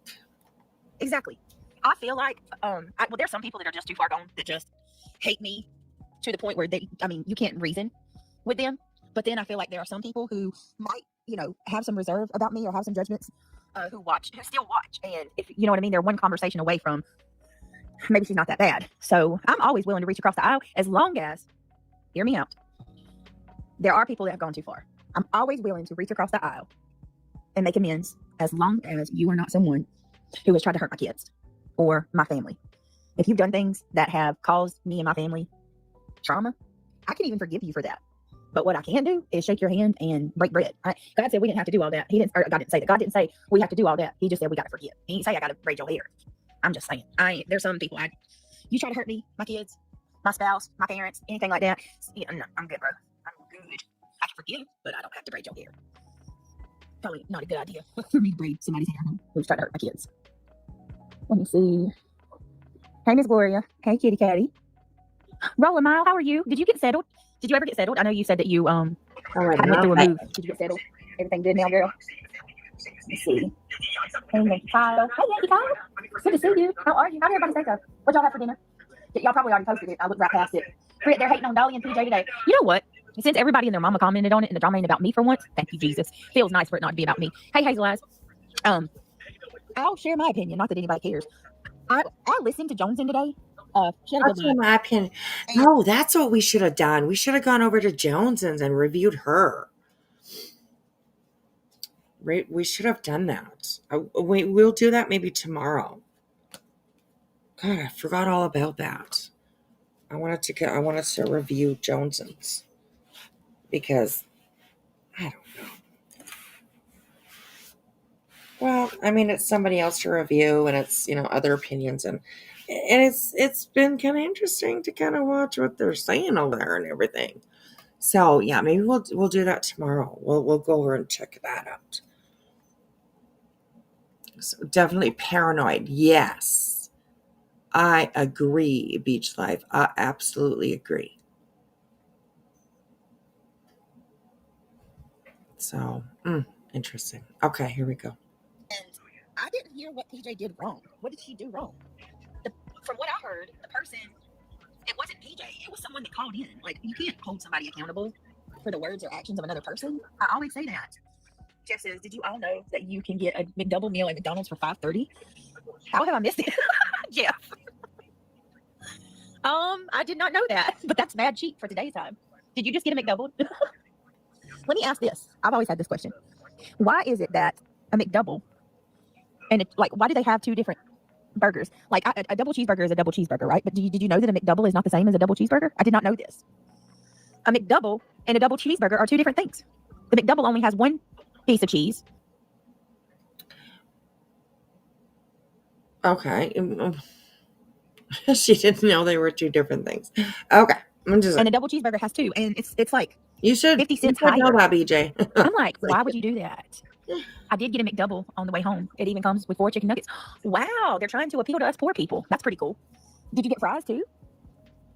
Exactly. I feel like, well, there's some people that are just too far gone that just hate me to the point where you can't reason with them. But then I feel like there are some people who might, have some reserve about me or have some judgments who still watch. And if you know what I mean, they're one conversation away from maybe she's not that bad. So I'm always willing to reach across the aisle as long as, hear me out, there are people that have gone too far. I'm always willing to reach across the aisle and make amends as long as you are not someone who has tried to hurt my kids or my family. If you've done things that have caused me and my family trauma, I can even forgive you for that. But what I can do is shake your hand and break bread. God said we didn't have to do all that. God didn't say that. God didn't say we have to do all that. He just said we got to forgive. He didn't say I got to braid your hair. I'm just saying. There's some people, you try to hurt me, my kids, my spouse, my parents, anything like that. No, I'm good, bro. I'm good. I can forgive, but I don't have to braid your hair. Probably not a good idea for me to braid somebody's hair who's trying to hurt my kids. Let me see. Hey, Miss Gloria. Hey, Kitty Catty. Rolla Mile, how are you? Did you get settled? Did you ever get settled? I know you said that you had went through a move. Did you get settled? Everything good now, girl? Let's see. Hey, Yankee Kyle. Hey, Yankee Kyle. Good to see you. How are you? How'd everybody say so? What y'all have for dinner? Y'all probably already posted it. I looked right past it. They're hating on Dolly and PJ today. You know what? Since everybody and their mama commented on it and the drama ain't about me for once, thank you, Jesus. Feels nice for it not to be about me. Hey, Hazel Eyes. I'll share my opinion. Not that anybody cares. I listened to JoneS'N today. She had a good That's my opinion. No, that's what we should have done. We should have gone over to JoneS'N's and reviewed her. Right? We should have done that. We'll do that maybe tomorrow. God, I forgot all about that. I wanted to review JoneS'N's because I don't know. Well, I mean, it's somebody else to review, and it's other opinions, and it's been kind of interesting to kind of watch what they're saying over there and everything. So yeah, maybe we'll do that tomorrow. We'll go over and check that out. So definitely paranoid. Yes, I agree. Beach Life. I absolutely agree. So interesting. Okay, here we go. And I didn't hear what PJ did wrong. What did she do wrong? From what I heard, the person, it wasn't PJ. It was someone that called in. Like, you can't hold somebody accountable for the words or actions of another person. I always say that. Jeff says, did you all know that you can get a McDouble meal at McDonald's for $5.30? How have I missed it? Jeff. I did not know that, but that's mad cheap for today's time. Did you just get a McDouble? Let me ask this. I've always had this question. Why is it that a McDouble and why do they have two different burgers? Like a double cheeseburger is a double cheeseburger, right? But did you know that a McDouble is not the same as a double cheeseburger? I did not know this. A McDouble and a double cheeseburger are two different things. The McDouble only has one piece of cheese. Okay. She didn't know they were two different things. Okay. And a double cheeseburger has two, and it's like you should 50 cents you should know higher. that, BJ. I'm like, why would you do that? I did get a McDouble on the way home. It even comes with 4 chicken nuggets. Wow, they're trying to appeal to us poor people. That's pretty cool. Did you get fries too?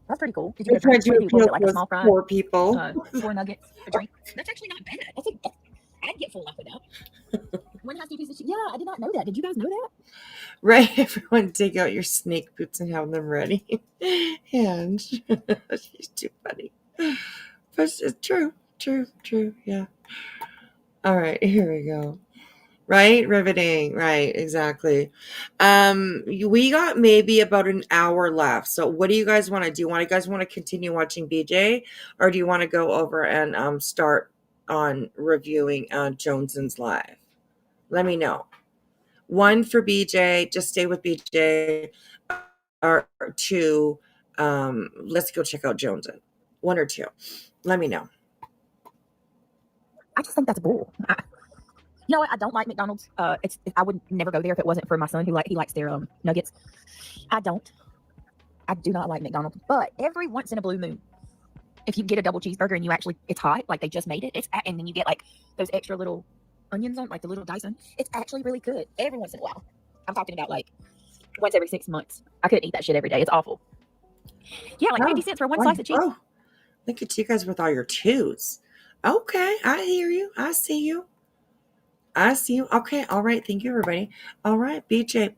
That's pretty cool. Did you get a drink? What did you get, like a small fry? Poor people. 4 nuggets, a drink. That's actually not bad. I'd get full off of that. One has 2 pieces of cheese. Yeah, I did not know that. Did you guys know that? Right, everyone take out your snake boots and have them ready. And she's too funny. But it's true, yeah. All right, here we go. Right, riveting, right, exactly. We got maybe about an hour left. So what do you guys want to do? You guys want to continue watching BJ, or do you want to go over and start on reviewing JoneS'N's live? Let me know. 1 for BJ, just stay with BJ, or 2, let's go check out JoneS'N. 1 or 2. Let me know. I just think that's bull. You know what? I don't like McDonald's. I would never go there if it wasn't for my son he likes their nuggets. I do not like McDonald's. But every once in a blue moon, if you get a double cheeseburger and it's hot, like they just made it, and then you get like those extra little onions on, like the little dice on, it's actually really good every once in a while. I'm talking about like once every 6 months. I couldn't eat that shit every day. It's awful. Yeah, like 50 cents for one slice of cheese. Oh, look at you guys with all your 2s. Okay, I hear you. I see you. Okay, all right. Thank you, everybody. All right, BJ,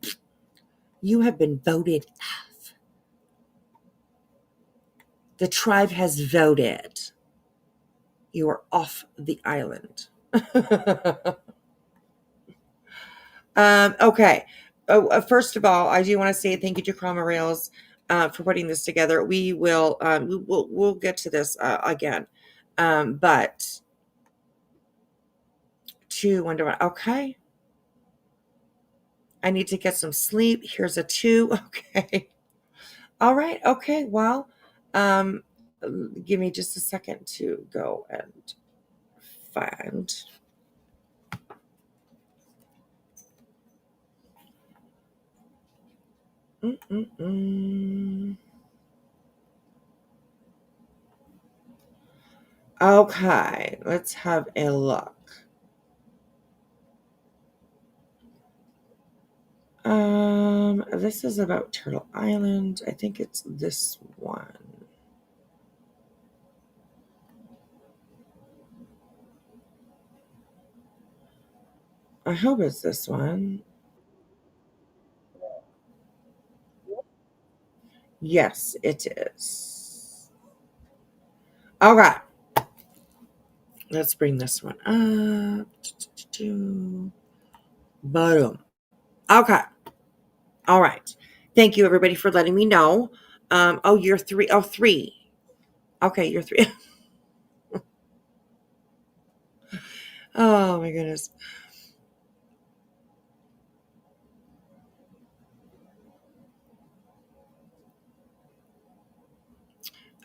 you have been voted off. The tribe has voted. You are off the island. Okay. First of all, I do want to say thank you to Chroma Rails for putting this together. We'll get to this again, but 2, 1 to 1. Okay. I need to get some sleep. Here's a 2. Okay. All right. Okay. Well, give me just a second to go and find. Okay. Let's have a look. This is about Turtle Island. I think it's this one. I hope it's this one. Yes, it is. All right. Let's bring this one up. Boom. Okay. All right. Thank you, everybody, for letting me know. Oh, you're 3. Oh, 3. Okay, you're 3. Oh, my goodness.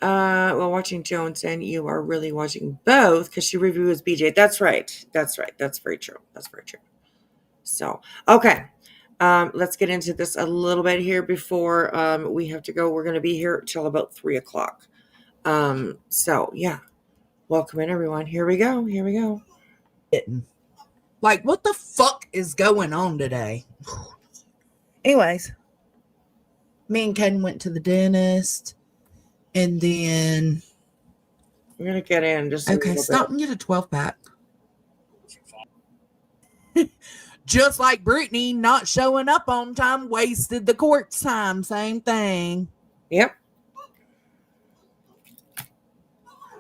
Well, watching JoneS'N, you are really watching both because she reviews BJ. That's right. That's very true. So, okay. Let's get into this a little bit here before we have to go. We're going to be here till about 3 o'clock. So yeah, welcome in, everyone. Here we go. Like, what the fuck is going on today? Anyways, me and Ken went to the dentist, and then I'm gonna get in just stop and get a 12-pack. Just like Brittany not showing up on time wasted the court's time. Same thing. Yep.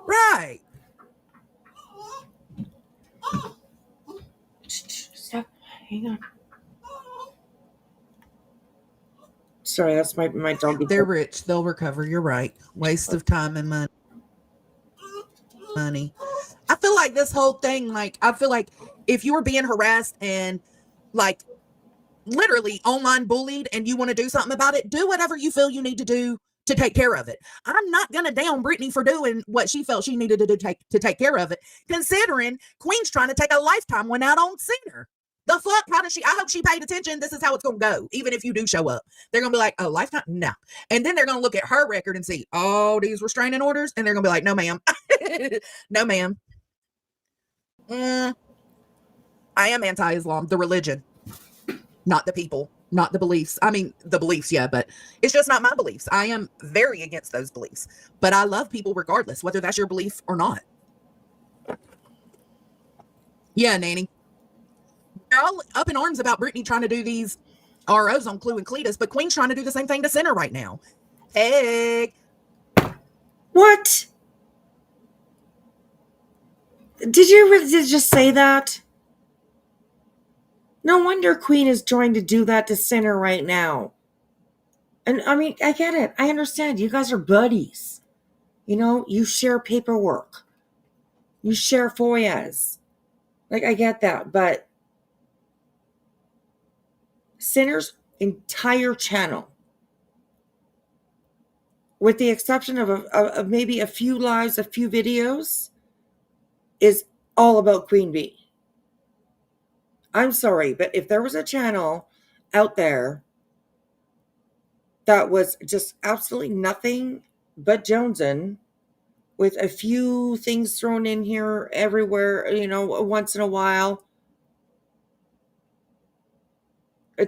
Right. Stop. Hang on. Sorry, that's my dog. They're rich. They'll recover. You're right. Waste of time and money. I feel like this whole thing, like, I feel like if you were being harassed and, like, literally online bullied and you want to do something about it, do whatever you feel you need to do to take care of it. I'm not going to down Brittany for doing what she felt she needed to do to take care of it, considering Queen's trying to take a lifetime one out on Center. The fuck? How does she? I hope she paid attention. This is how it's going to go. Even if you do show up, they're going to be like, "Oh, lifetime? No." And then they're going to look at her record and see all these restraining orders, and they're going to be like, "No, ma'am. No, ma'am. I am anti-Islam, the religion, not the people, not the beliefs. I mean, the beliefs, yeah, but it's just not my beliefs. I am very against those beliefs, but I love people regardless, whether that's your belief or not." Yeah, Nanny. They're all up in arms about Brittany trying to do these ROs on Clue and Cletus, but Queen's trying to do the same thing to Center right now. Hey. What? Did you really just say that? No wonder Queen is trying to do that to Center right now. And I mean, I get it. I understand. You guys are buddies. You know, you share paperwork. You share FOIAs. Like, I get that. But Center's entire channel, with the exception of maybe a few lives, a few videos, is all about Queen Bee. I'm sorry, but if there was a channel out there that was just absolutely nothing but JoneS'N, with a few things thrown in here everywhere, you know, once in a while,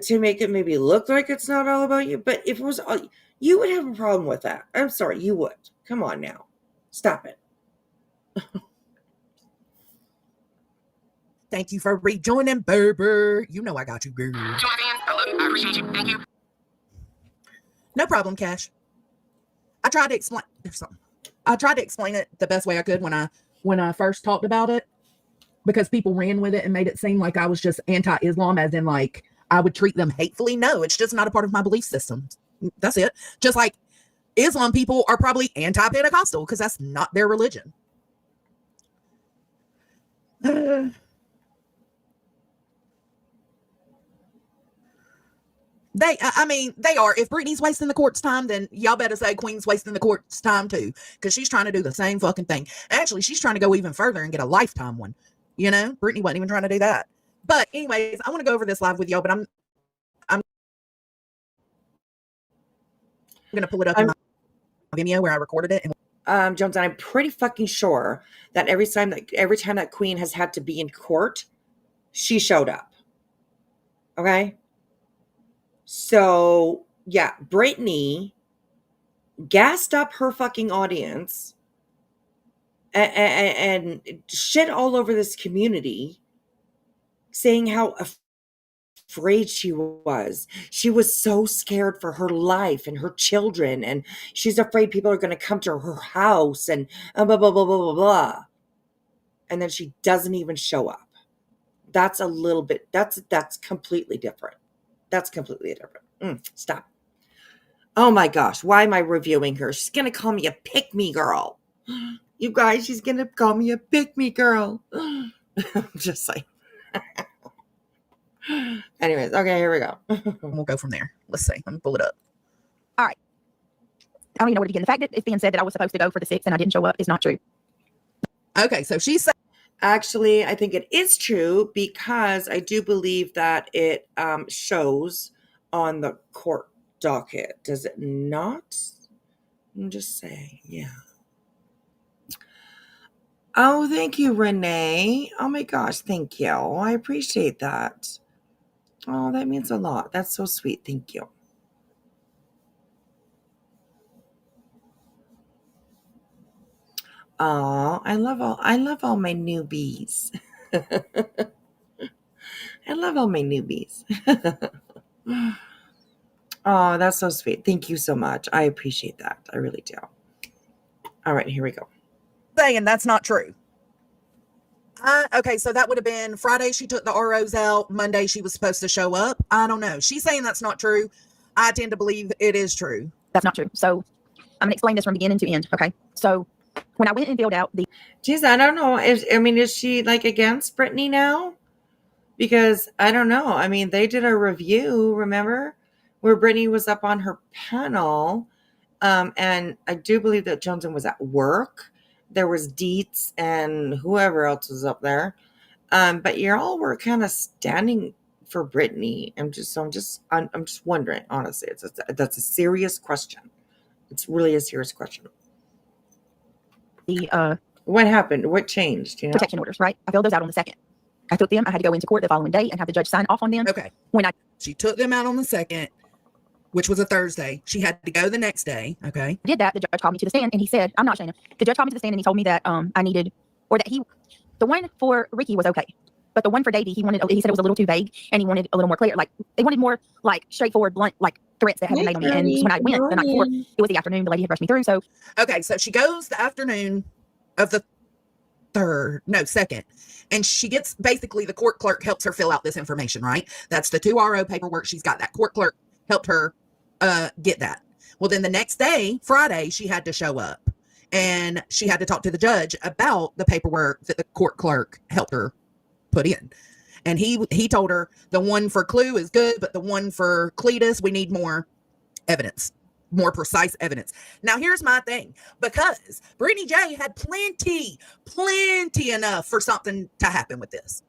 to make it maybe look like it's not all about you. But if it was all, you would have a problem with that. I'm sorry, you would. Come on now. Stop it. Thank you for rejoining, Berber. You know I got you, girl. I love you. I appreciate you. Thank you. No problem, Cash. I tried to explain it the best way I could when I first talked about it, because people ran with it and made it seem like I was just anti-Islam, as in like I would treat them hatefully. No, it's just not a part of my belief system. That's it. Just like Islam people are probably anti-Pentecostal because that's not their religion. They are. If Brittany's wasting the court's time, then y'all better say Queen's wasting the court's time too, because she's trying to do the same fucking thing. Actually, she's trying to go even further and get a lifetime one. You know, Brittany wasn't even trying to do that. But anyways, I want to go over this live with y'all, but I'm going to pull it up in my Vimeo where I recorded it. And JoneS'N, I'm pretty fucking sure that every time that Queen has had to be in court, she showed up. Okay? So, yeah, Brittany gassed up her fucking audience and shit all over this community, saying how afraid she was. She was so scared for her life and her children, and she's afraid people are going to come to her house and blah, blah, blah, blah, blah, blah. And then she doesn't even show up. That's a little bit, that's completely different. That's completely different. Stop. Oh my gosh, why am I reviewing her? She's going to call me a pick-me girl. You guys, she's going to call me a pick-me girl. Just like. Anyways, okay, here we go. We'll go from there. Let's see. Let me pull it up. All right. I don't even know where to begin. The fact that it's being said that I was supposed to go for the 6th and I didn't show up is not true. Okay, so she said. Actually, I think it is true, because I do believe that it shows on the court docket. Does it not? I'm just saying, yeah. Oh, thank you, Renee. Oh my gosh, thank you. I appreciate that. Oh, that means a lot. That's so sweet. Thank you. Oh, I love all my newbies. I love all my newbies. Oh, that's so sweet. Thank you so much. I appreciate that. I really do. All right, here we go. Saying that's not true. Okay, so that would have been Friday. She took the ROs out. Monday, she was supposed to show up. I don't know. She's saying that's not true. I tend to believe it is true. That's not true. So I'm going to explain this from beginning to end. Okay. So when I went and filled out the. Geez, I don't know. Is she like against Brittany now? Because I don't know. I mean, they did a review, remember, where Brittany was up on her panel. And I do believe that JoneS'N was at work. There was Dietz and whoever else was up there. But you all were kind of standing for Brittany. I'm just wondering, honestly. That's a serious question. It's really a serious question. What happened? What changed? You know? Protection orders, right? I filled those out on the 2nd. I took them. I had to go into court the following day and have the judge sign off on them. Okay. She took them out on the 2nd, which was a Thursday. She had to go the next day. Okay. I did that. The judge called me to the stand and he said, I'm not Shayna. The judge called me to the stand and he told me that I needed, or that the one for Ricky was okay. But the one for Davey, he said it was a little too vague and he wanted a little more clear. Like, they wanted more like straightforward, blunt, like threats that had been made on me. And when I went the night before, it was the afternoon. The lady had brushed me through. So, okay. So she goes the afternoon of the 2nd. And she gets, basically the court clerk helps her fill out this information, right? That's the 2 RO paperwork. She's got that. Court clerk helped her get that. Well, then the next day, Friday, she had to show up and she had to talk to the judge about the paperwork that the court clerk helped her put in. And he told her the one for Clue is good, but the one for Cletus, we need more evidence, more precise evidence. Now, here's my thing. Because Brittany J had plenty enough for something to happen with this.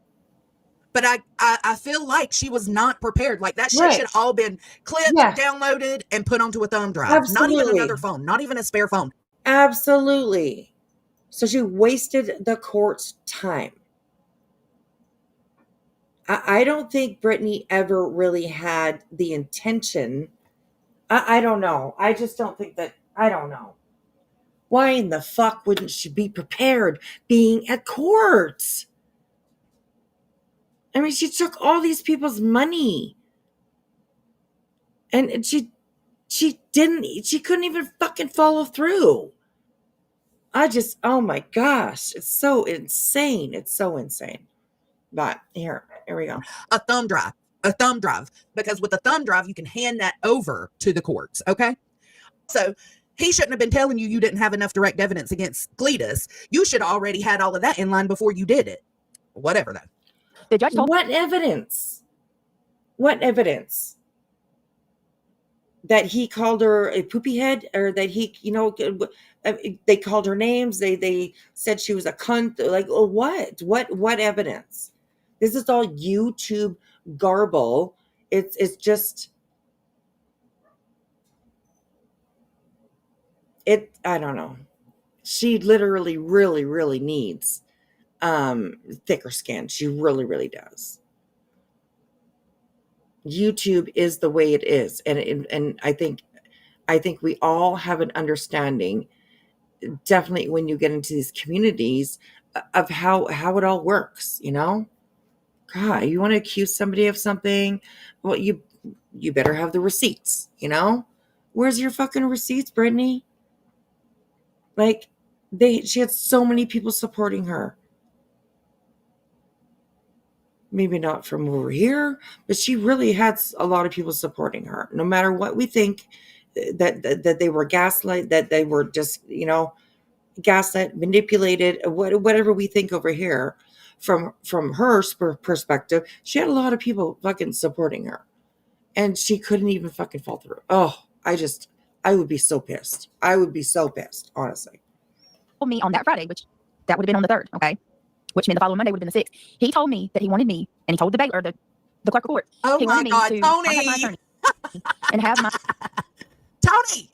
But I feel like she was not prepared. Like that shit should all been clipped, downloaded, and put onto a thumb drive. Absolutely. Not even another phone. Not even a spare phone. Absolutely. So she wasted the court's time. I don't think Brittany ever really had the intention. I don't know. I just don't think that. I don't know. Why in the fuck wouldn't she be prepared being at court? I mean, she took all these people's money. And she couldn't even fucking follow through. Oh my gosh. It's so insane. It's so insane. But here we go. A thumb drive. Because with a thumb drive, you can hand that over to the courts. Okay. So he shouldn't have been telling you didn't have enough direct evidence against Cletus. You should have already had all of that in line before you did it. Whatever though. The judge told What evidence? What evidence? That he called her a poopy head, or that he, they called her names. They said she was a cunt. Like, what evidence? This is all YouTube garble. It's just, I don't know. She literally really, really needs thicker skin. She really, really does. YouTube is the way it is, and I think we all have an understanding, definitely when you get into these communities, of how it all works. God, you want to accuse somebody of something, well, you better have the receipts. Where's your fucking receipts, Brittany? Like, she had so many people supporting her. Maybe not from over here, but she really had a lot of people supporting her. No matter what we think that they were gaslight, that they were just, gaslit, manipulated, whatever we think over here, from her perspective, she had a lot of people fucking supporting her, and she couldn't even fucking fall through. Oh, I would be so pissed. I would be so pissed, honestly. me on that Friday, which that would have been on the 3rd. Okay. Which meant the following Monday would have been the 6th. He told me that he wanted me, and he told the clerk of court. Oh he my God, me to Tony! contact my attorney and have my Tony.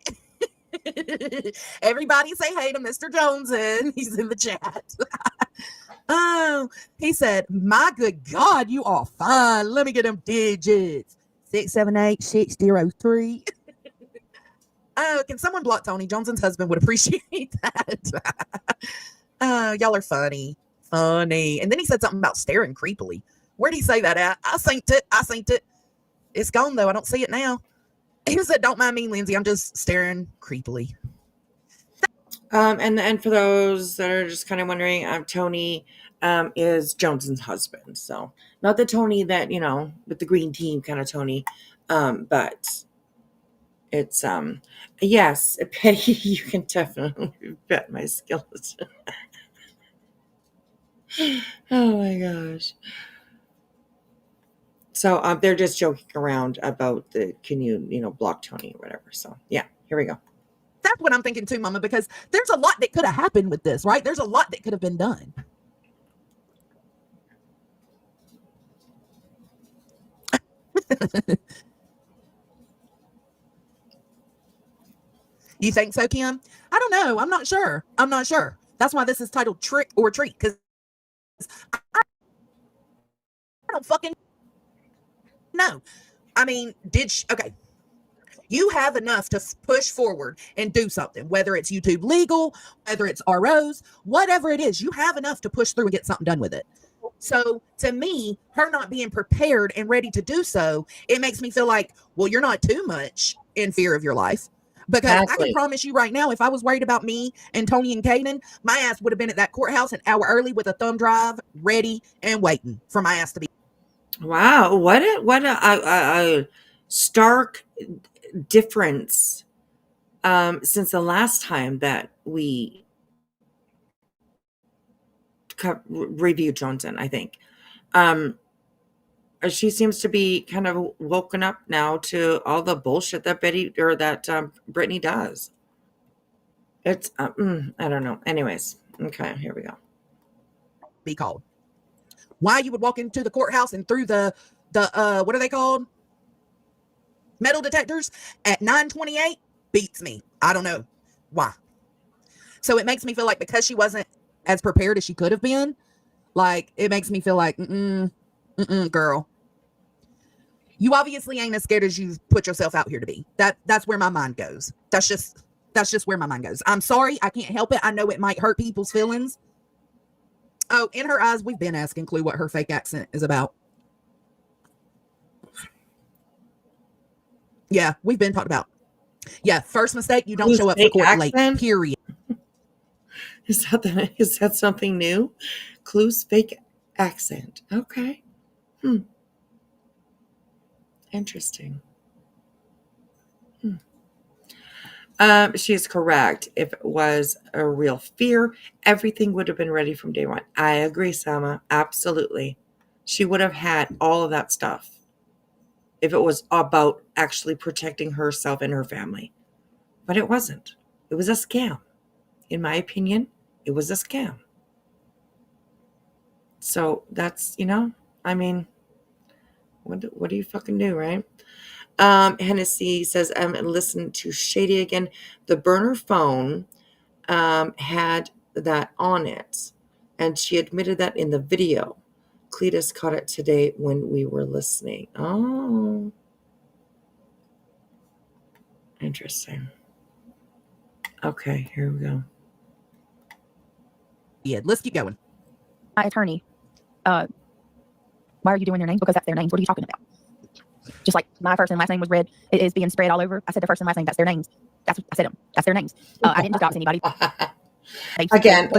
Everybody say hey to Mr. JoneS'N. He's in the chat. Oh, he said, "My good God, you are fine. Let me get them digits. 678-603." Oh, can someone block Tony? JoneS'N's husband would appreciate that. Y'all are funny. And then he said something about staring creepily. Where'd he say that at? I synced it. It's gone though. I don't see it now. He said, "Don't mind me, Lindsay. I'm just staring creepily." And for those that are just kind of wondering, Tony is JoneS'N's husband. So not the Tony that, with the green team kind of Tony, but It's yes, Petty, you can definitely bet my skeleton. Oh my gosh. So they're just joking around about can you block Tony or whatever. So yeah, here we go. That's what I'm thinking too, Mama, because there's a lot that could have happened with this, right? There's a lot that could have been done. You think so, Kim? I don't know. I'm not sure. That's why this is titled Trick or Treat, because I don't fucking know. I mean, okay. You have enough to push forward and do something, whether it's YouTube legal, whether it's ROs, whatever it is, you have enough to push through and get something done with it. So to me, her not being prepared and ready to do so, it makes me feel like, well, you're not too much in fear of your life. Because I can promise you right now, if I was worried about me and Tony and Kaden, my ass would have been at that courthouse an hour early with a thumb drive ready and waiting for my ass to be. Wow, what a stark difference since the last time that we reviewed JoneS'N, I think. She seems to be kind of woken up now to all the bullshit that Brittany does. It's I don't know. Anyways, okay, here we go. Be called. Why you would walk into the courthouse and through the what are they called? Metal detectors at 9:28 beats me. I don't know why. So it makes me feel like because she wasn't as prepared as she could have been, like it makes me feel like, girl, you obviously ain't as scared as you put yourself out here to be. That's where my mind goes. That's just where my mind goes. I'm sorry, I can't help it. I know it might hurt people's feelings. Oh, in her eyes, we've been asking Clue what her fake accent is about. Yeah, we've been talking about. Yeah, first mistake, you don't show up for court late. Period. Is that something new? Clue's fake accent. Okay. Interesting. She is correct. If it was a real fear, everything would have been ready from day one. I agree, Selma. Absolutely. She would have had all of that stuff if it was about actually protecting herself and her family. But it wasn't. It was a scam. In my opinion, it was a scam. So that's, I mean, what do you fucking do, right? Hennessy says, I'm listening to Shady again. The burner phone had that on it, and she admitted that in the video. Cletus caught it today when we were listening. Oh, interesting. Okay, here we go. Yeah, let's keep going. My attorney, why are you doing their names? Because that's their names. What are you talking about? Just like my first and last name was read, it is being spread all over. I said the first and last name, that's their names. I said them. That's their names. I didn't just dox anybody. Again,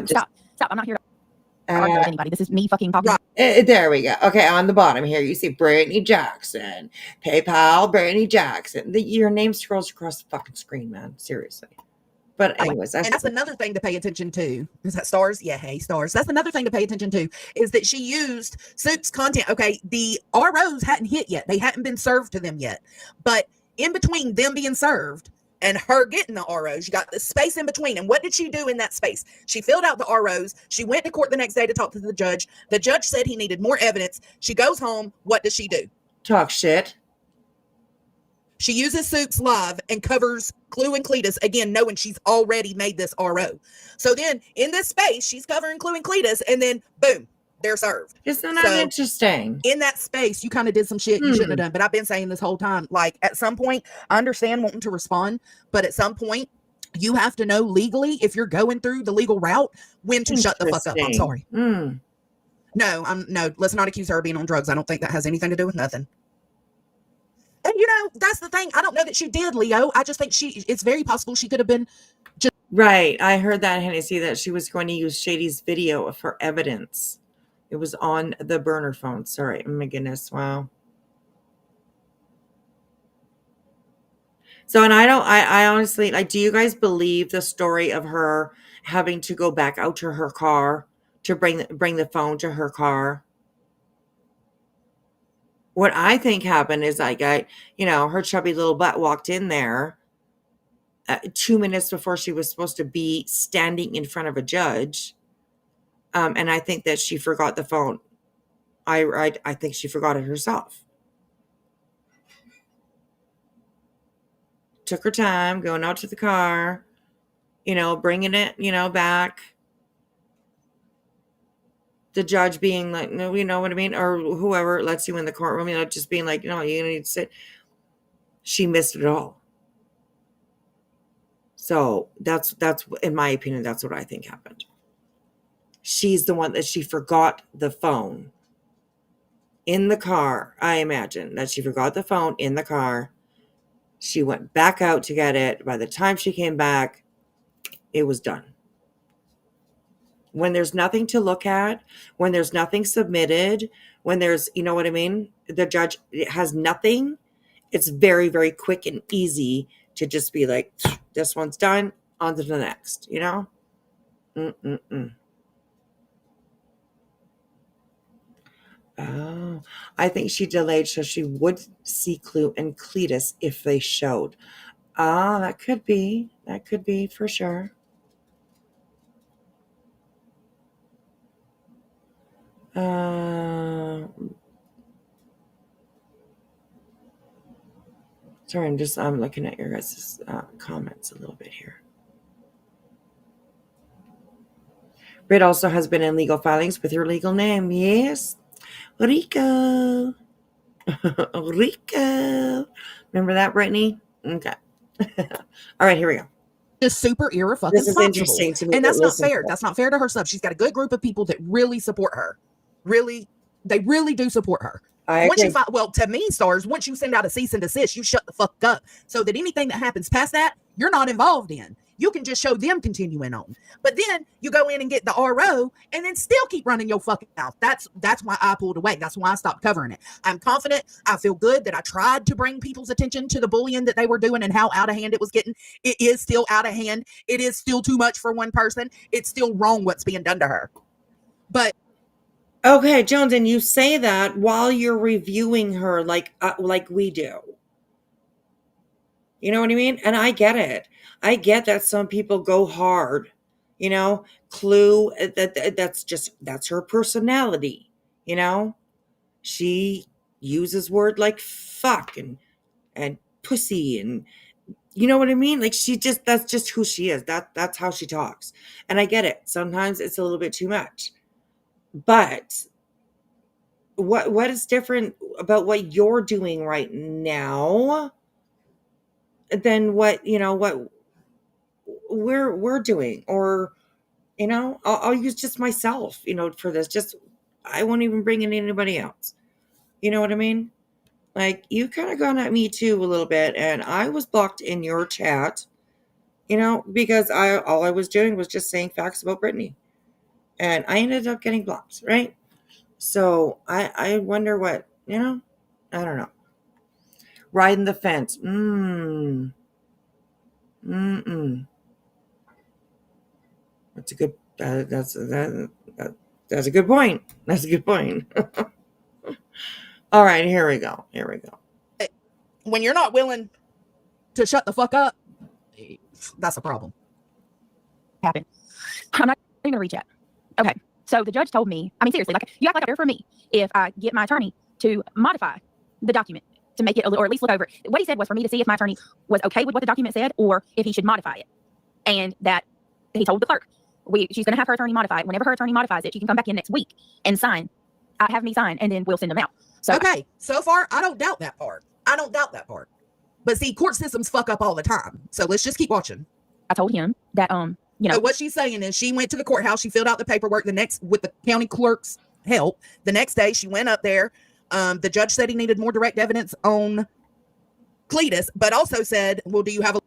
Stop. I'm not here to argue with anybody. This is me fucking talking. There we go. Okay, on the bottom here, you see Brittany Jackson. PayPal, Brittany Jackson. Your name scrolls across the fucking screen, man. Seriously. But anyways, that's another thing to pay attention to. Is that Stars? Yeah, hey, Stars. That's another thing to pay attention to is that she used Soup's content. Okay, the ROs hadn't hit yet. They hadn't been served to them yet. But in between them being served and her getting the ROs, you got the space in between. And what did she do in that space? She filled out the ROs. She went to court the next day to talk to the judge. The judge said he needed more evidence. She goes home. What does she do? Talk shit. She uses Soup's live and covers Clue and Cletus, again, knowing she's already made this RO. So then in this space, she's covering Clue and Cletus, and then boom, they're served. Isn't that interesting? In that space, you kind of did some shit you shouldn't have done. But I've been saying this whole time, like at some point, I understand wanting to respond, but at some point, you have to know legally, if you're going through the legal route, when to shut the fuck up. I'm sorry. No, let's not accuse her of being on drugs. I don't think that has anything to do with nothing. And that's the thing. I don't know that she did, Leo. I just think it's very possible she could have been just right. I heard that, Hennessy, that she was going to use Shady's video for evidence. It was on the burner phone. Sorry. Oh my goodness. Wow. So, and I honestly, like, do you guys believe the story of her having to go back out to her car to bring the phone to her car? What I think happened is like, her chubby little butt walked in there 2 minutes before she was supposed to be standing in front of a judge. And I think that she forgot the phone. I think she forgot it herself. Took her time going out to the car, bringing it, back. The judge being like, no, you know what I mean? Or whoever lets you in the courtroom, just being like, no, you need to sit. She missed it all. So that's in my opinion, that's what I think happened. She's the one that she forgot the phone in the car. I imagine that she forgot the phone in the car. She went back out to get it. By the time she came back, it was done. When there's nothing to look at, when there's nothing submitted, when there's, you know what I mean? The judge has nothing. It's very, very quick and easy to just be like, this one's done, on to the next, Oh, I think she delayed so she would see Clue and Cletus if they showed. Ah, that could be. That could be for sure. Sorry, I'm looking at your guys' comments a little bit here. Britt also has been in legal filings with her legal name. Yes. Rico. Rico. Remember that, Brittany? Okay. All right, here we go. Just super irrefucking This is responsible. interesting to me. And that's not Listen, fair. That's not fair to herself. She's got a good group of people that really support her. They really do support her. I Once agree. to me, Stars, once you send out a cease and desist, you shut the fuck up so that anything that happens past that, you're not involved in. You can just show them continuing on. But then you go in and get the RO and then still keep running your fucking mouth. That's why I pulled away. That's why I stopped covering it. I'm confident. I feel good that I tried to bring people's attention to the bullying that they were doing and how out of hand it was getting. It is still out of hand. It is still too much for one person. It's still wrong what's being done to her. But okay, Jones, and you say that while you're reviewing her like we do. You know what I mean? And I get it. I get that some people go hard. Clue, that's her personality. She uses word like fuck and pussy and you know what I mean? Like that's just who she is. That's how she talks. And I get it. Sometimes it's a little bit too much. But what is different about what you're doing right now than what we're doing? Or I'll use just myself for this. Just I won't even bring in anybody else. You know what I mean? Like, you kind of gone at me too a little bit, and I was blocked in your chat because all I was doing was just saying facts about Brittany, and I ended up getting blocked, right? So I wonder what I don't know. Riding the fence. That's a good. That's a good point. That's a good point. All right, here we go. when you're not willing to shut the fuck up, that's a problem. Happen. I'm not even gonna reach out. Okay. So the judge told me, I mean, seriously, like, you act like a fair for me if I get my attorney to modify the document to make it, or at least look over it. What he said was for me to see if my attorney was okay with what the document said or if he should modify it. And that he told the clerk, she's going to have her attorney modify it. Whenever her attorney modifies it, she can come back in next week and sign. Have me sign, and then we'll send them out. So okay, so far, I don't doubt that part. But see, court systems fuck up all the time. So let's just keep watching. I told him that, So what she's saying is she went to the courthouse, she filled out the paperwork with the county clerk's help. The next day she went up there. The judge said he needed more direct evidence on Cletus, but also said, well, do you have a...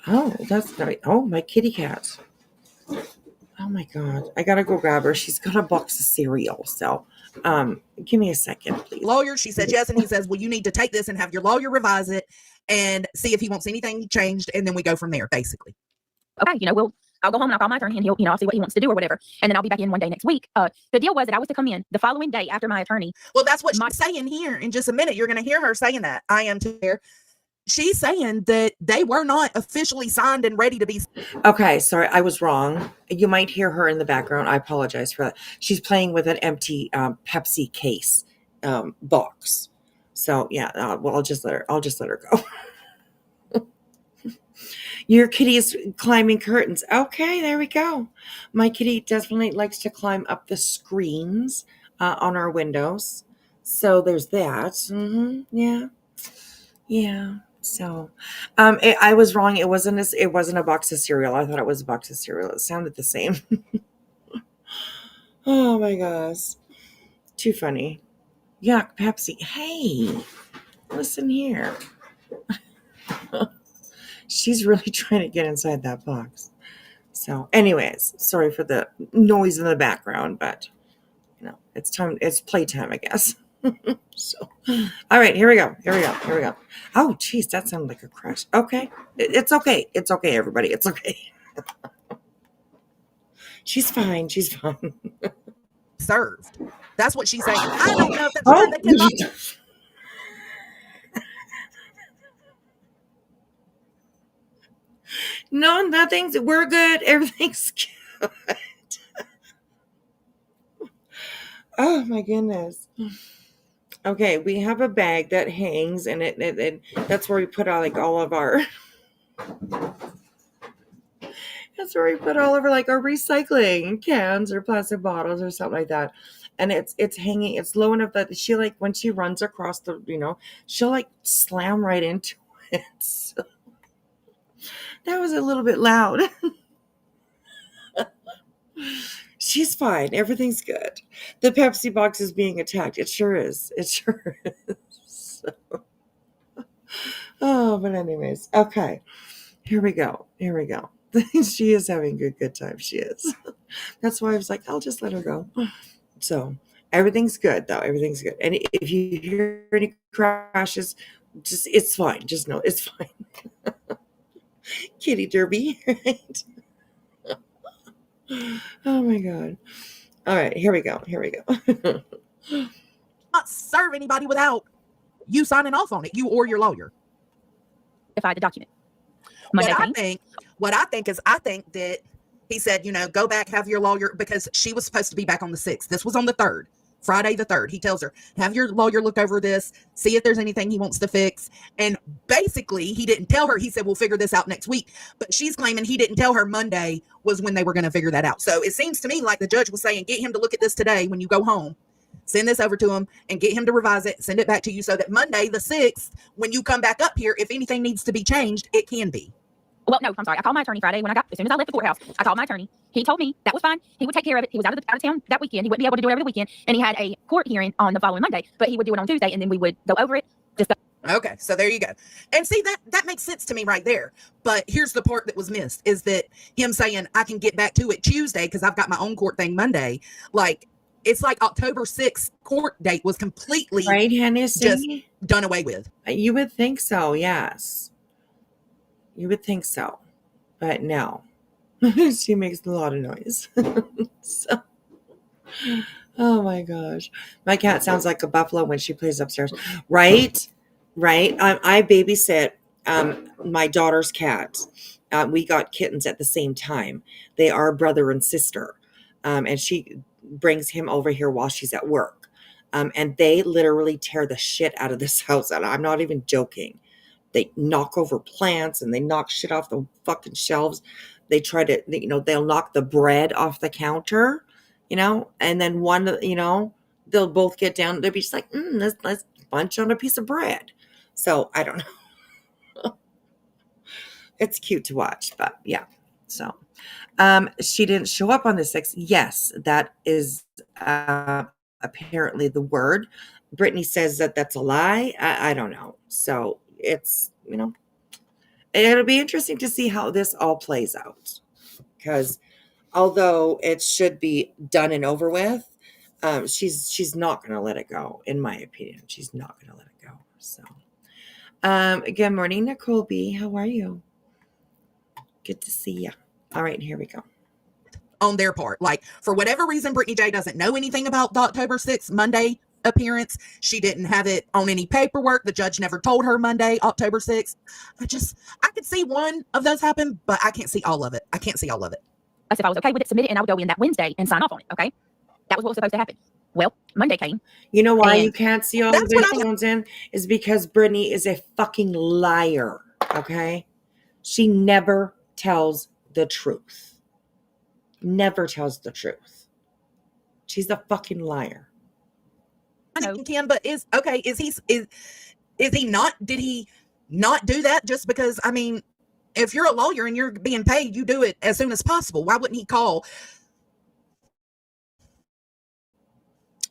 Oh, that's right. Oh, my kitty cat. Oh my God. I gotta go grab her. She's got a box of cereal. So Give me a second, please. Lawyer, she said yes, and he says, well, you need to take this and have your lawyer revise it and see if he wants anything changed, and then we go from there, basically. Okay, I'll go home and I'll call my attorney and he'll, I'll see what he wants to do or whatever. And then I'll be back in one day next week. The deal was that I was to come in the following day after my attorney. Well, that's what she's saying here in just a minute. You're going to hear her saying that. I am too. She's saying that they were not officially signed and ready to be. Okay, sorry, I was wrong. You might hear her in the background. I apologize for that. She's playing with an empty Pepsi case box. So yeah, well, I'll just let her go. Your kitty is climbing curtains. Okay, there we go. My kitty definitely likes to climb up the screens on our windows. So there's that. Yeah. So, I was wrong. It wasn't a box of cereal. I thought it was a box of cereal. It sounded the same. Oh my gosh, too funny. Yuck, Pepsi. Hey, listen here. She's really trying to get inside that box. So, anyways, sorry for the noise in the background, but it's time. It's playtime, I guess. So, all right, here we go. Oh, geez, that sounded like a crash. Okay, it's okay. It's okay, everybody. It's okay. She's fine. Served. That's what she's saying. I don't know if that's true. They cannot. No, nothing's. We're good. Everything's good. Oh my goodness. Okay, we have a bag that hangs, and it that's where we put all of our. That's where we put all of our our recycling cans or plastic bottles or something like that. And it's hanging. It's low enough that she when she runs across the she'll slam right into it. So that was a little bit loud. She's fine. Everything's good. The Pepsi box is being attacked. It sure is. So. Oh, but anyways, okay. Here we go. She is having a good time. She is. That's why I was like, I'll just let her go. So everything's good, though. Everything's good. And if you hear any crashes, it's fine. Just know it's fine. Kitty Derby, right? Oh my God. All right, here we go. Not serve anybody without you signing off on it, you or your lawyer. If I had the document. What I think is that he said, go back, have your lawyer, because she was supposed to be back on the 6th. This was on the 3rd. Friday the 3rd. He tells her, have your lawyer look over this, see if there's anything he wants to fix. And basically, he didn't tell her. He said, we'll figure this out next week. But she's claiming he didn't tell her Monday was when they were going to figure that out. So it seems to me like the judge was saying, get him to look at this today when you go home. Send this over to him and get him to revise it, send it back to you so that Monday the 6th, when you come back up here, if anything needs to be changed, it can be. Well, no, I'm sorry. I called my attorney Friday as soon as I left the courthouse. I called my attorney. He told me that was fine. He would take care of it. He was out of town that weekend. He wouldn't be able to do it over the weekend. And he had a court hearing on the following Monday, but he would do it on Tuesday, and then we would go over it. Okay, so there you go. And see, that makes sense to me right there. But here's the part that was missed, is that him saying, I can get back to it Tuesday because I've got my own court thing Monday. It's like October 6th court date was completely right, Hennessy? Just done away with. You would think so, yes. You would think so. But no. She makes a lot of noise. So, oh my gosh. My cat sounds like a buffalo when she plays upstairs. Right? I babysit my daughter's cat. We got kittens at the same time. They are brother and sister. And she brings him over here while she's at work. And they literally tear the shit out of this house. And I'm not even joking. They knock over plants and they knock shit off the fucking shelves. They try to, they'll knock the bread off the counter, and then one, they'll both get down. They'll be just like, let's bunch on a piece of bread. So I don't know. It's cute to watch, but yeah. So she didn't show up on the 6th. Yes, that is apparently the word. Brittany says that that's a lie. I don't know. So it's, it'll be interesting to see how this all plays out. Because although it should be done and over with, she's not going to let it go, in my opinion. She's not going to let it go. So, good morning, Nicole B. How are you? Good to see you. All right, here we go. On their part, like for whatever reason, Brittany J doesn't know anything about the October 6th Monday appearance. She didn't have it on any paperwork. The judge never told her Monday, October 6th. I could see one of those happen, but I can't see all of it. I can't see all of it. As if I was okay with it, submit it, and I would go in that Wednesday and sign off on it. Okay, that was what was supposed to happen. Well, Monday came. You know why and you can't see all of it, JoneS'N? Is because Brittany is a fucking liar. Okay, she never tells the truth. Never tells the truth. She's a fucking liar. I know, Kim, but is he not? Did he not do that just because? I mean, if you're a lawyer and you're being paid, you do it as soon as possible. Why wouldn't he call?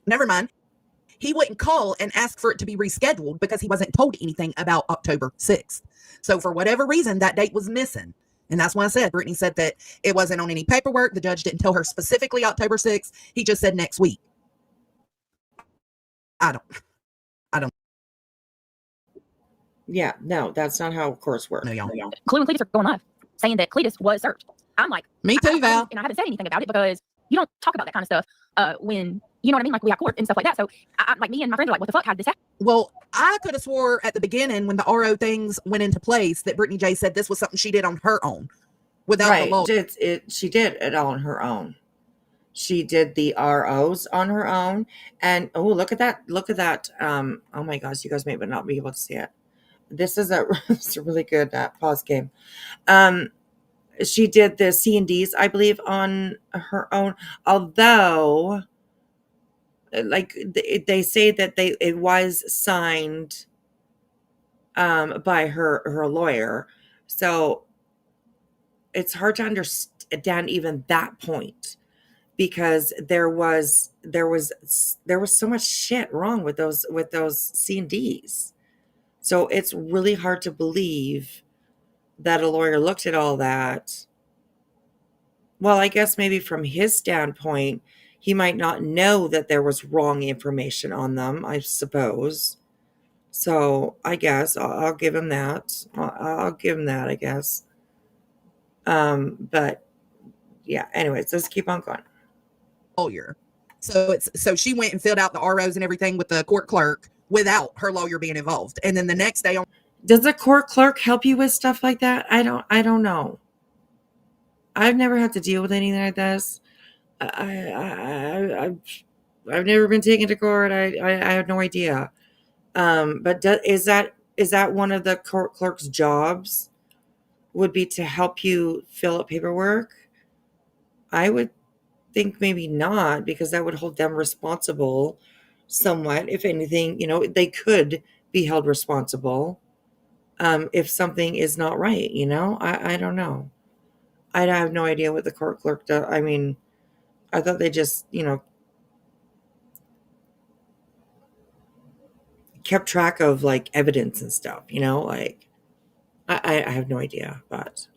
Never mind. He wouldn't call and ask for it to be rescheduled because he wasn't told anything about October 6th. So for whatever reason, that date was missing. And that's why I said, Brittany said that it wasn't on any paperwork. The judge didn't tell her specifically October 6th. He just said next week. I don't. Yeah, no, that's not how courts work. Chloe and Cletus are going live saying that Cletus was searched. I'm like, me too, Val. And I haven't said anything about it because you don't talk about that kind of stuff when, you know what I mean? Like we have court and stuff like that. So like me and my friends are like, what the fuck? How did this happen? Well, I could have swore at the beginning when the RO things went into place that Brittany J said this was something she did on her own without the law. She did it all on her own. She did the ROs on her own. And oh, look at that. Look at that. Oh my gosh, you guys may not be able to see it. This is it's a really good pause game. She did the C&Ds, I believe, on her own. Although, like they say that it was signed by her lawyer. So it's hard to understand even that point, because there was so much shit wrong with those C&Ds. So it's really hard to believe that a lawyer looked at all that. Well, I guess maybe from his standpoint, he might not know that there was wrong information on them, I suppose. So I guess I'll give him that. I'll give him that, I guess. But yeah, anyways, let's keep on going. Lawyer. So she went and filled out the ROs and everything with the court clerk without her lawyer being involved. And then the next day does the court clerk help you with stuff like that? I don't know. I've never had to deal with anything like this. I've never been taken to court. I have no idea. But is that one of the court clerk's jobs? Would be to help you fill out paperwork? I would think maybe not, because that would hold them responsible somewhat. If anything, they could be held responsible if something is not right. I don't know. I have no idea what the court clerk does. I mean, I thought they just, kept track of like evidence and stuff, like I have no idea, but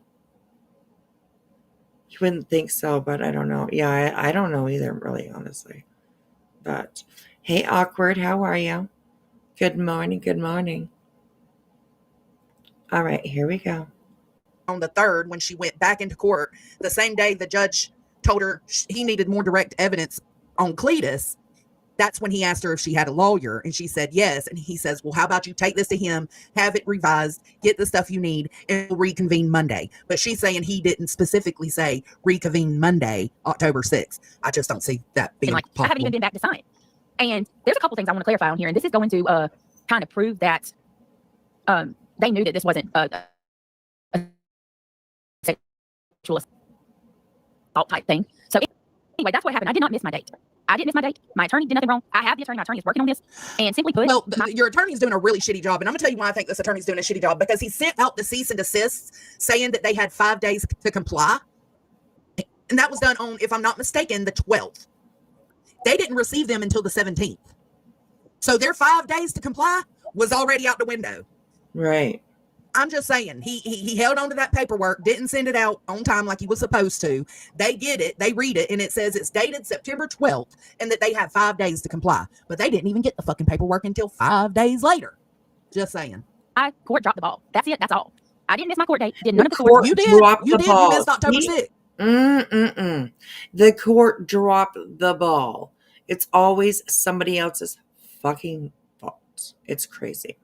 you wouldn't think so, but I don't know. Yeah, I don't know either, really, honestly. But hey, Awkward, how are you? Good morning. Good morning. All right, here we go. On the 3rd, when she went back into court, the same day the judge told her he needed more direct evidence on Cletus, that's when he asked her if she had a lawyer, and she said yes. And he says, well, how about you take this to him, have it revised, get the stuff you need, and we'll reconvene Monday. But she's saying he didn't specifically say reconvene Monday, October 6th. I just don't see that being possible. I haven't even been back to sign. And there's a couple things I want to clarify on here, and this is going to kind of prove that they knew that this wasn't a sexual assault type thing. So anyway, that's what happened. I did not miss my date. I didn't miss my date. My attorney did nothing wrong. I have the attorney. My attorney is working on this. And simply put, well, your attorney's doing a really shitty job. And I'm going to tell you why I think this attorney's doing a shitty job. Because he sent out the cease and desist saying that they had 5 days to comply. And that was done on, if I'm not mistaken, the 12th. They didn't receive them until the 17th. So their 5 days to comply was already out the window. Right. I'm just saying, he held on to that paperwork, didn't send it out on time like he was supposed to. They get it, they read it, and it says it's dated September 12th and that they have 5 days to comply. But they didn't even get the fucking paperwork until 5 days later. Just saying. Court dropped the ball. That's it. That's all. I didn't miss my court date. Did none of the court You did. dropped You the did. ball. You missed October 6th. The court dropped the ball. It's always somebody else's fucking fault. It's crazy.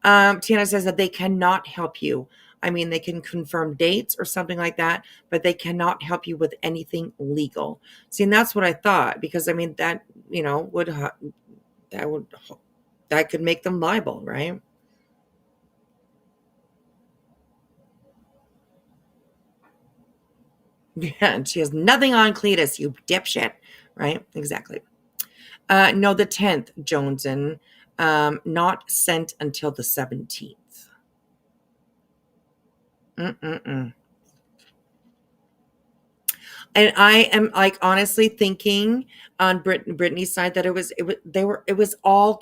Tiana says that they cannot help you. I mean, they can confirm dates or something like that, but they cannot help you with anything legal. See, and that's what I thought, because I mean that, you know, that could make them liable, right? Yeah, and she has nothing on Cletus, you dipshit, right? Exactly. No, the 10th, JoneS'N, not sent until the 17th. And I am like honestly thinking on Brittany's side that it was all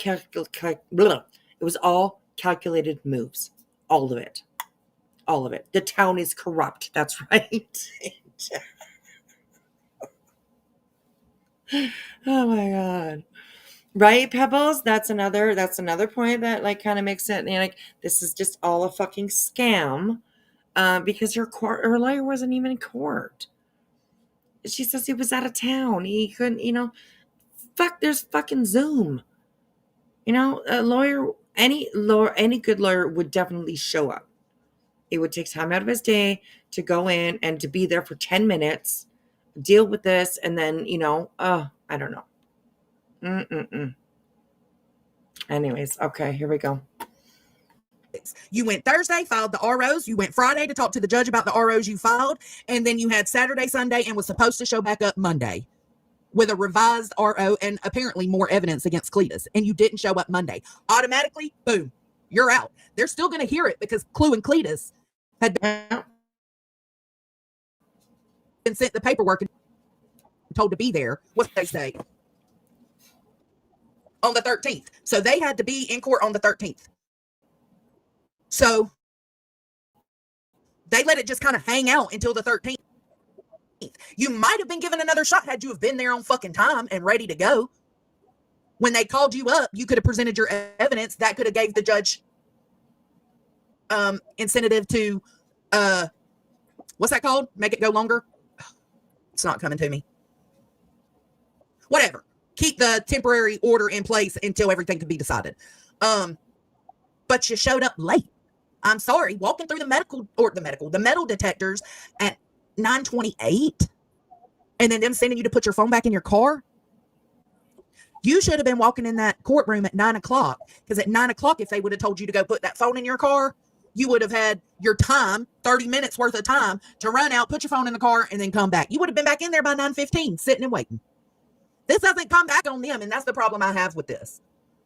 calculated moves, all of it. The town is corrupt. That's right. Oh my god. Right, Pebbles? That's another point that like kind of makes it, you know, like this is just all a fucking scam. Because her lawyer wasn't even in court. She says he was out of town. He couldn't, you know, there's fucking Zoom. You know, any good lawyer would definitely show up. It would take time out of his day to go in and to be there for 10 minutes, deal with this, and then, you know, I don't know. Anyways, okay, here we go. You went Thursday, filed the ROs. You went Friday to talk to the judge about the ROs you filed. And then you had Saturday, Sunday, and was supposed to show back up Monday with a revised RO and apparently more evidence against Cletus. And you didn't show up Monday. Automatically, boom, you're out. They're still going to hear it because Clue and Cletus had been sent the paperwork and told to be there. What did they say? On the 13th. So they had to be in court on the 13th. So they let it just kind of hang out until the 13th. You might have been given another shot had you have been there on fucking time and ready to go. When they called you up, you could have presented your evidence. That could have gave the judge incentive to what's that called? Make it go longer. It's not coming to me. Whatever. Keep the temporary order in place until everything could be decided. But you showed up late. I'm sorry, walking through the metal detectors at 9:28 and then them sending you to put your phone back in your car. You should have been walking in that courtroom at 9 o'clock, because at 9 o'clock, if they would have told you to go put that phone in your car, you would have had your time, 30 minutes worth of time to run out, put your phone in the car, and then come back. You would have been back in there by 9:15, sitting and waiting. This doesn't come back on them, and that's the problem I have with this.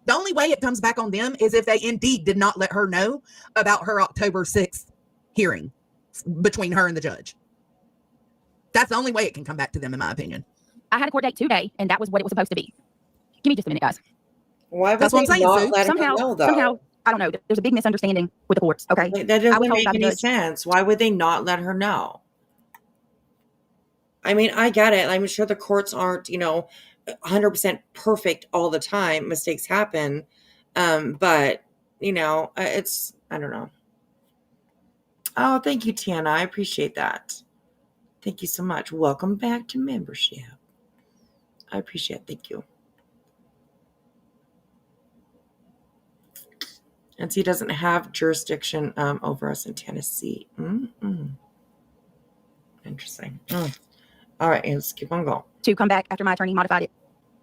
The only way it comes back on them is if they indeed did not let her know about her October 6th hearing between her and the judge. That's the only way it can come back to them, in my opinion. I had a court date today, and that was what it was supposed to be. Give me just a minute, guys. Why would That's what I'm saying, Sue. Somehow, I don't know. There's a big misunderstanding with the courts, okay? That doesn't make any sense. Why would they not let her know? I mean, I get it. I'm sure the courts aren't, 100% perfect all the time. Mistakes happen. But, it's, I don't know. Oh, thank you, Tiana. I appreciate that. Thank you so much. Welcome back to membership. I appreciate it. Thank you. And he doesn't have jurisdiction over us in Tennessee. Interesting. All right, let's keep on going. To come back after my attorney modified it.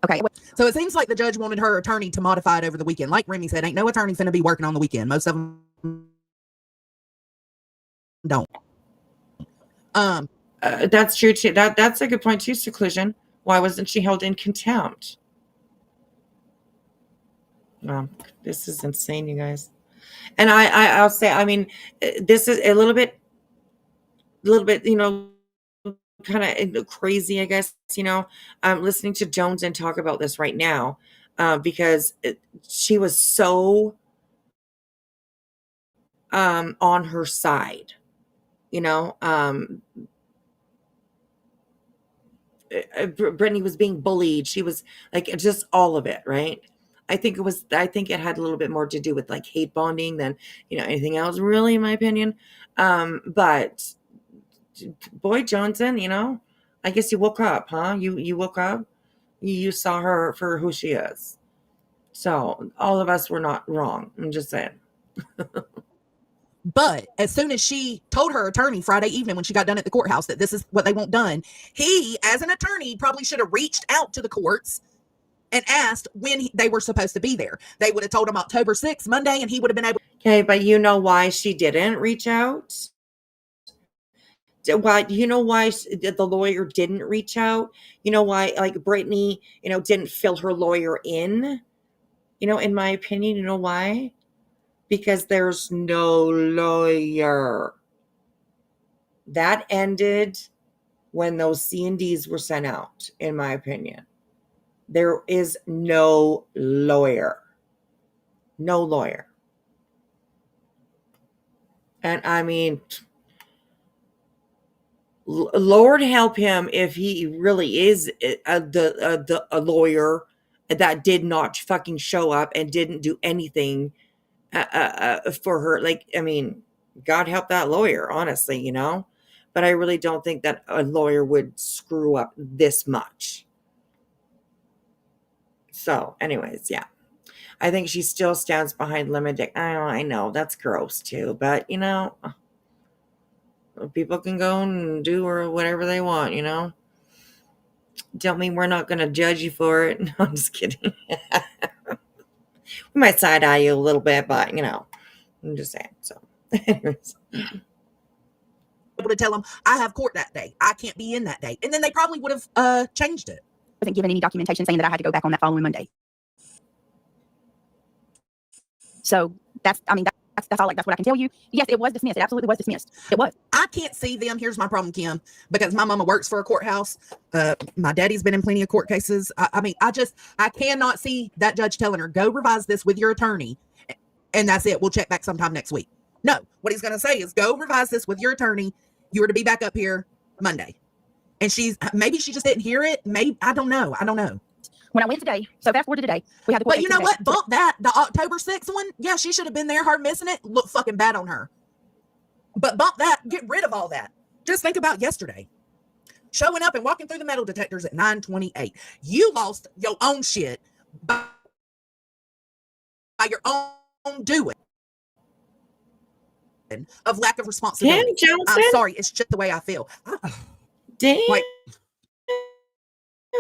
Okay. So it seems like the judge wanted her attorney to modify it over the weekend. Like Remy said, ain't no attorney finna be working on the weekend. Most of them don't. That's true too. That's a good point too, Seclusion. Why wasn't she held in contempt? Wow, this is insane, you guys. And I'll say, I mean, this is a little bit, kind of crazy, I guess. I'm listening to JoneS'N talk about this right now because she was so on her side. You know, Brittany was being bullied. She was like just all of it, right? I think it had a little bit more to do with like hate bonding than, anything else, really, in my opinion. But boy, JoneS'N, I guess you woke up, huh? You woke up. You saw her for who she is. So all of us were not wrong. I'm just saying. But as soon as she told her attorney Friday evening when she got done at the courthouse that this is what they want done, he, as an attorney, probably should have reached out to the courts and asked when they were supposed to be there. They would have told him October 6th, Monday, and he would have been able. Okay, but you know why she didn't reach out? Why? You know why the lawyer didn't reach out? You know why, like Brittany, didn't fill her lawyer in? In my opinion, you know why? Because there's no lawyer. That ended when those C&Ds were sent out, in my opinion. There is no lawyer. No lawyer. And I mean, Lord help him if he really is a lawyer that did not fucking show up and didn't do anything for her. Like, I mean, God help that lawyer, honestly, But I really don't think that a lawyer would screw up this much. So, anyways, yeah. I think she still stands behind limited. I know that's gross too, but people can go and do or whatever they want, Don't mean we're not going to judge you for it. No, I'm just kidding. We might side eye you a little bit, but I'm just saying. So, anyways. Able to tell them I have court that day. I can't be in that day, and then they probably would have changed it. Wasn't given any documentation saying that I had to go back on that following Monday. So that's all. That's what I can tell you. Yes, it was dismissed. It absolutely was dismissed. It was. I can't see them. Here's my problem, Kim, because my mama works for a courthouse. My daddy's been in plenty of court cases. I cannot see that judge telling her, go revise this with your attorney, and that's it. We'll check back sometime next week. No, what he's going to say is, go revise this with your attorney. You were to be back up here Monday. And maybe she just didn't hear it. Maybe, I don't know. When I went today, so fast forward to today, we had the court. But you know what? Bump that, the October 6th one. Yeah, she should have been there. Her missing it looked fucking bad on her. But bump that, get rid of all that. Just think about yesterday. Showing up and walking through the metal detectors at 9:28. You lost your own shit by your own doing of lack of responsibility. Damn, I'm sorry, it's just the way I feel. Damn. Like,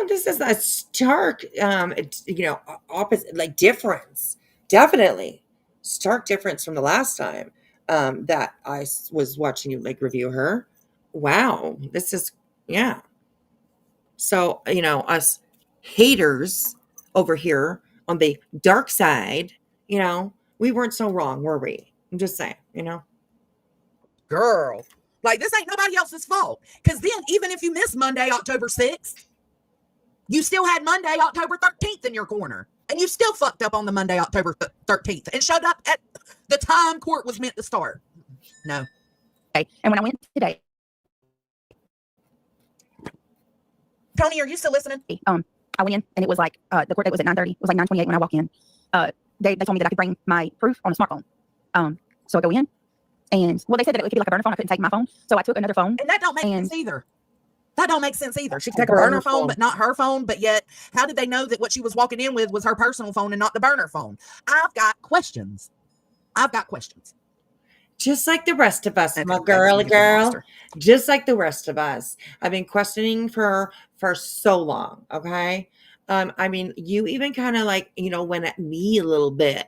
this is a stark, opposite, like difference. Definitely stark difference from the last time that I was watching you like review her. Wow, this is, yeah. So, us haters over here on the dark side, we weren't so wrong, were we? I'm just saying, girl, like this ain't nobody else's fault. Because then, even if you miss Monday, October 6th, you still had Monday, October 13th in your corner. And you still fucked up on the Monday, October 13th and showed up at the time court was meant to start. No. Okay. And when I went today. Tony, are you still listening? I went in and it was like, the court date was at 9:30. It was like 9:28 when I walked in. They told me that I could bring my proof on a smartphone. So I go in and, well, they said that it could be like a burner phone. I couldn't take my phone. So I took another phone. And that don't make sense either. That don't make sense either. She could take a burner phone, but not her phone. But yet, how did they know that what she was walking in with was her personal phone and not the burner phone? I've got questions. Just like the rest of us, my girl. Just like the rest of us. I've been questioning for so long, okay? I mean, you even kind of like, went at me a little bit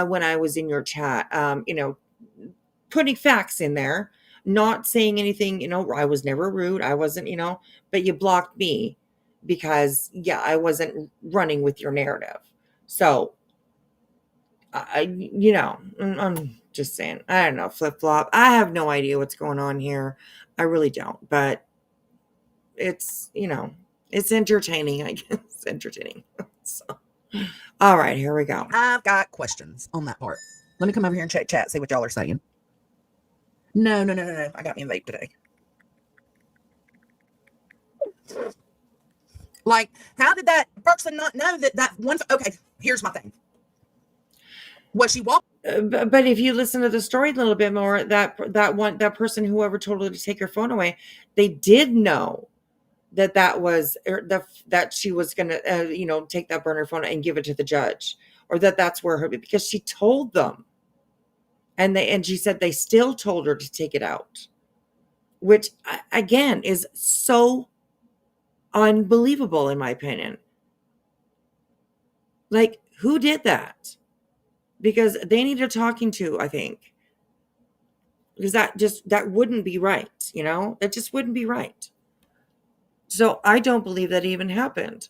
when I was in your chat, putting facts in there. Not saying anything, I was never rude. I wasn't, but you blocked me because, I wasn't running with your narrative. So, I'm just saying, I don't know, flip-flop. I have no idea what's going on here. I really don't, but it's, it's entertaining, I guess. It's entertaining. So, all right, here we go. I've got questions on that part. Let me come over here and check chat, see what y'all are saying. No. I got me a vape today. Like, how did that person not know that one? Okay, here's my thing. Was she walking? But if you listen to the story a little bit more, that person, whoever told her to take her phone away, they did know that was that she was gonna take that burner phone and give it to the judge, or that's where her, because she told them, and she said they still told her to take it out, which again is so unbelievable in my opinion. Like, who did that? Because they need a talking to, I think, because that wouldn't be right. That just wouldn't be right. So I don't believe that even happened.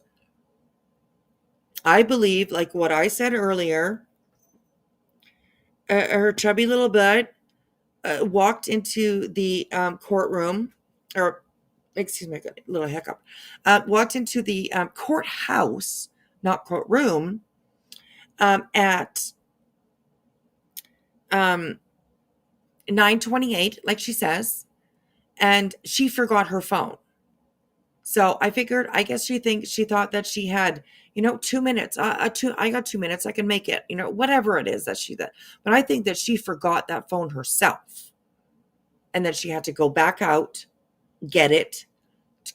I believe, like what I said earlier, her chubby little butt walked into the courtroom, or excuse me, I got a little hiccup. Walked into the courthouse, not courtroom, at 9:28, like she says, and she forgot her phone. So I figured, I guess she thought that she had, 2 minutes. I got 2 minutes. I can make it. Whatever it is that she did. But I think that she forgot that phone herself, and that she had to go back out, get it,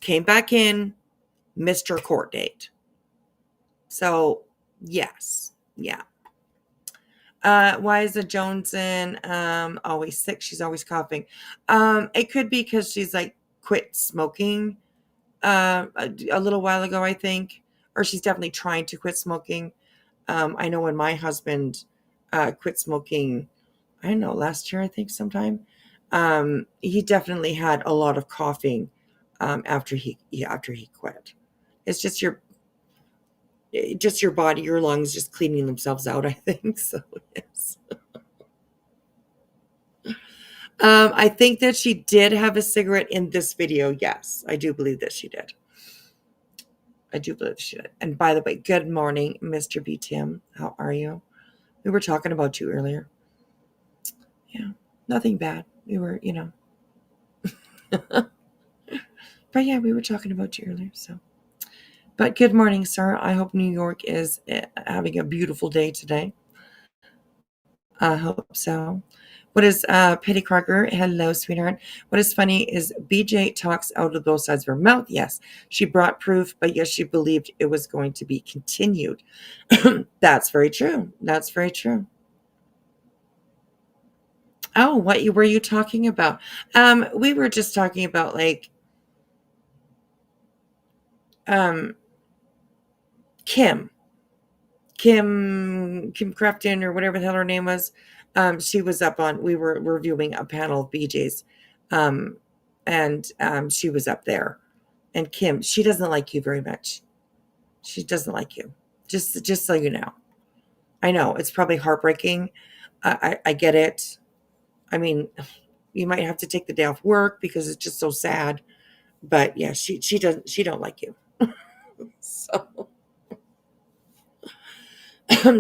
came back in, missed her court date. So yes, yeah. Why is the JoneS'N always sick? She's always coughing. It could be because she's like quit smoking a little while ago, I think, or she's definitely trying to quit smoking. I know when my husband quit smoking, I don't know, last year, I think sometime, he definitely had a lot of coughing after he quit. It's just your body, your lungs just cleaning themselves out, I think. So yes. I think that she did have a cigarette in this video. Yes, I do believe that she did. I do believe she did. And by the way, good morning, Mr. B. Tim. How are you? We were talking about you earlier. Yeah, nothing bad. We were, but yeah, we were talking about you earlier. So, but good morning, sir. I hope New York is having a beautiful day today. I hope so. What is Petty Crocker? Hello, sweetheart. What is funny is BJ talks out of both sides of her mouth. Yes, she brought proof, but yes, she believed it was going to be continued. That's very true. That's very true. Oh, what were you talking about? We were just talking about like Kim Crafton, or whatever the hell her name was. She was up on, we were reviewing a panel of BJ's, and she was up there. And Kim, she doesn't like you very much. She doesn't like you. Just so you know. I know it's probably heartbreaking. I get it. I mean, you might have to take the day off work because it's just so sad. But yeah, she don't like you. So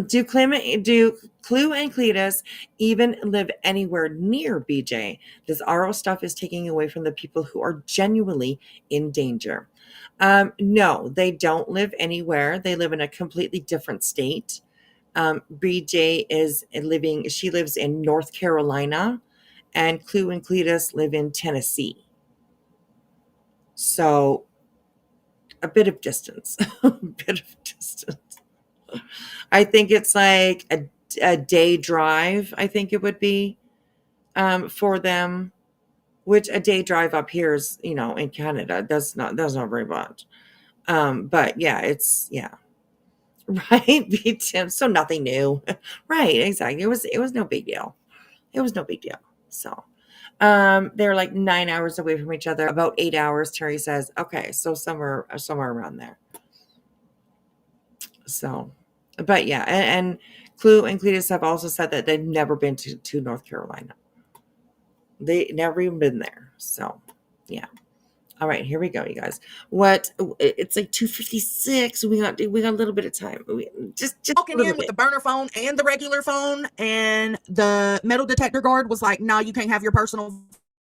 do Clue and Cletus even live anywhere near BJ? This RO stuff is taking away from the people who are genuinely in danger. No, they don't live anywhere. They live in a completely different state. BJ she lives in North Carolina, and Clue and Cletus live in Tennessee. So a bit of distance. I think it's like a day drive, I think it would be for them, which a day drive up here is, in Canada, that's not very much. But yeah, right. Tim, so nothing new. Right, exactly. It was no big deal. It was no big deal. So they're like 9 hours away from each other, about 8 hours, Terry says. Okay, so somewhere around there. So, but yeah, and Clue and Cletus have also said that they've never been to North Carolina. They never even been there. So, yeah. All right, here we go, you guys. What? It's like 2:56. We got a little bit of time. Just walking in with the burner phone and the regular phone, and the metal detector guard was like, "No, you can't have your personal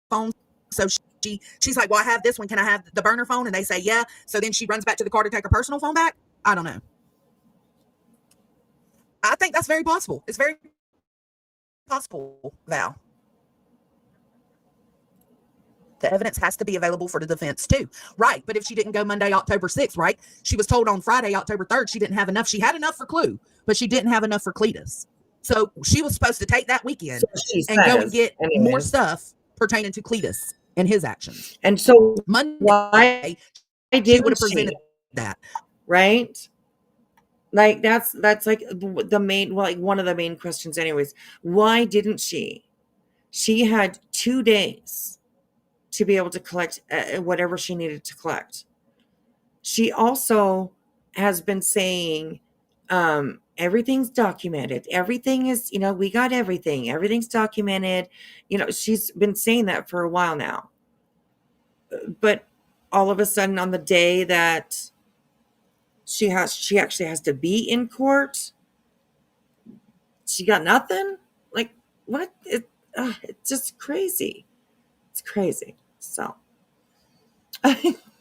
phone." So she's like, "Well, I have this one. Can I have the burner phone?" And they say, "Yeah." So then she runs back to the car to take her personal phone back. I don't know. I think that's very possible. It's very possible, Val. The evidence has to be available for the defense too. Right. But if she didn't go Monday, October 6th, right? She was told on Friday, October 3rd, she didn't have enough. She had enough for Clue, but she didn't have enough for Cletus. So she was supposed to take that weekend and go and get more stuff pertaining to Cletus and his actions. And so Monday, why she didn't would have presented that. Right? Like that's like the main, well, like one of the main questions anyways. Why didn't she? She had 2 days to be able to collect whatever she needed to collect. She also has been saying everything's documented. Everything is, we got everything. Everything's documented. She's been saying that for a while now. But all of a sudden on the day that she actually has to be in court, she got nothing. Like, what? It's just crazy. It's crazy. So,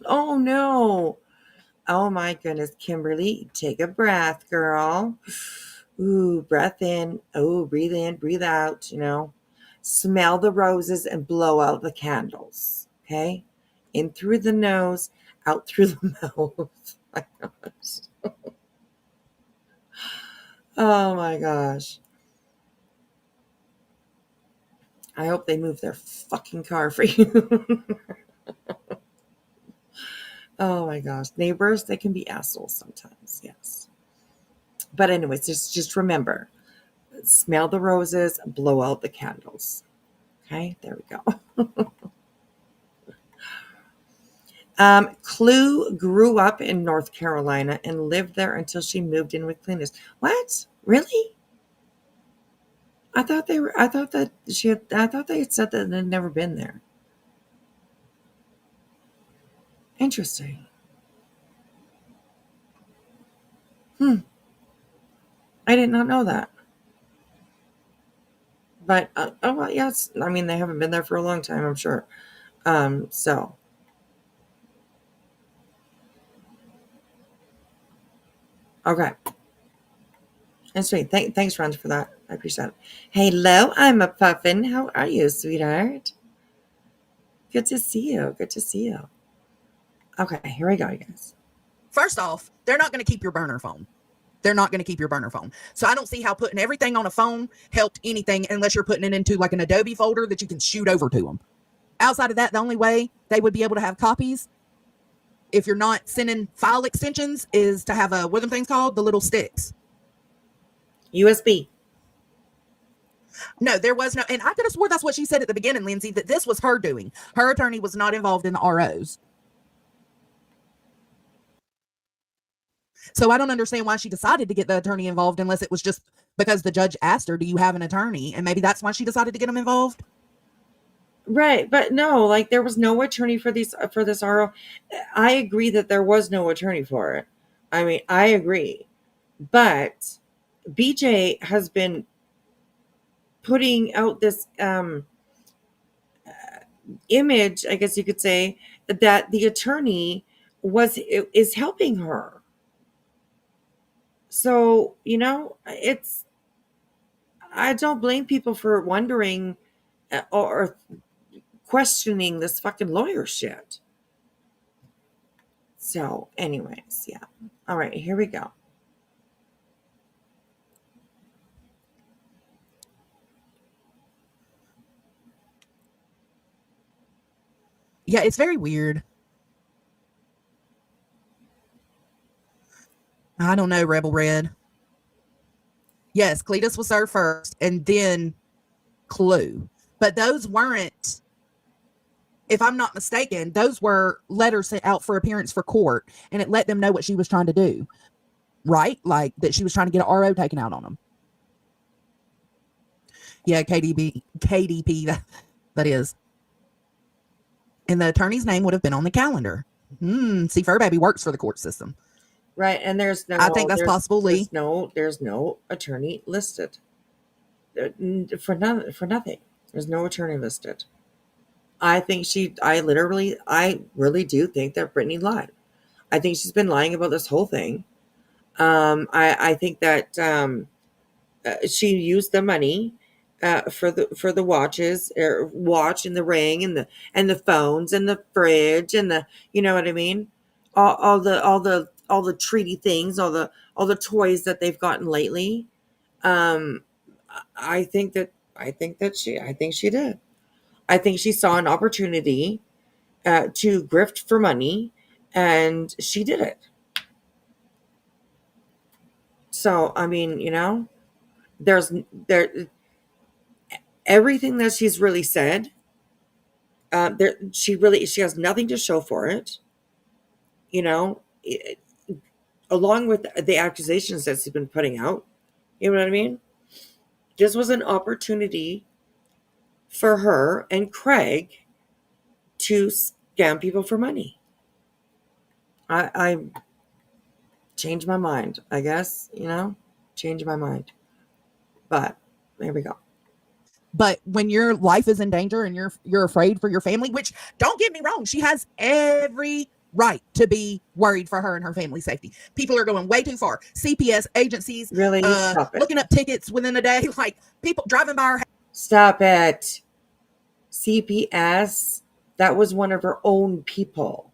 oh no. Oh my goodness, Kimberly, take a breath, girl. Ooh, breath in. Oh, breathe in, breathe out, Smell the roses and blow out the candles. Okay? In through the nose, out through the mouth. My gosh. Oh my gosh. I hope they move their fucking car for you. Oh my gosh. Neighbors, they can be assholes sometimes. Yes. But anyways, just remember, smell the roses, blow out the candles. Okay, there we go. Clue grew up in North Carolina and lived there until she moved in with Cletus. What? Really? I thought they had said that they'd never been there. Interesting. I did not know that. But oh well, yes. I mean, they haven't been there for a long time, I'm sure. So okay. That's sweet. Thanks, Ron, for that. I appreciate it. Hello, I'm a puffin. How are you, sweetheart? Good to see you. Good to see you. Okay, here we go, you guys. First off, they're not going to keep your burner phone. They're not going to keep your burner phone. So I don't see how putting everything on a phone helped anything unless you're putting it into like an Adobe folder that you can shoot over to them. Outside of that, the only way they would be able to have copies, if you're not sending file extensions, is to have what are them things called? The little sticks. USB. No, there was no, and I could have swore that's what she said at the beginning, Lindsay, that this was her doing. Her attorney was not involved in the ROs. So I don't understand why she decided to get the attorney involved unless it was just because the judge asked her, do you have an attorney? And maybe that's why she decided to get him involved. Right, but no, like there was no attorney for this RO. I agree that there was no attorney for it. I mean, I agree. But BJ has been putting out this image, I guess you could say, that the attorney is helping her. So, I don't blame people for wondering or questioning this fucking lawyer shit. So, anyways, yeah. All right, here we go. Yeah, it's very weird. I don't know, Rebel Red. Yes, Cletus was served first and then Clue. But those weren't, if I'm not mistaken, those were letters sent out for appearance for court, and it let them know what she was trying to do. Right? Like that she was trying to get an RO taken out on them. Yeah, KDP, that is. and the attorney's name would have been on the calendar. See, Fur Baby works for the court system. Right, and there's no. I think that's possible, Lee. There's no attorney listed. For nothing. There's no attorney listed. I really do think that Brittany lied. I think she's been lying about this whole thing. I think that she used the money for the watches, or watch and the ring and the phones and the fridge and the, you know what I mean, all the treaty things, all the toys that they've gotten lately. I think she did. I think she saw an opportunity to grift for money, and she did it. So, I mean, there's everything that she's really said. She has nothing to show for it. Along with the accusations that she's been putting out. You know what I mean? This was an opportunity for her and Craig to scam people for money. I changed my mind, I guess, change my mind. But there we go. But when your life is in danger and you're afraid for your family, which, don't get me wrong, she has every right to be worried for her and her family's safety. People are going way too far. CPS agencies really looking up tickets within a day, like people driving by her house. Stop it. CPS, that was one of her own people.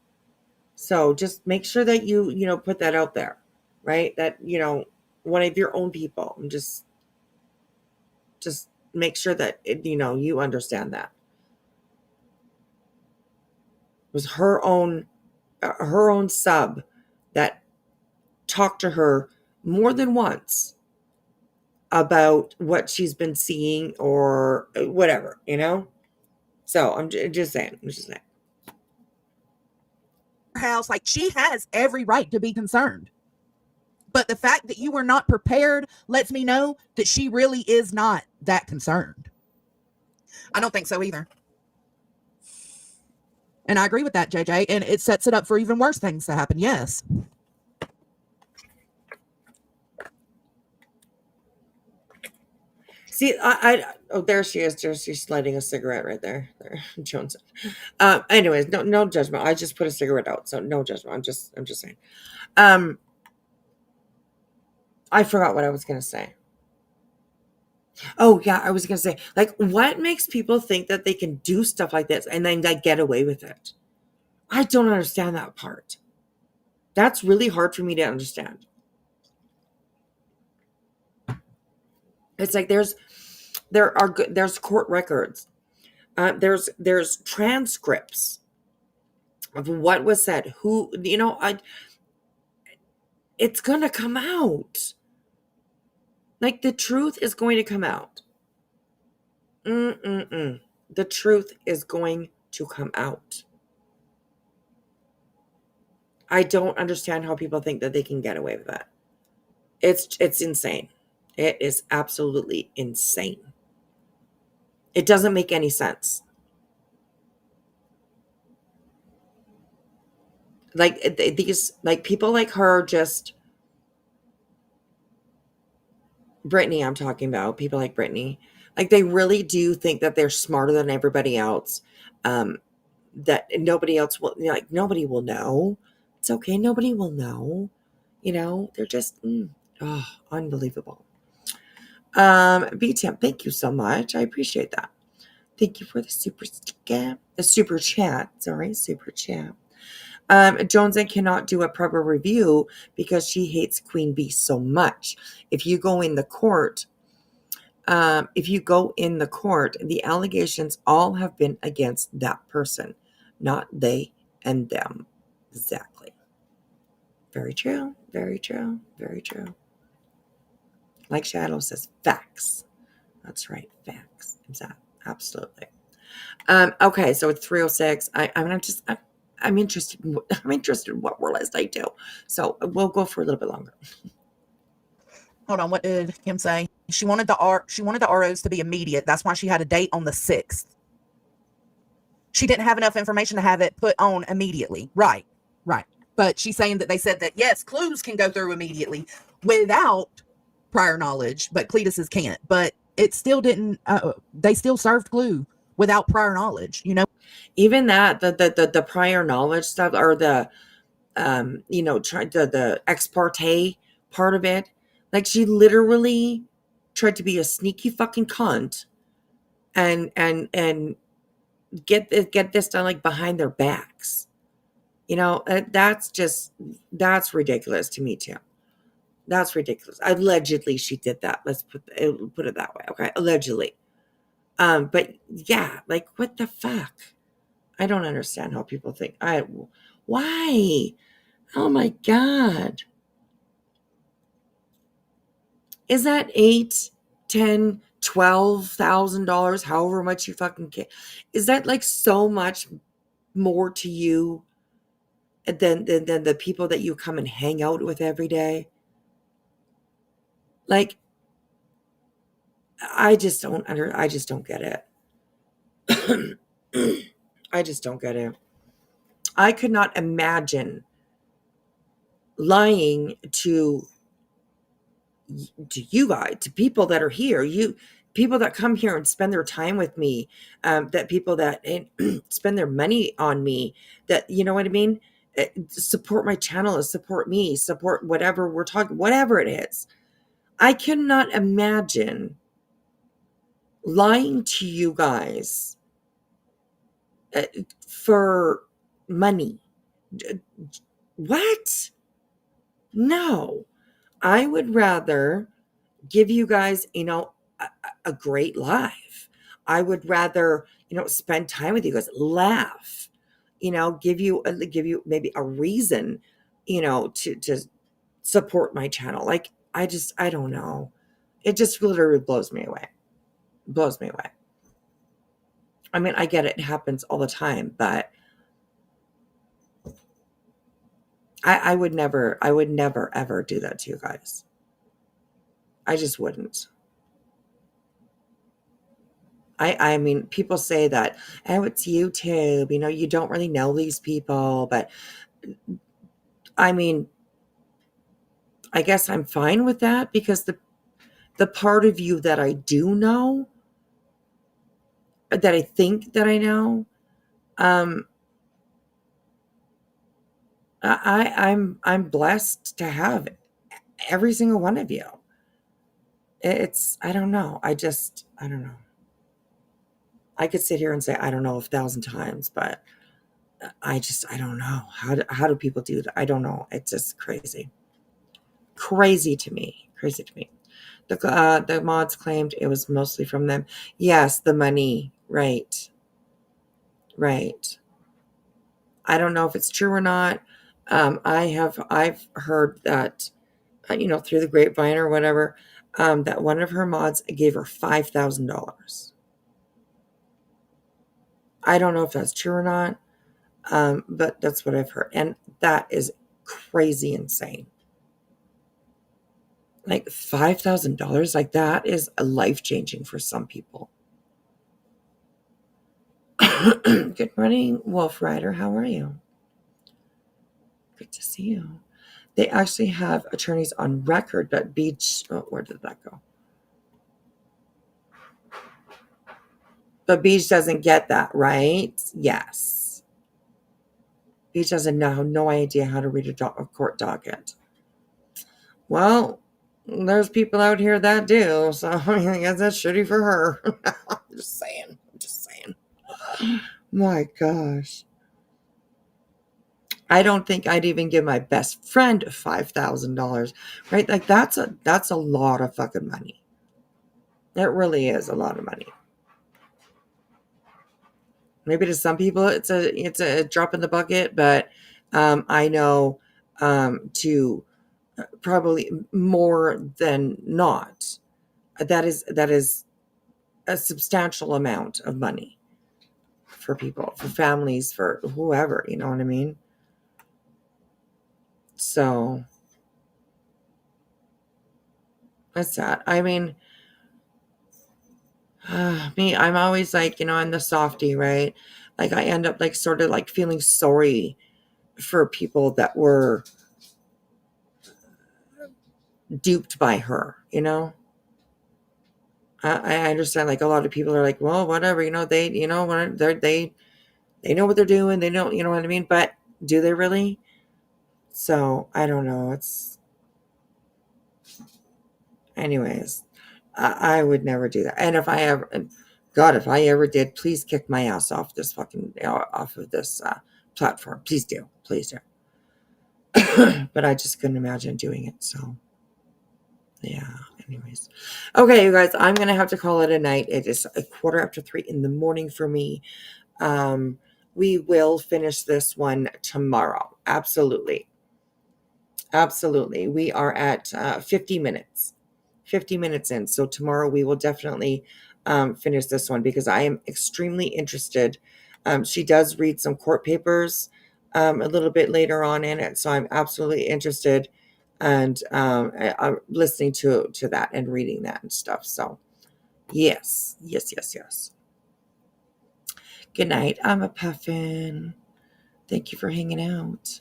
So just make sure that you put that out there, right? That, one of your own people. And just make sure that you understand that. It was her own sub that talked to her more than once about what she's been seeing or whatever, So I'm just saying. House, like, she has every right to be concerned. But the fact that you were not prepared lets me know that she really is not that concerned. I don't think so either. And I agree with that, JJ. And it sets it up for even worse things to happen. Yes. See, there she is. She's lighting a cigarette right there. JoneS'N. Anyways, no judgment. I just put a cigarette out, so no judgment. I'm just saying. I forgot what I was gonna say. Oh yeah, I was gonna say, like, what makes people think that they can do stuff like this and then like get away with it? I don't understand that part. That's really hard for me to understand. It's like there's court records. There's transcripts of what was said. Who, it's gonna come out. Like, the truth is going to come out. The truth is going to come out. I don't understand how people think that they can get away with that. It's insane. It is absolutely insane. It doesn't make any sense. Like, these, like, people like her, just Brittany, I'm talking about people like Brittany, like, they really do think that they're smarter than everybody else. That nobody else will, like, nobody will know. It's okay. Nobody will know. They're just, unbelievable. BTM, thank you so much. I appreciate that. Thank you for the super chat. JoneS'N cannot do a proper review because she hates Queen Bee so much. If you go in the court, the allegations all have been against that person, not they and them. Exactly. Very true. Very true. Very true. Like Shadow says, facts. That's right. Facts. Exactly. Absolutely. Okay, so it's 3:06. I'm interested in what we're listening to. So we'll go for a little bit longer. Hold on, what did Kim say? She wanted the ROs to be immediate. That's why she had a date on the 6th. she didn't have enough information to have it put on immediately. Right. But she's saying that they said that, yes, clues can go through immediately without prior knowledge, but Cletus's can't. But it still didn't, they still served glue without prior knowledge, you know? Even that, the prior knowledge stuff, or the, tried the ex parte part of it. Like, she literally tried to be a sneaky fucking cunt and get this done, like, behind their backs. That's ridiculous to me too. That's ridiculous. Allegedly, she did that. Let's put it that way. Okay, allegedly. But yeah, like, what the fuck? I don't understand how people think. Why? Oh my God. Is that $8, $10, $12,000, however much you fucking get? Is that like so much more to you than the people that you come and hang out with every day? Like, I just don't get it. I just don't get it. I could not imagine lying to you guys, to people that are here, people that come here and spend their time with me, that people that spend their money on me, that, you know what I mean? Support my channel, support me, support whatever we're talking, whatever it is. I cannot imagine lying to you guys for money. What? No. I would rather give you guys, a great life. I would rather, spend time with you guys, laugh, give you maybe a reason, to support my channel. Like, I don't know. It just literally blows me away. Blows me away. I mean, I get it happens all the time, but I would never ever do that to you guys. I just wouldn't. I mean, people say that, oh, it's YouTube, you don't really know these people, but I mean, I guess I'm fine with that, because the part of you that I do know, that I think that I know, I'm blessed to have every single one of you. I don't know. I don't know. I could sit here and say I don't know 1,000 times, but I don't know. How do people do that? I don't know. It's just crazy. Crazy to me. The mods claimed it was mostly from them. Yes, the money. Right. I don't know if it's true or not. I've heard that, through the grapevine or whatever, that one of her mods gave her $5,000. I don't know if that's true or not, but that's what I've heard, and that is crazy insane. Like, $5,000, like, that is life-changing for some people. Good morning, Wolf Rider. How are you? Good to see you. They actually have attorneys on record, but Beach, where did that go? But Beach doesn't get that, right? Yes. Beach doesn't know, no idea how to read a court docket. Well, there's people out here that do, so I mean, I guess that's shitty for her. I'm just saying. My gosh. I don't think I'd even give my best friend $5,000, right? Like, that's a lot of fucking money. It really is a lot of money. Maybe to some people it's a drop in the bucket, but I know to probably more than not, that is a substantial amount of money for people, for families, for whoever, you know what I mean? So that's that. I mean, me, I'm always like, I'm the softie, right? like I end up like sort of like feeling sorry for people that were duped by her, you know. I understand like a lot of people are like, well, whatever, you know, they, you know, when they know what they're doing, they know, you know what I mean, but do they really? So I don't know. It's anyways, I would never do that. And if I ever, God, if I ever did, please kick my ass off this fucking, off of this platform. Please do. Please do. But I just couldn't imagine doing it. So, yeah. Anyways. Okay, you guys, I'm going to have to call it a night. It is 3:15 in the morning for me. We will finish this one tomorrow. Absolutely. Absolutely. We are at 50 minutes. 50 minutes in. So tomorrow we will definitely finish this one because I am extremely interested. She does read some court papers a little bit later on in it. So I'm absolutely interested and I'm listening to that and reading that and stuff. So yes. Good night. I'm a puffin. Thank you for hanging out.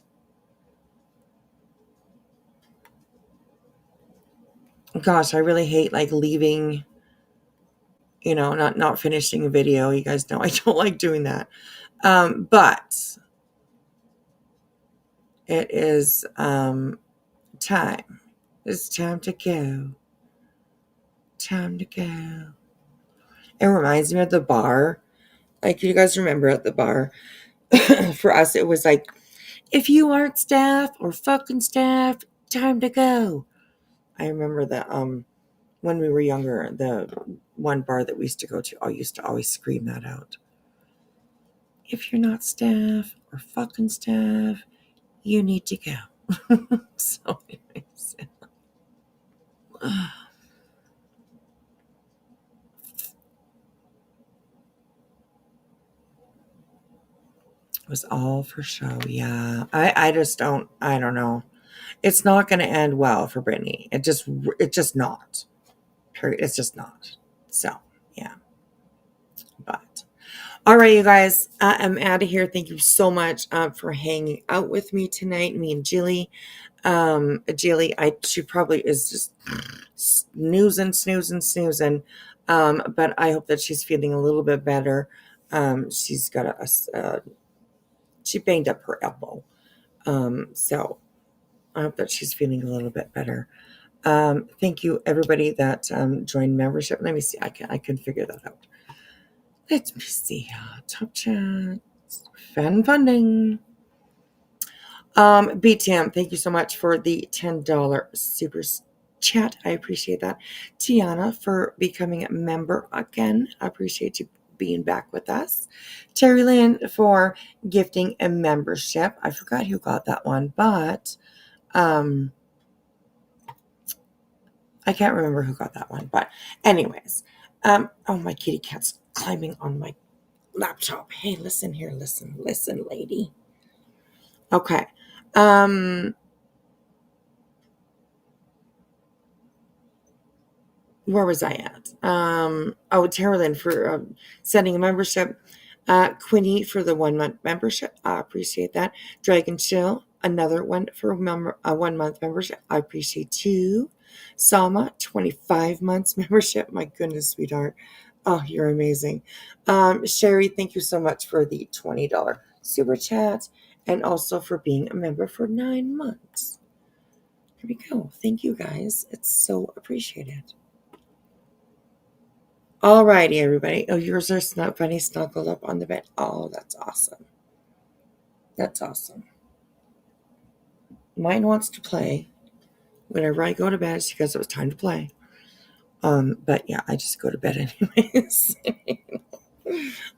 Gosh, I really hate like leaving, you know, not finishing a video. You guys know I don't like doing that. But it is time. It's time to go. Time to go. It reminds me of the bar. Like, you guys remember at the bar, for us, it was like, if you aren't staff or fucking staff, time to go. I remember that when we were younger, the one bar that we used to go to, I used to always scream that out. If you're not staff or fucking staff, you need to go. So anyways. It was all for show. Yeah. I don't know. It's not going to end well for Brittany. It's just not. Period. It's just not. So, yeah. But, all right, you guys, I'm out of here. Thank you so much for hanging out with me tonight. Me and Jilly. Jilly, she probably is just snoozing. But I hope that she's feeling a little bit better. She's got she banged up her elbow. So I hope that she's feeling a little bit better. Thank you, everybody that joined membership. Let me see. I can figure that out. Let me see. Top chat. Fan funding. BTM, thank you so much for the $10 super chat. I appreciate that. Tiana for becoming a member again. I appreciate you being back with us. Terry Lynn for gifting a membership. I forgot who got that one, but I can't remember who got that one. But anyways, oh, my kitty cat's climbing on my laptop. Hey, listen here. Listen, lady. Okay. Where was I at? Tara Lynn for sending a membership. Quinny for the 1 month membership. I appreciate that. Dragon Chill, another one for a 1 month membership. I appreciate you. Salma, 25 months membership. My goodness, sweetheart. Oh, you're amazing. Sherry, thank you so much for the $20 super chat and also for being a member for 9 months. Here we go. Thank you, guys. It's so appreciated. All righty, everybody. Oh, yours are funny snuggled up on the bed. Oh, that's awesome. That's awesome. Mine wants to play whenever I go to bed because it was time to play. But yeah, I just go to bed anyways.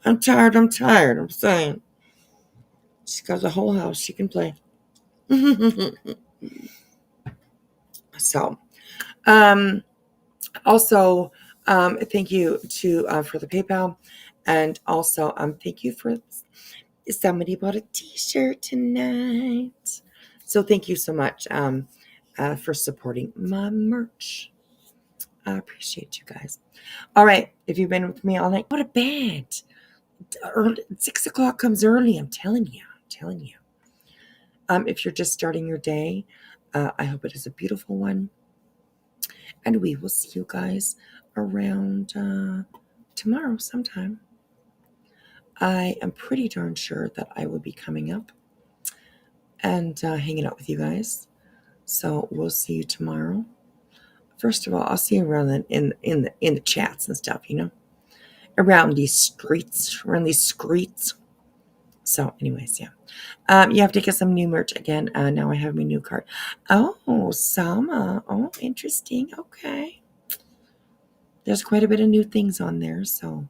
I'm tired. I'm saying. She's got the whole house. She can play. So, also, thank you for the PayPal, and also thank you for somebody bought a T-shirt tonight. So thank you so much for supporting my merch. I appreciate you guys. All right, if you've been with me all night, go to bed. Early, 6 o'clock comes early. I'm telling you. If you're just starting your day, I hope it is a beautiful one. And we will see you guys around tomorrow sometime. I am pretty darn sure that I will be coming up and hanging out with you guys. So we'll see you tomorrow. First of all, I'll see you around in the chats and stuff, around these streets. So, anyways, yeah. You have to get some new merch again. Now I have my new card. Oh, Sama. Oh, interesting. Okay. There's quite a bit of new things on there, so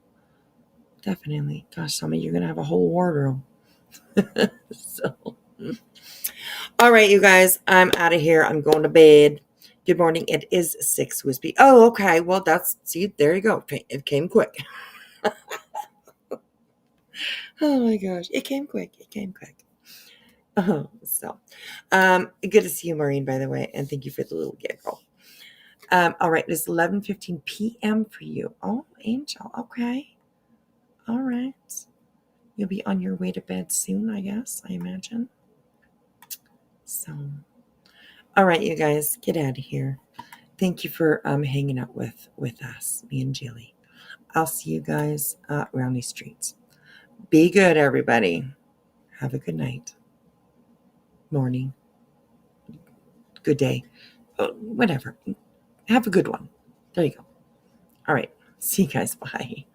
definitely. Gosh, Sama, you're gonna have a whole wardrobe. So, all right, you guys, I'm out of here. I'm going to bed. Good morning. It is 6 Wispy. Oh, okay. Well, see, there you go. It came quick. Oh my gosh, it came quick. So, good to see you, Maureen, by the way, and thank you for the little giggle. All right, it's 11:15 p.m. for you. Oh, Angel, okay. All right. You'll be on your way to bed soon, I guess, I imagine. So, all right, you guys, get out of here. Thank you for hanging out with us, me and Jilly. I'll see you guys around these streets. Be good, everybody. Have a good night, morning, good day, whatever. Have a good one. There you go. All right. See you guys. Bye.